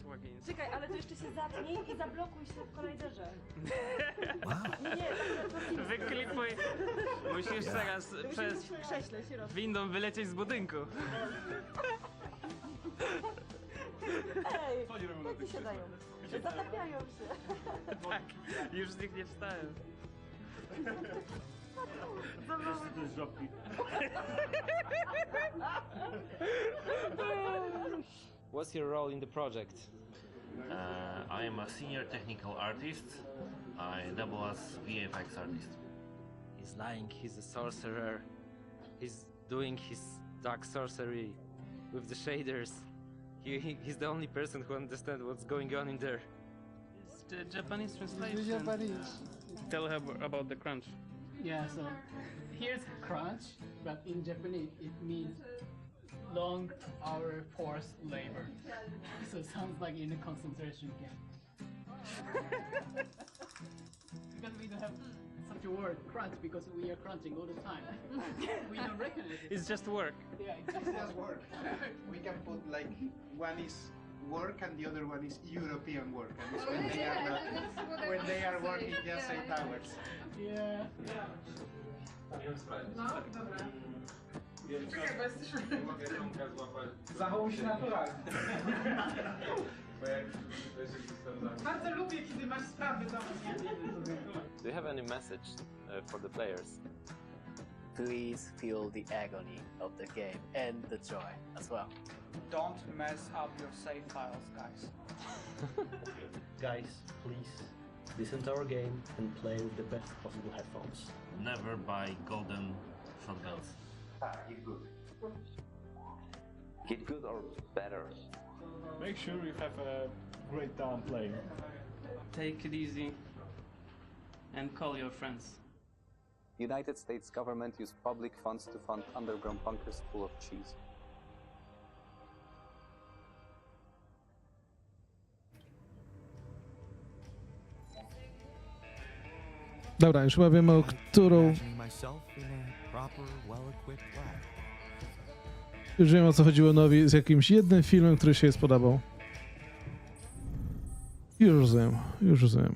[SPEAKER 19] Słagiński.
[SPEAKER 4] Czekaj, ale to jeszcze się zatnij i zablokuj się w kolajderze. Nie, tak
[SPEAKER 19] Wyklipuj. Musisz teraz przez
[SPEAKER 4] w krześle się roz...
[SPEAKER 19] windą wylecieć z budynku.
[SPEAKER 4] Ej, jak się dają? Zatapiają się.
[SPEAKER 19] Tak, już z nich nie wstałem.
[SPEAKER 28] To jest żabki.
[SPEAKER 21] What's your role in the project?
[SPEAKER 26] I am a senior technical artist. I double as VFX artist.
[SPEAKER 21] He's lying, he's a sorcerer. He's doing his dark sorcery with the shaders. He's the only person who understands what's going on in there.
[SPEAKER 19] It's the Japanese translation.
[SPEAKER 27] The Japanese.
[SPEAKER 19] Tell her about the crunch.
[SPEAKER 28] Yeah, so here's crunch, but in Japanese it means long hour forced labor. So it sounds like in a concentration camp. Because we don't have such a word, crunch, because we are crunching all the time. We don't recognize it.
[SPEAKER 19] It's just work.
[SPEAKER 28] Yeah,
[SPEAKER 22] It's just work. We can put like one is work and the other one is European work, and it's when they are not, when they are working just 8 hours.
[SPEAKER 28] Yeah. No, dobra. Czekaj, bo jesteśmy...
[SPEAKER 22] Zachowuj się naturalnie.
[SPEAKER 28] Bardzo lubię, kiedy masz sprawy do mnie.
[SPEAKER 21] Do you have any message for the players?
[SPEAKER 5] Please feel the agony of the game and the joy as well.
[SPEAKER 28] Don't mess up your save files, guys.
[SPEAKER 23] Guys, please listen to our game and play with the best possible headphones.
[SPEAKER 26] Never buy golden shotguns.
[SPEAKER 6] Get good. Get good or better.
[SPEAKER 3] Make sure you have a great time playing.
[SPEAKER 19] Take it easy. and call your friends.
[SPEAKER 7] United States government used public funds to fund underground bunkers full of cheese.
[SPEAKER 1] Dobra, już chyba wiemy, o którą...
[SPEAKER 2] Imagining myself in a proper, well-equipped lab.
[SPEAKER 1] Już wiem, o co chodziło Nowi z jakimś jednym filmem, który się spodobał. Już rozumiem, już rozumiem.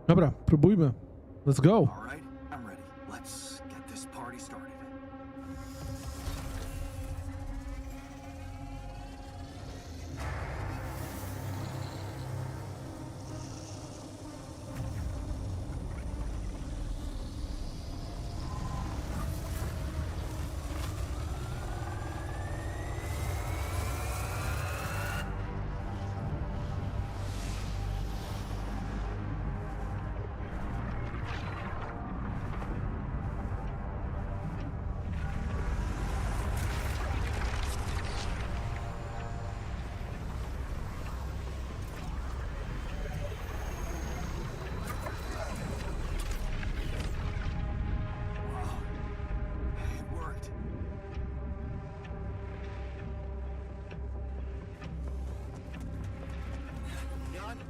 [SPEAKER 1] Dobra, próbujmy. Let's go.
[SPEAKER 2] All right, I'm ready. Let's get this party started.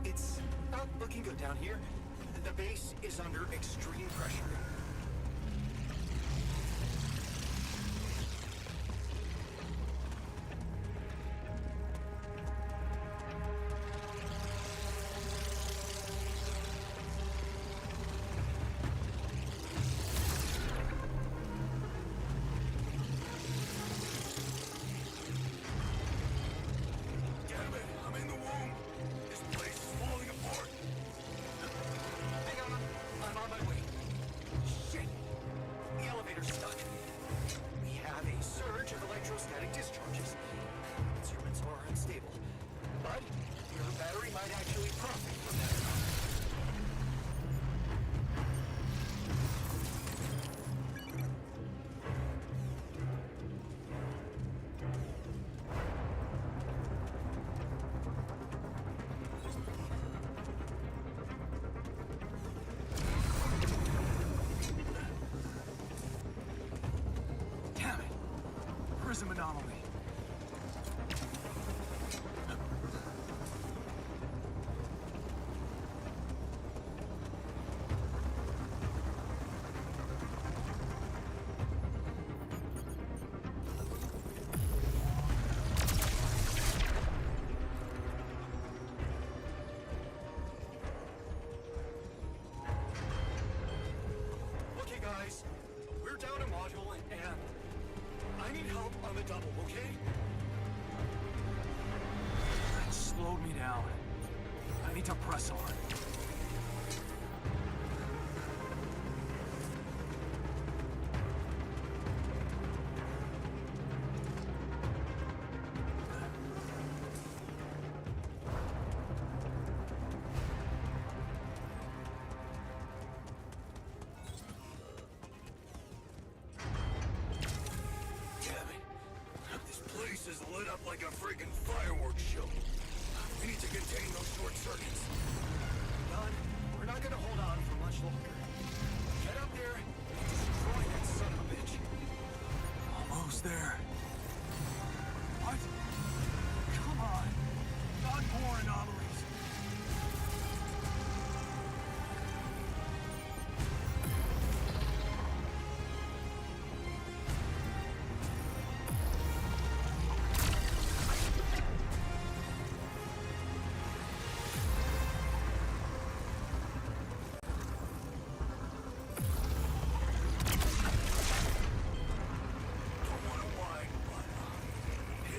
[SPEAKER 2] It's not looking good down here. The base is under extreme pressure. Prism anomaly. Okay, guys, we're down a module and I need help on the double, okay? That slowed me down. I need to press on. Is lit up like a friggin' fireworks show. We need to contain those short circuits. None. We're not gonna hold on for much longer. Get up there and destroy that son of a bitch. Almost there. What? Come on. Not more anomalies.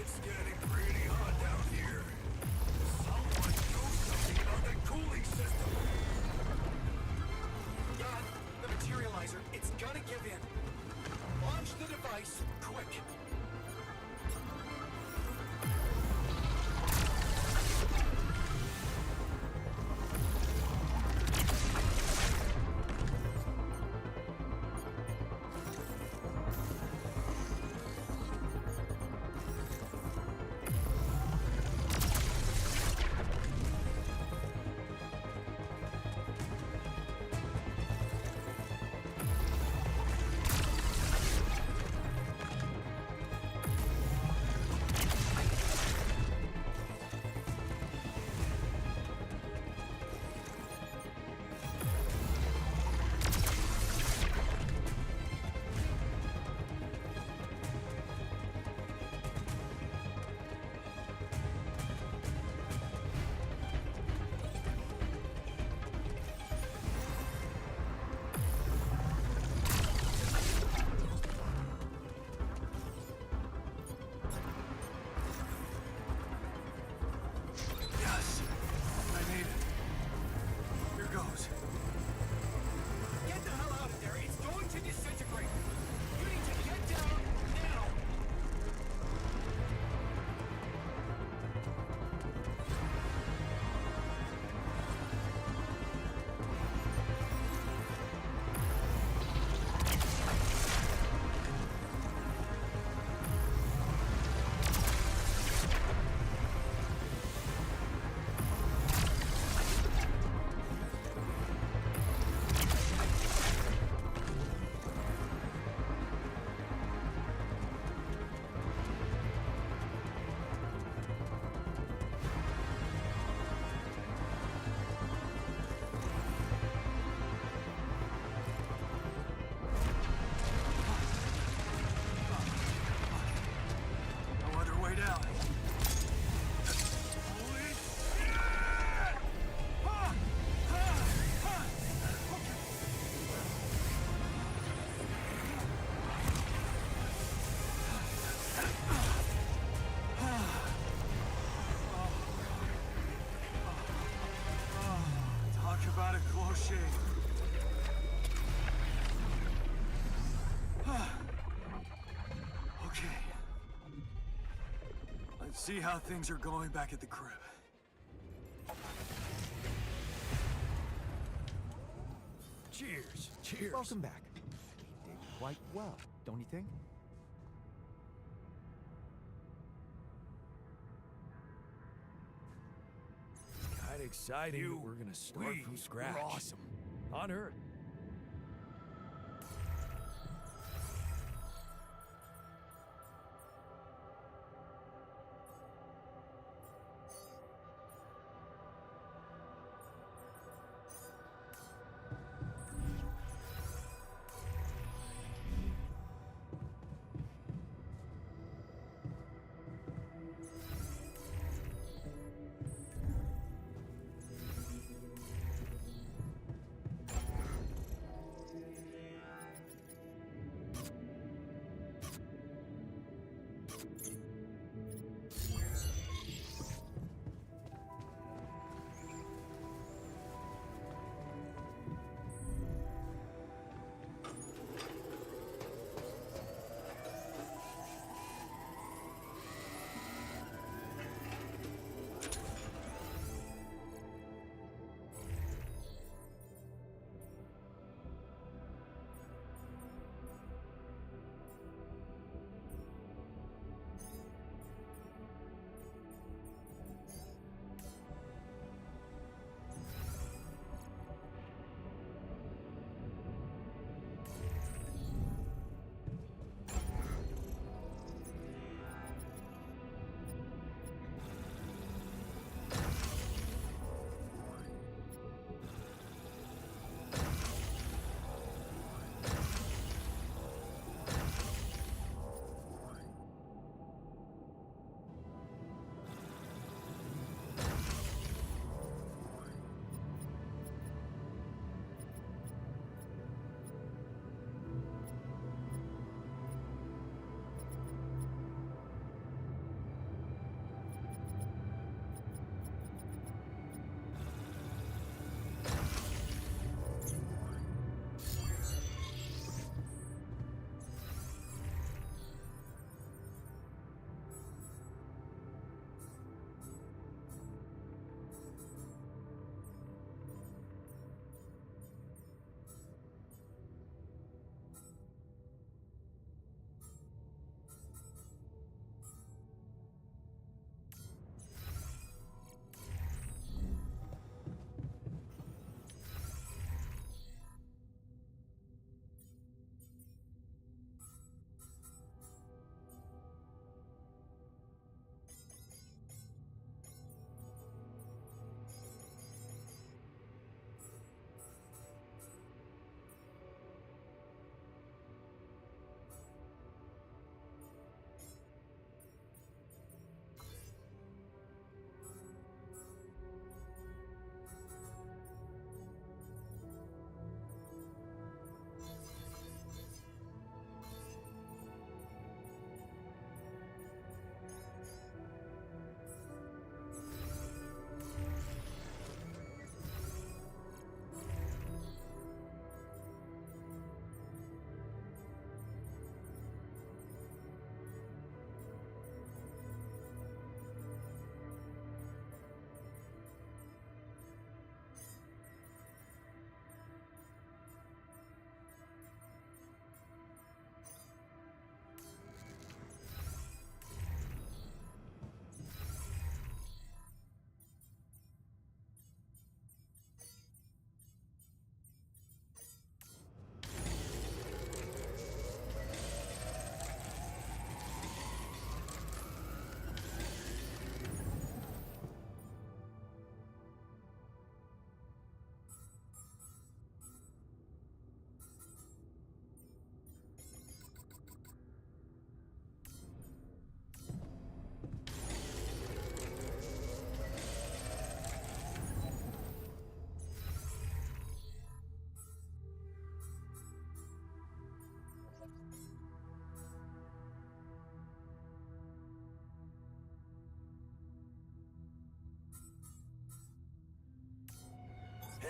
[SPEAKER 2] It's getting pretty hot down here. Someone do something about that cooling system. God, the materializer, it's gonna give in. Launch the device, quick. Yes, I made it. Here goes. Get the hell out of there. It's going to disintegrate. You need to get down now. No other way down. Holy shit! Talk about a close shave. Okay. Let's see how things are going back at the crib. Cheers. Cheers.
[SPEAKER 9] Welcome back. You did quite well, don't you think?
[SPEAKER 2] Kinda exciting that we're gonna start from scratch.
[SPEAKER 9] We're
[SPEAKER 2] awesome. Unheard.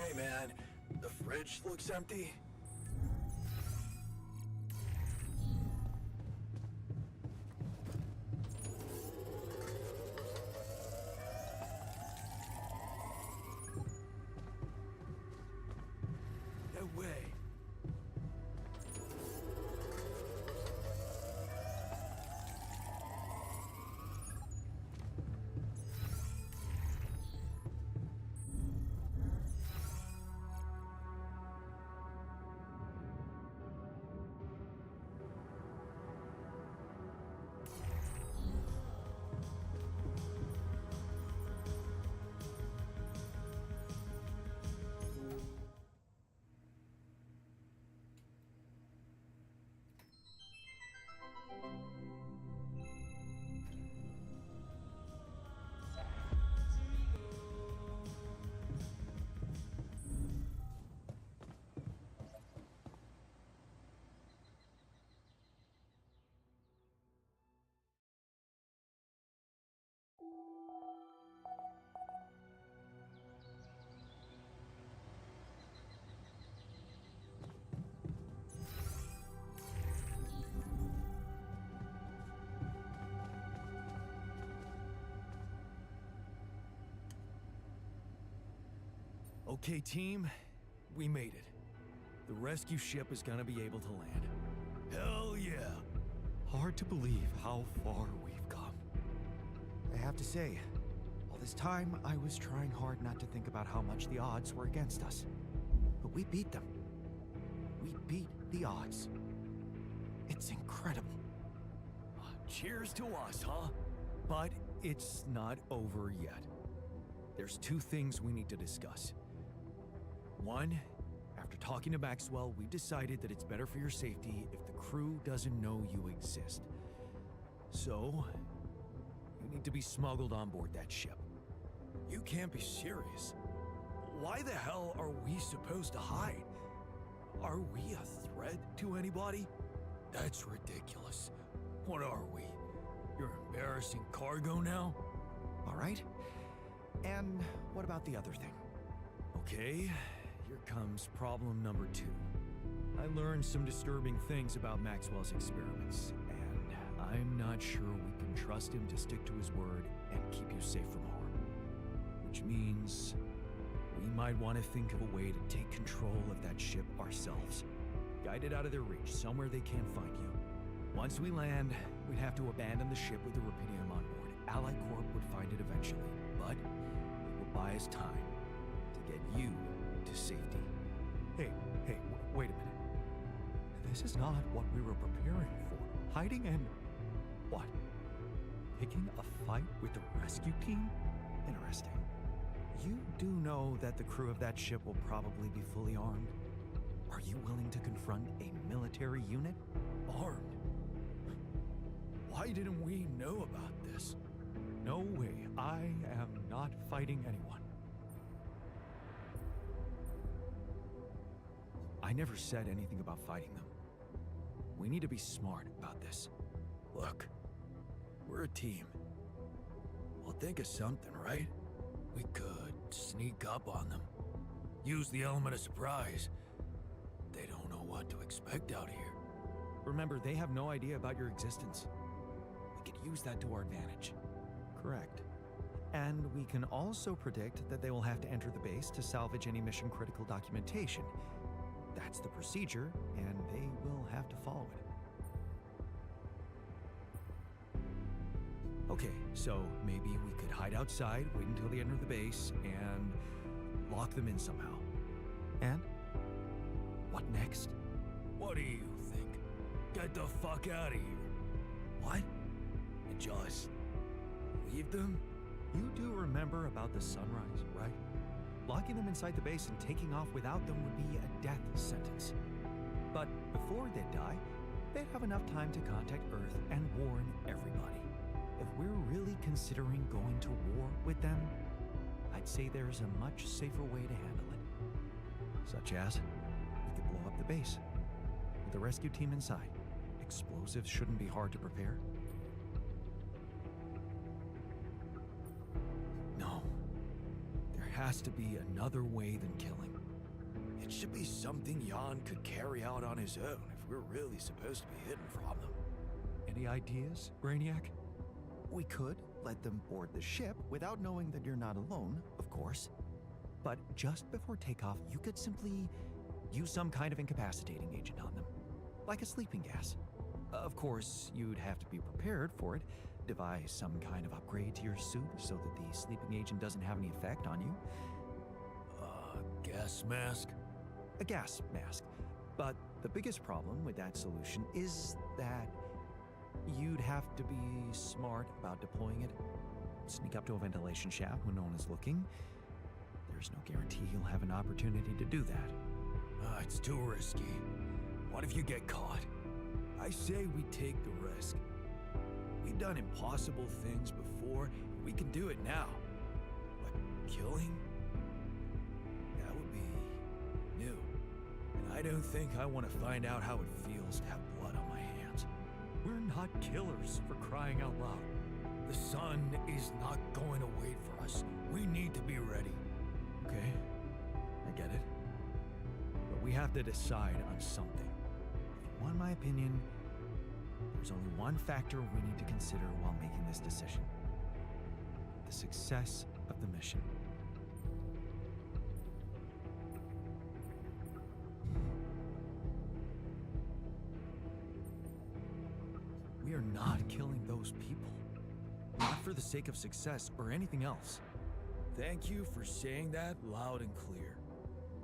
[SPEAKER 2] Hey man, the fridge looks empty. No way. Okay, team, we made it. The rescue ship is gonna be able to land. Hell yeah! Hard to believe how far we've come.
[SPEAKER 8] I have to say, all this time I was trying hard not to think about how much the odds were against us. But we beat them. We beat the odds. It's incredible.
[SPEAKER 2] Cheers to us, huh? But it's not over yet. There's two things we need to discuss. One, after talking to Maxwell, we decided that it's better for your safety if the crew doesn't know you exist. So, you need to be smuggled on board that ship. You can't be serious. Why the hell are we supposed to hide? Are we a threat to anybody? That's ridiculous. What are we? Your embarrassing cargo now?
[SPEAKER 8] All right. And what about the other thing?
[SPEAKER 2] Okay, here comes problem number 2. I learned some disturbing things about Maxwell's experiments, and I'm not sure we can trust him to stick to his word and keep you safe from harm. Which means we might want to think of a way to take control of that ship ourselves. Guide it out of their reach, somewhere they can't find you. Once we land, we'd have to abandon the ship with the Rebelia on board. Ally Corp would find it eventually, but it will buy us time to get you to safety. Hey, wait a minute. This is not what we were preparing for. Hiding and... what? Picking a fight with the rescue team?
[SPEAKER 8] Interesting. You do know that the crew of that ship will probably be fully armed? Are you willing to confront a military unit?
[SPEAKER 2] Armed? Why didn't we know about this? No way. I am not fighting anyone. I never said anything about fighting them. We need to be smart about this. Look, we're a team. We'll think of something, right? We could sneak up on them. Use the element of surprise. They don't know what to expect out here.
[SPEAKER 8] Remember, they have no idea about your existence. We could use that to our advantage. Correct. And we can also predict that they will have to enter the base to salvage any mission-critical documentation. That's the procedure, and they will have to follow it.
[SPEAKER 2] Okay, so maybe we could hide outside, wait until they enter the base, and lock them in somehow.
[SPEAKER 8] And? What next?
[SPEAKER 2] What do you think? Get the fuck out of here. What? And just leave them?
[SPEAKER 8] You do remember about the sunrise, right? Locking them inside the base and taking off without them would be a death sentence. But before they die, they'd have enough time to contact Earth and warn everybody. If we're really considering going to war with them, I'd say there's a much safer way to handle it. Such as, we could blow up the base with the rescue team inside. Explosives shouldn't be hard to prepare.
[SPEAKER 2] No. There has to be another way than killing. It should be something Jan could carry out on his own if we're really supposed to be hidden from them.
[SPEAKER 8] Any ideas, Brainiac?
[SPEAKER 2] We could let them board the ship without knowing that you're not alone, of course. But just before takeoff, you could simply use some kind of incapacitating agent on them, like a sleeping gas. Of course, you'd have to be prepared for it, devise some kind of upgrade to your suit so that the sleeping agent doesn't have any effect on you. Gas mask? A gas mask. But the biggest problem with that solution is that you'd have to be smart about deploying it. Sneak up to a ventilation shaft when no one is looking. There's no guarantee you'll have an opportunity to do that. It's too risky. What if you get caught? I say we take the risk. We've done impossible things before. We can do it now. But killing? That would be new. And I don't think I want to find out how it feels to have blood on my hands.
[SPEAKER 8] We're not killers, for crying out loud.
[SPEAKER 2] The sun is not going to wait for us. We need to be ready. Okay, I get it. But we have to decide on something. If you want my opinion, there's only one factor we need to consider while making this decision. The success of the mission. We are not killing those people. Not for the sake of success or anything else. Thank you for saying that loud and clear.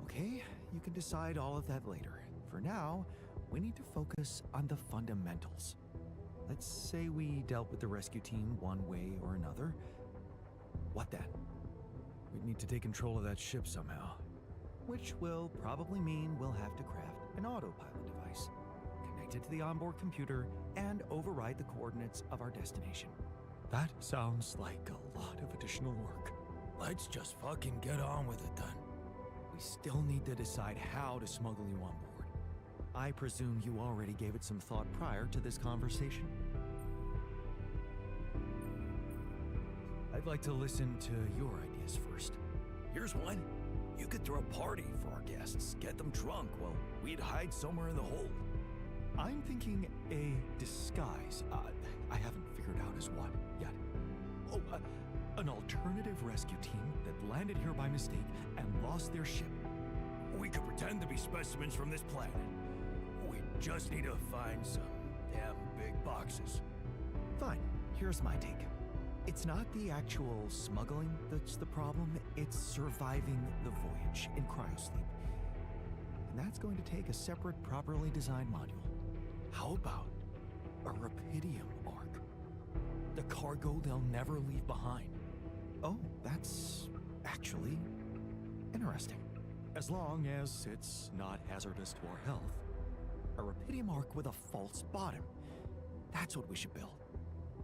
[SPEAKER 2] Okay, you can decide all of that later. For now, we need to focus on the fundamentals. Let's say we dealt with the rescue team one way or another. What then? We'd need to take control of that ship somehow. Which will probably mean we'll have to craft an autopilot device, connected to the onboard computer, and override the coordinates of our destination.
[SPEAKER 8] That sounds like a lot of additional work.
[SPEAKER 2] Let's just fucking get on with it then. We still need to decide how to smuggle you on board. I presume you already gave it some thought prior to this conversation. I'd like to listen to your ideas first. Here's one. You could throw a party for our guests, get them drunk while we'd hide somewhere in the hold. I'm thinking a disguise. I haven't figured out as what yet. Oh, an alternative rescue team that landed here by mistake and lost their ship. We could pretend to be specimens from this planet. We just need to find some damn big boxes. Fine, here's my take. It's not the actual smuggling that's the problem, it's surviving the voyage in cryosleep. And that's going to take a separate, properly designed module. How about a Rebelia arc? The cargo they'll never leave behind. Oh, that's actually interesting. As long as it's not hazardous to our health. A Rebelia arc with a false bottom. That's what we should build.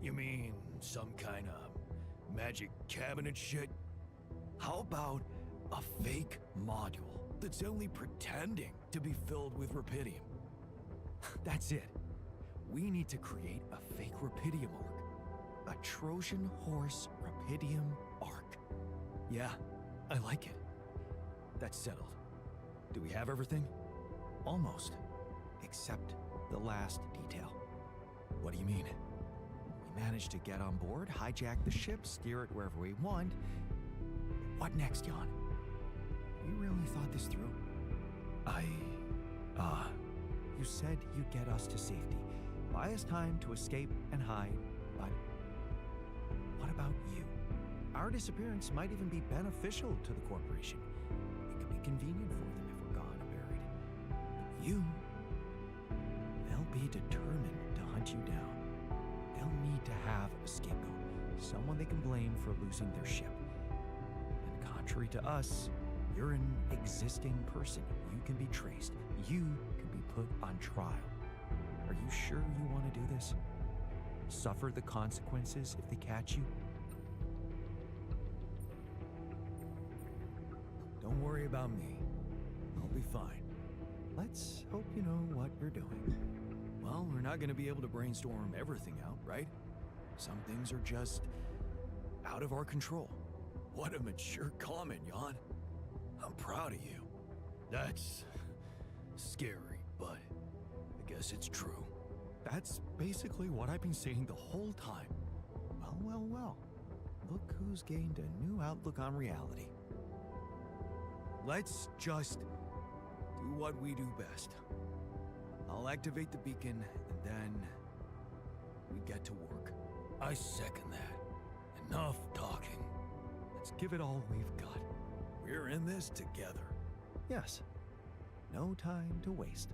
[SPEAKER 2] You mean some kind of magic cabinet shit? How about a fake module that's only pretending to be filled with Rebelia? That's it. We need to create a fake Rebelia arc. A Trojan horse Rebelia arc. Yeah, I like it. That's settled. Do we have everything? Almost. Except the last detail. What do you mean? We managed to get on board, hijack the ship, steer it wherever we want. What next, Jan? You really thought this through? You said you'd get us to safety, buy us time to escape and hide, but what about you? Our disappearance might even be beneficial to the corporation. It could be convenient for them if we're gone or buried. But you, they'll be determined to hunt you down. They'll need to have a scapegoat, someone they can blame for losing their ship. And contrary to us, you're an existing person. You can be traced. You can be put on trial. Are you sure you want to do this? Suffer the consequences if they catch you? Don't worry about me. I'll be fine. Let's hope you know what you're doing. Well, we're not going to be able to brainstorm everything out, right? Some things are just out of our control. What a mature comment, Jan. I'm proud of you. That's scary, but I guess it's true. That's basically what I've been saying the whole time. Well, well, well. Look who's gained a new outlook on reality. Let's just do what we do best. I'll activate the beacon, and then we get to work. I second that. Enough talking. Let's give it all we've got. We're in this together. Yes. No time to waste.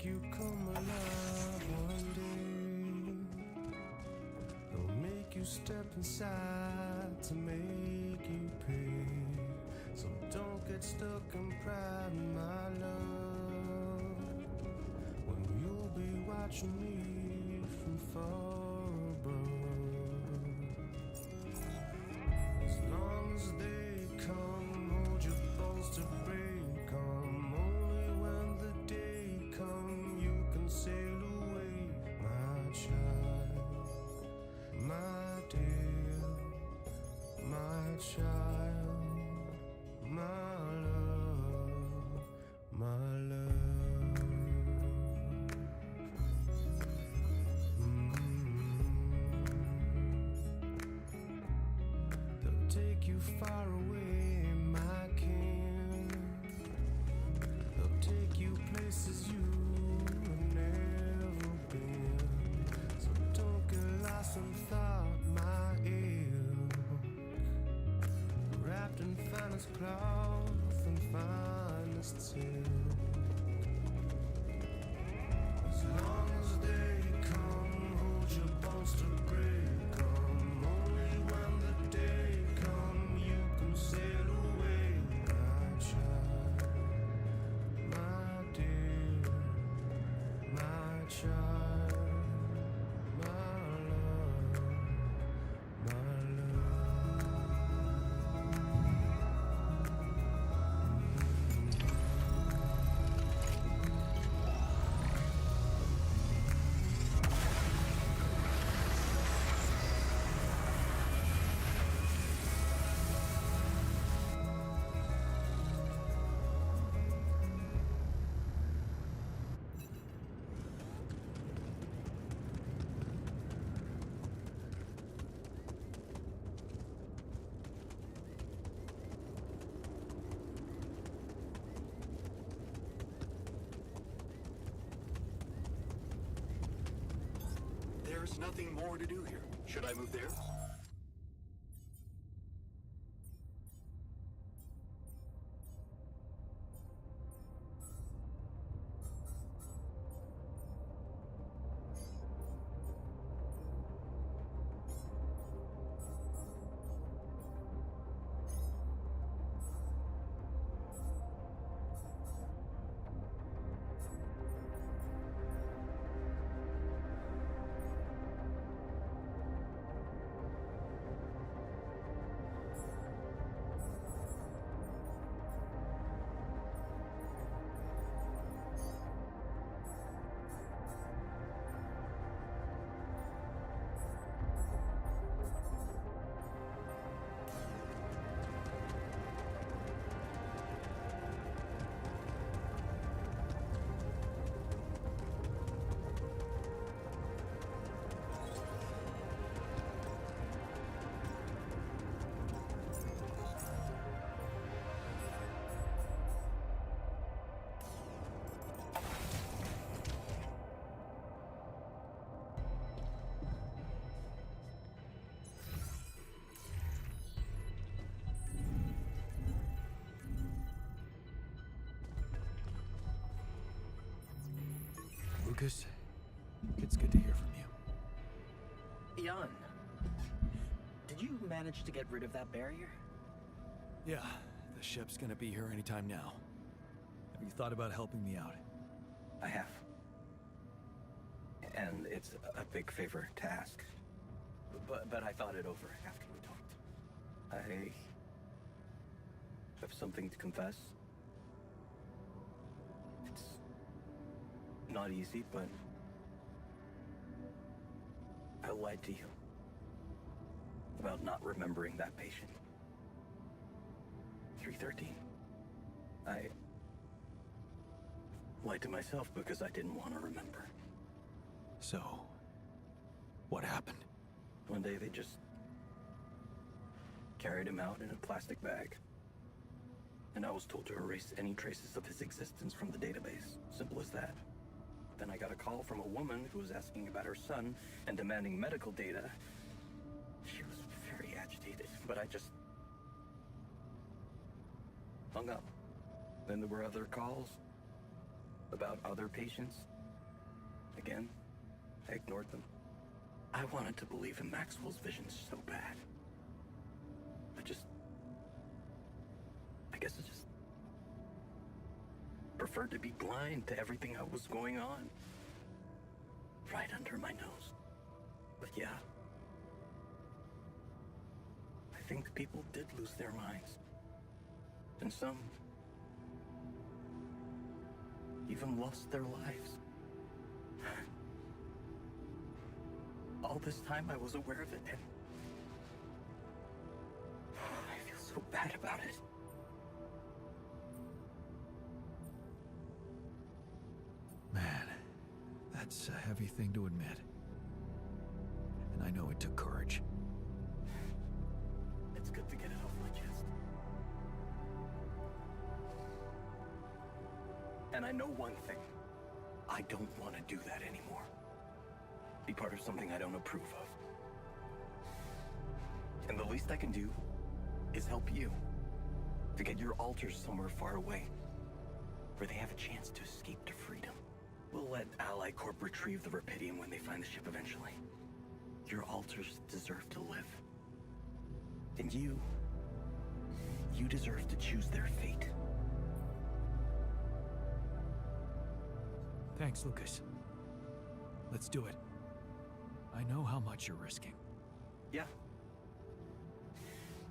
[SPEAKER 10] You come alive one day. They'll make you step inside to make you pay. So don't get stuck in pride, my love, when you'll be watching me from far above. As long as they come, hold your bones to break 'em. Only when the day comes you can sail away, my child, my dear, my child, my love, my love. They'll take you far away, my king. They'll take you places you've never been. So don't get lost in thought, my ilk. Wrapped in finest cloth and finest silk. As long as they come, hold your bones to break 'em. Only when the day comes you can sail away, my child, my dear, my child, my love, my love.
[SPEAKER 11] There's nothing more to do here. Should I move there?
[SPEAKER 2] Lucas, it's good to hear from you.
[SPEAKER 12] Jan, did you manage to get rid of that barrier?
[SPEAKER 2] Yeah, the ship's gonna be here anytime now. Have you thought about helping me out?
[SPEAKER 12] I have.
[SPEAKER 13] and it's a big favor to ask. But I thought it over after we talked. I have something to confess. It's not easy, but I lied to you about not remembering that patient. 313. I lied to myself because I didn't want to remember.
[SPEAKER 2] So, what happened?
[SPEAKER 13] One day they just carried him out in a plastic bag. And I was told to erase any traces of his existence from the database. Simple as that. Then I got a call from a woman who was asking about her son and demanding medical data. She was very agitated, but I just hung up. Then there were other calls about other patients. Again, I ignored them. I wanted to believe in Maxwell's visions so bad. I guess I just preferred to be blind to everything that was going on. Right under my nose. But yeah, I think people did lose their minds. And some even lost their lives. All this time I was aware of it, and I feel so bad about it.
[SPEAKER 2] Man, that's a heavy thing to admit. And I know it took courage.
[SPEAKER 13] It's good to get it off my chest. And I know one thing. I don't want to do that anymore. Be part of something I don't approve of. And the least I can do is help you to get your alters somewhere far away, where they have a chance to escape to freedom. We'll let Ally Corp retrieve the Rebelia when they find the ship eventually. Your alters deserve to live. And you deserve to choose their fate.
[SPEAKER 2] Thanks, Lucas. Let's do it. I know how much you're risking.
[SPEAKER 13] Yeah.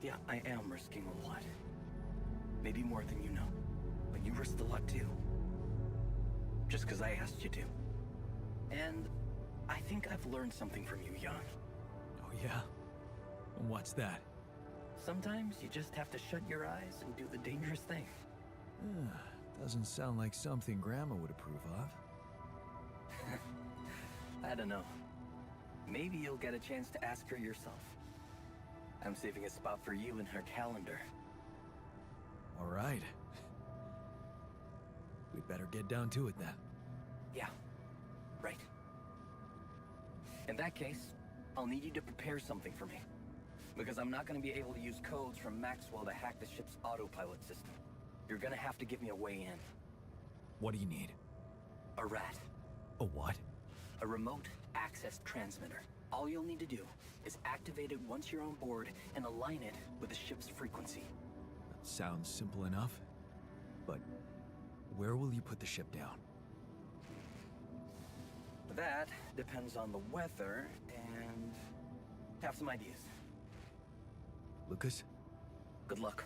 [SPEAKER 13] Yeah, I am risking a lot. Maybe more than you know. But you risked a lot too. Just because I asked you to. And I think I've learned something from you, Jan.
[SPEAKER 2] Oh yeah? And what's that?
[SPEAKER 13] Sometimes you just have to shut your eyes and do the dangerous thing.
[SPEAKER 2] Doesn't sound like something Grandma would approve of.
[SPEAKER 13] I don't know. Maybe you'll get a chance to ask her yourself. I'm saving a spot for you in her calendar.
[SPEAKER 2] All right. We'd better get down to it then.
[SPEAKER 13] Yeah, right. In that case, I'll need you to prepare something for me. Because I'm not going to be able to use codes from Maxwell to hack the ship's autopilot system. You're going to have to give me a way in.
[SPEAKER 2] What do you need?
[SPEAKER 13] A rat.
[SPEAKER 2] A what?
[SPEAKER 13] A remote access transmitter. All you'll need to do is activate it once you're on board and align it with the ship's frequency.
[SPEAKER 2] That sounds simple enough. But where will you put the ship down?
[SPEAKER 13] That depends on the weather and have some ideas.
[SPEAKER 2] Lucas?
[SPEAKER 13] Good luck.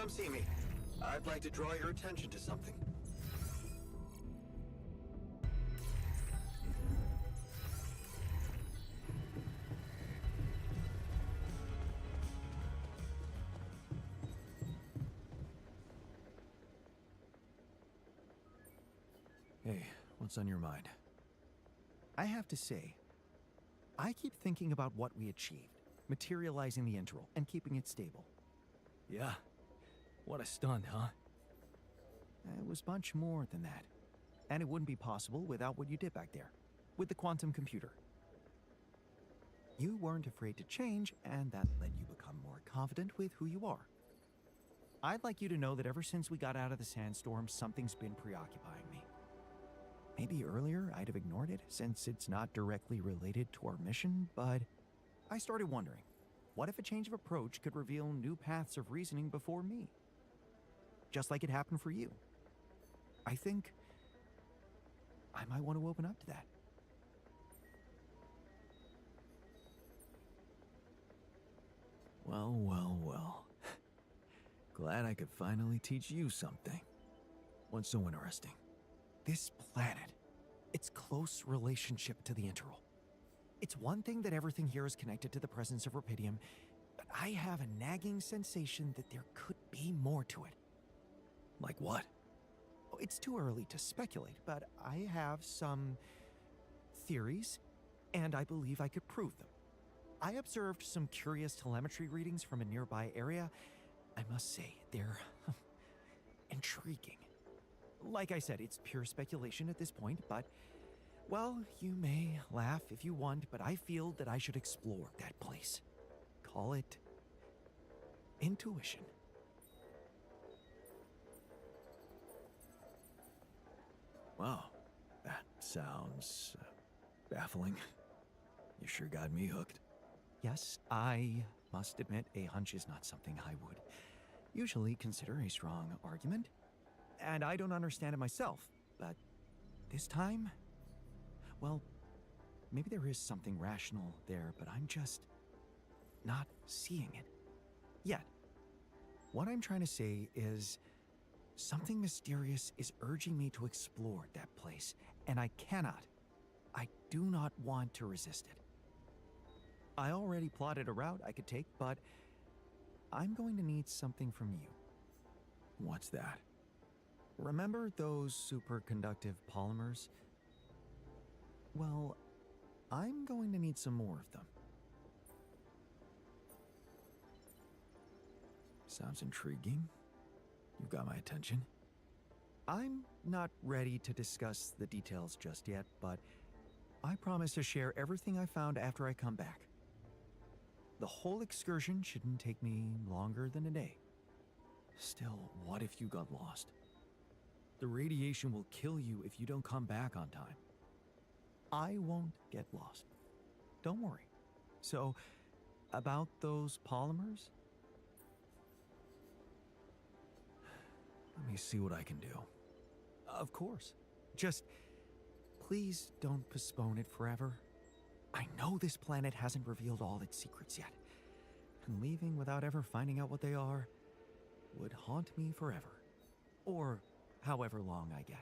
[SPEAKER 11] Come see me. I'd like to draw your attention to something.
[SPEAKER 2] Hey, what's on your mind? I have to say, I keep thinking about what we achieved, materializing the interval and keeping it stable. Yeah, what a stunt, huh? It was much more than that. And it wouldn't be possible without what you did back there, with the quantum computer. You weren't afraid to change, and that let you become more confident with who you are. I'd like you to know that ever since we got out of the sandstorm, something's been preoccupying me. Maybe earlier I'd have ignored it, since it's not directly related to our mission, but I started wondering, what if a change of approach could reveal new paths of reasoning before me? Just like it happened for you. I think I might want to open up to that. Well, well, well. Glad I could finally teach you something. What's so interesting? This planet, its close relationship to the interval. It's one thing that everything here is connected to the presence of Repidium, but I have a nagging sensation that there could be more to it. Like what? Oh, it's too early to speculate, but I have some theories, and I believe I could prove them. I observed some curious telemetry readings from a nearby area. I must say, they're intriguing. Like I said, it's pure speculation at this point, but, well, you may laugh if you want, but I feel that I should explore that place. Call it intuition. Wow, that sounds baffling. You sure got me hooked. Yes, I must admit a hunch is not something I would usually consider a strong argument. And I don't understand it myself, but this time, well, maybe there is something rational there, but I'm just not seeing it yet. What I'm trying to say is something mysterious is urging me to explore that place, and I do not want to resist it. I already plotted a route I could take, but I'm going to need something from you. What's that? Remember those superconductive polymers? Well, I'm going to need some more of them. Sounds intriguing. You got my attention. I'm not ready to discuss the details just yet, but I promise to share everything I found after I come back. The whole excursion shouldn't take me longer than a day. Still, what if you got lost? The radiation will kill you if you don't come back on time. I won't get lost. Don't worry. So, about those polymers? Let me see what I can do. Of course. Just, please don't postpone it forever. I know this planet hasn't revealed all its secrets yet, and leaving without ever finding out what they are would haunt me forever. Or however long I get.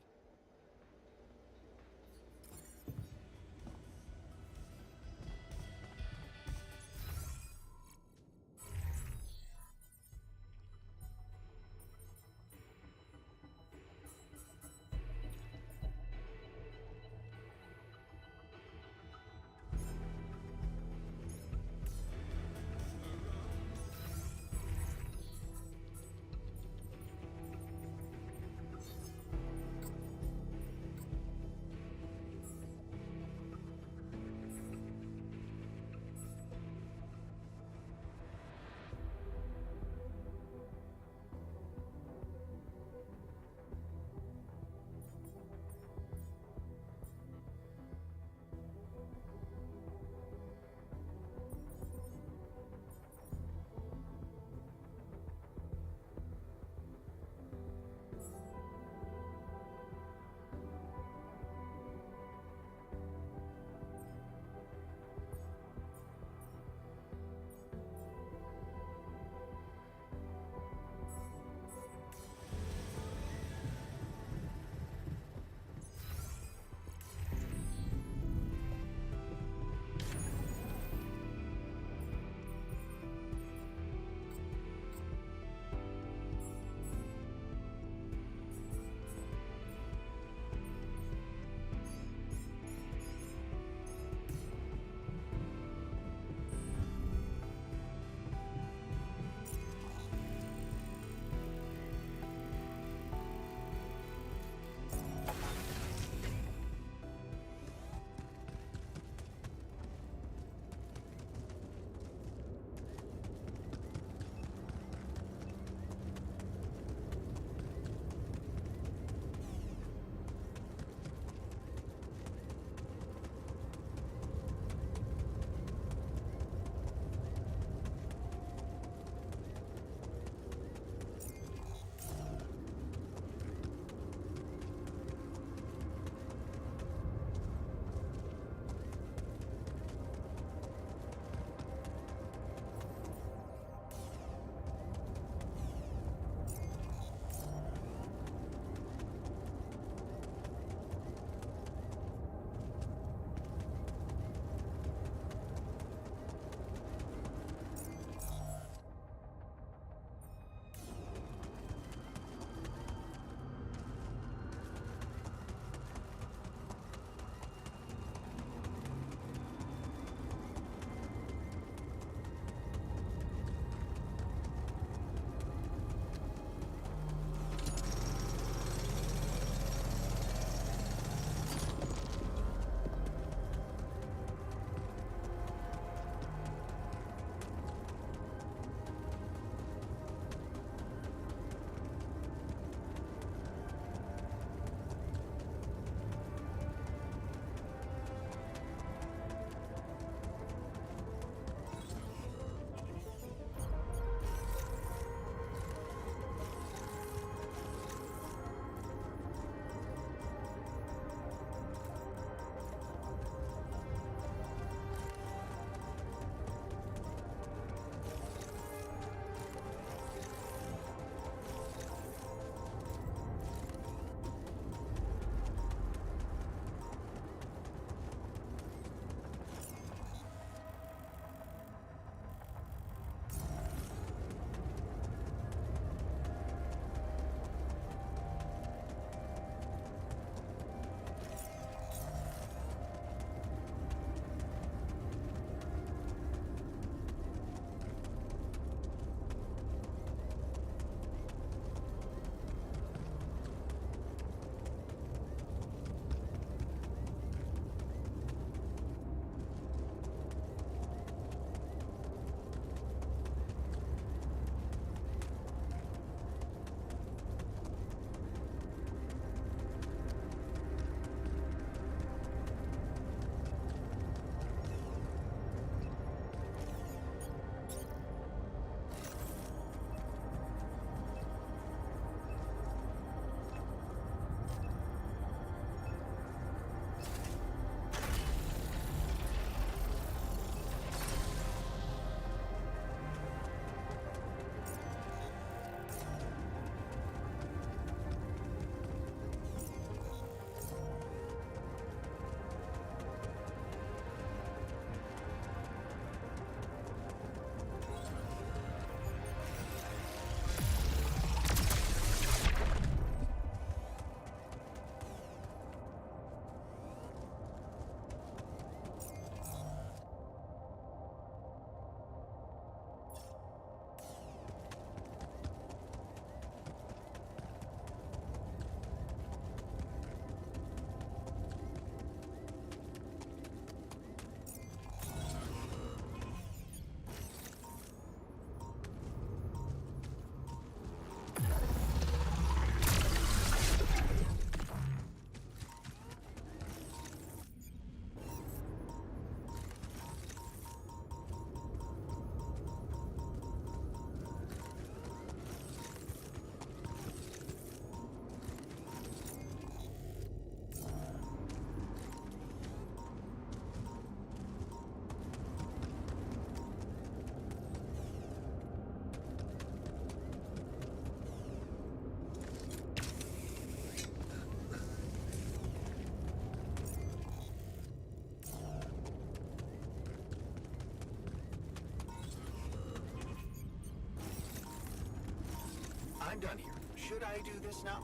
[SPEAKER 11] I'm done here. Should I do this now?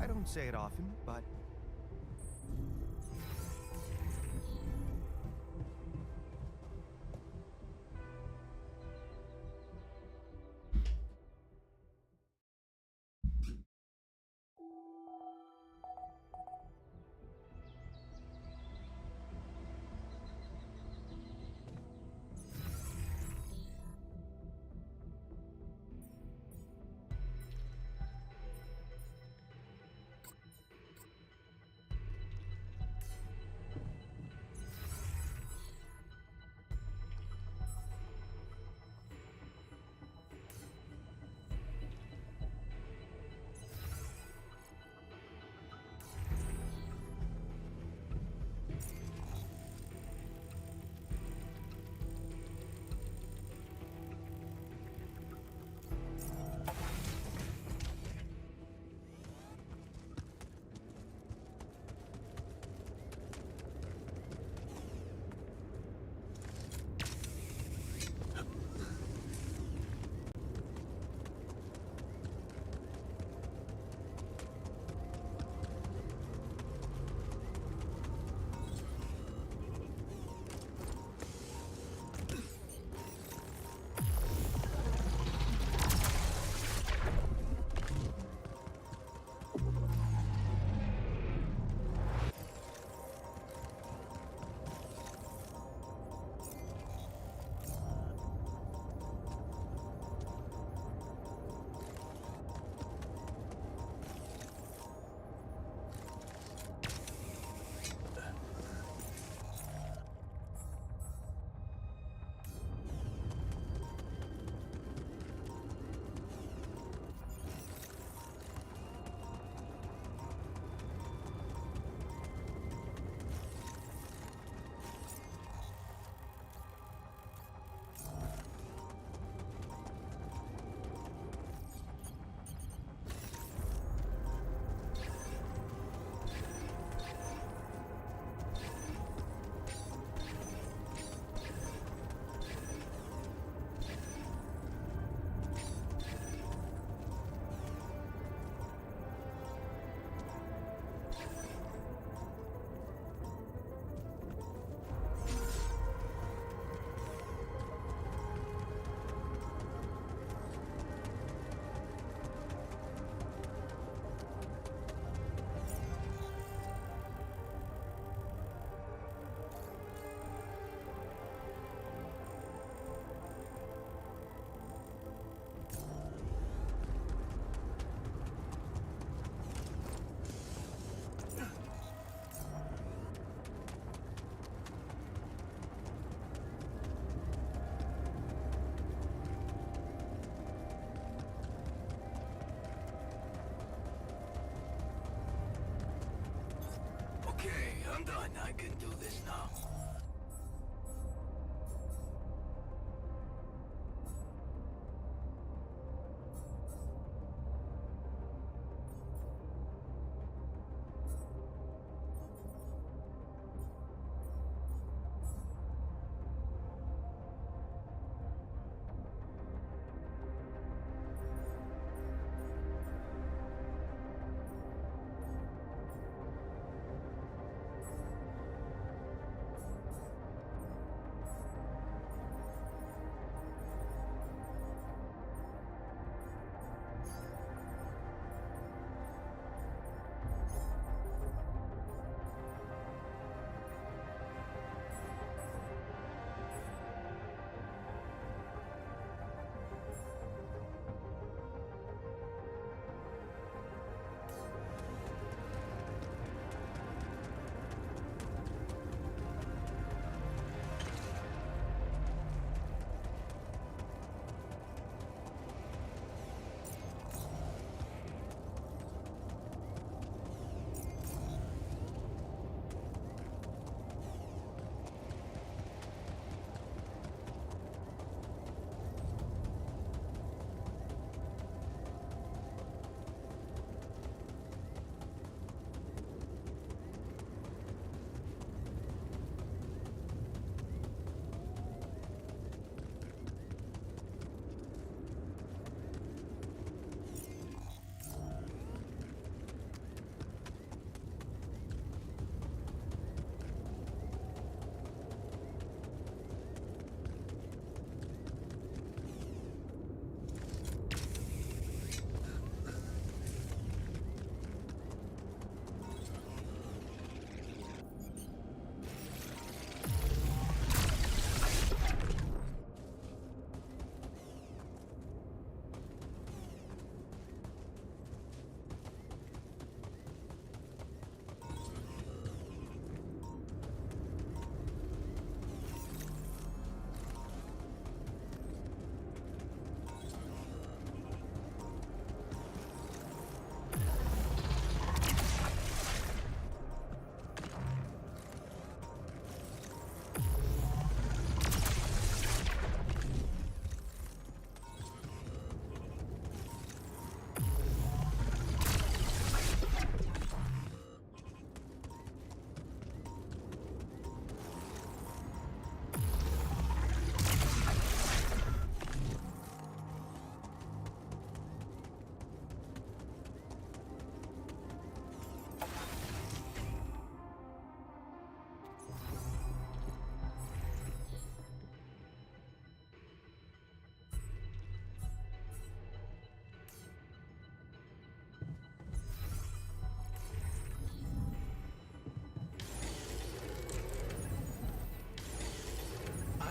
[SPEAKER 2] I don't say it often, but
[SPEAKER 13] I'm done. I can do this now.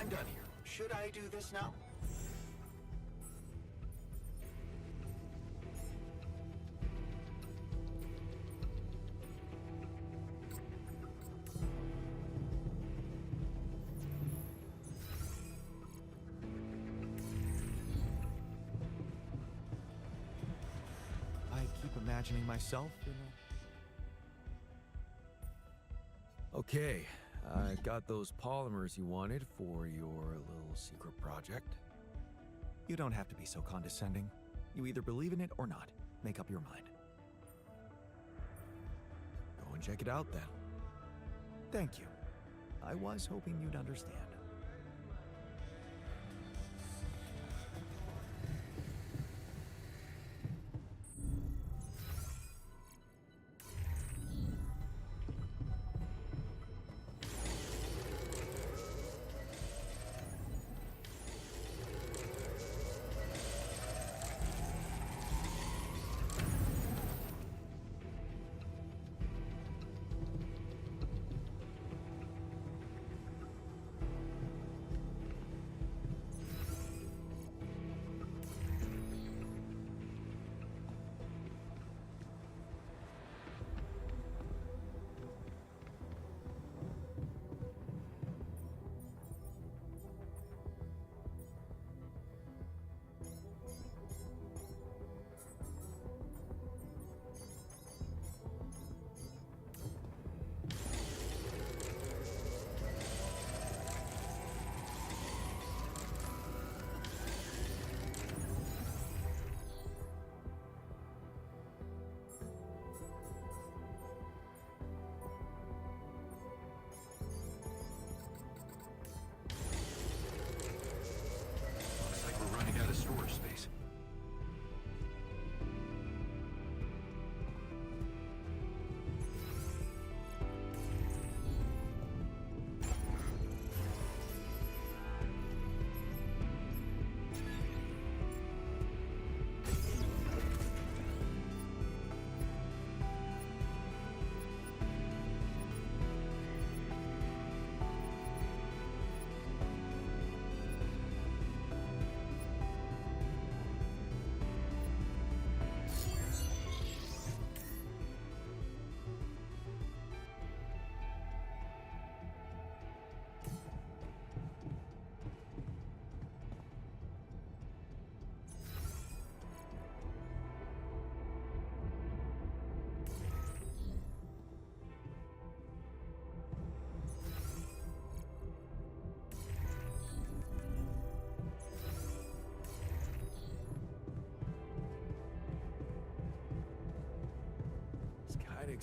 [SPEAKER 11] I'm done here. Should I do this now?
[SPEAKER 2] I keep imagining myself in a... Okay, I got those polymers you wanted for your little secret project. You don't have to be so condescending. You either believe in it or not. Make up your mind. Go and check it out then. Thank you. I was hoping you'd understand.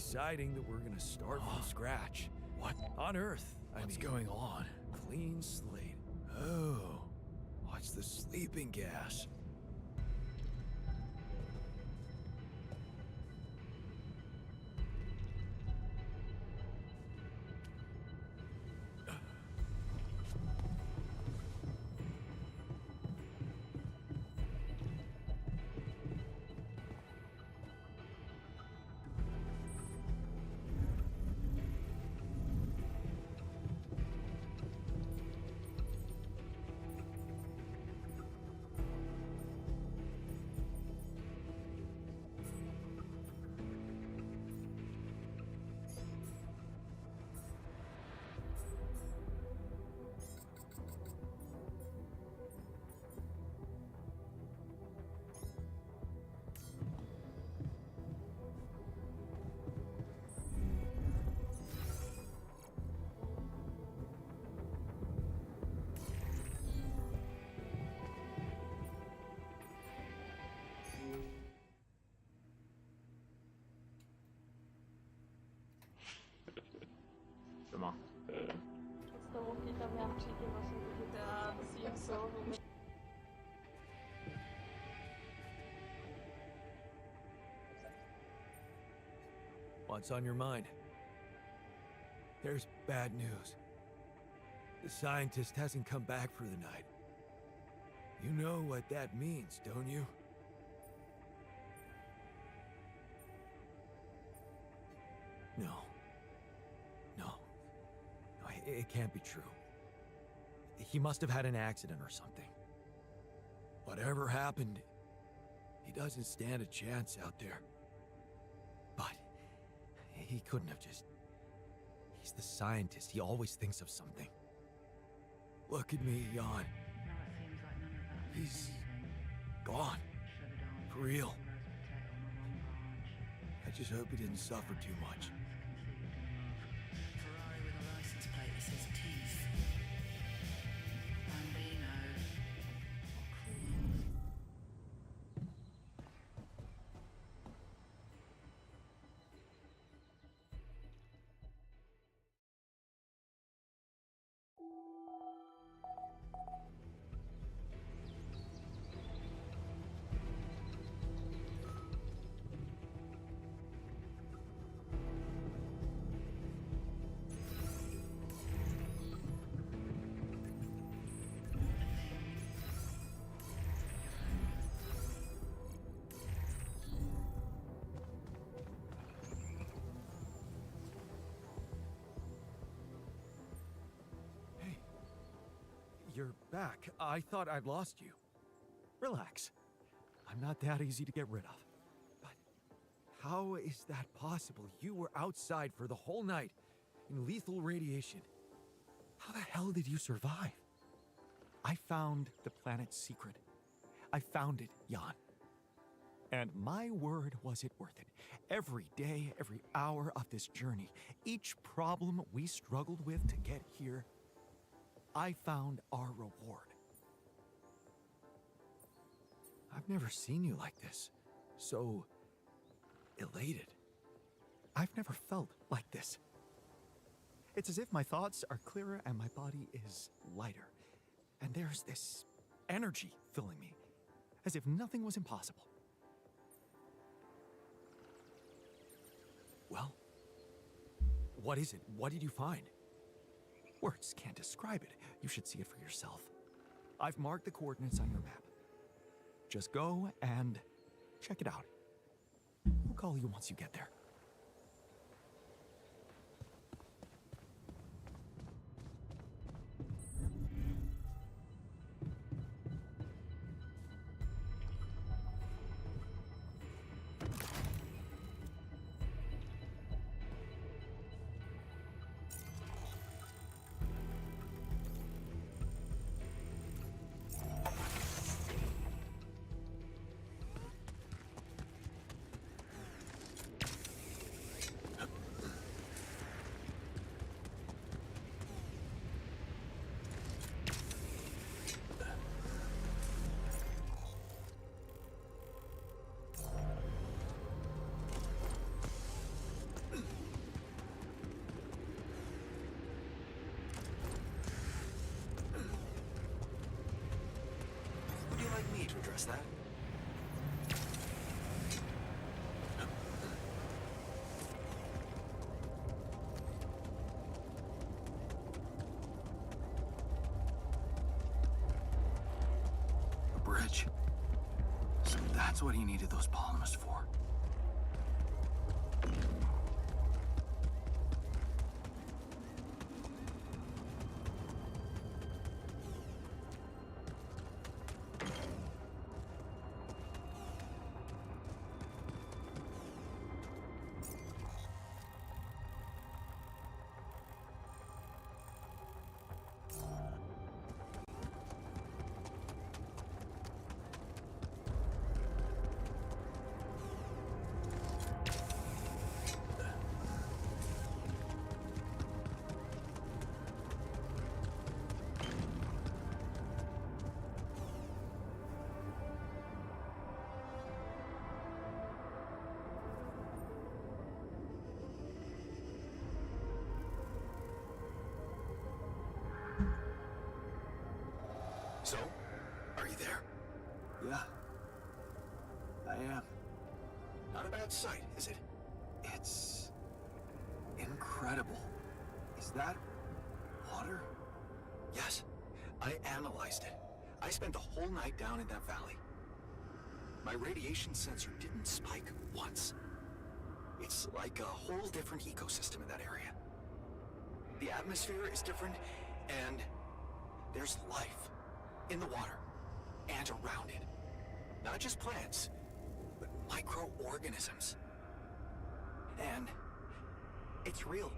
[SPEAKER 2] exciting that we're gonna start from scratch.
[SPEAKER 14] What?
[SPEAKER 2] On Earth,
[SPEAKER 14] What's going on?
[SPEAKER 2] Clean slate. Oh, what's the sleeping gas?
[SPEAKER 14] Siema.
[SPEAKER 15] Znowu kilka miałam cheaty właśnie do GTA, do Simsów.
[SPEAKER 2] What's on your mind? There's bad news. The scientist hasn't come back for the night. You know what that means, don't you? No. No. No, it can't be true. He must have had an accident or something. Whatever happened, he doesn't stand a chance out there. But he couldn't have just... He's the scientist. He always thinks of something. Look at me, Jan. He's gone. For real. I just hope he didn't suffer too much.
[SPEAKER 16] Ferrari with a license plate that says teeth. Bambino.
[SPEAKER 2] You're back. I thought I'd lost you. Relax. I'm not that easy to get rid of. But how is that possible? You were outside for the whole night in lethal radiation. How the hell did you survive? I found the planet's secret. I found it, Jan. And my word, was it worth it. Every day, every hour of this journey, each problem we struggled with to get here, I found our reward. I've never seen you like this. So elated. I've never felt like this. It's as if my thoughts are clearer and my body is lighter. And there's this energy filling me, as if nothing was impossible. Well, what is it? What did you find? Words can't describe it. You should see it for yourself. I've marked the coordinates on your map. Just go and check it out. I'll call you once you get there.
[SPEAKER 11] past that? A bridge. So that's what he needed those polymers for. So, are you there? Yeah, I am. Not a bad sight, is it? It's incredible. Is that water? Yes, I analyzed it. I spent the whole night down in that valley. My radiation sensor didn't spike once. It's like a whole different ecosystem in that area. The atmosphere is different, and there's life in the water and around it. Not just plants, but microorganisms. And it's real.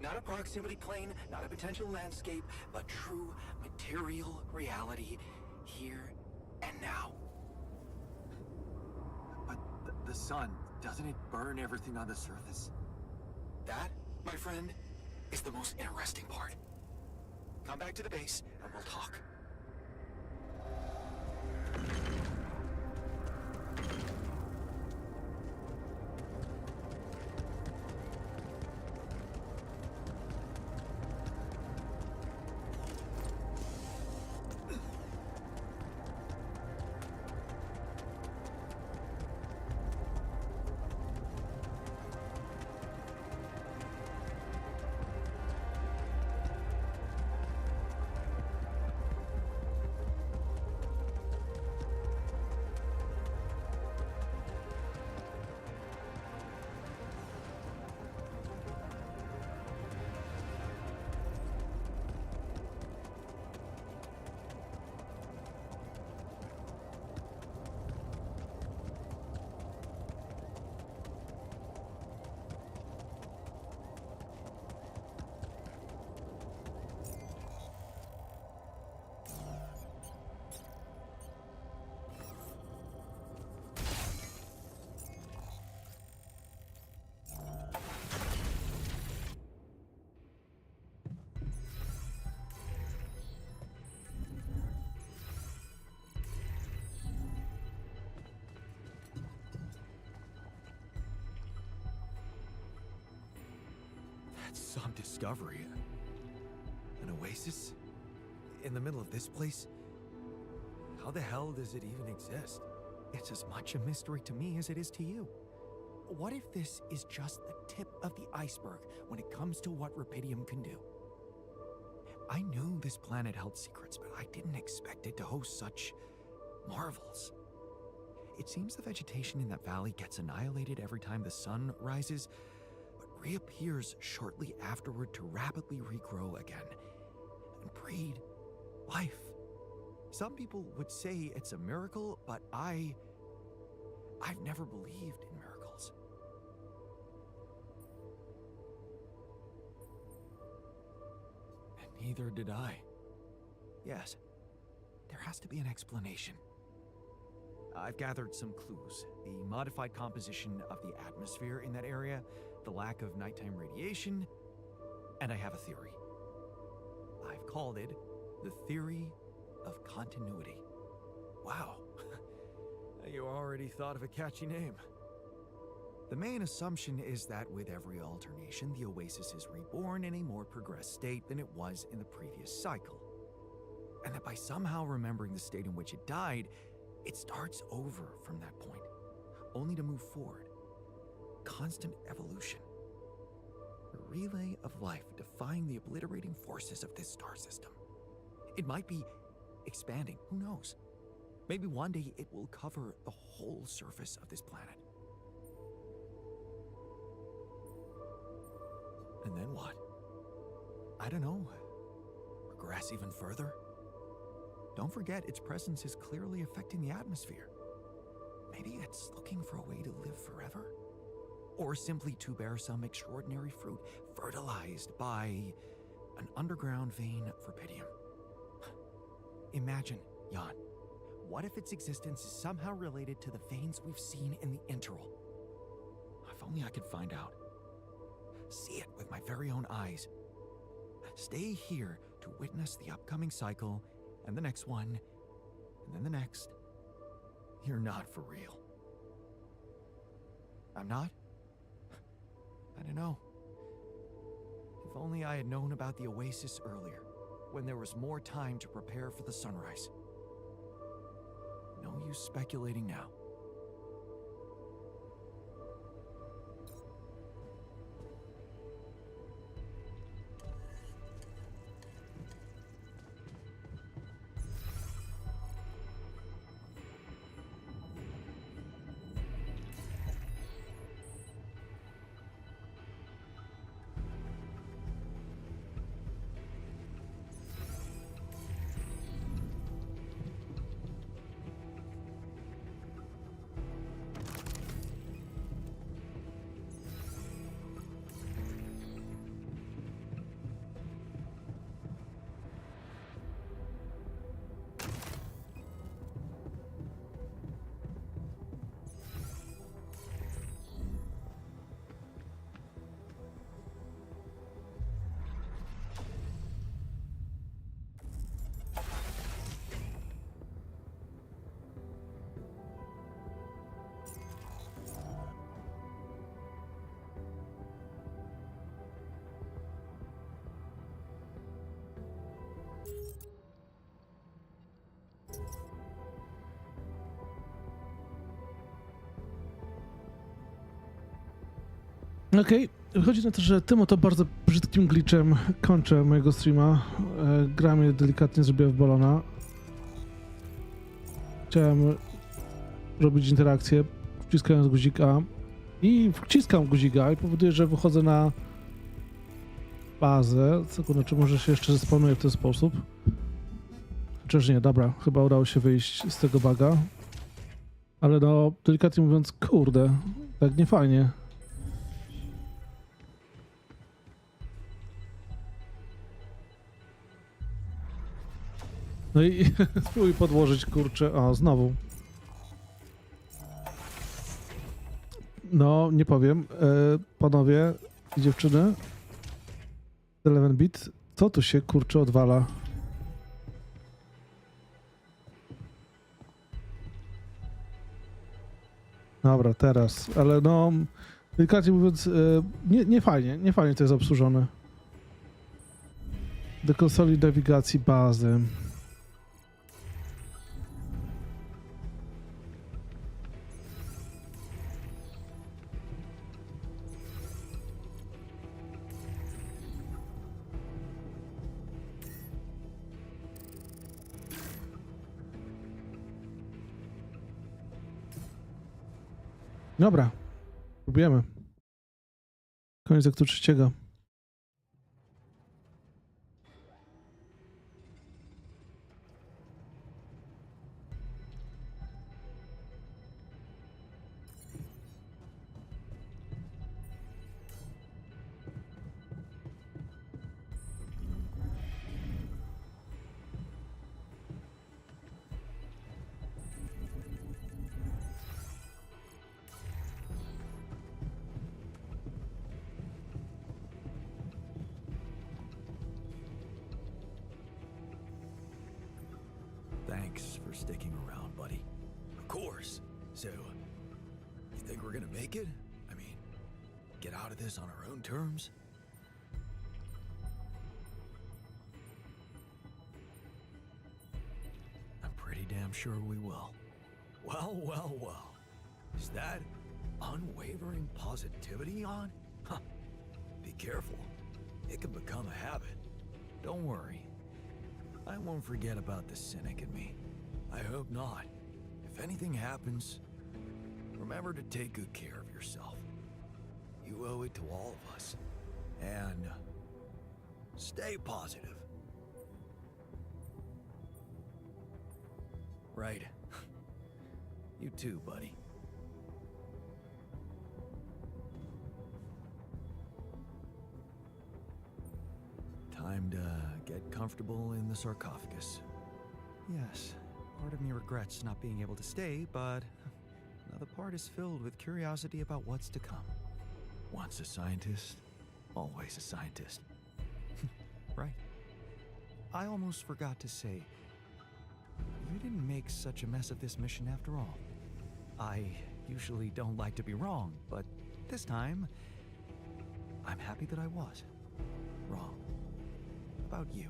[SPEAKER 11] Not a proximity plane, not a potential landscape, but true material reality here and now. But the sun, doesn't it burn everything on the surface? That, my friend, is the most interesting part. Come back to the base and we'll talk. Some discovery. An oasis? In the middle of this place? How the hell does it even exist? It's as much a mystery to me as it is to you. What if this is just the tip of the iceberg when it comes to what Repidium can do? I knew this planet held secrets, but I didn't expect it to host such marvels. It seems the vegetation in that valley gets annihilated every time the sun rises, reappears shortly afterward to rapidly regrow again and breed life. Some people would say it's a miracle, but I've never believed in miracles. And neither did I. Yes, there has to be an explanation. I've gathered some clues. The modified composition of the atmosphere in that area, the lack of nighttime radiation, and I have a theory. I've called it the theory of continuity. Wow, you already thought of a catchy name. The main assumption is that with every alternation, the oasis is reborn in a more progressed state than it was in the previous cycle. And that by somehow remembering the state in which it died,
[SPEAKER 2] It starts over from that point, only to move forward. Constant evolution. A relay of life defying the obliterating forces of this star system. It might be expanding, who knows? Maybe one day it will cover the whole surface of this planet. And then what? I don't know. Progress even further? Don't forget, its presence is clearly affecting the atmosphere. Maybe it's looking for a way to live forever? Or simply to bear some extraordinary fruit, fertilized by an underground vein of rubidium. Imagine, Jan, what if its existence is somehow related to the veins we've seen in the interval? If only I could find out. See it with my very own eyes. Stay here to witness the upcoming cycle, and the next one, and then the next. You're not for real. I'm not? I don't know. If only I had known about the oasis earlier, when there was more time to prepare for the sunrise. No use speculating now.
[SPEAKER 1] Okej, wychodzi na to, że tym oto bardzo brzydkim glitchem kończę mojego streama. Gra mnie delikatnie zrobiła w balona. Chciałem robić interakcję, wciskając guzik A. I wciskam guzik A i powoduje, że wychodzę na bazę. Sekundę, czy może się jeszcze zespanuję w ten sposób? Chociaż nie, dobra, chyba udało się wyjść z tego baga. Ale no, delikatnie mówiąc, kurde, tak nie fajnie. No i spróbuj podłożyć, kurczę, o, znowu. No, nie powiem, panowie i dziewczyny, 11-bit, co tu się, kurczę, odwala? Dobra, teraz, ale no, delikatnie mówiąc, nie fajnie to jest obsłużone. Do konsoli nawigacji bazy. Dobra, próbujemy. Koniec aktu 3.
[SPEAKER 2] Thanks for sticking around, buddy. Of course. So, you think we're gonna make it? I mean, get out of this on our own terms? I'm pretty damn sure we will. Well, well, well. Is that unwavering positivity on? Huh. Be careful. It can become a habit. Don't worry. I won't forget about the cynic in me. I hope not. If anything happens, remember to take good care of yourself. You owe it to all of us. And stay positive. Right. You too, buddy. Time to get comfortable in the sarcophagus.
[SPEAKER 8] Yes, part of me regrets not being able to stay, but another part is filled with curiosity about what's to come.
[SPEAKER 2] Once a scientist, always a scientist.
[SPEAKER 8] Right. I almost forgot to say, you didn't make such a mess of this mission after all. I usually don't like to be wrong, but this time, I'm happy that I was wrong about you.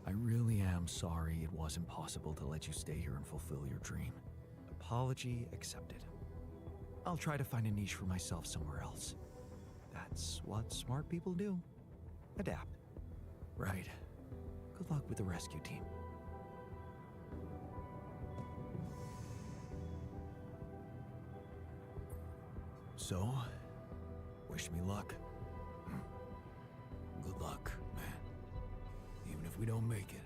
[SPEAKER 2] I really am sorry it wasn't possible to let you stay here and fulfill your dream.
[SPEAKER 8] Apology accepted. I'll try to find a niche for myself somewhere else. That's what smart people do. Adapt.
[SPEAKER 2] Right.
[SPEAKER 8] Good luck with the rescue team.
[SPEAKER 2] So, wish me luck. Good luck, man. Even if we don't make it,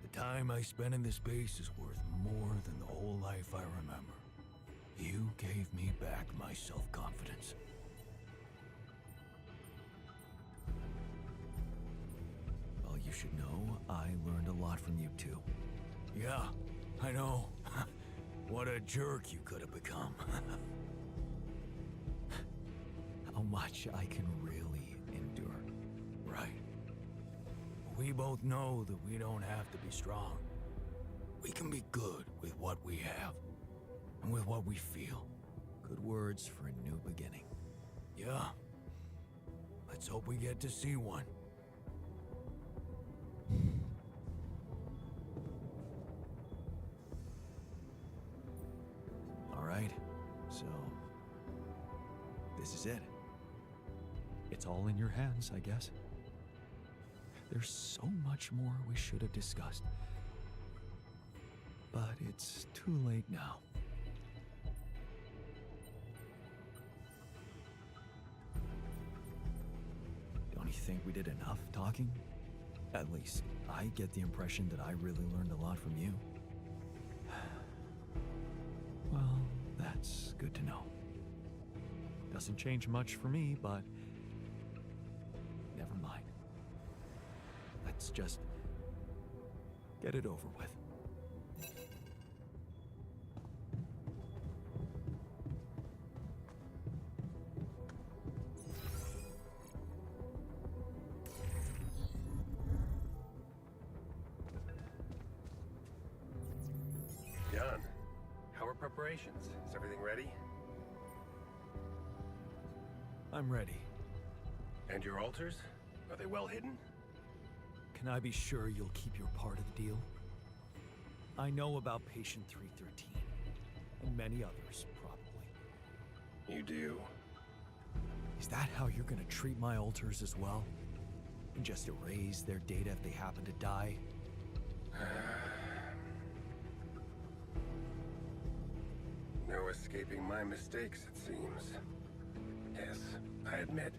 [SPEAKER 2] the time I spent in this base is worth more than the whole life I remember. You gave me back my self-confidence. Well, you should know, I learned a lot from you too. Yeah, I know. What a jerk you could have become. How much I can really endure. Right. We both know that we don't have to be strong. We can be good with what we have. And with what we feel. Good words for a new beginning. Yeah. Let's hope we get to see one. All right. So, this is it.
[SPEAKER 8] It's all in your hands, I guess. There's so much more we should have discussed. But it's too late now.
[SPEAKER 2] Don't you think we did enough talking? At least, I get the impression that I really learned a lot from you.
[SPEAKER 8] Well, that's good to know. Doesn't change much for me, but never mind. Let's just get it over with.
[SPEAKER 4] John, how are preparations? Is everything ready?
[SPEAKER 2] I'm ready.
[SPEAKER 4] And your altars? Are they well hidden?
[SPEAKER 2] Can I be sure you'll keep your part of the deal? I know about Patient 313, and many others, probably.
[SPEAKER 4] You do.
[SPEAKER 2] Is that how you're gonna treat my altars as well? And just erase their data if they happen to die?
[SPEAKER 4] No escaping my mistakes, it seems. Yes, I admit,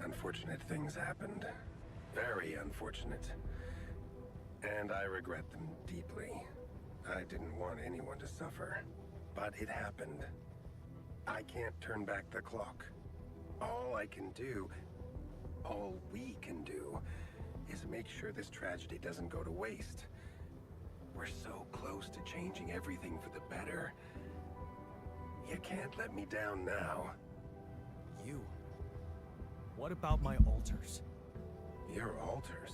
[SPEAKER 4] unfortunate things happened. Very unfortunate. And I regret them deeply. I didn't want anyone to suffer. But it happened. I can't turn back the clock. All I can do, all we can do, is make sure this tragedy doesn't go to waste. We're so close to changing everything for the better. You can't let me down now.
[SPEAKER 2] You? What about my altars?
[SPEAKER 4] Your altars?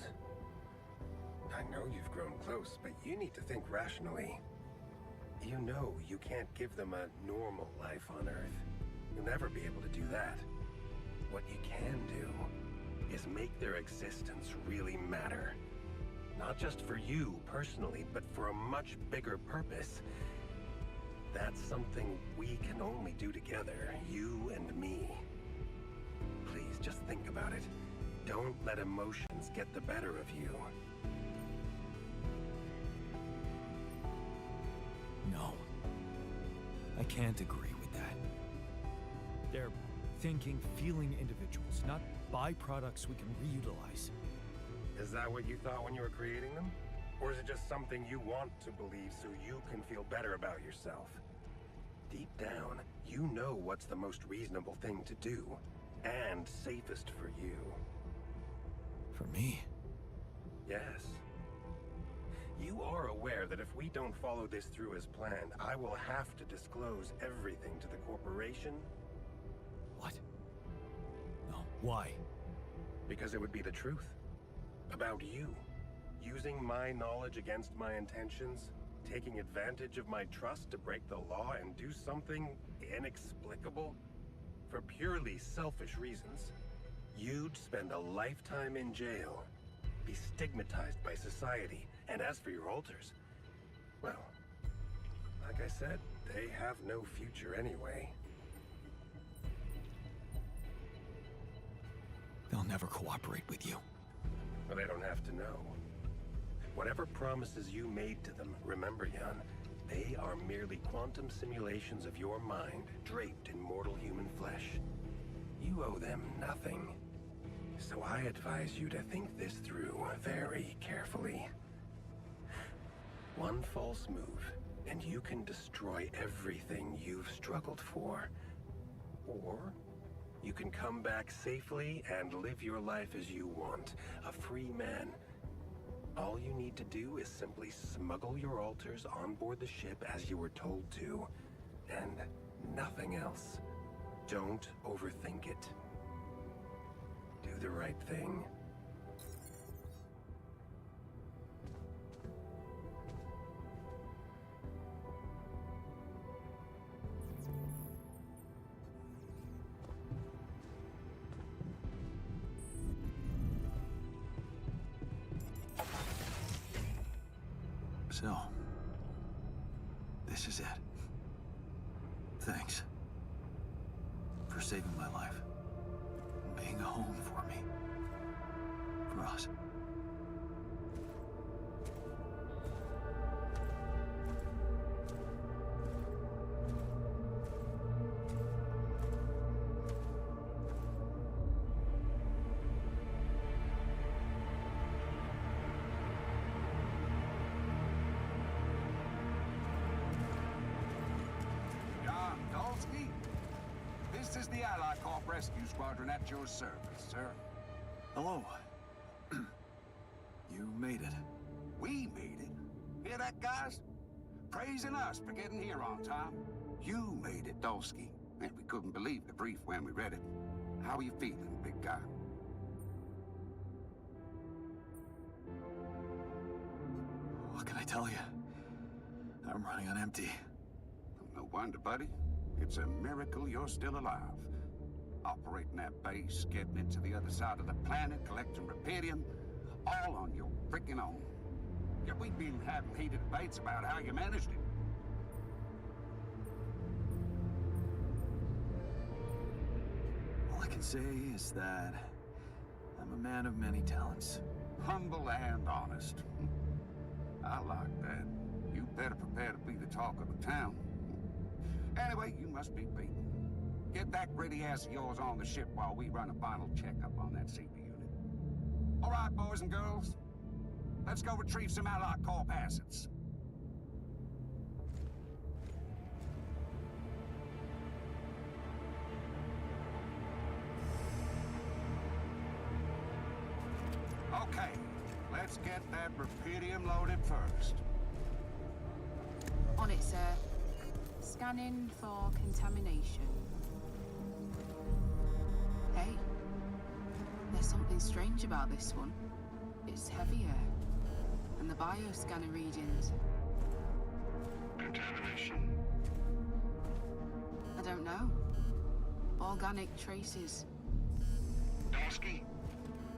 [SPEAKER 4] I know you've grown close, but you need to think rationally. You know you can't give them a normal life on Earth. You'll never be able to do that. What you can do is make their existence really matter. Not just for you personally, but for a much bigger purpose. That's something we can only do together, you and me. Please, just think about it. Don't let emotions get the better of you.
[SPEAKER 2] No. I can't agree with that. They're thinking, feeling individuals, not byproducts we can reutilize.
[SPEAKER 4] Is that what you thought when you were creating them? Or is it just something you want to believe so you can feel better about yourself? Deep down, you know what's the most reasonable thing to do, and safest for you.
[SPEAKER 2] For me?
[SPEAKER 4] Yes. You are aware that if we don't follow this through as planned, I will have to disclose everything to the corporation?
[SPEAKER 2] What? No, why?
[SPEAKER 4] Because it would be the truth. About you. Using my knowledge against my intentions, taking advantage of my trust to break the law and do something inexplicable for purely selfish reasons. You'd spend a lifetime in jail, be stigmatized by society, and as for your alters, well, like I said, they have no future anyway.
[SPEAKER 2] They'll never cooperate with you.
[SPEAKER 4] But they don't have to know. Whatever promises you made to them, remember, Jan, they are merely quantum simulations of your mind, draped in mortal human flesh. You owe them nothing. So I advise you to think this through very carefully. One false move, and you can destroy everything you've struggled for. Or you can come back safely and live your life as you want, a free man. All you need to do is simply smuggle your altars on board the ship as you were told to, and nothing else. Don't overthink it. Do the right thing.
[SPEAKER 11] So, this is it. Thanks for saving my life, and being a home for me, for us.
[SPEAKER 14] This is the Allied Corp Rescue Squadron at your service, sir.
[SPEAKER 11] Hello. You made it.
[SPEAKER 14] We made it. Hear that, guys? Praising us for getting here on time. You made it, Dolsky. And we couldn't believe the brief when we read it. How are you feeling, big guy?
[SPEAKER 11] What can I tell you? I'm running on empty.
[SPEAKER 14] No wonder, buddy. It's a miracle you're still alive. Operating that base, getting into the other side of the planet, collecting Rebelia, all on your freaking own. Yet we've been having heated debates about how you managed it.
[SPEAKER 11] All I can say is that I'm a man of many talents.
[SPEAKER 14] Humble and honest. I like that. You better prepare to be the talk of the town. Anyway, you must be beaten. Get that gritty ass of yours on the ship while we run a final checkup on that CB unit. All right, boys and girls. Let's go retrieve some Allied Corp assets. Okay, let's get that Rebelia loaded first.
[SPEAKER 17] On it, sir. Scanning for contamination. Hey, there's something strange about this one. It's heavier. And the bioscanner readings.
[SPEAKER 14] Contamination?
[SPEAKER 17] I don't know. Organic traces.
[SPEAKER 14] Dosky,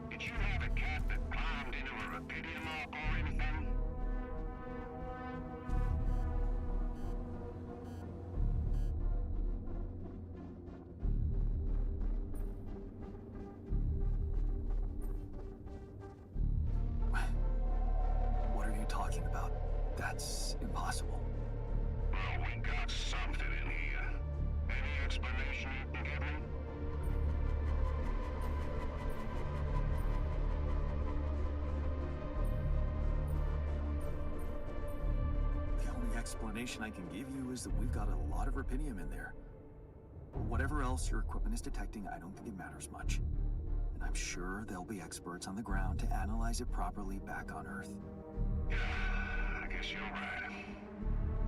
[SPEAKER 14] did you have a cat that climbed into a Rebelia mark or anything?
[SPEAKER 11] What are you talking about? That's impossible.
[SPEAKER 14] Well, we got something in here. Any explanation you can give me?
[SPEAKER 11] The only explanation I can give you is that we've got a lot of rubidium in there. Whatever else your equipment is detecting, I don't think it matters much. And I'm sure there'll be experts on the ground to analyze it properly back on Earth.
[SPEAKER 14] Yeah, I guess you're right.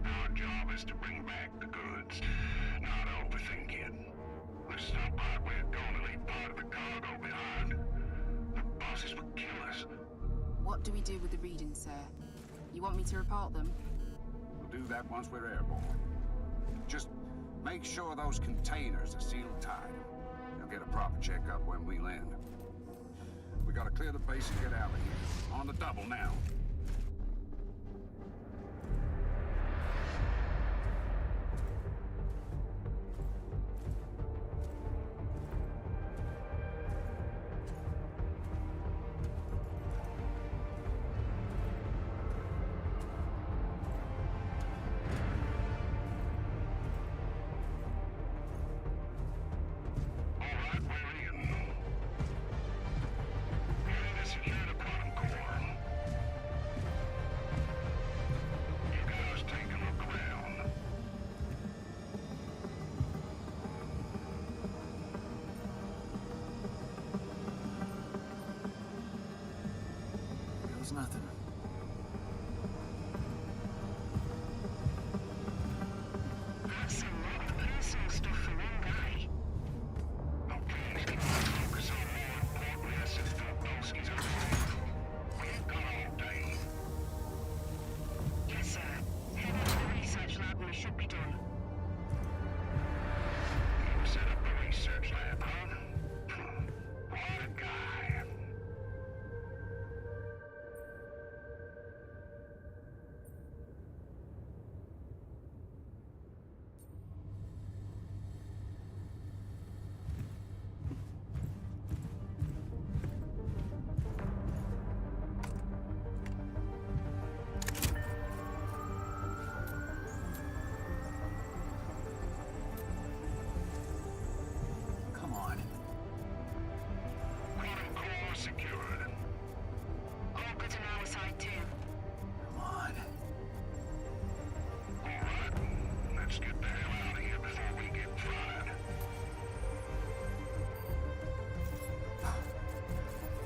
[SPEAKER 14] Our job is to bring back the goods, not overthink it. This is not part we're going to leave part of the cargo behind. The bosses would kill us.
[SPEAKER 17] What do we do with the readings, sir? You want me to report them?
[SPEAKER 14] We'll do that once we're airborne. Just make sure those containers are sealed tight. They'll get a proper checkup when we land. We gotta clear the base and get out of here. On the double now.
[SPEAKER 11] Feels nothing.
[SPEAKER 14] That's a lot of personal stuff for one guy. Okay, can we focus on more important assets than Boski's own? We've got all day. Yes, sir. Head into the research lab and we should be done. You set up a research lab, huh? What a guy.
[SPEAKER 11] Come on.
[SPEAKER 14] Quantum core secured.
[SPEAKER 17] All good on our side, too.
[SPEAKER 11] Come on.
[SPEAKER 14] All right, let's get the hell out of here before we get fried.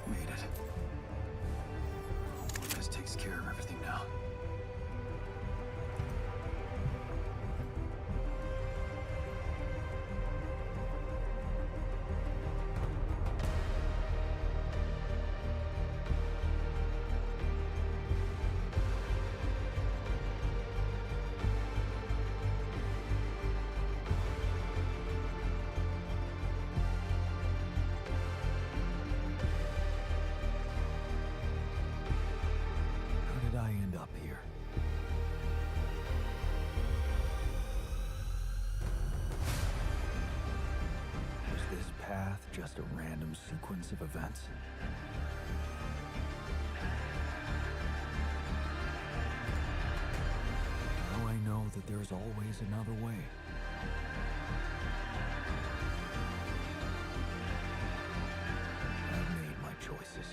[SPEAKER 11] Made it. This takes care of everything now.
[SPEAKER 2] How did I end up here? Was this path just a random sequence of events? Now I know that there's always another way. I've made my choices.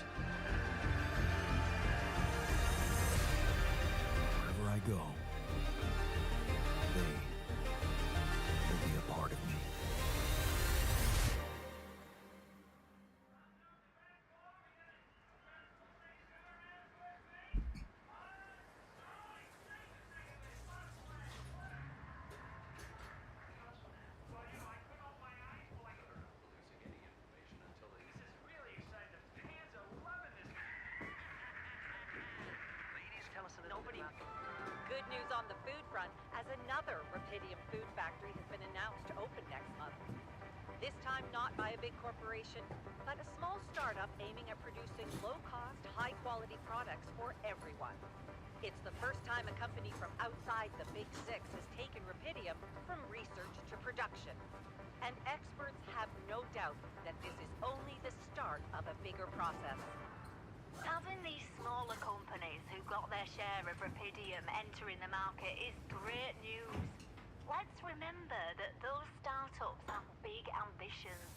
[SPEAKER 2] Wherever I go, they will be a part of me.
[SPEAKER 5] Good news on the food front, as another Rebidium food factory has been announced to open next month. This time not by a big corporation, but a small startup aiming at producing low-cost, high-quality products for everyone. It's the first time a company from outside the Big Six has taken Repidium from research to production. And experts have no doubt that this is only the start of a bigger process.
[SPEAKER 18] Having these smaller companies who got their share of Repidium entering the market is great news. Let's remember that those startups have big ambitions.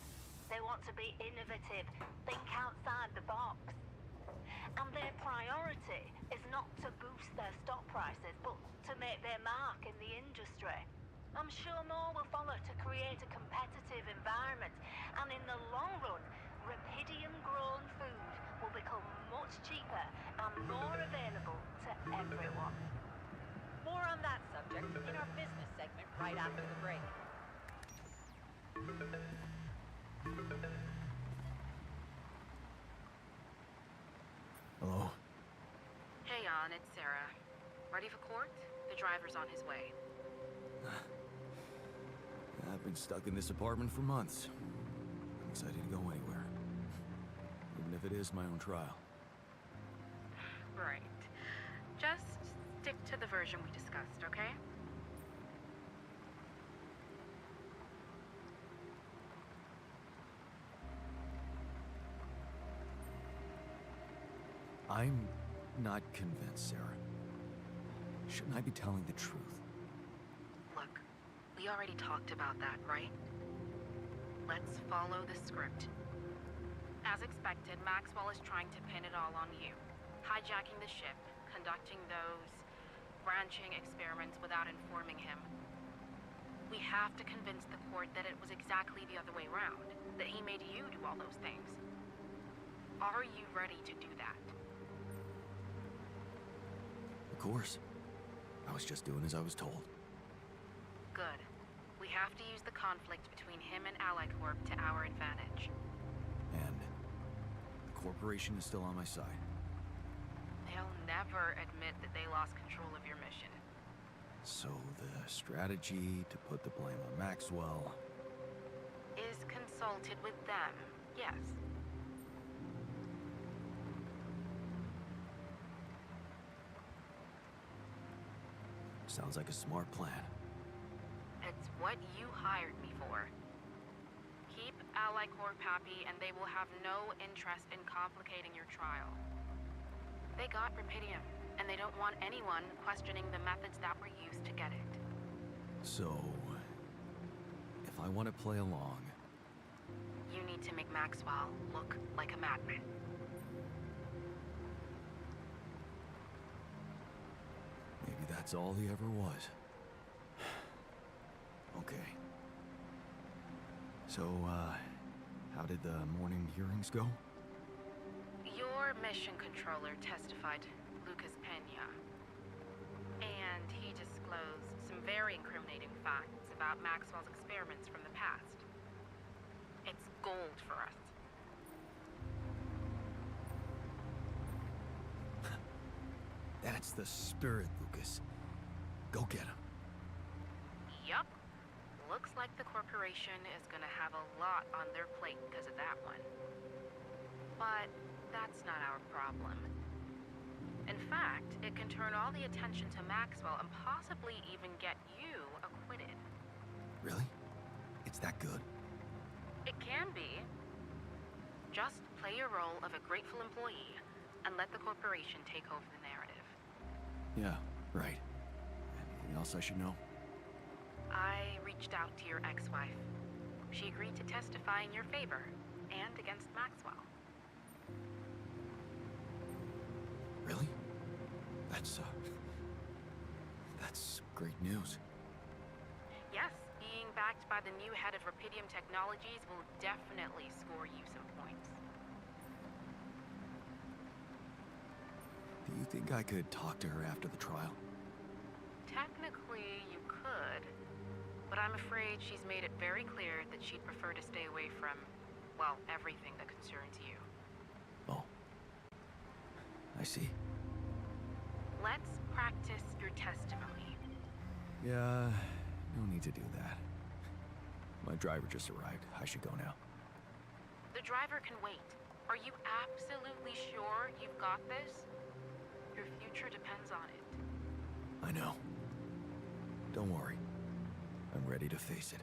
[SPEAKER 18] They want to be innovative, think outside the box. And their priority is not to boost their stock prices, but to make their mark in the industry. I'm sure more will follow to create a competitive environment, and in the long run, Repidium-grown food will become much cheaper and more available to everyone.
[SPEAKER 5] More on that subject in our business segment right after the break.
[SPEAKER 2] Hello?
[SPEAKER 17] Hey, Jan, it's Sarah. Ready for court? The driver's on his way.
[SPEAKER 2] I've been stuck in this apartment for months. I'm excited to go anywhere. Even if it is my own trial.
[SPEAKER 17] Right. Just stick to the version we discussed, okay?
[SPEAKER 2] I'm not convinced, Sarah. Shouldn't I be telling the truth?
[SPEAKER 17] Look, we already talked about that, right? Let's follow the script. As expected, Maxwell is trying to pin it all on you. Hijacking the ship, conducting those branching experiments without informing him. We have to convince the court that it was exactly the other way around, that he made you do all those things. Are you ready to do that?
[SPEAKER 2] Of course. I was just doing as I was told.
[SPEAKER 17] Good. We have to use the conflict between him and Ally Corp to our advantage.
[SPEAKER 2] And the corporation is still on my side.
[SPEAKER 17] They'll never admit that they lost control of your mission.
[SPEAKER 2] So the strategy to put the blame on Maxwell...
[SPEAKER 17] Is consulted with them, yes.
[SPEAKER 2] Sounds like a smart plan.
[SPEAKER 17] It's what you hired me for. Keep Ally Corp happy and they will have no interest in complicating your trial. They got Repidium, and they don't want anyone questioning the methods that were used to get it.
[SPEAKER 2] So... if I want to play along...
[SPEAKER 17] You need to make Maxwell look like a madman.
[SPEAKER 2] Maybe that's all he ever was. Okay. So, how did the morning hearings go?
[SPEAKER 17] Your mission controller testified, Lucas Pena. And he disclosed some very incriminating facts about Maxwell's experiments from the past. It's gold for us.
[SPEAKER 2] That's the spirit, Lucas. Go get him.
[SPEAKER 17] Yup. Looks like the corporation is gonna have a lot on their plate because of that one. But that's not our problem. In fact, it can turn all the attention to Maxwell and possibly even get you acquitted.
[SPEAKER 2] Really? It's that good?
[SPEAKER 17] It can be. Just play your role of a grateful employee and let the corporation take over the narrative.
[SPEAKER 2] Yeah, right. Anything else I should know?
[SPEAKER 17] I reached out to your ex-wife. She agreed to testify in your favor and against Maxwell.
[SPEAKER 2] Really? That's great news.
[SPEAKER 17] Yes, being backed by the new head of Repidium Technologies will definitely score you some points.
[SPEAKER 2] Do you think I could talk to her after the trial?
[SPEAKER 17] Technically, you could, but I'm afraid she's made it very clear that she'd prefer to stay away from, well, everything that concerns you.
[SPEAKER 2] Oh. I see.
[SPEAKER 17] Let's practice your testimony.
[SPEAKER 2] Yeah, no need to do that. My driver just arrived. I should go now.
[SPEAKER 17] The driver can wait. Are you absolutely sure you've got this? Your future depends on it.
[SPEAKER 2] I know. Don't worry. I'm ready to face it.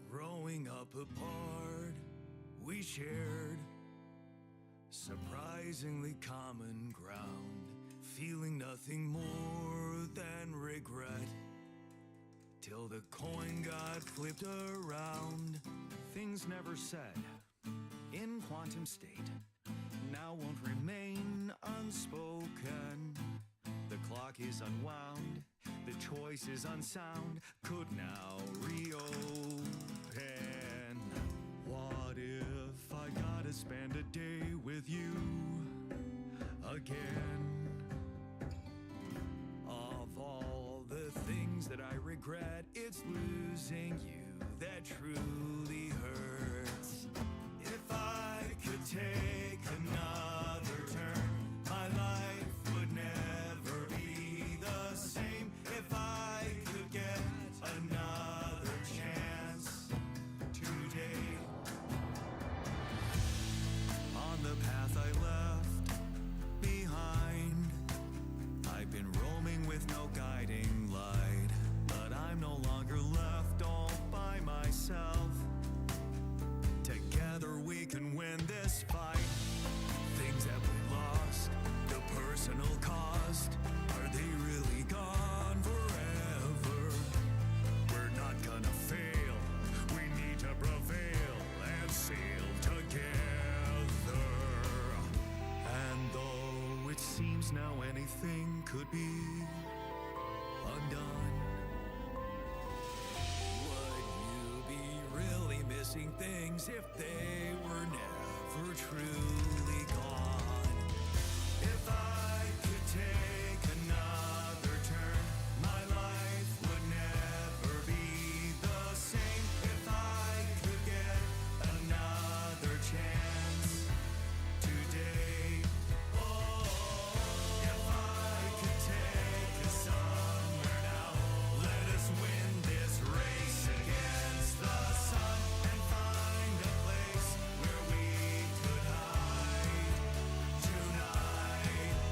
[SPEAKER 10] Growing up apart, we shared surprisingly common ground, feeling nothing more than regret. Till the coin got flipped around.
[SPEAKER 8] Things never said in quantum state now won't remain unspoken. The clock is unwound, the choice is unsound, could now reopen. What if I gotta spend a day with you again? Of all the things that I regret, it's losing you that truly hurts. If
[SPEAKER 2] could be undone. Would you be really missing things if they were never truly gone? If I could take another turn, my life would never be the same. If I could get another chance today, oh, if I could take us somewhere now, let us win this race against the sun and find a place where we could hide tonight.